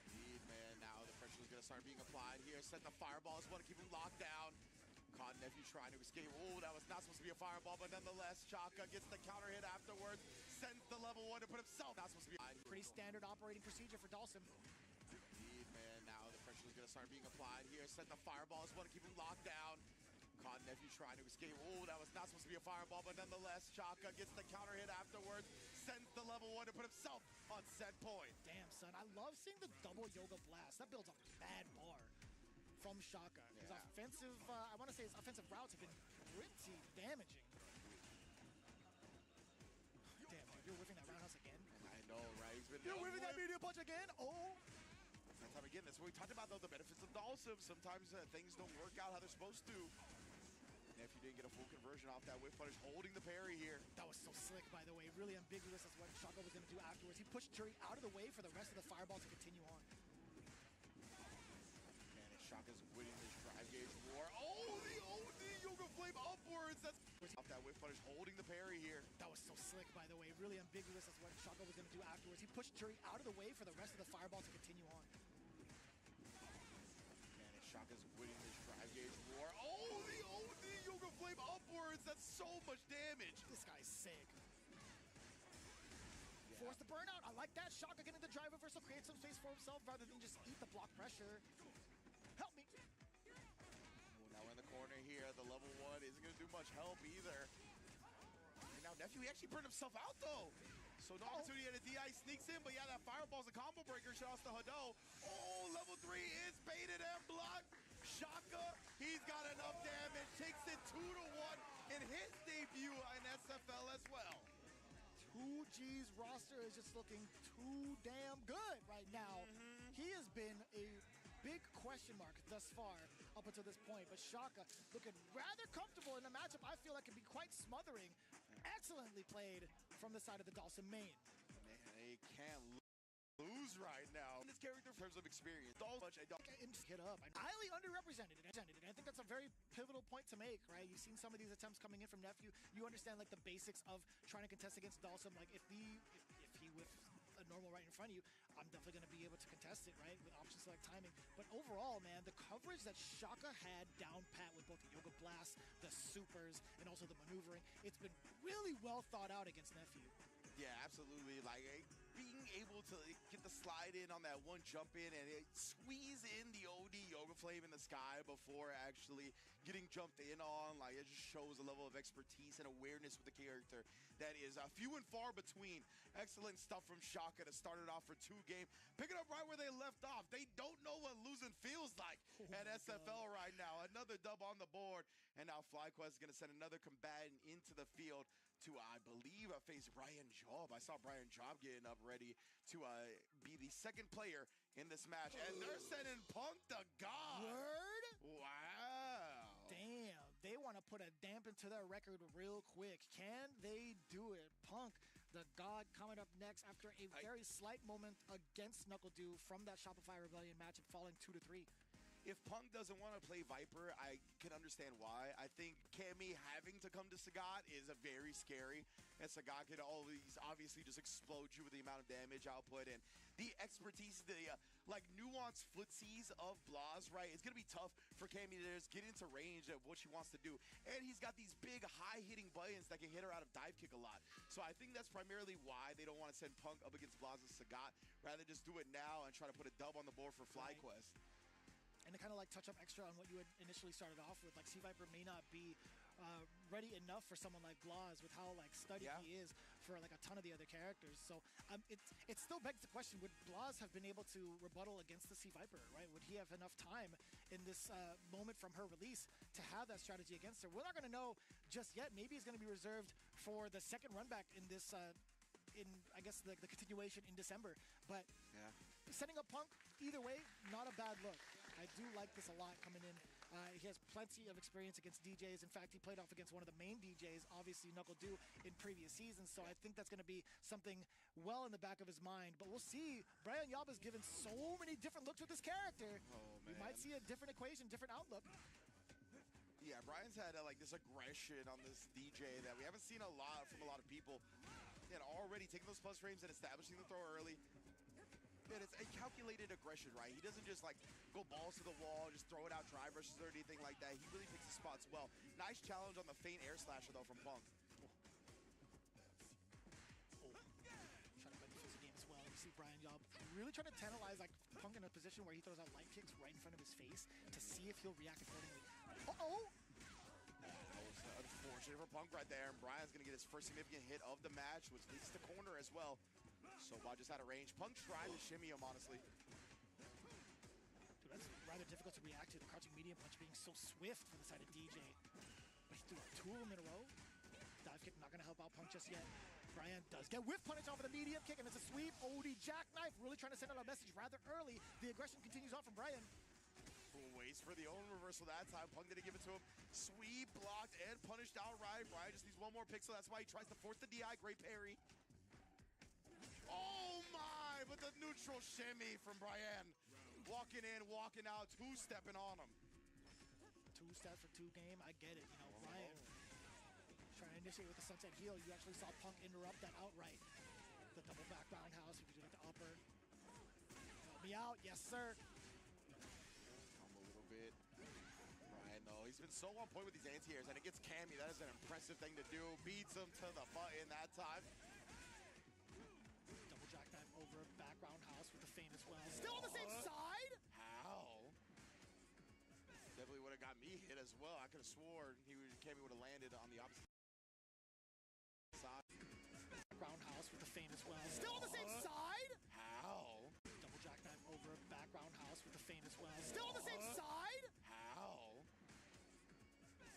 Indeed, man. Now the pressure is going to start being applied here. Set the fireballs, want to keep him locked down. Caught Nephew trying to escape. Oh, that was not supposed to be a fireball, but nonetheless, Shaka gets the counter hit afterwards. Sends the level 1 to put himself. Not supposed to be. Pretty standard operating procedure for Dawson. Indeed, man. Now the pressure is going to start being applied here. Set the fireballs, want to keep him locked down. Caught Nephew trying to escape. Oh, that was not supposed to be a fireball, but nonetheless, Shaka gets the counter hit afterwards. Sends the level 1 to put himself on set point. Damn, son. I love seeing the double yoga blast. That builds a bad bar from Shaka. His offensive, I want to say his offensive routes have been pretty damaging. Damn, dude, you're whipping that roundhouse again? I know, right? You're whipping that medium punch again? Oh! That time again, that's what we talked about, though, the benefits of Dawson. Sometimes things don't work out how they're supposed to. If you didn't get a full conversion off that whip punish, holding the parry here. That was so slick, by the way. Really ambiguous as what Shaka was going to do afterwards. He pushed Jury out of the way for the rest of the fireball to continue on. And Shaka's winning this drive gauge war. Oh, the OD Yoga Flame upwards. That's off that whip punish, holding the parry here. That was so slick, by the way. Really ambiguous as what Shaka was going to do afterwards. He pushed Jury out of the way for the rest of the fireball to continue on. And Shaka's winning this drive gauge war. Oh, the OD Yoga Flame upwards. That's so much damage. This guy's sick. Force the burnout. I like that. Shaka getting the drive reversal, create some space for himself rather than just eat the block pressure. Help me. Oh, now we're in the corner here. The level 1 isn't going to do much help either. And now Nephew, he actually burned himself out though. So no opportunity at a DI sneaks in, but yeah, that fireball's a combo breaker. Shout out to Hado. Oh, level 3 is baited and blocked. Shaka, he's got enough damage. Takes it 2-1 in his debut in SFL as well. 2G's roster is just looking too damn good right now. He has been a big question mark thus far up until this point, but Shaka looking rather comfortable in the matchup. I feel like it can be quite smothering. Excellently played from the side of the Dawson main. Man, they can't lose right now. This character in terms of experience. Hit up. Highly underrepresented. And I think that's a very pivotal point to make, right? You've seen some of these attempts coming in from Nephew. You understand like the basics of trying to contest against Dawson. Like if he with a normal right in front of you, I'm definitely going to be able to contest it, right? With option select timing. But overall, man, the coverage that Shaka had down pat with both the Yoga Blast, the supers, and also the maneuvering, it's been really well thought out against Nephew. Yeah, absolutely. Like being able to get the slide in on that one jump in and squeeze in the OD Yoga Flame in the sky before actually getting jumped in on, like it just shows a level of expertise and awareness with the character that is few and far between. Excellent stuff from Shaka to start it off for 2 game. Pick it up right where they left off. They don't know what losing feels like at SFL right now. Another dub on the board, and now FlyQuest is going to send another combatant into the field to, I believe, face Brian Job. I saw Brian Job getting up ready to be the second player in this match. And they're sending Punk to God. Word? Wow. Damn. They want to put a dampen to their record real quick. Can they do it? Punk, the God, coming up next after a very slight moment against NuckleDu from that Shopify Rebellion match and falling 2-3. If Punk doesn't want to play Viper, I can understand why. I think Cammy having to come to Sagat is a very scary. And Sagat could always obviously just explode you with the amount of damage output and the expertise, the like nuanced footsies of Blaz, right? It's going to be tough for Cammy to just get into range of what she wants to do. And he's got these big high-hitting buttons that can hit her out of dive kick a lot. So I think that's primarily why they don't want to send Punk up against Blaz and Sagat. Rather just do it now and try to put a dub on the board for FlyQuest. And to kind of like touch up extra on what you had initially started off with, like C-Viper may not be ready enough for someone like Blaz with how like studied he is for like a ton of the other characters. So it still begs the question, would Blaz have been able to rebuttal against the C-Viper, right? Would he have enough time in this moment from her release to have that strategy against her? We're not going to know just yet. Maybe it's going to be reserved for the second run back in this in I guess the continuation in December. But setting up Punk, either way, not a bad look. I do like this a lot coming in. He has plenty of experience against DJs. In fact, he played off against one of the main DJs, obviously NuckleDu, in previous seasons. So I think that's going to be something well in the back of his mind. But we'll see. Brian Yob has given so many different looks with this character. We might see a different equation, different outlook. Yeah, Brian's had like this aggression on this DJ that we haven't seen a lot from a lot of people. And already taking those plus frames and establishing the throw early. And it's a calculated aggression, right? He doesn't just like go balls to the wall, just throw it out, drive rushes or anything like that. He really picks his spots well. Nice challenge on the feint air slasher though from Punk. Trying to play the game as well. You see Brian Yob really trying to tantalize like Punk in a position where he throws out light kicks right in front of his face to see if he'll react accordingly. That was unfortunate for Punk right there. And Brian's going to get his first significant hit of the match, which leads to corner as well. So Bob just had a range. Punk tried to shimmy him, honestly. Dude, that's rather difficult to react to. The crouching medium punch being so swift from the side of DJ. But he threw 2 of them in a row. Dive kick not going to help out Punk just yet. Brian does get whiff punish off of the medium kick, and it's a sweep. OD jackknife really trying to send out a message rather early. The aggression continues on from Brian. Waits for the own reversal that time. Punk didn't give it to him. Sweep, blocked, and punished outright. Brian just needs one more pixel. That's why he tries to force the DI. Great parry. Oh my! But the neutral shimmy from Brian. Walking in, walking out, two-stepping on him. 2 steps for 2 game. I get it. You know, Brian trying to initiate with the sunset heel. You actually saw Punk interrupt that outright. The double back roundhouse. You could do like the upper. Help me out. Yes, sir. A little bit. Brian, though, he's been so on point with these anti-airs, and it gets Cammy. That is an impressive thing to do. Beats him to the button that time. Double jackknife over back roundhouse with the feint as well. Still on the same side? How? Definitely would have got me hit as well. I could have sworn Cammy would have landed on the opposite side. Roundhouse with the feint as well. Still on the same side? How? Double jackknife over back roundhouse with the feint as well. Still on the same side? How?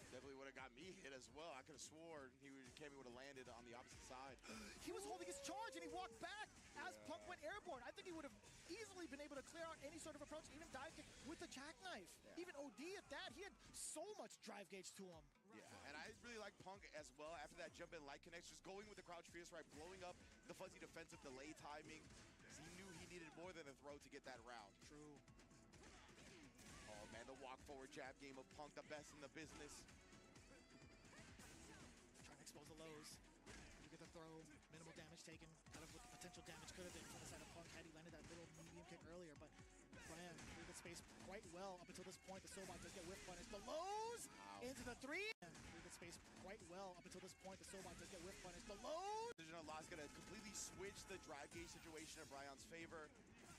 Definitely would have got me hit as well. I could have sworn Cammy would have landed on the opposite side. He was holding his charge and he walked back as Punk went airborne. I think he would have easily been able to clear out any sort of approach, even dive kick with the jackknife. Yeah. Even OD at that. He had so much drive gauge to him. Yeah, and I really like Punk as well after that jump in light connects, just going with the crouch fierce right, blowing up the fuzzy defensive delay timing. He knew he needed more than a throw to get that round. True. Oh man, the walk forward jab game of Punk, the best in the business. Trying to expose the lows. You get the throw, minimal damage taken, kind of what the potential damage could have been from the side of Punk had he landed that little medium kick earlier, but Brian cleared the space quite well up until this point. The Sobot does get whiff punished. The lows into the 3. Cleared the space quite well up until this point. The Sobot does get whiff punished. The lows. Decision on Loss gonna completely switch the drive gauge situation in Brian's favor.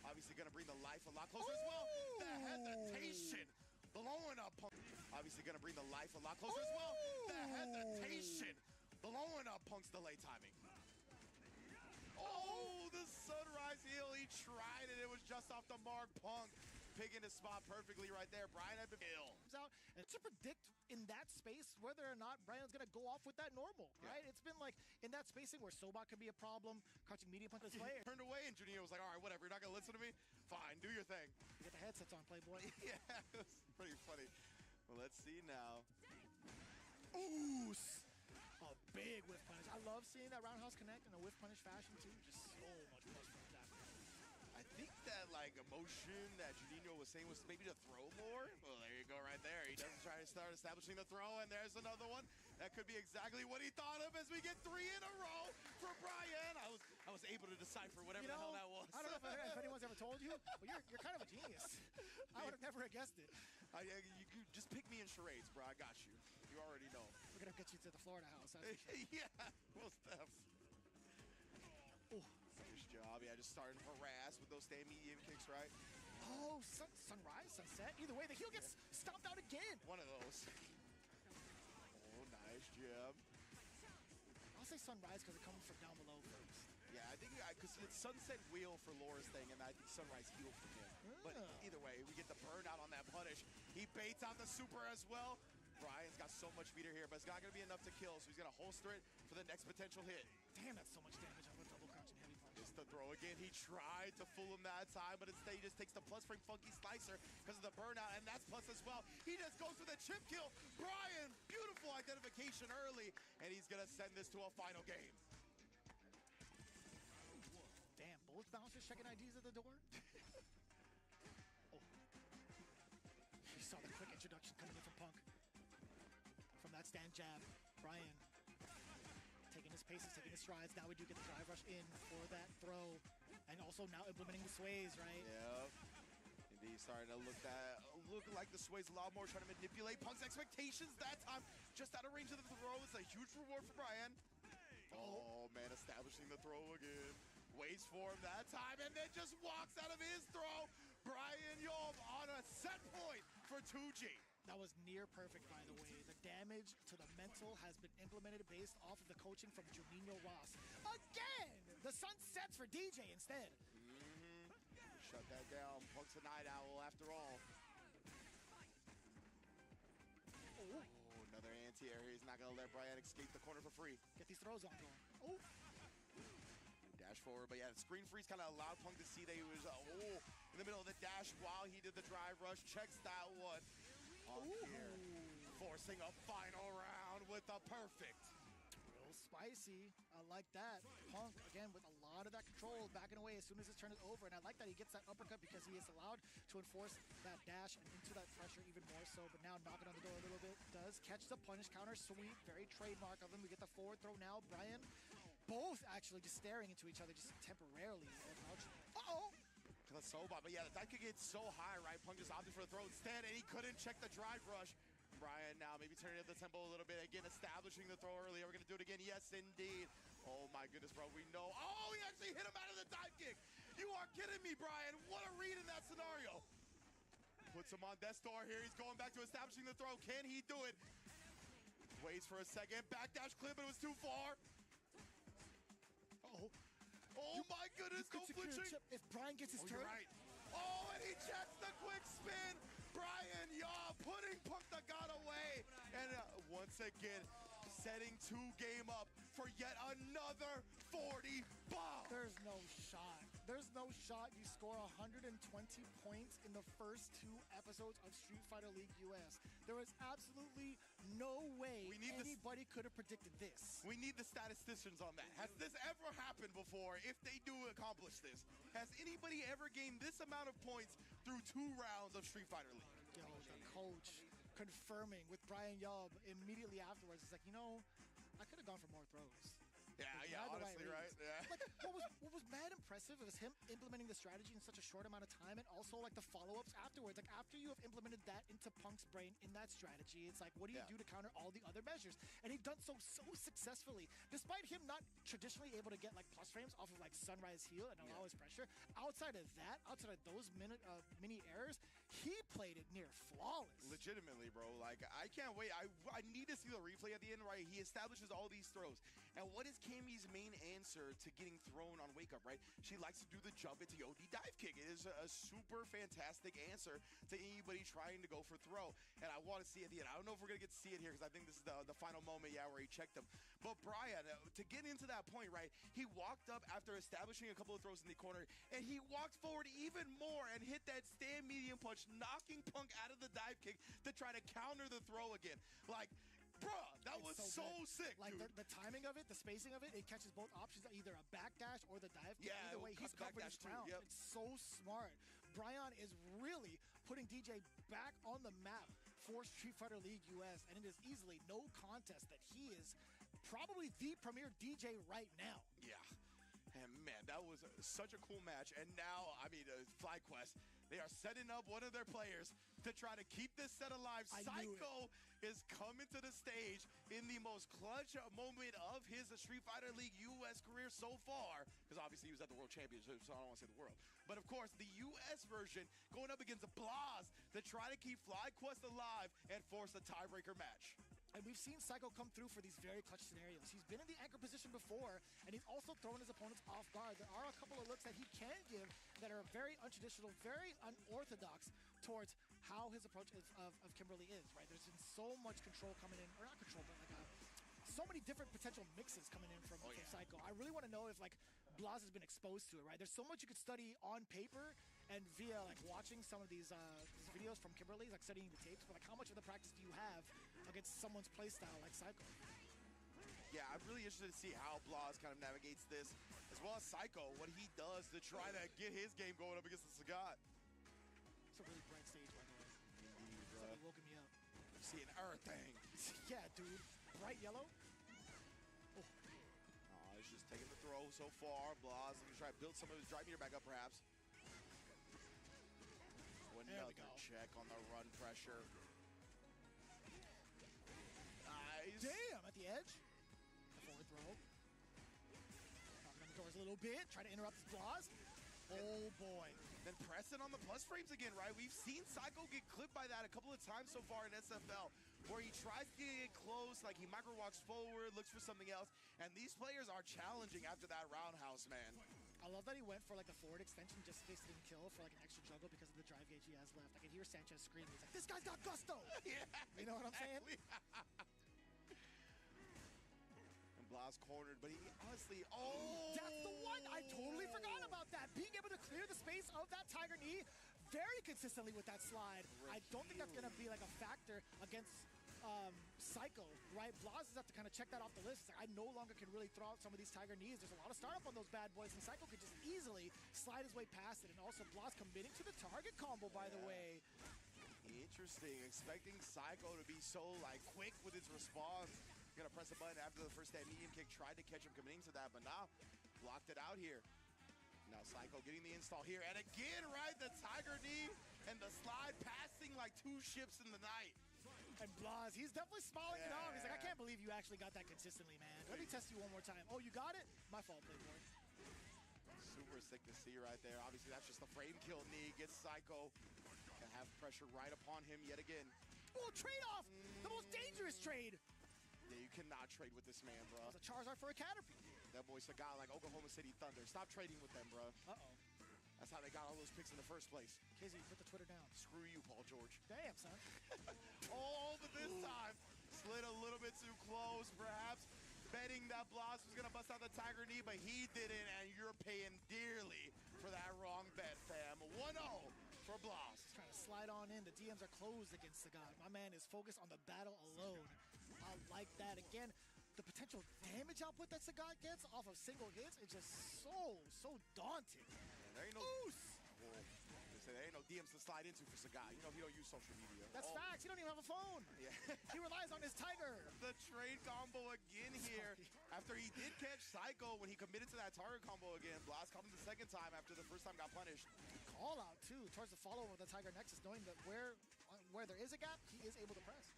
Obviously gonna bring the life a lot closer as well. The hesitation blowing up Punk. Obviously gonna bring the life a lot closer as well. The hesitation blowing up Punk's delay timing. Oh, the sunrise heel. He tried it. It was just off the mark. Punk picking his spot perfectly right there. Brian had been ill. Out and to predict in that space whether or not Brian's going to go off with that normal, right? It's been like in that spacing where Sobot could be a problem, crouching medium punch this way. Turned away and Juninho was like, all right, whatever. You're not going to listen to me? Fine, do your thing. You get the headsets on, Playboy. Yeah, it was pretty funny. Well, let's see now. Ooh, a big whiff punish. I love seeing that roundhouse connect in a whiff punish fashion too. Just so much plus from that. I think that like emotion that Juninho was saying was maybe to throw more. Well, there you go right there. He doesn't try to start establishing the throw, and there's another one. That could be exactly what he thought of as we get 3 in a row for Brian. I was able to decipher whatever the hell that was. I don't know if anyone's ever told you, but you're kind of a genius. I would have never guessed it. You just pick me in charades, bro. I got you. You already know. We're gonna get you to the Florida house. Yeah, most definitely. Nice job. Yeah, just starting to harass with those stand medium kicks, right? Oh, sunrise, sunset. Either way, the heel gets stomped out again. One of those. Oh, nice jab. I'll say sunrise because it comes from down below first. Yeah, I think because it's sunset wheel for Laura's thing, and I think sunrise heel for him. But either way, we get the burnout on that punish. He baits out the super as well. Brian's got so much meter here, but it's not going to be enough to kill, so he's going to holster it for the next potential hit. Damn, that's so much damage on a double crouch and heavy punch. It's the throw again. He tried to fool him that time, but instead he just takes the plus frame funky slicer because of the burnout, and that's plus as well. He just goes for the chip kill. Brian, beautiful identification early, and he's going to send this to a final game. Damn, both bouncers checking IDs at the door. You saw the quick introduction coming in from Punk. From that stand jab, Brian taking his paces, taking his strides. Now we do get the drive rush in for that throw. And also now implementing the sways, right? Yep. Indeed, starting to look like the sways a lot more, trying to manipulate Punk's expectations that time. Just out of range of the throw. It's a huge reward for Brian. Oh, man, establishing the throw again. Waits for him that time, and then just walks out of his throw. Brian Yom on a set point for 2G. That was near perfect, by the way. The damage to the mental has been implemented based off of the coaching from Juninho Ross. Again, the sun sets for DJ instead. Shut that down. Punk's a night owl after all. Oh, another anti-air here. He's not going to let Brian escape the corner for free. Get these throws on going. Oh. Dash forward, but yeah, the screen freeze kind of allowed Punk to see that he was, in the middle of the dash while he did the drive rush. Checks that one. Punk here, forcing a final round with a perfect. Real spicy. I like that. Punk, again, with a lot of that control, backing away as soon as his turn is over. And I like that he gets that uppercut because he is allowed to enforce that dash and into that pressure even more so. But now knocking on the door a little bit. Does catch the punish counter sweep. Very trademark of him. We get the forward throw now. Brian, both actually just staring into each other just temporarily. Uh-oh! Sobot, but yeah, the dive kick gets so high, right? Punk just opted for the throw instead, and he couldn't check the drive rush. Brian now maybe turning up the tempo a little bit. Again, establishing the throw early. Are we going to do it again? Yes, indeed. Oh, my goodness, bro. We know. Oh, he actually hit him out of the dive kick. You are kidding me, Brian. What a read in that scenario. Puts him on death's door here. He's going back to establishing the throw. Can he do it? Waits for a second. Backdash clip, but it was too far. Uh-oh. Oh my goodness, no flinching. If Brian gets his turn. You're right. Oh, and he checks the quick spin. Brian Yaw putting Punk the God away. And once again, setting 2 game up for yet another 40 bomb. There's no shot. There's no shot you score 120 points in the first 2 episodes of Street Fighter League US. There is absolutely no way anybody could have predicted this. We need the statisticians on that. Has this ever happened before? If they do accomplish this, has anybody ever gained this amount of points through 2 rounds of Street Fighter League? Yo, the coach confirming with Brian Yaw immediately afterwards. It's like, you know, I could have gone for more throws. Yeah, honestly, right? Yeah. Like, what was mad impressive was him implementing the strategy in such a short amount of time, and also like the follow-ups afterwards. Like after you have implemented that into Punk's brain in that strategy, it's like, what do you do to counter all the other measures? And he's done so successfully, despite him not traditionally able to get like plus frames off of like Sunrise Heal and allow his pressure. Outside of that, outside of those mini errors, he played it near flawless. Legitimately, bro. Like, I can't wait. I need to see the replay at the end, right? He establishes all these throws. And what is Cammy's main answer to getting thrown on Wake Up, right? She likes to do the jump into OD dive kick. It is a super fantastic answer to anybody trying to go for throw. And I want to see it at the end. I don't know if we're going to get to see it here because I think this is the final moment, where he checked him. But Brian, to get into that point, right, he walked up after establishing a couple of throws in the corner, and he walked forward even more and hit that stand medium punch, knocking Punk out of the dive kick to try to counter the throw again. Like, bruh, that was so sick, like dude. The timing of it, the spacing of it, it catches both options, either a backdash or the dive kick. Yeah, either way, he's covered his ground. Yep. It's so smart. Brian is really putting DJ back on the map for Street Fighter League US, and it is easily no contest that he is probably the premier DJ right now. Yeah. And man, that was such a cool match. And now, I mean, FlyQuest, they are setting up one of their players to try to keep this set alive. Psycho is coming to the stage in the most clutch moment of his Street Fighter League US career so far, because obviously he was at the World Championship, so I don't want to say the world. But of course, the US version going up against Blaz to try to keep FlyQuest alive and force a tiebreaker match. And we've seen Psycho come through for these very clutch scenarios. He's been in the anchor position before, and he's also thrown his opponents off guard. There are a couple of looks that he can give that are very untraditional, very unorthodox towards how his approach of Kimberly is, right? There's been so much control coming in, or not control, but like so many different potential mixes coming in from Psycho. I really want to know if like Blaz has been exposed to it, right? There's so much you could study on paper and via like watching some of these videos from Kimberly, like studying the tapes, but like how much of the practice do you have against someone's playstyle like Psycho? Yeah, I'm really interested to see how Blaz kind of navigates this, as well as Psycho, what he does to try to get his game going up against the Sagat. It's a really bright stage, by the way. Indeed, bro. It's woken me up. I'm seeing everything. Yeah, dude. Bright yellow. He's just taking the throw so far. Blaz going to try to build some of his drive meter back up, perhaps. Another check on the run pressure. Nice. Damn, at the edge. Forward throw. Knocking on the doors a little bit. Try to interrupt Blaz. Oh, boy. Then pressing on the plus frames again, right? We've seen Psycho get clipped by that a couple of times so far in SFL, where he tries to get close, like he micro walks forward, looks for something else, and these players are challenging after that roundhouse, man. I love that he went for like the forward extension just in case he didn't kill for like an extra juggle because of the drive gauge he has left. I can hear Sanchez screaming. He's like, this guy's got gusto! Yeah, you know what I'm saying? And Blaz Blas cornered, but he honestly, oh! That's the one! I totally forgot about that. Being able to clear the space of that Tiger Knee very consistently with that slide. I don't think that's going to be like a factor against Psycho, right? Blas is have to kind of check that off the list. Like, I no longer can really throw out some of these Tiger Knees. There's a lot of startup on those bad boys, and Psycho could just easily slide his way past it. And also Blas committing to the target combo, by the way. Interesting. Expecting Psycho to be so like quick with his response. Gonna press a button after the first that medium kick, tried to catch him committing to that, but now blocked it out here. Now Psycho getting the install here, and again, right, the Tiger Knee and the slide passing like two ships in the night. And Blas, he's definitely smiling it off. He's like, I can't believe you actually got that consistently, man. Let me test you one more time. Oh, you got it? My fault, Playboy. Super sick to see right there. Obviously, that's just a frame kill knee. Gets Psycho to have pressure right upon him yet again. Oh, trade-off! The most dangerous trade! Yeah, you cannot trade with this man, bro. It's a Charizard for a Caterpie. That boy's a guy like Oklahoma City Thunder. Stop trading with them, bro. Uh-oh. That's how they got all those picks in the first place. Kizzy, put the Twitter down. Screw you, Paul George. Damn, son. Oh, but this time slid a little bit too close, perhaps. Betting that Blas was going to bust out the Tiger Knee, but he didn't, and you're paying dearly for that wrong bet, fam. 1-0 for Blas. Trying to slide on in. The DMs are closed against the guy. My man is focused on the battle alone. I like that. Again, the potential damage output that Sagat gets off of single hits is just so daunting. There ain't no there ain't no DMs to slide into for Sagat. You know, he don't use social media. That's facts. He don't even have a phone. Yeah. He relies on his Tiger. The trade combo again here. After he did catch Psycho when he committed to that target combo again. Blas caught him the second time after the first time got punished. Call out, too, towards the follow-up of the Tiger Nexus, knowing that where there is a gap, he is able to press.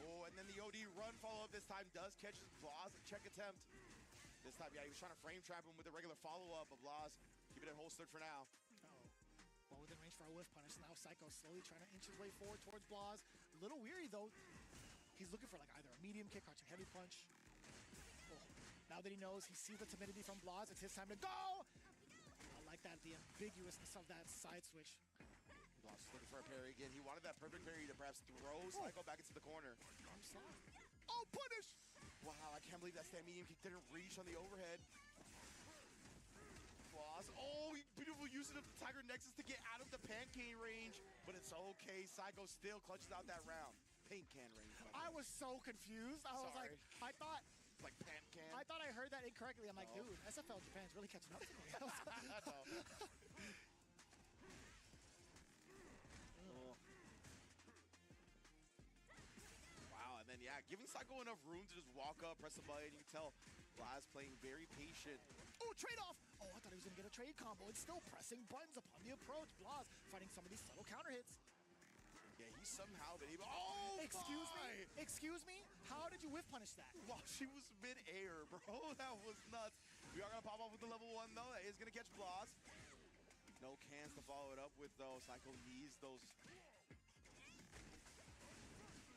Oh, and then the OD run follow-up this time does catch Blas check attempt. This time, yeah, he was trying to frame trap him with a regular follow-up, but Blas keeping it holstered for now. Well, within range for a whiff punish. Now Psycho slowly trying to inch his way forward towards Blas. A little weary, though. He's looking for like either a medium kick, crouching heavy punch. Oh, now that he knows, he sees the timidity from Blas, it's his time to go! I like that, the ambiguousness of that side switch. Blas looking for a parry again. He wanted that perfect parry to perhaps throw Psycho back into the corner. Oh, punish! Wow, I can't believe that stand medium kick didn't reach on the overhead. Blas, oh, beautiful usage of the Tiger Nexus to get out of the pancake range, but it's okay. Psycho still clutches out that round. Paint can range. I was so confused. I was like, I thought I heard that incorrectly. I'm like, dude, SFL Japan's really catching up to me. Wow, and then, yeah, giving Psycho enough room to just walk up, press the button. You can tell Blas playing very patient. Oh, trade-off! Oh, I thought he was going to get a trade combo. It's still pressing buttons upon the approach. Blas fighting some of these subtle counter hits. Yeah, he's somehow been able... Oh, Excuse me? How did you whiff punish that? While she was mid-air, bro. That was nuts. We are going to pop off with the level 1, though. That is going to catch Blas. No cans to follow it up with, though. Psycho needs those...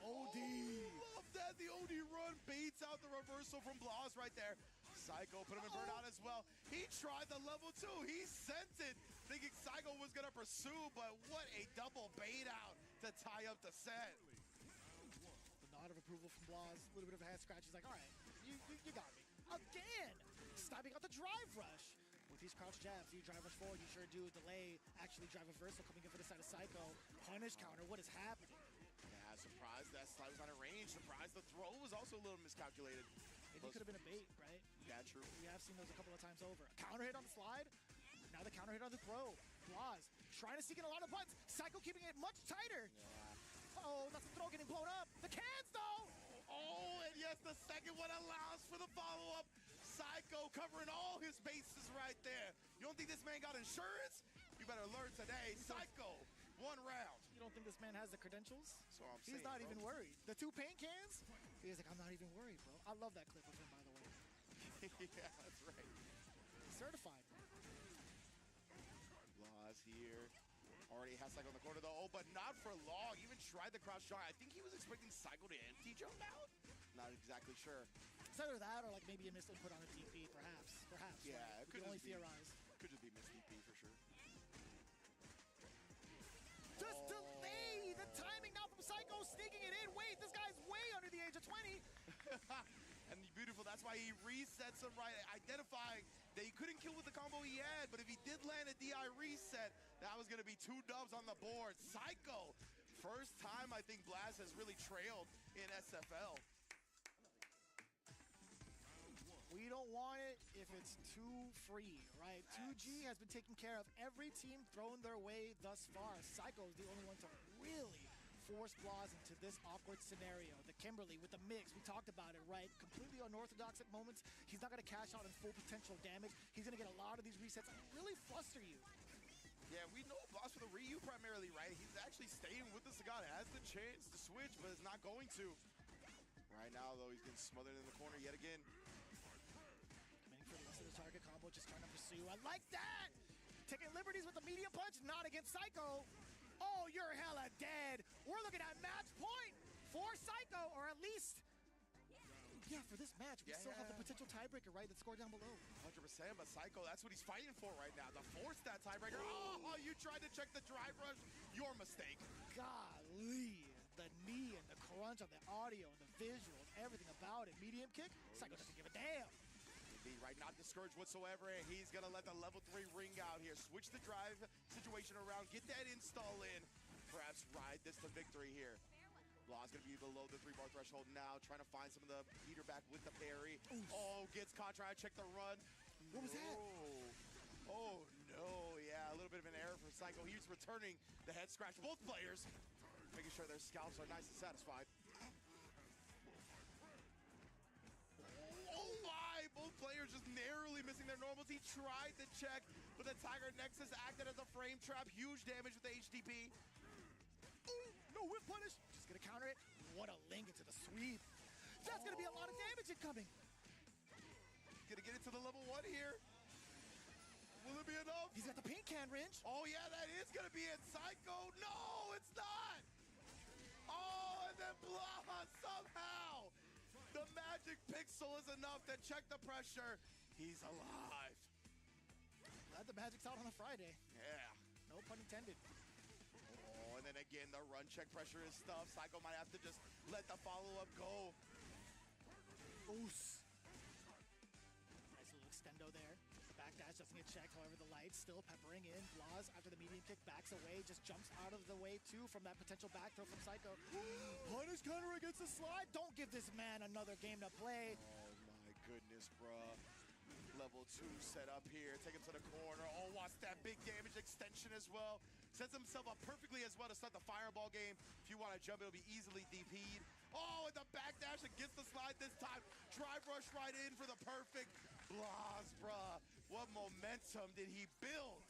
OD! Oh, love that. The OD run baits out the reversal from Blas right there. Psycho put him in burnout as well. He tried the level 2. He sent it, thinking Psycho was going to pursue, but what a double bait out to tie up the set. The nod of approval from Blas, a little bit of a head scratch. He's like, all right, you got me. Again, stopping out the drive rush. With these crouch jabs, you drive rush forward, you sure do. Delay, actually drive reversal coming in for the side of Psycho. Punish counter, what is happening? Yeah, surprised that slide was out of range. Surprised the throw was also a little miscalculated. It could have been a bait, right? Yeah, true. We have seen those a couple of times over. A counter hit on the slide. Now the counter hit on the throw. Blas trying to sneak in a lot of butts. Psycho keeping it much tighter. Yeah. Oh, that's the throw getting blown up. The cans, though. Oh, and yes, the second one allows for the follow-up. Psycho covering all his bases right there. You don't think this man got insurance? You better learn today. Psycho, 1 round. You don't think this man has the credentials? So I'm He's not even worried. The 2 paint cans? He's like, I'm not even worried, bro. I love that clip of him, by the way. Yeah, that's right. Certified. Blas here. Already has Psycho in the corner, though. Oh, but not for long. Even tried the crouch jump. I think he was expecting Psycho to empty jump out. Not exactly sure. It's either that or like maybe a missed input on a TP, perhaps. Yeah, right? it We could can only just be, theorize. Could just be missed DP for sure. Just delay the timing now from Psycho, sneaking it in. Wait, this guy's way under the age of 20. And beautiful, that's why he resets him right, identifying that he couldn't kill with the combo he had, but if he did land a DI reset, that was going to be 2 dubs on the board. Psycho, first time I think Blast has really trailed in SFL. We don't want it if it's too free, right? 2G has been taking care of every team thrown their way thus far. Psycho is the only one to really force Blaz into this awkward scenario. The Kimberly with the mix, we talked about it, right? Completely unorthodox at moments. He's not going to cash out in full potential damage. He's going to get a lot of these resets and really fluster you. Yeah, we know Blaz for the Ryu primarily, right? He's actually staying with the Sagat, has the chance to switch, but is not going to. Right now, though, he's getting smothered in the corner yet again. For the rest of the target combo, just trying to pursue. I like that! Taking liberties with the medium punch, not against Psycho. Oh, you're hella dead. We're looking at match point for Psycho, or at least, yeah, for this match, we still have the potential tiebreaker, right? That's scored down below. 100%, but Psycho, that's what he's fighting for right now. To force that tiebreaker. Oh, you tried to check the drive rush. Your mistake. Golly. The knee and the crunch on the audio and the visuals, everything about it. Medium kick, Psycho doesn't give a damn. Right, not discouraged whatsoever, and he's gonna let the level 3 ring out here. Switch the drive situation around, get that install in, perhaps ride this to victory here. Blaz gonna be below the 3-bar threshold now, trying to find some of the heater back with the parry. Oof. Oh, gets caught trying to check the run. What was that? Oh no, yeah, a little bit of an error for Psycho. He's returning the head scratch. Both players making sure their scalps are nice and satisfied. Both players just narrowly missing their normals. He tried to check, but the Tiger Nexus acted as a frame trap. Huge damage with the HTP. Ooh, no whip punish. Just gonna counter it. What a link into the sweep. That's gonna be a lot of damage incoming. Gonna get it to the level 1 here. Will it be enough? He's got the paint can wrench. Oh yeah, that is gonna be it. Psycho. No, it's not. Oh, and then Blaz somehow. The magic pixel is enough to check the pressure. He's alive. Glad the magic's out on a Friday. Yeah. No pun intended. Oh, and then again, the run check pressure is stuff. Psycho might have to just let the follow-up go. Oos. Nice little extendo there. The backdash doesn't get checked, however, the lights still peppering in. Blaz, after the medium kick, backs away, just jumps out of the way, too, from that potential back throw from Psycho. Punish counter against the slide. Don't give this man another game to play. Oh, my goodness, bruh. Level 2 set up here. Take him to the corner. Oh, watch that big damage extension as well. Sets himself up perfectly as well to start the fireball game. If you want to jump, it'll be easily DP'd. Oh, and the backdash against the slide this time. Drive rush right in for the perfect. Blaz, bruh. What momentum did he build?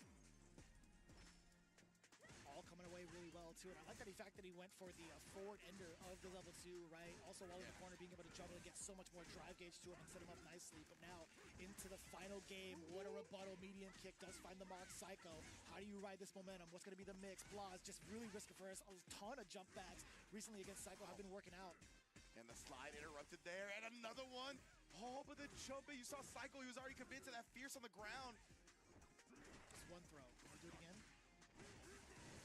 All coming away really well, too. And I like that fact that he went for the forward ender of the level 2, right? Also, while in the corner, being able to juggle and get so much more drive gauge to him and set him up nicely. But now, into the final game, what a rebuttal. Medium kick does find the mark. Psycho, how do you ride this momentum? What's going to be the mix? Blaz just really risking for us. A ton of jump backs recently against Psycho have been working out. And the slide interrupted there, and another one. Oh, but the jumping, you saw Psycho, he was already convinced of that fierce on the ground. Just one throw. Can we do it again?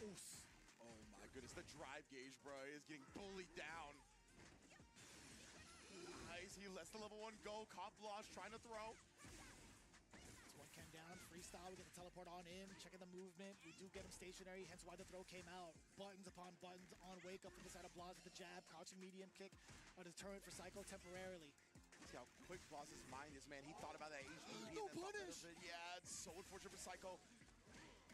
Oos. Oh my goodness, the drive gauge, bro, is getting bullied down. Nice, he lets the level 1 go. Cop Blaz trying to throw. It's one can down, freestyle, we get the teleport on in, checking the movement. We do get him stationary, hence why the throw came out. Buttons upon buttons on wake up from the side of Blaz with the jab, crouching medium kick, a deterrent for Psycho temporarily. See how quick Blaz's mind is, man. He thought about that HTP. No punish! Yeah, it's so unfortunate for Psycho.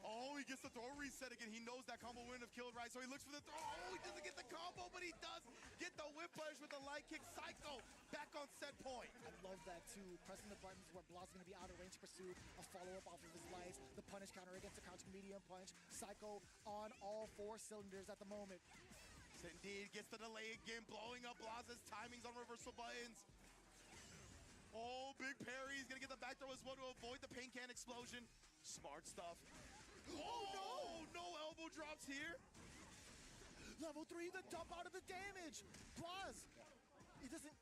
Oh, he gets the throw reset again. He knows that combo wouldn't have killed, right? So he looks for the throw. Oh, he doesn't get the combo, but he does get the whip punish with the light kick. Psycho back on set point. I love that, too. Pressing the buttons where Blaz is going to be out of range to pursue a follow-up off of his lights. The punish counter against the crouching medium punch. Psycho on all 4 cylinders at the moment. Indeed, gets the delay again, blowing up Blaz's timings on reversal buttons. Oh, big parry. He's going to get the back throw as well to avoid the paint can explosion. Smart stuff. Oh, no elbow drops here. Level 3, the dump out of the damage. Blaz, he doesn't,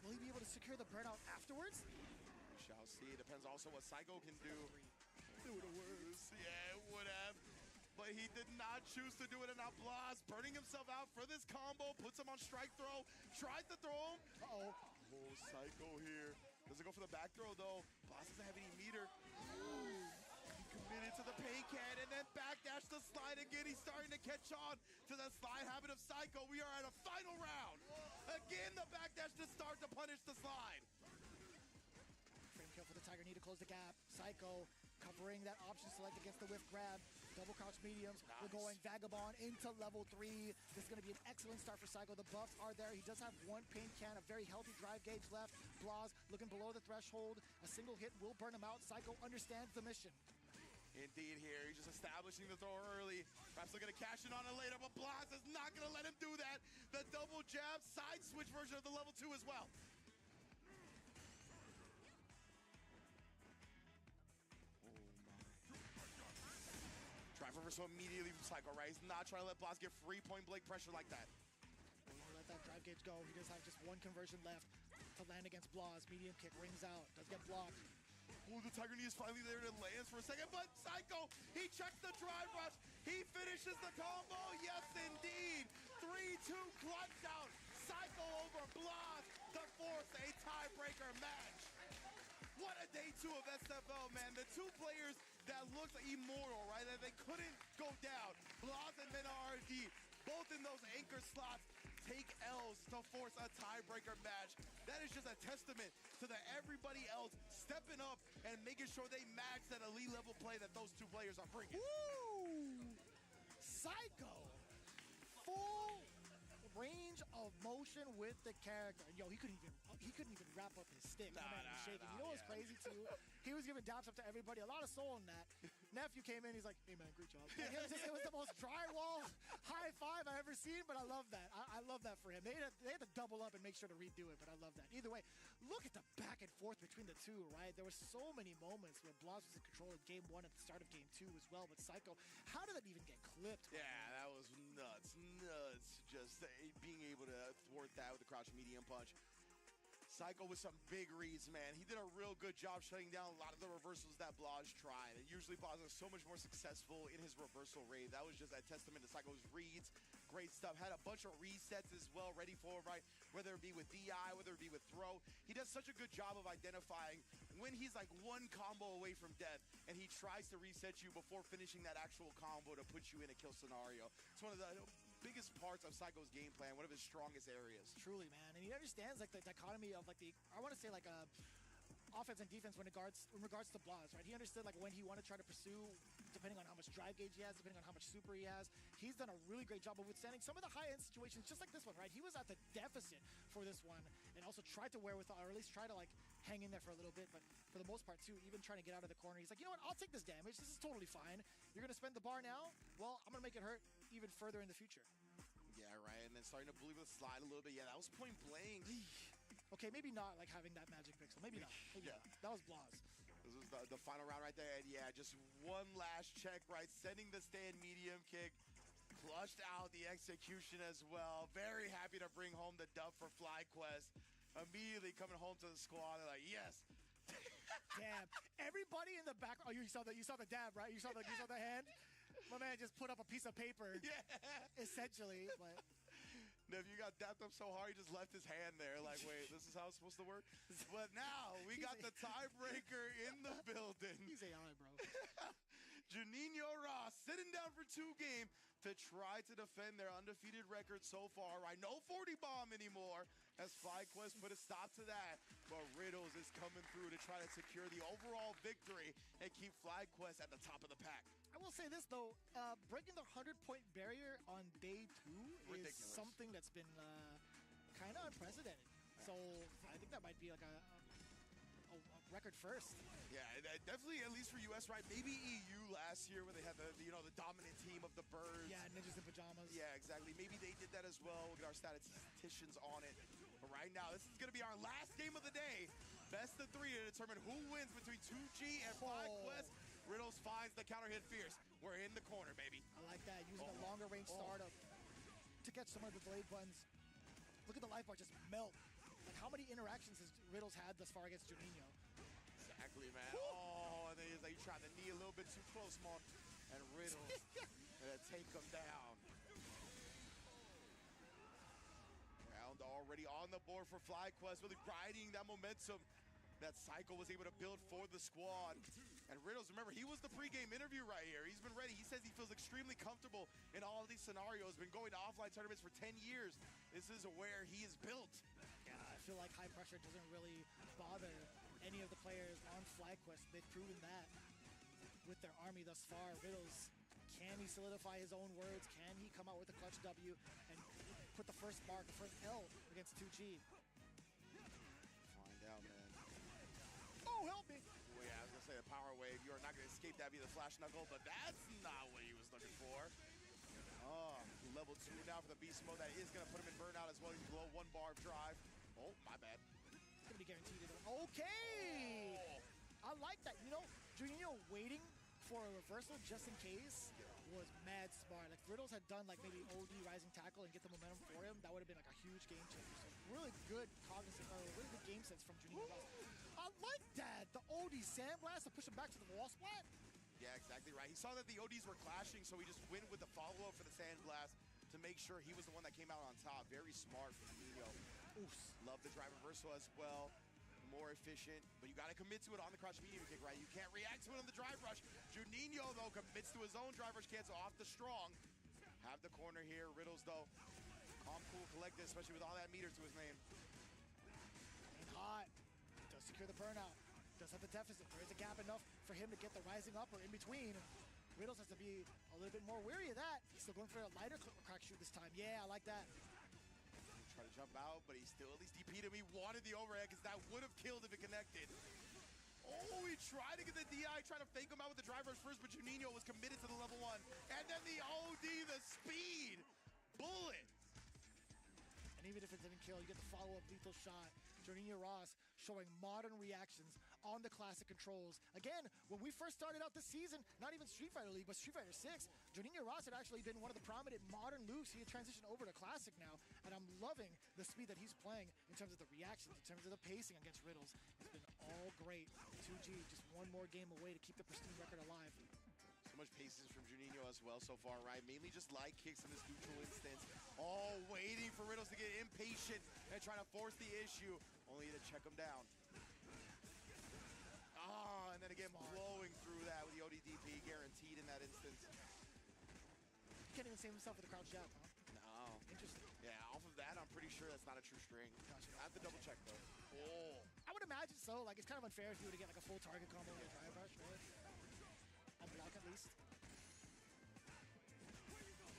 will he be able to secure the burnout afterwards? We shall see. It depends also what Psycho can do. It would have worked. Yeah, it would have. But he did not choose to do it, and now Blaz burning himself out for this combo, puts him on strike throw, tried to throw him. Uh-oh. Oh, Psycho here. Doesn't go go for the back throw, though. Boss doesn't have any meter. Ooh. He committed to the paint can, and then backdash the slide again. He's starting to catch on to the slide habit of Psycho. We are at a final round. Again, the backdash to start to punish the slide. Frame kill for the Tiger, need to close the gap. Psycho covering that option select against the whiff grab. Double crouch mediums. Nice. We're going Vagabond into level 3. This is going to be an excellent start for Psycho. The buffs are there. He does have one paint can, a very healthy drive gauge left. Blaz looking below the threshold. A single hit will burn him out. Psycho understands the mission. Indeed here, he's just establishing the throw early. Perhaps looking to cash in on it later, but Blaz is not going to let him do that. The double jab, side switch version of the level 2 as well. Try for reversal immediately from Psycho, right? He's not trying to let Blaz get free point-blank pressure like that. We'll let that drive gauge go. He does have just one conversion left to land against Blaz. Medium kick rings out, does get blocked. Ooh, the Tiger knee is finally there to lands for a second, but Psycho, he checks the drive rush. He finishes the combo. Yes, indeed. 3-2 clutch out. Psycho over Blaz to force a tiebreaker match. What a day 2 of SFL, man. The two players that looked immortal, right? That they couldn't go down. Blaz and Menardi, both in those anchor slots, take L's to force a tiebreaker match. That is just a testament to everybody else stepping up and making sure they match that elite level play that those two players are bringing. Woo! Psycho, full range of motion with the character. Yo, he couldn't even wrap up his stick. Shaking. You know what's crazy too? He was giving daps up to everybody. A lot of soul in that. Nephew came in. He's like, "Hey man, great job." Like, it was the most drywall high five I've ever seen. But I love that. I love that for him. They had to double up and make sure to redo it. But I love that. Either way, look at the back and forth between the two. Right? There were so many moments where Blaz was in control of game 1 at the start of game 2 as well. But Psycho, how did that even get clipped? Yeah, that was nuts. Just being able to thwart that with the crouch medium punch. Psycho with some big reads, man. He did a real good job shutting down a lot of the reversals that Blaz tried. And usually Blaz is so much more successful in his reversal rate. That was just a testament to Psycho's reads. Great stuff. Had a bunch of resets as well, ready for, right? Whether it be with DI, whether it be with throw. He does such a good job of identifying when he's like one combo away from death, and he tries to reset you before finishing that actual combo to put you in a kill scenario. It's one of the biggest parts of Psycho's game plan, one of his strongest areas. Truly, man. And he understands like the dichotomy of like I want to say like offense and defense in regards to Blaz, right? He understood like when he wanted to try to pursue, depending on how much drive gauge he has, depending on how much super he has. He's done a really great job of withstanding some of the high-end situations, just like this one, right? He was at the deficit for this one and also tried to wear with, or at least try to like hang in there for a little bit, but for the most part too, even trying to get out of the corner, he's like, you know what, I'll take this damage. This is totally fine. You're going to spend the bar now? Well, I'm going to make it hurt even further in the future. Yeah, right. And then starting to believe the slide a little bit. Yeah, that was point blank. Okay, maybe not like having that magic pixel. Maybe not. Maybe not. That was Blaz. This was the final round right there. And yeah, just one last check, right? Sending the stand medium kick. Flushed out the execution as well. Very happy to bring home the dub for FlyQuest. Immediately coming home to the squad. They're like, yes. Damn. Everybody in the back. Oh, you saw the dab, right? You saw the hand? My man just put up a piece of paper. Yeah. Essentially. But Nephew got dapped up so hard, he just left his hand there. Like, wait, this is how it's supposed to work? But now, we got the tiebreaker in the building. He's AI, bro. Juninho Ross sitting down for 2 games to try to defend their undefeated record so far, right? No 40 bomb anymore, as FlyQuest put a stop to that. But Riddles is coming through to try to secure the overall victory and keep FlyQuest at the top of the pack. I will say this, though. Breaking the 100-point barrier on day 2 is something that's been kind of unprecedented. So I think that might be like a record first. Yeah, definitely, at least for US, right? Maybe EU last year when they had the dominant team of the Birds. Yeah, ninjas in pajamas. Yeah, exactly. Maybe they did that as well. We'll get our statisticians on it. But right now, this is going to be our last game of the day. Best of 3 to determine who wins between 2G and FlyQuest. Riddles finds the counter hit fierce. We're in the corner, baby. I like that. Using a longer range startup to catch some of the delayed buttons. Look at the life bar just melt. Like, how many interactions has Riddles had thus far against Juninho? Exactly, man. Oh, and then he's like, you tried the knee a little bit too close, Mon. And Riddles gonna take him down. Round already on the board for FlyQuest, really riding that momentum that Psycho was able to build for the squad. And Riddles, remember, he was the pregame interview right here. He's been ready. He says he feels extremely comfortable in all of these scenarios. Been going to offline tournaments for 10 years. This is where he is built. Yeah, I feel like high pressure doesn't really bother any of the players on FlyQuest. They've proven that with their army thus far. Riddles, can he solidify his own words? Can he come out with a clutch W and put the first mark, the first L against 2G? Find out, man. Oh, help me! Well, yeah, I was going to say the power wave. You are not going to escape that via the flash knuckle, but that's not what he was looking for. Oh, level 2 now for the beast mode. That is going to put him in burnout as well. He's below 1 bar of drive. Oh, my bad. It's going to be guaranteed. Okay! Oh. I like that. You know, Juninho waiting for a reversal just in case was mad smart. Like, Riddles had done like maybe OD rising tackle and get the momentum for him. That would have been like a huge game changer. So really good cognizant, or really good game sense from Juninho. I like that. The OD sandblast to push him back to the wall splat. Yeah, exactly right. He saw that the ODs were clashing, so he just went with the follow-up for the sandblast to make sure he was the one that came out on top. Very smart from Juninho. Love the drive reversal as well. More efficient, but you got to commit to it on the crouch medium kick, right? You can't react to it on the drive rush. Juninho, though, commits to his own drive rush cancel off the strong. Have the corner here. Riddles, though, calm, cool, collected, especially with all that meter to his name. And hot. Does secure the burnout. Does have the deficit. There is a gap enough for him to get the rising up or in between. Riddles has to be a little bit more wary of that. He's still going for a lighter crack shoot this time. Yeah, I like that. Try to jump out, but he still at least DP'd him. He wanted the overhead because that would have killed if it connected. Oh, he tried to get the DI, trying to fake him out with the drive rush first, but Juninho was committed to the level 1. And then the OD, the speed. Bullet. And even if it didn't kill, you get the follow-up lethal shot. Juninho Ross showing modern reactions on the classic controls. Again, when we first started out this season, not even Street Fighter League, but Street Fighter 6, Juninho Ross had actually been one of the prominent modern Lukes. He had transitioned over to Classic now, and I'm loving the speed that he's playing in terms of the reactions, in terms of the pacing against Riddles. It's been all great. 2G, just one more game away to keep the pristine record alive. So much paces from Juninho as well so far, right? Mainly just light kicks in this neutral instance. All waiting for Riddles to get impatient and trying to force the issue, only to check him down. Ah, and then again, blowing through that with the ODDP, guaranteed in that instance. He can't even save himself with a crouch jab, huh? No. Interesting. Yeah, off of that, I'm pretty sure that's not a true string. Gotcha. I have to double check, though. Oh. I would imagine so. Like, it's kind of unfair if you were to get like a full target combo with a drive rush, right? On block at least.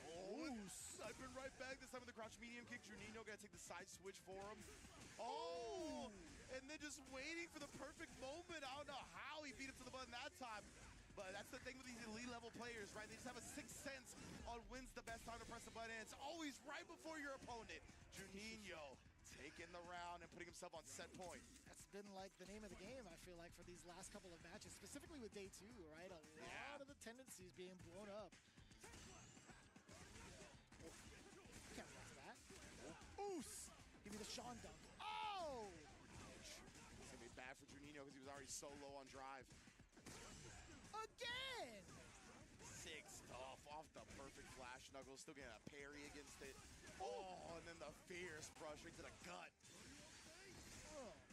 Oh, sniping right back. This time with the crouch medium kick. Juninho got to take the side switch for him. Oh! And then just waiting for the perfect moment. I don't know how he beat him to the button that time. But that's the thing with these elite level players, right? They just have a sixth sense on when's the best time to press the button. It's always right before your opponent. Juninho taking the round and putting himself on set point. That's been like the name of the game, I feel like, for these last couple of matches, specifically with day 2, right? A lot of the tendencies being blown up. Oh. Can't react to that. Oos! Give me the Sean dunk. Oh! It's gonna be bad for Juninho because he was already so low on drive. Again! 6 off the perfect flash knuckle, still getting a parry against it. Oh, and then the fierce brush right to the gut. Oh. I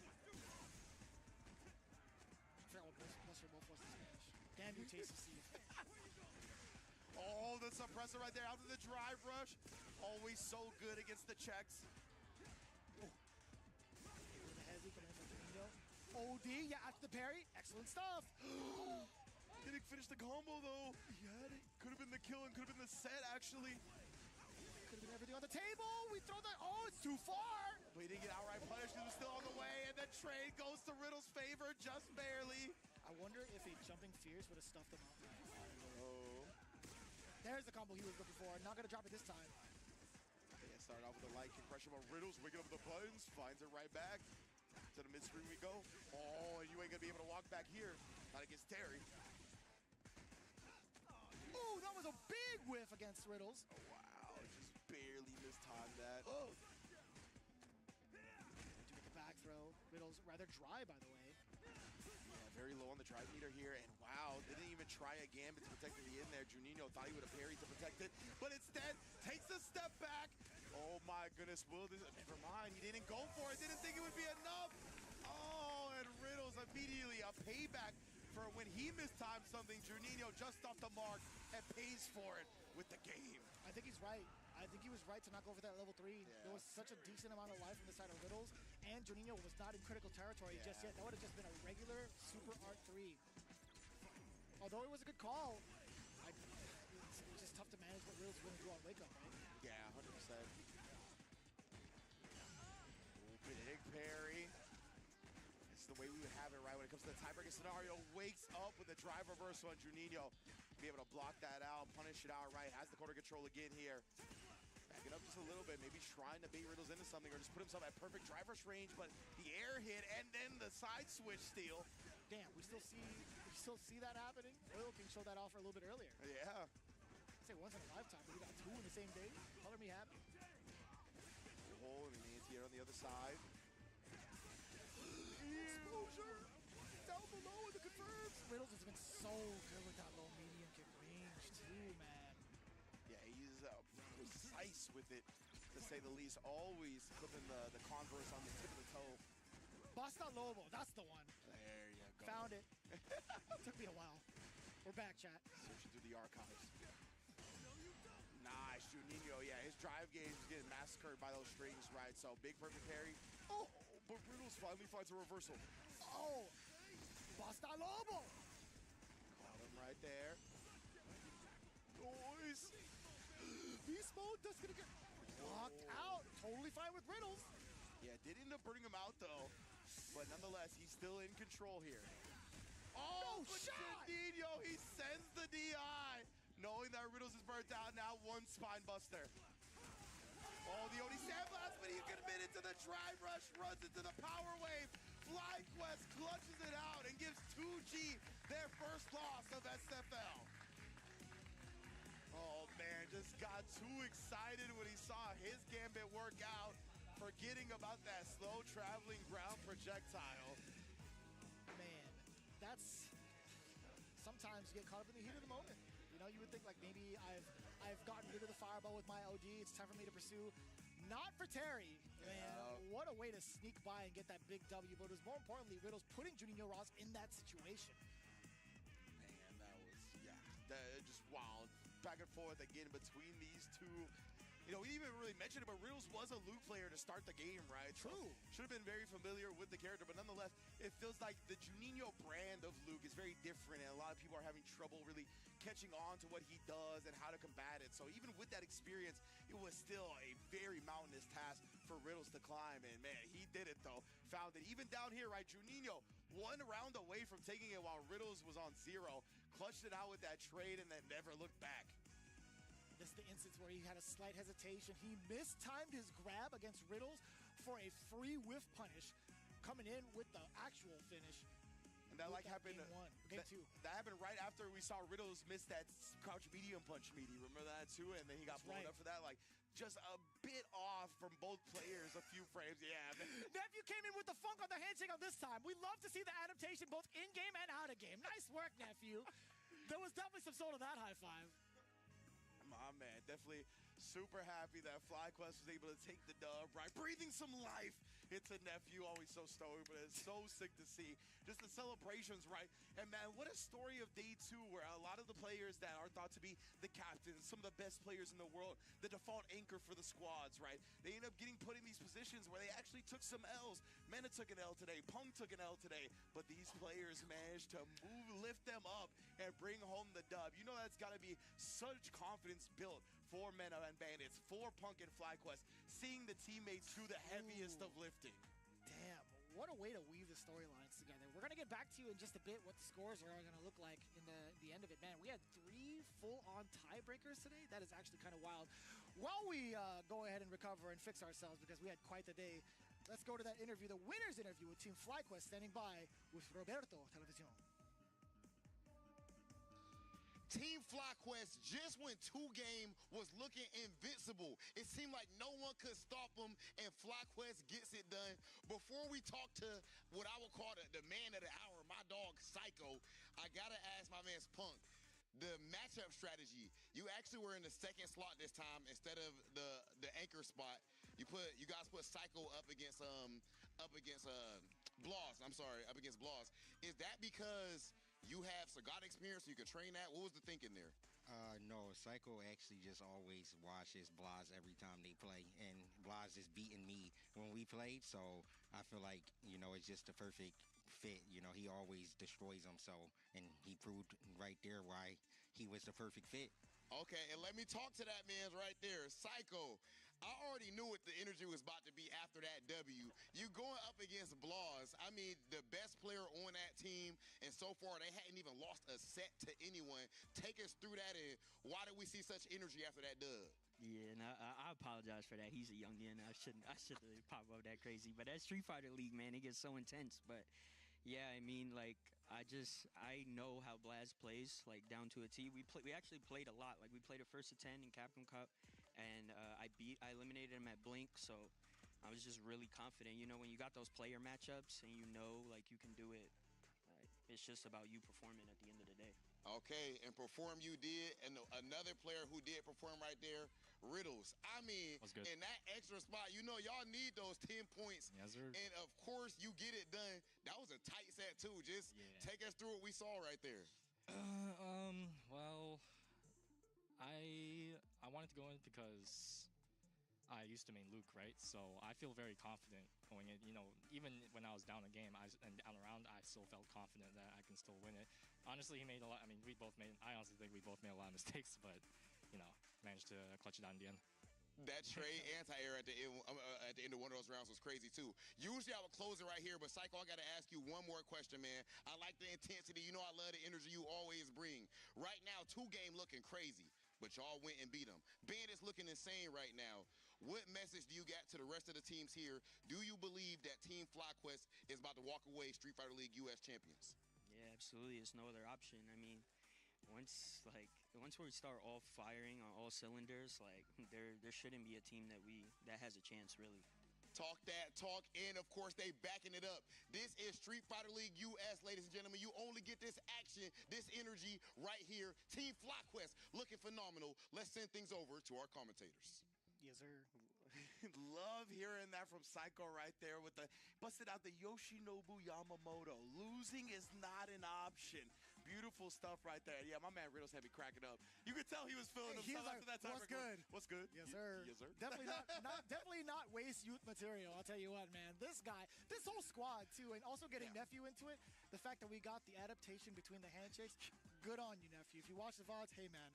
forgot what Buster Wolf was in Spanish. Damn you, Tasty Steve. Oh, the suppressor right there after the drive rush. Always so good against the checks. Oh. The heavy coming in from Juninho. OD, yeah, after the parry. Excellent stuff. Didn't finish the combo, though. He had it. Could have been the kill and could have been the set, actually. Could have been everything on the table. We throw that. Oh, it's too far. But he didn't get outright punished. He was still on the way. And then trade goes to Riddle's favor, just barely. I wonder if a jumping fierce would have stuffed him out. Oh. There's the combo he was looking for. Not going to drop it this time. Yeah, started off with a light kick pressure, but Riddle's wigging up the buttons. Finds it right back. To the mid-screen we go. Oh, and you ain't going to be able to walk back here. Not against Terry. Oh, that was a big whiff against Riddles. Oh, wow, just barely mistimed that. Oh. To get the back throw. Riddles rather dry, by the way. Yeah, very low on the drive meter here, and wow, didn't even try a gambit to protect the in there. Juninho thought he would have parried to protect it, but instead takes a step back. Oh my goodness, will this? Never mind, he didn't go for it. Didn't think it would be enough. Oh, and Riddles immediately a payback for when he mistimed something. Juninho just off the mark and pays for it with the game. I think he's right. I think he was right to not go for that level 3. There was such a decent amount of life from the side of Riddles, and Juninho was not in critical territory just yet. That would have just been a regular super art 3. Although it was a good call, it's just tough to manage what Riddles is going to do on wake up, right? Yeah, 100%. Big parry. This is the way we would have it, right? When it comes to the tiebreaker scenario, wakes up with a drive reversal on Juninho. Be able to block that out, punish it outright, has the corner control again here. Backing up just a little bit, maybe trying to bait Riddles into something or just put himself at perfect drive rush range, but the air hit and then the side switch steal. Damn, we still see that happening. Oil King showed that off a little bit earlier. Yeah. I'd say once in a lifetime, but we got 2 in the same day. Color me happy. Oh, and the anti-air on the other side. Exposure! Down below in the confirms. Riddles has been so good with that low medium kick range too, man. Yeah, he's precise with it, to say the least. Always clipping the Converse on the tip of the toe. Basta Lobo, that's the one. There you go. Found it. Took me a while. We're back, chat. Searching through the archives. Nice, Juninho. Yeah, his drive game is getting massacred by those strings, right? So big perfect parry. Oh, but Riddles finally finds a reversal. Oh, Basta Lobo. Caught him right there. Boys. Beast mode, that's gonna get locked out. Totally fine with Riddles. Yeah, did end up bringing him out though. But nonetheless, he's still in control here. Oh, no shot! Juninho, he sends the DI. Knowing that Riddles is burnt out now, one spine buster. Oh, the Oni sandblast, but he's committed to the drive rush, runs into the power wave. FlyQuest clutches it out and gives 2G their first loss of SFL. Oh man, just got too excited when he saw his gambit work out, forgetting about that slow traveling ground projectile. Man, that's sometimes you get caught up in the heat of the moment. You know, you would think like maybe I've gotten rid of the fireball with my OG. It's time for me to pursue. Not for Terry. Man, what a way to sneak by and get that big W. But it was more importantly, Riddles putting Juninho Ross in that situation. Man, that was, just wild. Back and forth again between these two. You know, we didn't even really mention it, but Riddles was a Luke player to start the game, right? True. So should have been very familiar with the character, but nonetheless, it feels like the Juninho brand of Luke is very different, and a lot of people are having trouble really catching on to what he does and how to combat it. So even with that experience, it was still a very mountainous task for Riddles to climb, and man, he did it though. Found it. Even down here, right, Juninho, 1 round away from taking it while Riddles was on 0, clutched it out with that trade and then never looked back. This is the instance where he had a slight hesitation. He mistimed his grab against Riddles for a free whiff punish, coming in with the actual finish. And that happened game 2. That happened right after we saw Riddles miss that crouch medium punch meaty. Remember that too? And then he got blown up for that. Like just a bit off from both players, a few frames. Yeah. Nephew came in with the funk on the handshake on this time. We love to see the adaptation both in game and out of game. Nice work, Nephew. There was definitely some soul to that high five. My man, definitely super happy that FlyQuest was able to take the dub, right? Breathing some life into Nephew, always so stoked, but it's so sick to see. Just the celebrations, right? And man, what a story of day 2 where a lot of the players that are thought to be the captains, some of the best players in the world, the default anchor for the squads, right? They end up getting put in these positions where they actually took some L's. Mena took an L today, Punk took an L today, but these players managed to lift them up and bring home the dub. You know that's got to be such confidence built for Mena and Bandits, for Punk and FlyQuest, seeing the teammates do the heaviest of lifting. Damn, what a way to weave the storylines together. We're going to get back to you in just a bit what the scores are going to look like in the end of it. Man, we had 3 full-on tiebreakers today. That is actually kind of wild. While we go ahead and recover and fix ourselves because we had quite the day, let's go to that interview, the winner's interview with Team FlyQuest standing by with Roberto Televisión. Team FlyQuest, just when 2-game was looking invincible, it seemed like no one could stop them, and FlyQuest gets it done. Before we talk to what I would call the man of the hour, my dog Psycho, I gotta ask my man Punk, the matchup strategy. You actually were in the second slot this time instead of the anchor spot. You guys put Psycho up against Bloss. I'm sorry, up against Bloss. Is that because you have Sagat experience so you can train that? What was the thinking there? No, Psycho actually just always watches Blas every time they play, and Blas is beating me when we played, so I feel like, it's just the perfect fit. He always destroys them, and he proved right there why he was the perfect fit. Okay, and let me talk to that man right there, Psycho. I already knew what the energy was about to be after that W. You going up against Blas, I mean, the best player on that team, and so far they hadn't even lost a set to anyone. Take us through that, and why did we see such energy after that dub? Yeah, and I apologize for that. He's a youngin. I shouldn't pop up that crazy. But that Street Fighter League, man, it gets so intense. But yeah, I mean, like, I know how Blas plays, like, down to a T. We actually played a lot. Like, we played a first of 10 in Capcom Cup, and I eliminated him at Blink, so I was just really confident. When you got those player matchups and like, you can do it, it's just about you performing at the end of the day. Okay, and perform you did, and another player who did perform right there, Riddles. I mean, in that extra spot, y'all need those 10 points. Yes, sir. And, of course, you get it done. That was a tight set, too. Just take us through what we saw right there. Well, I wanted to go in because I used to main Luke, right? So I feel very confident going in. Even when I was down a game and down a round, I still felt confident that I can still win it. Honestly, he made a lot. I mean, I honestly think we both made a lot of mistakes, but managed to clutch it out in the end. That trade anti-air at the end of one of those rounds was crazy, too. Usually I would close it right here, but Psycho, I got to ask you one more question, man. I like the intensity. I love the energy you always bring. Right now, 2-game looking crazy, but y'all went and beat them. Bandits looking insane right now. What message do you got to the rest of the teams here? Do you believe that Team FlyQuest is about to walk away Street Fighter League US champions? Yeah, absolutely. There's no other option. I mean, once we start all firing on all cylinders, like there shouldn't be a team that has a chance, really. Talk that talk, and of course they backing it up. This is Street Fighter League US, ladies and gentlemen. You only get this action, this energy right here. Team FlyQuest looking phenomenal. Let's send things over to our commentators. Yes, sir. Love hearing that from Psycho right there with the busted out the Yoshinobu Yamamoto. Losing is not an option. Beautiful stuff right there. Yeah, my man Riddles had me cracking up. You could tell he was feeling himself after that time. What's good? What's good? Yes, sir. Yes, sir. Definitely not waste youth material. I'll tell you what, man. This guy, this whole squad too, and also getting Nephew into it. The fact that we got the adaptation between the handshakes, good on you, Nephew. If you watch the VODs, hey man,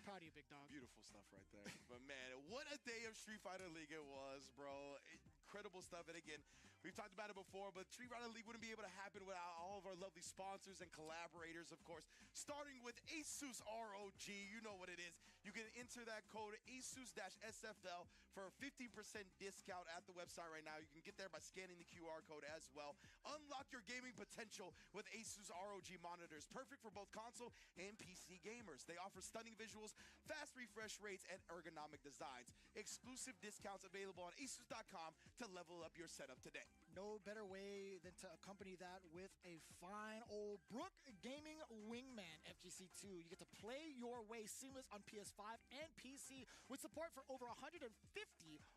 proud of you, big dog. Beautiful stuff right there. But man, what a day of Street Fighter League it was, bro. Incredible stuff. And again, we've talked about it before, but Street Fighter League wouldn't be able to happen without all of our lovely sponsors and collaborators, of course, starting with ASUS ROG. You know what it is. You can enter that code ASUS-SFL for a 15% discount at the website right now. You can get there by scanning the QR code as well. Unlock your gaming potential with ASUS ROG monitors, perfect for both console and PC gamers. They offer stunning visuals, fast refresh rates, and ergonomic designs. Exclusive discounts available on ASUS.com to level up your setup today. No better way than to accompany that with a fine old Brook Gaming Wingman FGC2. You get to play your way seamless on PS5 and PC with support for over 150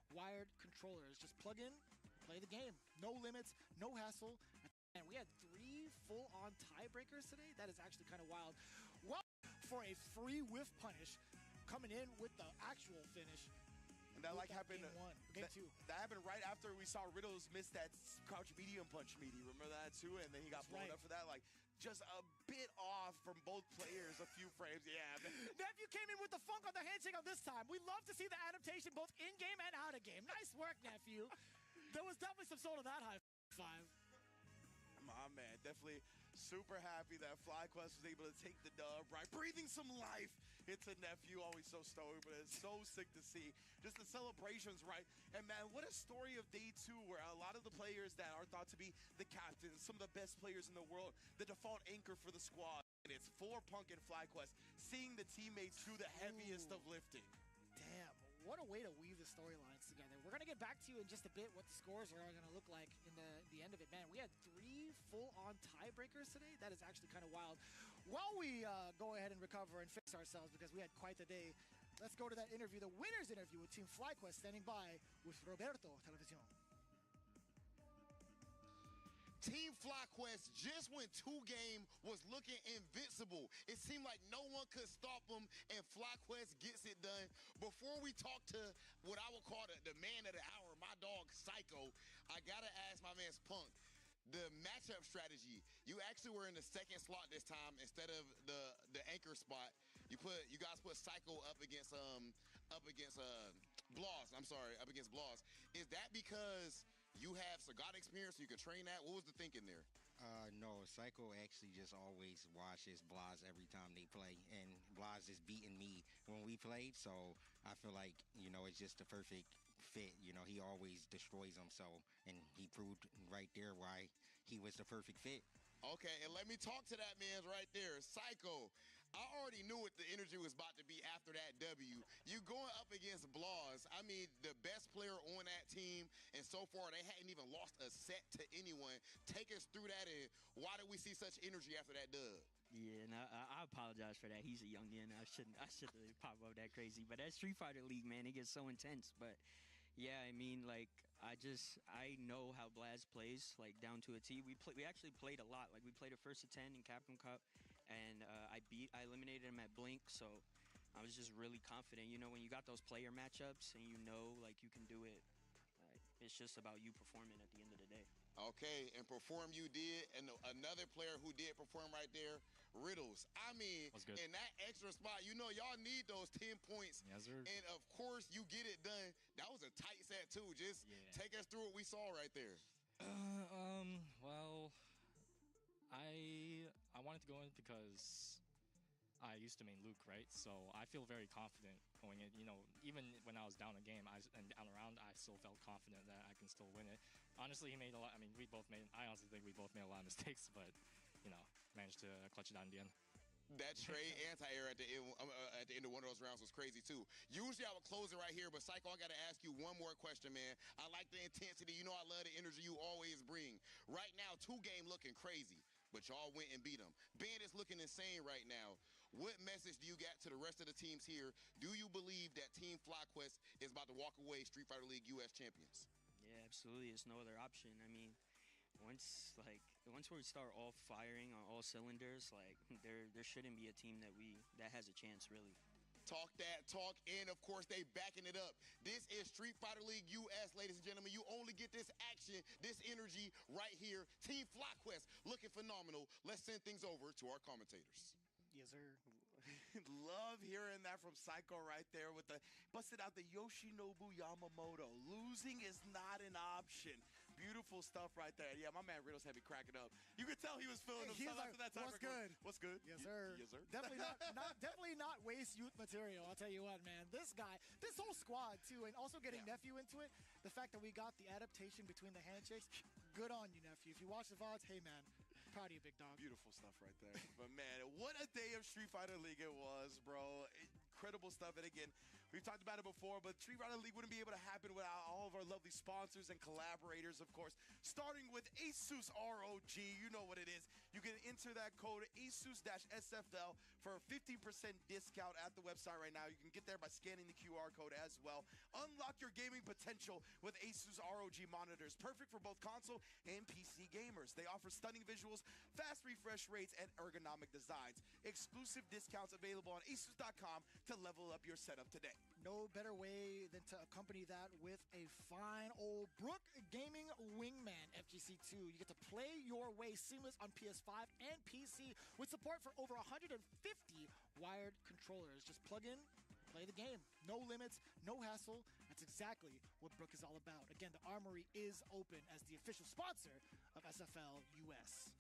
wired controllers. Just plug in, play the game. No limits, no hassle. And we had 3 full-on tiebreakers today. That is actually kind of wild. Well, for a free whiff punish, coming in with the actual finish. And that happened. Game 2. That happened right after we saw Riddles miss that crouch medium punch meaty. Remember that too? And then he got blown up for that. Like just a bit off from both players, a few frames. Yeah. Nephew came in with the funk on the handshake on this time. We love to see the adaptation both in game and out of game. Nice work, Nephew. There was definitely some sort of that high five. My man, definitely super happy that FlyQuest was able to take the dub, right? Breathing some life into Nephew, always so stoked, but it's so sick to see. Just the celebrations, right? And man, what a story of day 2 where a lot of the players that are thought to be the captains, some of the best players in the world, the default anchor for the squad. And it's for Punk and FlyQuest, seeing the teammates do the heaviest of lifting. Damn. What a way to weave the storylines together. We're going to get back to you in just a bit what the scores are going to look like in the end of it. Man, we had 3 full-on tiebreakers today. That is actually kind of wild. While we go ahead and recover and fix ourselves because we had quite the day, let's go to that interview, the winner's interview with Team FlyQuest, standing by with Roberto Televisión. Team FlyQuest just when 2-game was looking invincible. It seemed like no one could stop them, and FlyQuest gets it done. Before we talk to what I would call the man of the hour, my dog Psycho, I gotta ask my man Punk, the matchup strategy. You actually were in the second slot this time instead of the anchor spot. You guys put Psycho up against Bloss. I'm sorry, up against Bloss. Is that because you have Sagat experience, so you can train that? What was the thinking there? No, Psycho actually just always watches Blas every time they play, and Blas is beating me when we played, so I feel like, it's just the perfect fit. He always destroys them, and he proved right there why he was the perfect fit. Okay, and let me talk to that man right there, Psycho. I already knew what the energy was about to be after that W. You going up against Blas, I mean, the best player on that team, and so far they hadn't even lost a set to anyone. Take us through that, and why did we see such energy after that dub? Yeah, and I apologize for that. He's a youngin. I shouldn't pop up that crazy. But that Street Fighter League, man, it gets so intense. But yeah, I mean, like, I know how Blaz plays, like, down to a T. We actually played a lot. Like, we played a first to 10 in Capcom Cup, and I eliminated him at Blink, so I was just really confident. When you got those player matchups and like, you can do it, it's just about you performing at the end of the day. Okay, and perform you did, and another player who did perform right there, Riddles. I mean, in that extra spot, y'all need those 10 points. Yes, sir. And of course, you get it done. That was a tight set too. Just take us through what we saw right there. Well, I wanted to go in because I used to main Luke, right? So I feel very confident going in. Even when I was down a game and down around, I still felt confident that I can still win it. Honestly, he made a lot. I mean, I honestly think we both made a lot of mistakes, but managed to clutch it out in the end. That trade anti-air at the end of one of those rounds was crazy too. Usually I would close it right here, but Psycho, I got to ask you one more question, man. I like the intensity. I love the energy you always bring. Right now, 2-game looking crazy, but y'all went and beat them. Bandits looking insane right now. What message do you got to the rest of the teams here? Do you believe that Team FlyQuest is about to walk away Street Fighter League US champions? Yeah, absolutely. There's no other option. I mean, once we start all firing on all cylinders, like there shouldn't be a team that has a chance, really. Talk that talk, and of course they backing it up. This is Street Fighter League US, ladies and gentlemen. You only get this action, this energy right here. Team FlyQuest looking phenomenal. Let's send things over to our commentators. Yes, sir. Love hearing that from Psycho right there with the busted out the Yoshinobu Yamamoto. Losing is not an option. Beautiful stuff right there. Yeah, my man Riddles had me cracking up. You could tell he was feeling himself after that time. What's good? What's good? Yes, sir. Yes, sir. Definitely not waste youth material. I'll tell you what, man. This guy, this whole squad too, and also getting Nephew into it. The fact that we got the adaptation between the handshakes, good on you, Nephew. If you watch the VODs, hey man, proud of you, big dog. Beautiful stuff right there. But man, what a day of Street Fighter League it was, bro. Incredible stuff. And again, we've talked about it before, but Street Fighter League wouldn't be able to happen without all of our lovely sponsors and collaborators, of course, starting with ASUS ROG. You know what it is. You can enter that code ASUS-SFL for a 15% discount at the website right now. You can get there by scanning the QR code as well. Unlock your gaming potential with ASUS ROG monitors. Perfect for both console and PC gamers. They offer stunning visuals, fast refresh rates, and ergonomic designs. Exclusive discounts available on ASUS.com to level up your setup today. No better way than to accompany that with a fine old Brook Gaming Wingman FGC2. You get to play your way seamless on PS5 and PC with support for over 150 wired controllers. Just plug in, play the game. No limits, no hassle. That's exactly what Brook is all about. Again, the Armory is open as the official sponsor of SFL US.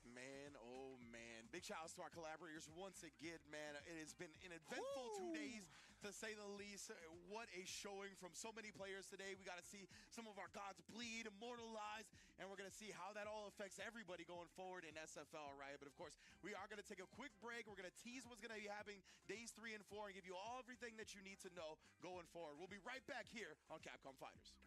Man, oh man. Big shout outs to our collaborators once again, man. It has been an eventful 2 days, to say the least. What a showing from so many players today. We got to see some of our gods bleed, immortalized, and we're going to see how that all affects everybody going forward in SFL, right? But of course, we are going to take a quick break. We're going to tease what's going to be happening days 3 and 4 and give you everything that you need to know going forward. We'll be right back here on Capcom Fighters.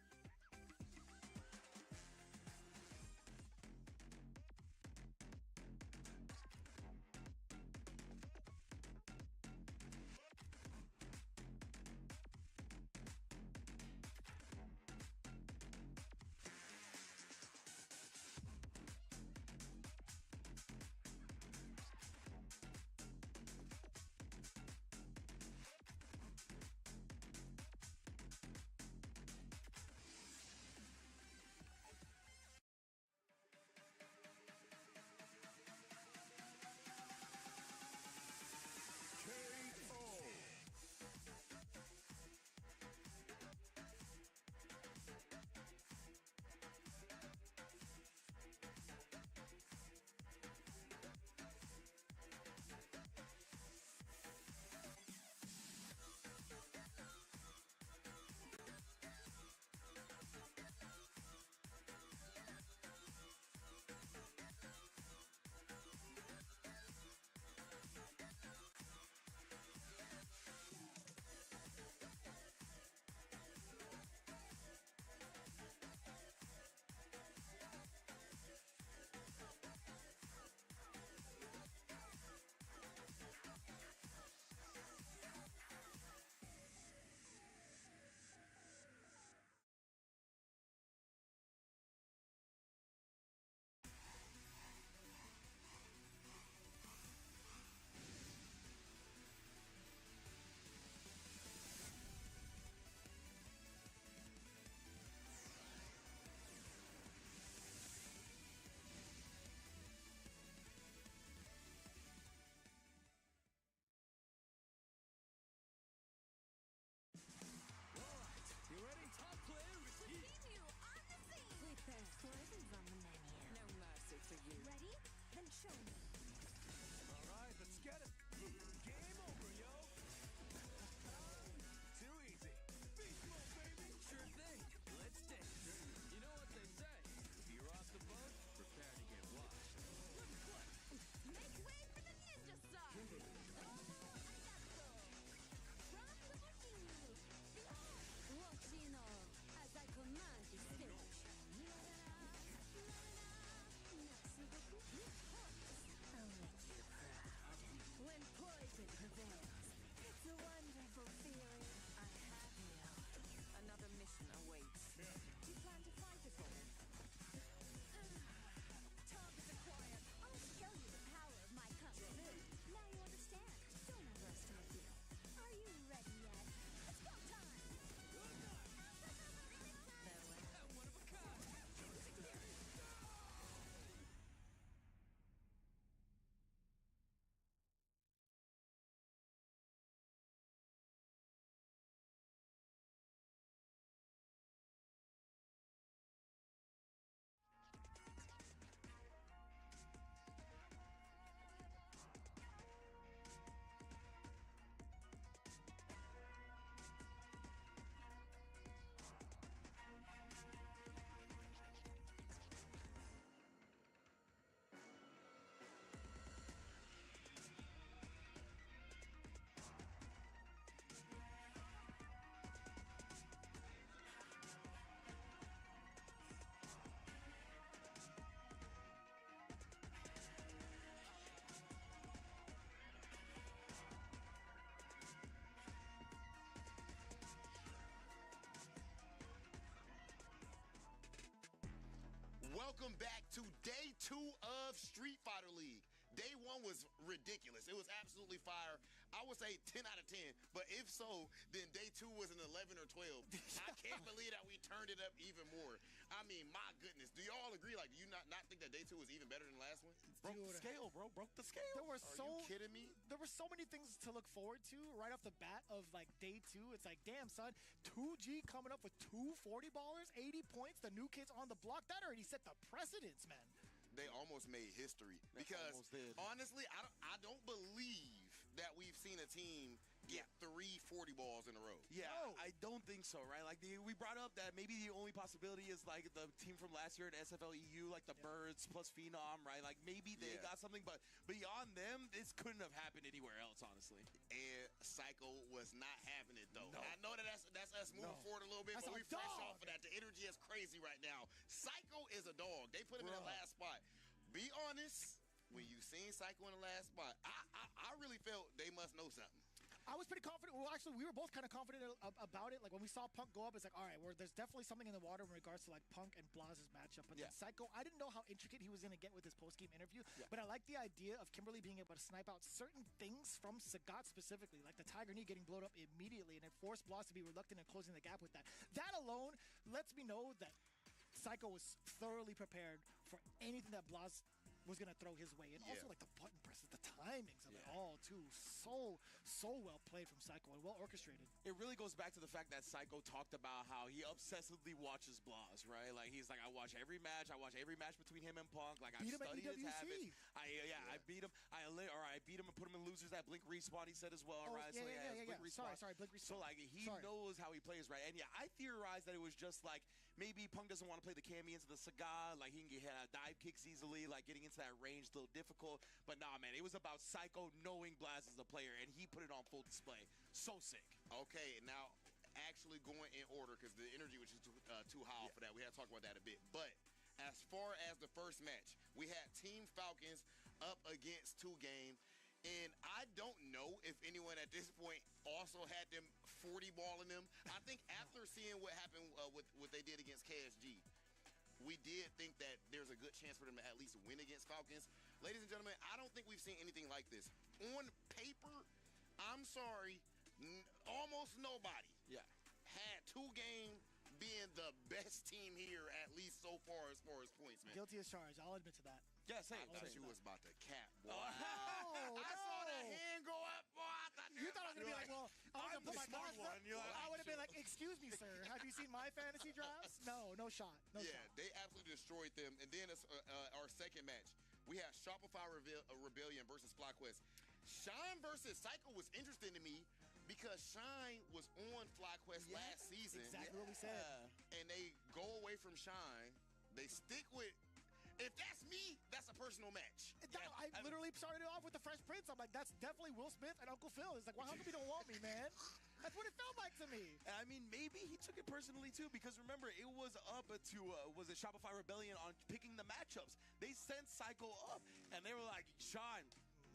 welcome back to day 2 of Street Fighter League. Day 1 was ridiculous. It was absolutely fire. I would say 10 out of 10. But if so, then day 2 was an 11 or 12. I can't believe that we turned it up even more. I mean, my goodness. Do y'all agree? Like, do you not think that day 2 was even better than the last one? Broke the scale, bro. Broke the scale. There were Are you kidding me? There were so many things to look forward to right off the bat of like day 2. It's like, damn, son, 2G coming up with 2 40-ballers, 80 points. The new kids on the block. That already set the precedence, man. They almost made history because honestly, I don't believe that we've seen a team get 3 40 balls in a row. Yeah, I don't think so, right? Like we brought up that maybe the only possibility is like the team from last year at SFL EU, like the Birds plus Phenom, right? Like maybe they got something, but beyond them, this couldn't have happened anywhere else, honestly. And Psycho was not having it though. No. I know that's us moving forward a little bit, That's but a we fresh dog. off of that. The energy is crazy right now. Psycho is a dog. They put him in the last spot. Be honest, when you seen Psycho in the last spot, I really felt they must know something. I was pretty confident. Well, actually, we were both kind of confident about it. Like, when we saw Punk go up, it's like, all right, there's definitely something in the water in regards to, like, Punk and Blaz's matchup. But then Psycho, I didn't know how intricate he was going to get with his post-game interview. Yeah. But I like the idea of Kimberly being able to snipe out certain things from Sagat specifically, like the Tiger Knee getting blown up immediately, and it forced Blaz to be reluctant in closing the gap with that. That alone lets me know that Psycho was thoroughly prepared for anything that Blaz was going to throw his way. And also, like, the button presses, the timings of it all, too. So well played from Psycho and well orchestrated. It really goes back to the fact that Psycho talked about how he obsessively watches Blaz, right? Like, he's like, I watch every match. I watch every match between him and Punk. Like, I've studied his habits. I beat him. I beat him and put him in losers at Blink Respawn, he said as well, right? Blink Respawn. Sorry, Blink Respawn. So, like, he knows how he plays, right? And, I theorized that it was just, like, maybe Punk doesn't want to play the Cammy into the Sagat. Like, he can get dive kicks easily, like, getting into that range a little difficult. But, nah, man, it was about Psycho knowing Blaz is a player, and he put it on full display. So sick. Okay, now, actually going in order, because the energy was just too high for that. We had to talk about that a bit. But as far as the first match, we had Team Falcons up against 2 Game. And I don't know if anyone at this point also had them 40 balling them. I think after seeing what happened with what they did against KSG, we did think that there's a good chance for them to at least win against Falcons. Ladies and gentlemen, I don't think we've seen anything like this. On paper, I'm sorry, almost nobody had 2 Game being the best team here, at least so far as points, man. Guilty as charged. I'll admit to that. Yeah, same. I thought you was about to cap, boy. I saw that hand go up, boy. I thought you thought I was going to be like, well, I'm the smart one. I would have been like, excuse me, sir. Have you seen my fantasy drafts? No shot. No shot. They absolutely destroyed them. And then our second match, we have Shopify Rebellion versus FlyQuest. Shine versus Psycho was interesting to me because Shine was on FlyQuest last season. Exactly what we said. And they go away from Shine. They stick with... If that's me, that's a personal match. I literally started it off with the Fresh Prince. I'm like, that's definitely Will Smith and Uncle Phil. It's like, well, how come you don't want me, man? That's what it felt like to me. I mean, maybe he took it personally, too, because remember, it was up to, was it Shopify Rebellion on picking the matchups. They sent Psycho up, and they were like, Sean,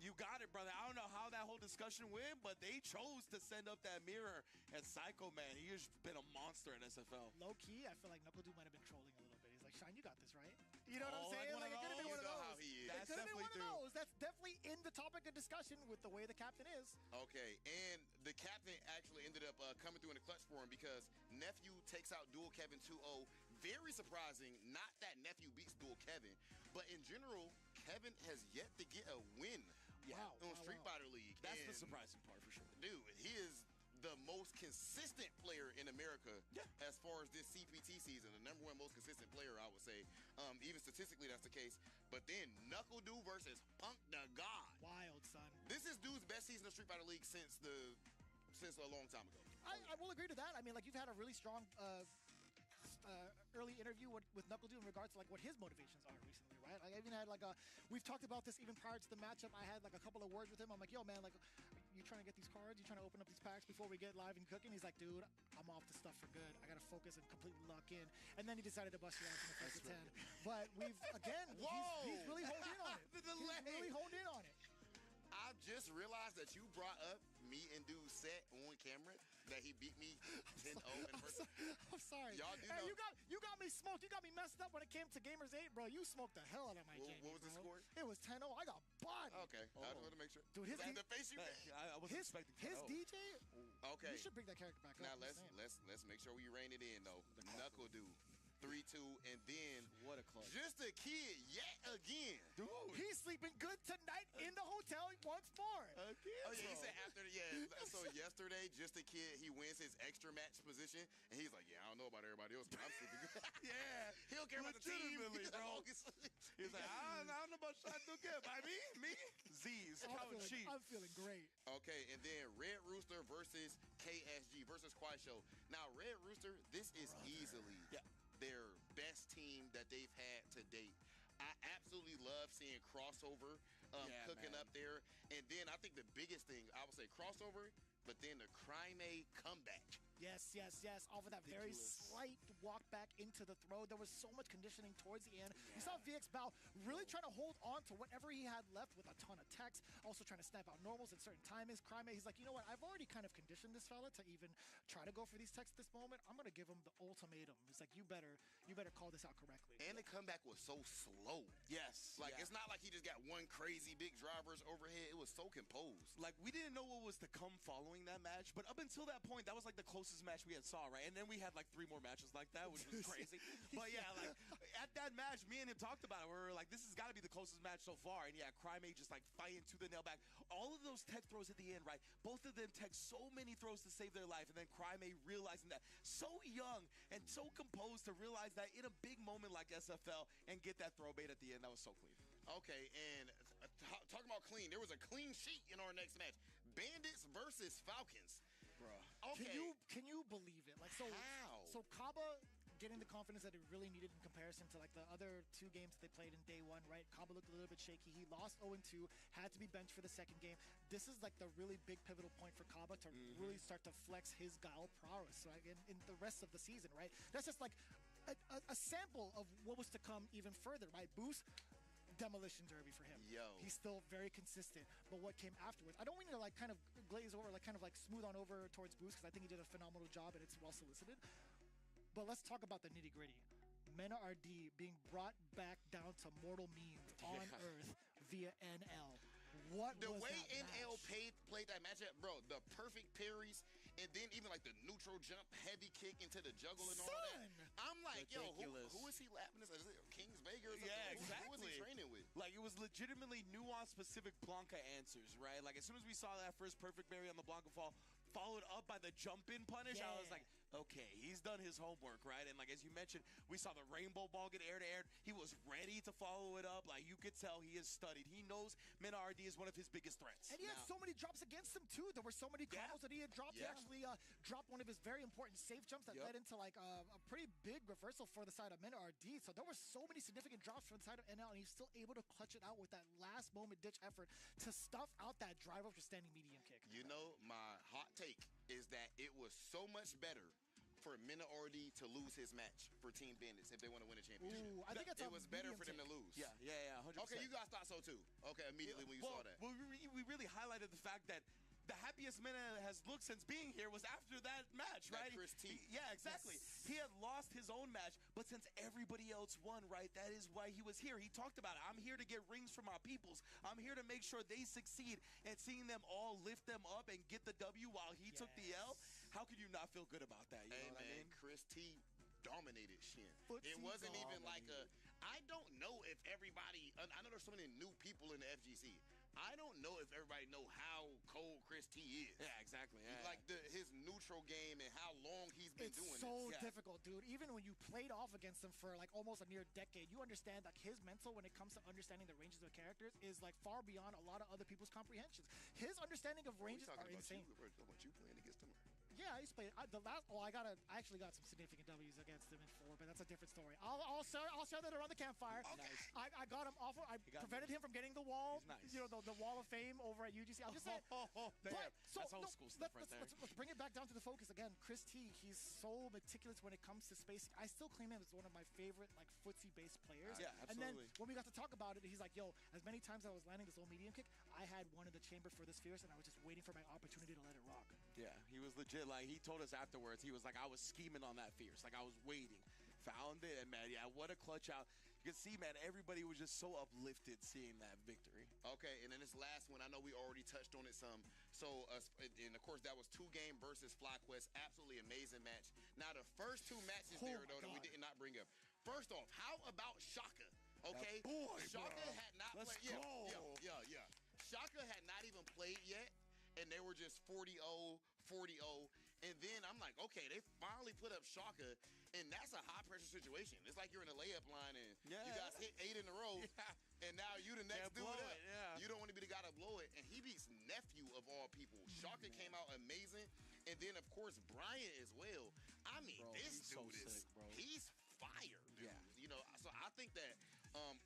you got it, brother. I don't know how that whole discussion went, but they chose to send up that mirror. And Psycho, man, he has been a monster in SFL. Low-key, I feel like Knuckle Dude might have been trolling a little bit. He's like, Shine, you got this, right? You know what I'm saying? Like, it could have been one of those. It could have been one of those. That's definitely in the topic of discussion with the way the captain is. Okay, and the captain actually ended up coming through in the clutch for him because Nephew takes out Dual Kevin 2-0. Very surprising. Not that Nephew beats Dual Kevin, but in general, Kevin has yet to get a win on Street Fighter League. That's the surprising part for sure. Dude, he is the most consistent player in America as far as this CPT season. The #1 most consistent player, I would say. Even statistically, that's the case. But then Knuckle Dude versus Punk the God. Wild, son. This is Dude's best season of Street Fighter League since a long time ago. I will agree to that. I mean, like, you've had a really strong early interview with Knuckle Dude in regards to like what his motivations are recently, right? Like, I even had like we've talked about this even prior to the matchup. I had like a couple of words with him. I'm like, yo, man, like, you trying to get these cards? You trying to open up these packs before we get live and cooking? He's like, dude, I'm off the stuff for good. I gotta focus and completely lock in. And then he decided to bust your ass in the first of 10. But we've again, he's really honed in on it. He's really honed in on it. I just realized that you brought up me and Dude's set on camera. that he beat me 10-0 in first. I'm sorry. Y'all do Hey, know. you got me smoked. You got me messed up when it came to Gamers 8, bro. You smoked the hell out of my game. What was the score? It was 10-0. I got bodied. Okay, I just want to make sure. Dude, his the face you. I wasn't expecting his 10-0. DJ. Okay. You should bring that character back now up. let's make sure we rein it in though. Knuckle dude. 3-2, and then what a clutch. Just a kid yet again. Dude. He's sleeping good tonight in the hotel once more. Again, oh, yeah, he said after so yesterday, just a kid, he wins his extra match position, and he's like, yeah, I don't know about everybody else, but I'm sleeping good. Yeah. He don't care about the team. Bro. He's like, I don't know about shot do good. By me? Z's. I'm feeling great. Okay, and then Red Rooster versus KSG versus KuaiShou. Now, Red Rooster, this is easily their best team that they've had to date. I absolutely love seeing crossover cooking up there. And then I think the biggest thing, I would say crossover, but then the Crime comeback. Yes. Off of that very slight walk back into the throw. There was so much conditioning towards the end. You saw VX Bao really trying to hold on to whatever he had left with a ton of techs, also trying to snap out normals at certain timings. Crime, he's like, you know what? I've already kind of conditioned this fella to even try to go for these techs at this moment. I'm going to give him the ultimatum. He's like, you better call this out correctly. And the comeback was so slow. Yes. It's not like he just got one crazy big drivers overhead. It was so composed. Like, we didn't know what was to come following that match, but up until that point, that was like the closest match we had saw, right? And then we had like 3 more matches like that, which was crazy. But yeah, like at that match, me and him talked about it. We were like, this has got to be the closest match so far. And yeah, Crime just like fighting to the nail back. All of those tech throws at the end, right? Both of them tech so many throws to save their life. And then Crime realizing that, so young and so composed to realize that in a big moment like SFL and get that throw bait at the end. That was so clean. Okay, and talking about clean, there was a clean sheet in our next match. Bandits versus Falcons. Bruh. Okay. Can you believe it? Like, so How? So Kaba getting the confidence that he really needed in comparison to like the other 2 games that they played in day 1, right? Kaba looked a little bit shaky. He lost 0-2, had to be benched for the second game. This is like the really big pivotal point for Kaba to really start to flex his guile prowess, right? In the rest of the season, right? That's just like a sample of what was to come even further, right? Boost. Demolition derby for him. He's still very consistent, but what came afterwards, I don't mean to like kind of glaze over, like kind of like smooth on over towards Boost, because I think he did a phenomenal job and it's well solicited. But let's talk about the nitty gritty. Mena RD being brought back down to mortal means on Earth via NL. What the was way that NL match? played that matchup, bro, the perfect parries, and then even like the neutral jump, heavy kick into the juggle and all that. I'm like, ridiculous. Yo, who is he lapping this? Is it Kings Vega or something? Yeah, exactly. Who was he training with? Like, it was legitimately nuanced, specific Blanca answers, right? Like, as soon as we saw that first perfect parry on the Blanca fall, followed up by the jump-in punish, I was like, okay, he's done his homework, right? And like, as you mentioned, we saw the rainbow ball get air-to-air. He was ready to follow it up. Like, you could tell he is studied. He knows Mena RD is one of his biggest threats. And he had so many drops against him, too. There were so many combos that he had dropped. He actually dropped one of his very important safe jumps that led into, like, a pretty big reversal for the side of Mena RD. So there were so many significant drops for the side of NL, and he's still able to clutch it out with that last-moment ditch effort to stuff out that drive-up to standing medium kick. You know, my hot take is that it was so much better for Mena RD to lose his match for Team Bandits if they want to win a championship. Ooh, I think it was better for them to lose. Yeah, 100%. Okay, you guys thought so too. Okay, immediately when you saw that. Well, we really highlighted the fact that the happiest Mena has looked since being here was after that match, right? Chris T. Yeah, exactly. Yes. He had lost his own match, but since everybody else won, right, that is why he was here. He talked about it. I'm here to get rings for my peoples. I'm here to make sure they succeed. And seeing them all lift them up and get the W while he took the L, how could you not feel good about that? You know what I mean? Chris T dominated Shin. It wasn't even like I don't know if everybody, I know there's so many new people in the FGC. I don't know if everybody know how cold Chris T is. Yeah, exactly. Yeah. Like his neutral game and how long he's been doing it. It's so this. difficult, dude. Even when you played off against him for like almost a near decade, you understand that his mental when it comes to understanding the ranges of characters is like far beyond a lot of other people's comprehensions. His understanding of ranges are insane. We're talking about you playing against him. Yeah, I used to play. I actually got some significant W's against him in 4, but that's a different story. I'll share that around the campfire. Okay. I got him off. I prevented him from getting the wall. Nice. You know, the wall of fame over at UGC. I'm just saying. That's old school stuff right there. Let's bring it back down to the focus again. Chris T, he's so meticulous when it comes to spacing. I still claim him as one of my favorite like footsie-based players. Yeah, absolutely. And then when we got to talk about it, he's like, "Yo, as many times I was landing this low medium kick, I had one in the chamber for the spheres, and I was just waiting for my opportunity to let it rock." Yeah, he was legit. like, he told us afterwards, he was like, I was scheming on that Fierce. Like, I was waiting. Found it, and, man, yeah, what a clutch out. You can see, man, everybody was just so uplifted seeing that victory. Okay, and then this last one, I know we already touched on it some. So, and of course, that was 2 Game versus FlyQuest. Absolutely amazing match. Now, the first 2 matches there, though, that we did not bring up. First off, how about Shaka? Okay, Shaka had not played. Yeah. Shaka had not even played yet, and they were just 40-0, 40-0. And then I'm like, okay, they finally put up Shaka, and that's a high-pressure situation. It's like you're in a layup line, and you guys hit 8 in a row, and now you the next dude up. You don't want to be the guy to blow it, and he beats Nephew of all people. Shaka came out amazing, and then, of course, Brian as well. I mean, this dude is he's fire, dude. Yeah. You know, so I think that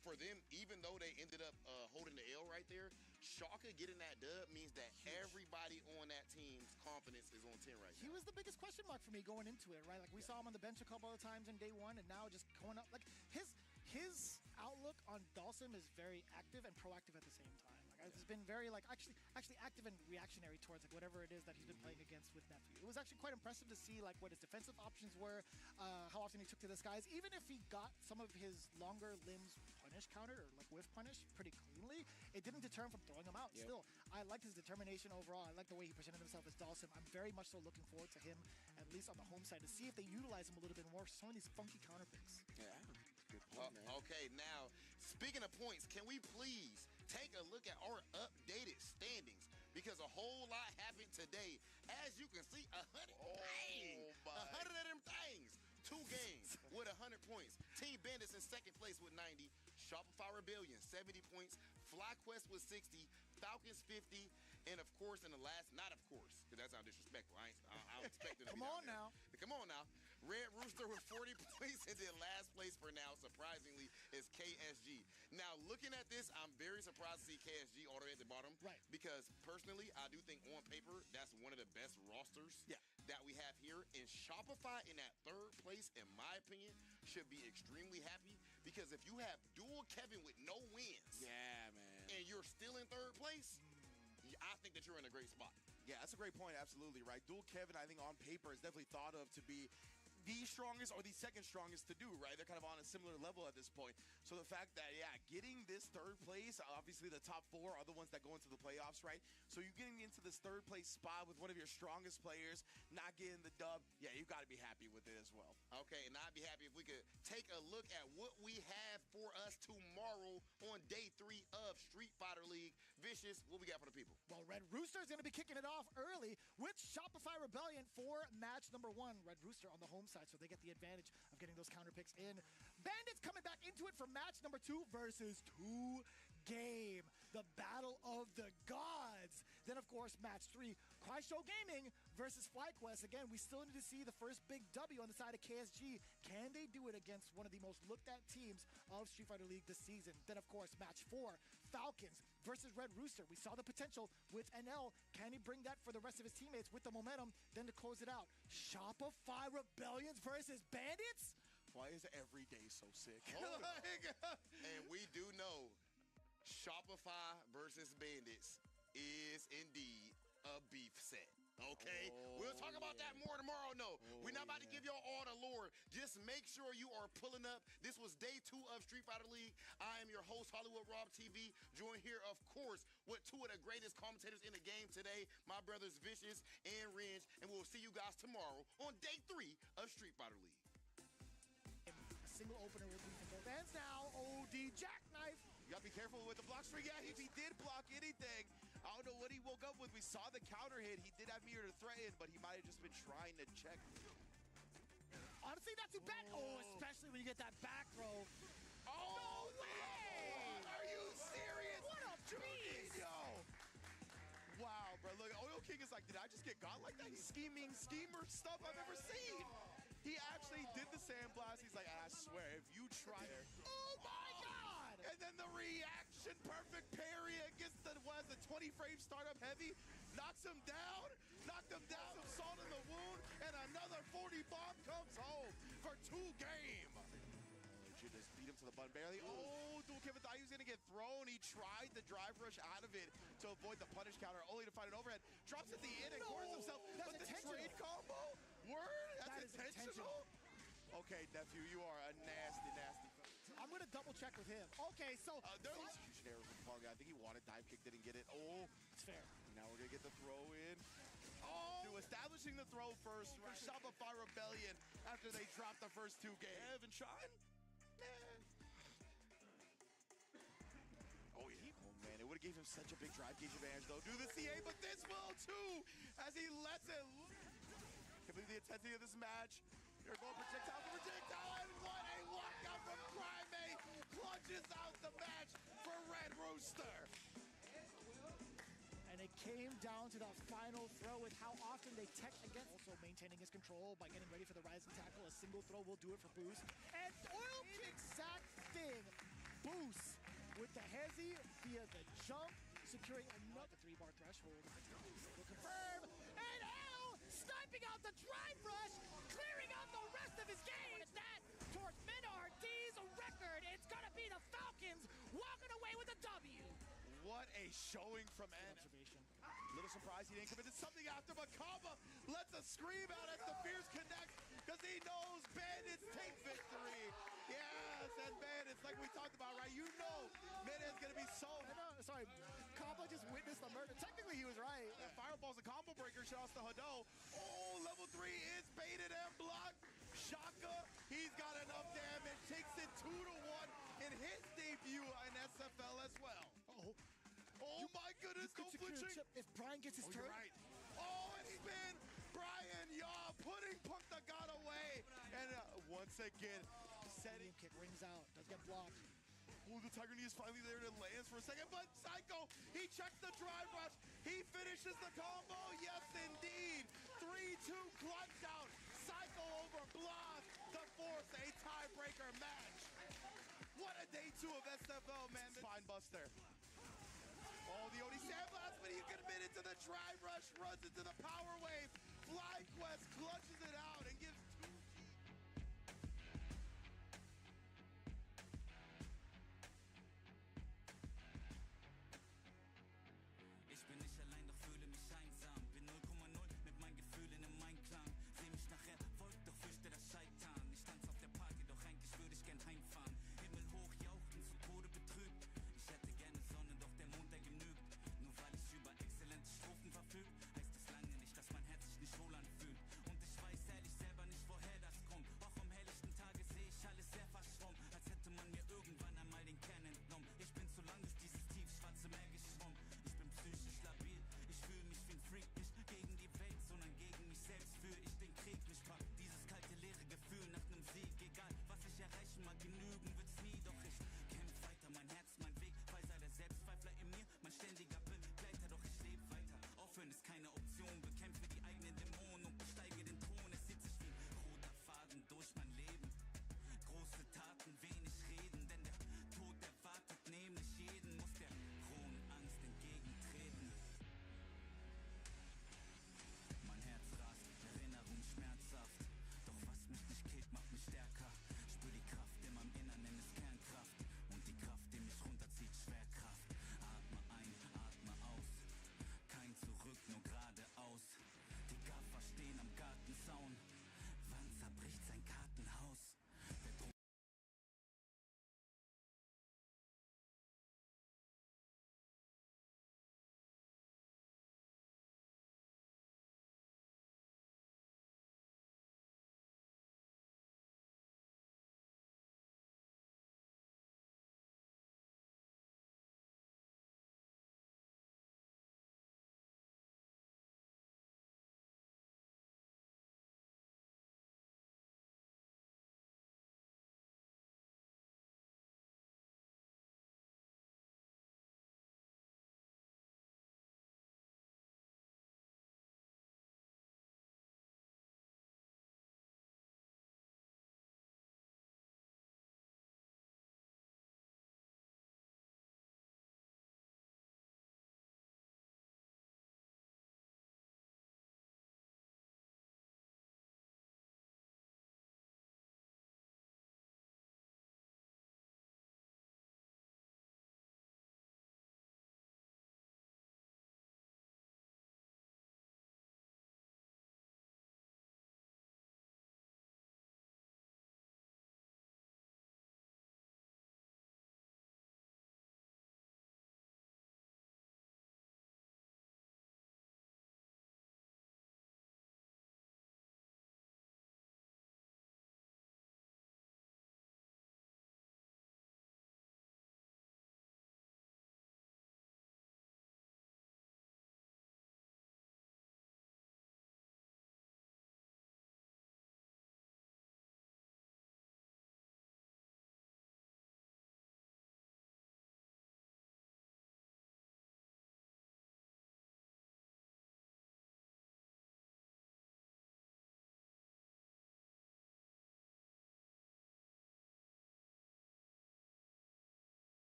for them, even though they ended up holding the L right there, Shaka getting that dub means that everybody on that team's confidence is on 10 right now. He was the biggest question mark for me going into it, right? Like, we saw him on the bench a couple of times in day 1, and now just going up. Like, his outlook on Dawson is very active and proactive at the same time. Like, it's been very, like, actually active and reactionary towards, like, whatever it is that he's been playing against with Nephew. It was actually quite impressive to see, like, what his defensive options were, how often he took to the skies. Even if he got some of his longer limbs punish countered, or, like, whiff punish pretty cleanly, it didn't deter him from throwing him out. Still, I liked his determination overall. I like the way he presented himself as Dawson. I'm very much so looking forward to him, at least on the home side, to see if they utilize him a little bit more. Some of these funky counter picks. Yeah, good point, man. Okay, now, speaking of points, can we please take a look at our updated standings? Because a whole lot happened today. As you can see, 100 of them things. 2 games with 100 points. Team Bandits in second place with 90. Shopify Rebellion, 70 points. FlyQuest with 60. Falcons, 50. And, of course, in the last, not of course, because that sounds disrespectful. I don't expect them to be down there. Come on now. Red Rooster with 40 points, and then last place for now, surprisingly, is KSG. Now, looking at this, I'm very surprised to see KSG all the way at the bottom. Right. Because, personally, I do think on paper, that's one of the best rosters that we have here. And Shopify in that 3rd place, in my opinion, should be extremely happy. Because if you have dual Kevin with no wins, and you're still in 3rd place, I think that you're in a great spot. Yeah, that's a great point. Absolutely, right? Dual Kevin, I think, on paper is definitely thought of to be the strongest or the second strongest to do, right? They're kind of on a similar level at this point. So the fact that, getting this 3rd place, obviously the top 4 are the ones that go into the playoffs, right? So you're getting into this 3rd place spot with one of your strongest players, not getting the dub. Yeah, you've got to be happy with it as well. Okay, and I'd be happy if we could take a look at what we have for us tomorrow on day 3 of Street Fighter League. Vicious, what we got for the people? Well, Red Rooster is going to be kicking it off early with Shopify Rebellion for match number 1. Red Rooster on the home side, so they get the advantage of getting those counter picks in. Bandits coming back into it for match number 2 versus 2 Game, the battle of the gods. Then, of course, match 3, KuaiShou Gaming versus FlyQuest. Again, we still need to see the first big W on the side of KSG. Can they do it against one of the most looked at teams of Street Fighter League this season? Then, of course, match 4, Falcons versus Red Rooster. We saw the potential with NL. Can he bring that for the rest of his teammates with the momentum? Then to close it out, Shopify Rebellions versus Bandits? Why is every day so sick? And we do know Shopify versus Bandits is indeed a beef set. Okay? We'll talk about that more tomorrow. No, we're not about to give y'all all the lore. Just make sure you are pulling up. This was day 2 of Street Fighter League. I am your host, Hollywood Rob TV. Joined here, of course, with 2 of the greatest commentators in the game today, my brothers Vicious and Ringe. And we'll see you guys tomorrow on day 3 of Street Fighter League. A single opener will be from both ends now. OD Jackknife. You got to be careful with the block string. Yeah, if he did block anything, I don't know what he woke up with. We saw the counter hit. He did have Mirror to threaten, but he might have just been trying to check. Honestly, not too bad. Oh, especially when you get that back throw. Oh, no way! Are you serious? What a beast! Wow, bro. Look, Oil King is like, did I just get got like that? He's scheming, schemer stuff I've ever seen. He actually did the sandblast. He's like, I swear, if you try it. Oh, my God! And then the reaction, perfect parry against the 20 frame startup heavy. Knocks him down, some salt in the wound, and another 40 bomb comes home for 2 Game. Should just beat him to the button barely. Oh, Dual Kevin thought he was going to get thrown. He tried the drive rush out of it to to avoid the punish counter, only to find an overhead. Drops at the end and corners himself. That's But the intentional. trade combo? Word? That's That is intentional? Okay, nephew, you are a nasty, nasty. I'm going to double check with him. Okay, so... There was a huge error from Pong. I think he wanted dive kick, didn't get it. Oh. It's fair. Now we're going to get the throw in. Oh! Establishing the throw first for Shopify Rebellion after they dropped the first 2 games. Evan Shine? Oh, yeah. Oh, man, it would have gave him such a big drive gauge advantage, though. Do the CA, but this will, too, as he lets it. Can't believe the intensity of this match. Here going projectile for projectile, and what a walkout from Primate. Clutches out the match for Red Rooster. And it came down to that final throw with how often they tech against. Also maintaining his control by getting ready for the rising tackle. A single throw will do it for Boost. And oil kick exact thing. Boost with the hezzy via the jump, securing another 3-bar threshold. Will confirm. And L sniping out the drive rush, clearing out the rest of his game. It's that towards Min-RT's record. It's gonna be the Falcons walking away with a W. What a showing from N. Little surprise he didn't commit to something after, but Kaba lets a scream out as the Fierce connects because he knows Bandits take victory. Yes, and Bandits, like we talked about, right? You know Bandits going to be so... Sorry, Kaba just witnessed the murder. Technically, he was right. Fireball's a combo breaker, shouts to Hado. Oh, level 3 is baited and blocked. Shaka, he's got enough damage, takes it 2-1 in his debut in SFL as well. Oh my goodness, no flinching. If Brian gets his turn. You're right. Oh, and he's been Brian Yaw putting Punk the God away. And once again, setting kick rings out, does get blocked. Oh, the Tiger Knee is finally there to lands for a second, but Psycho, he checks the drive rush. He finishes the combo. Yes, indeed. 3-2 clutch out. Psycho over Block to force a tiebreaker match. What a day 2 of SFL, man. Spine buster. Oh, the Odie sandblast, but he committed to the drive rush, runs into the power wave. FlyQuest clutches it out.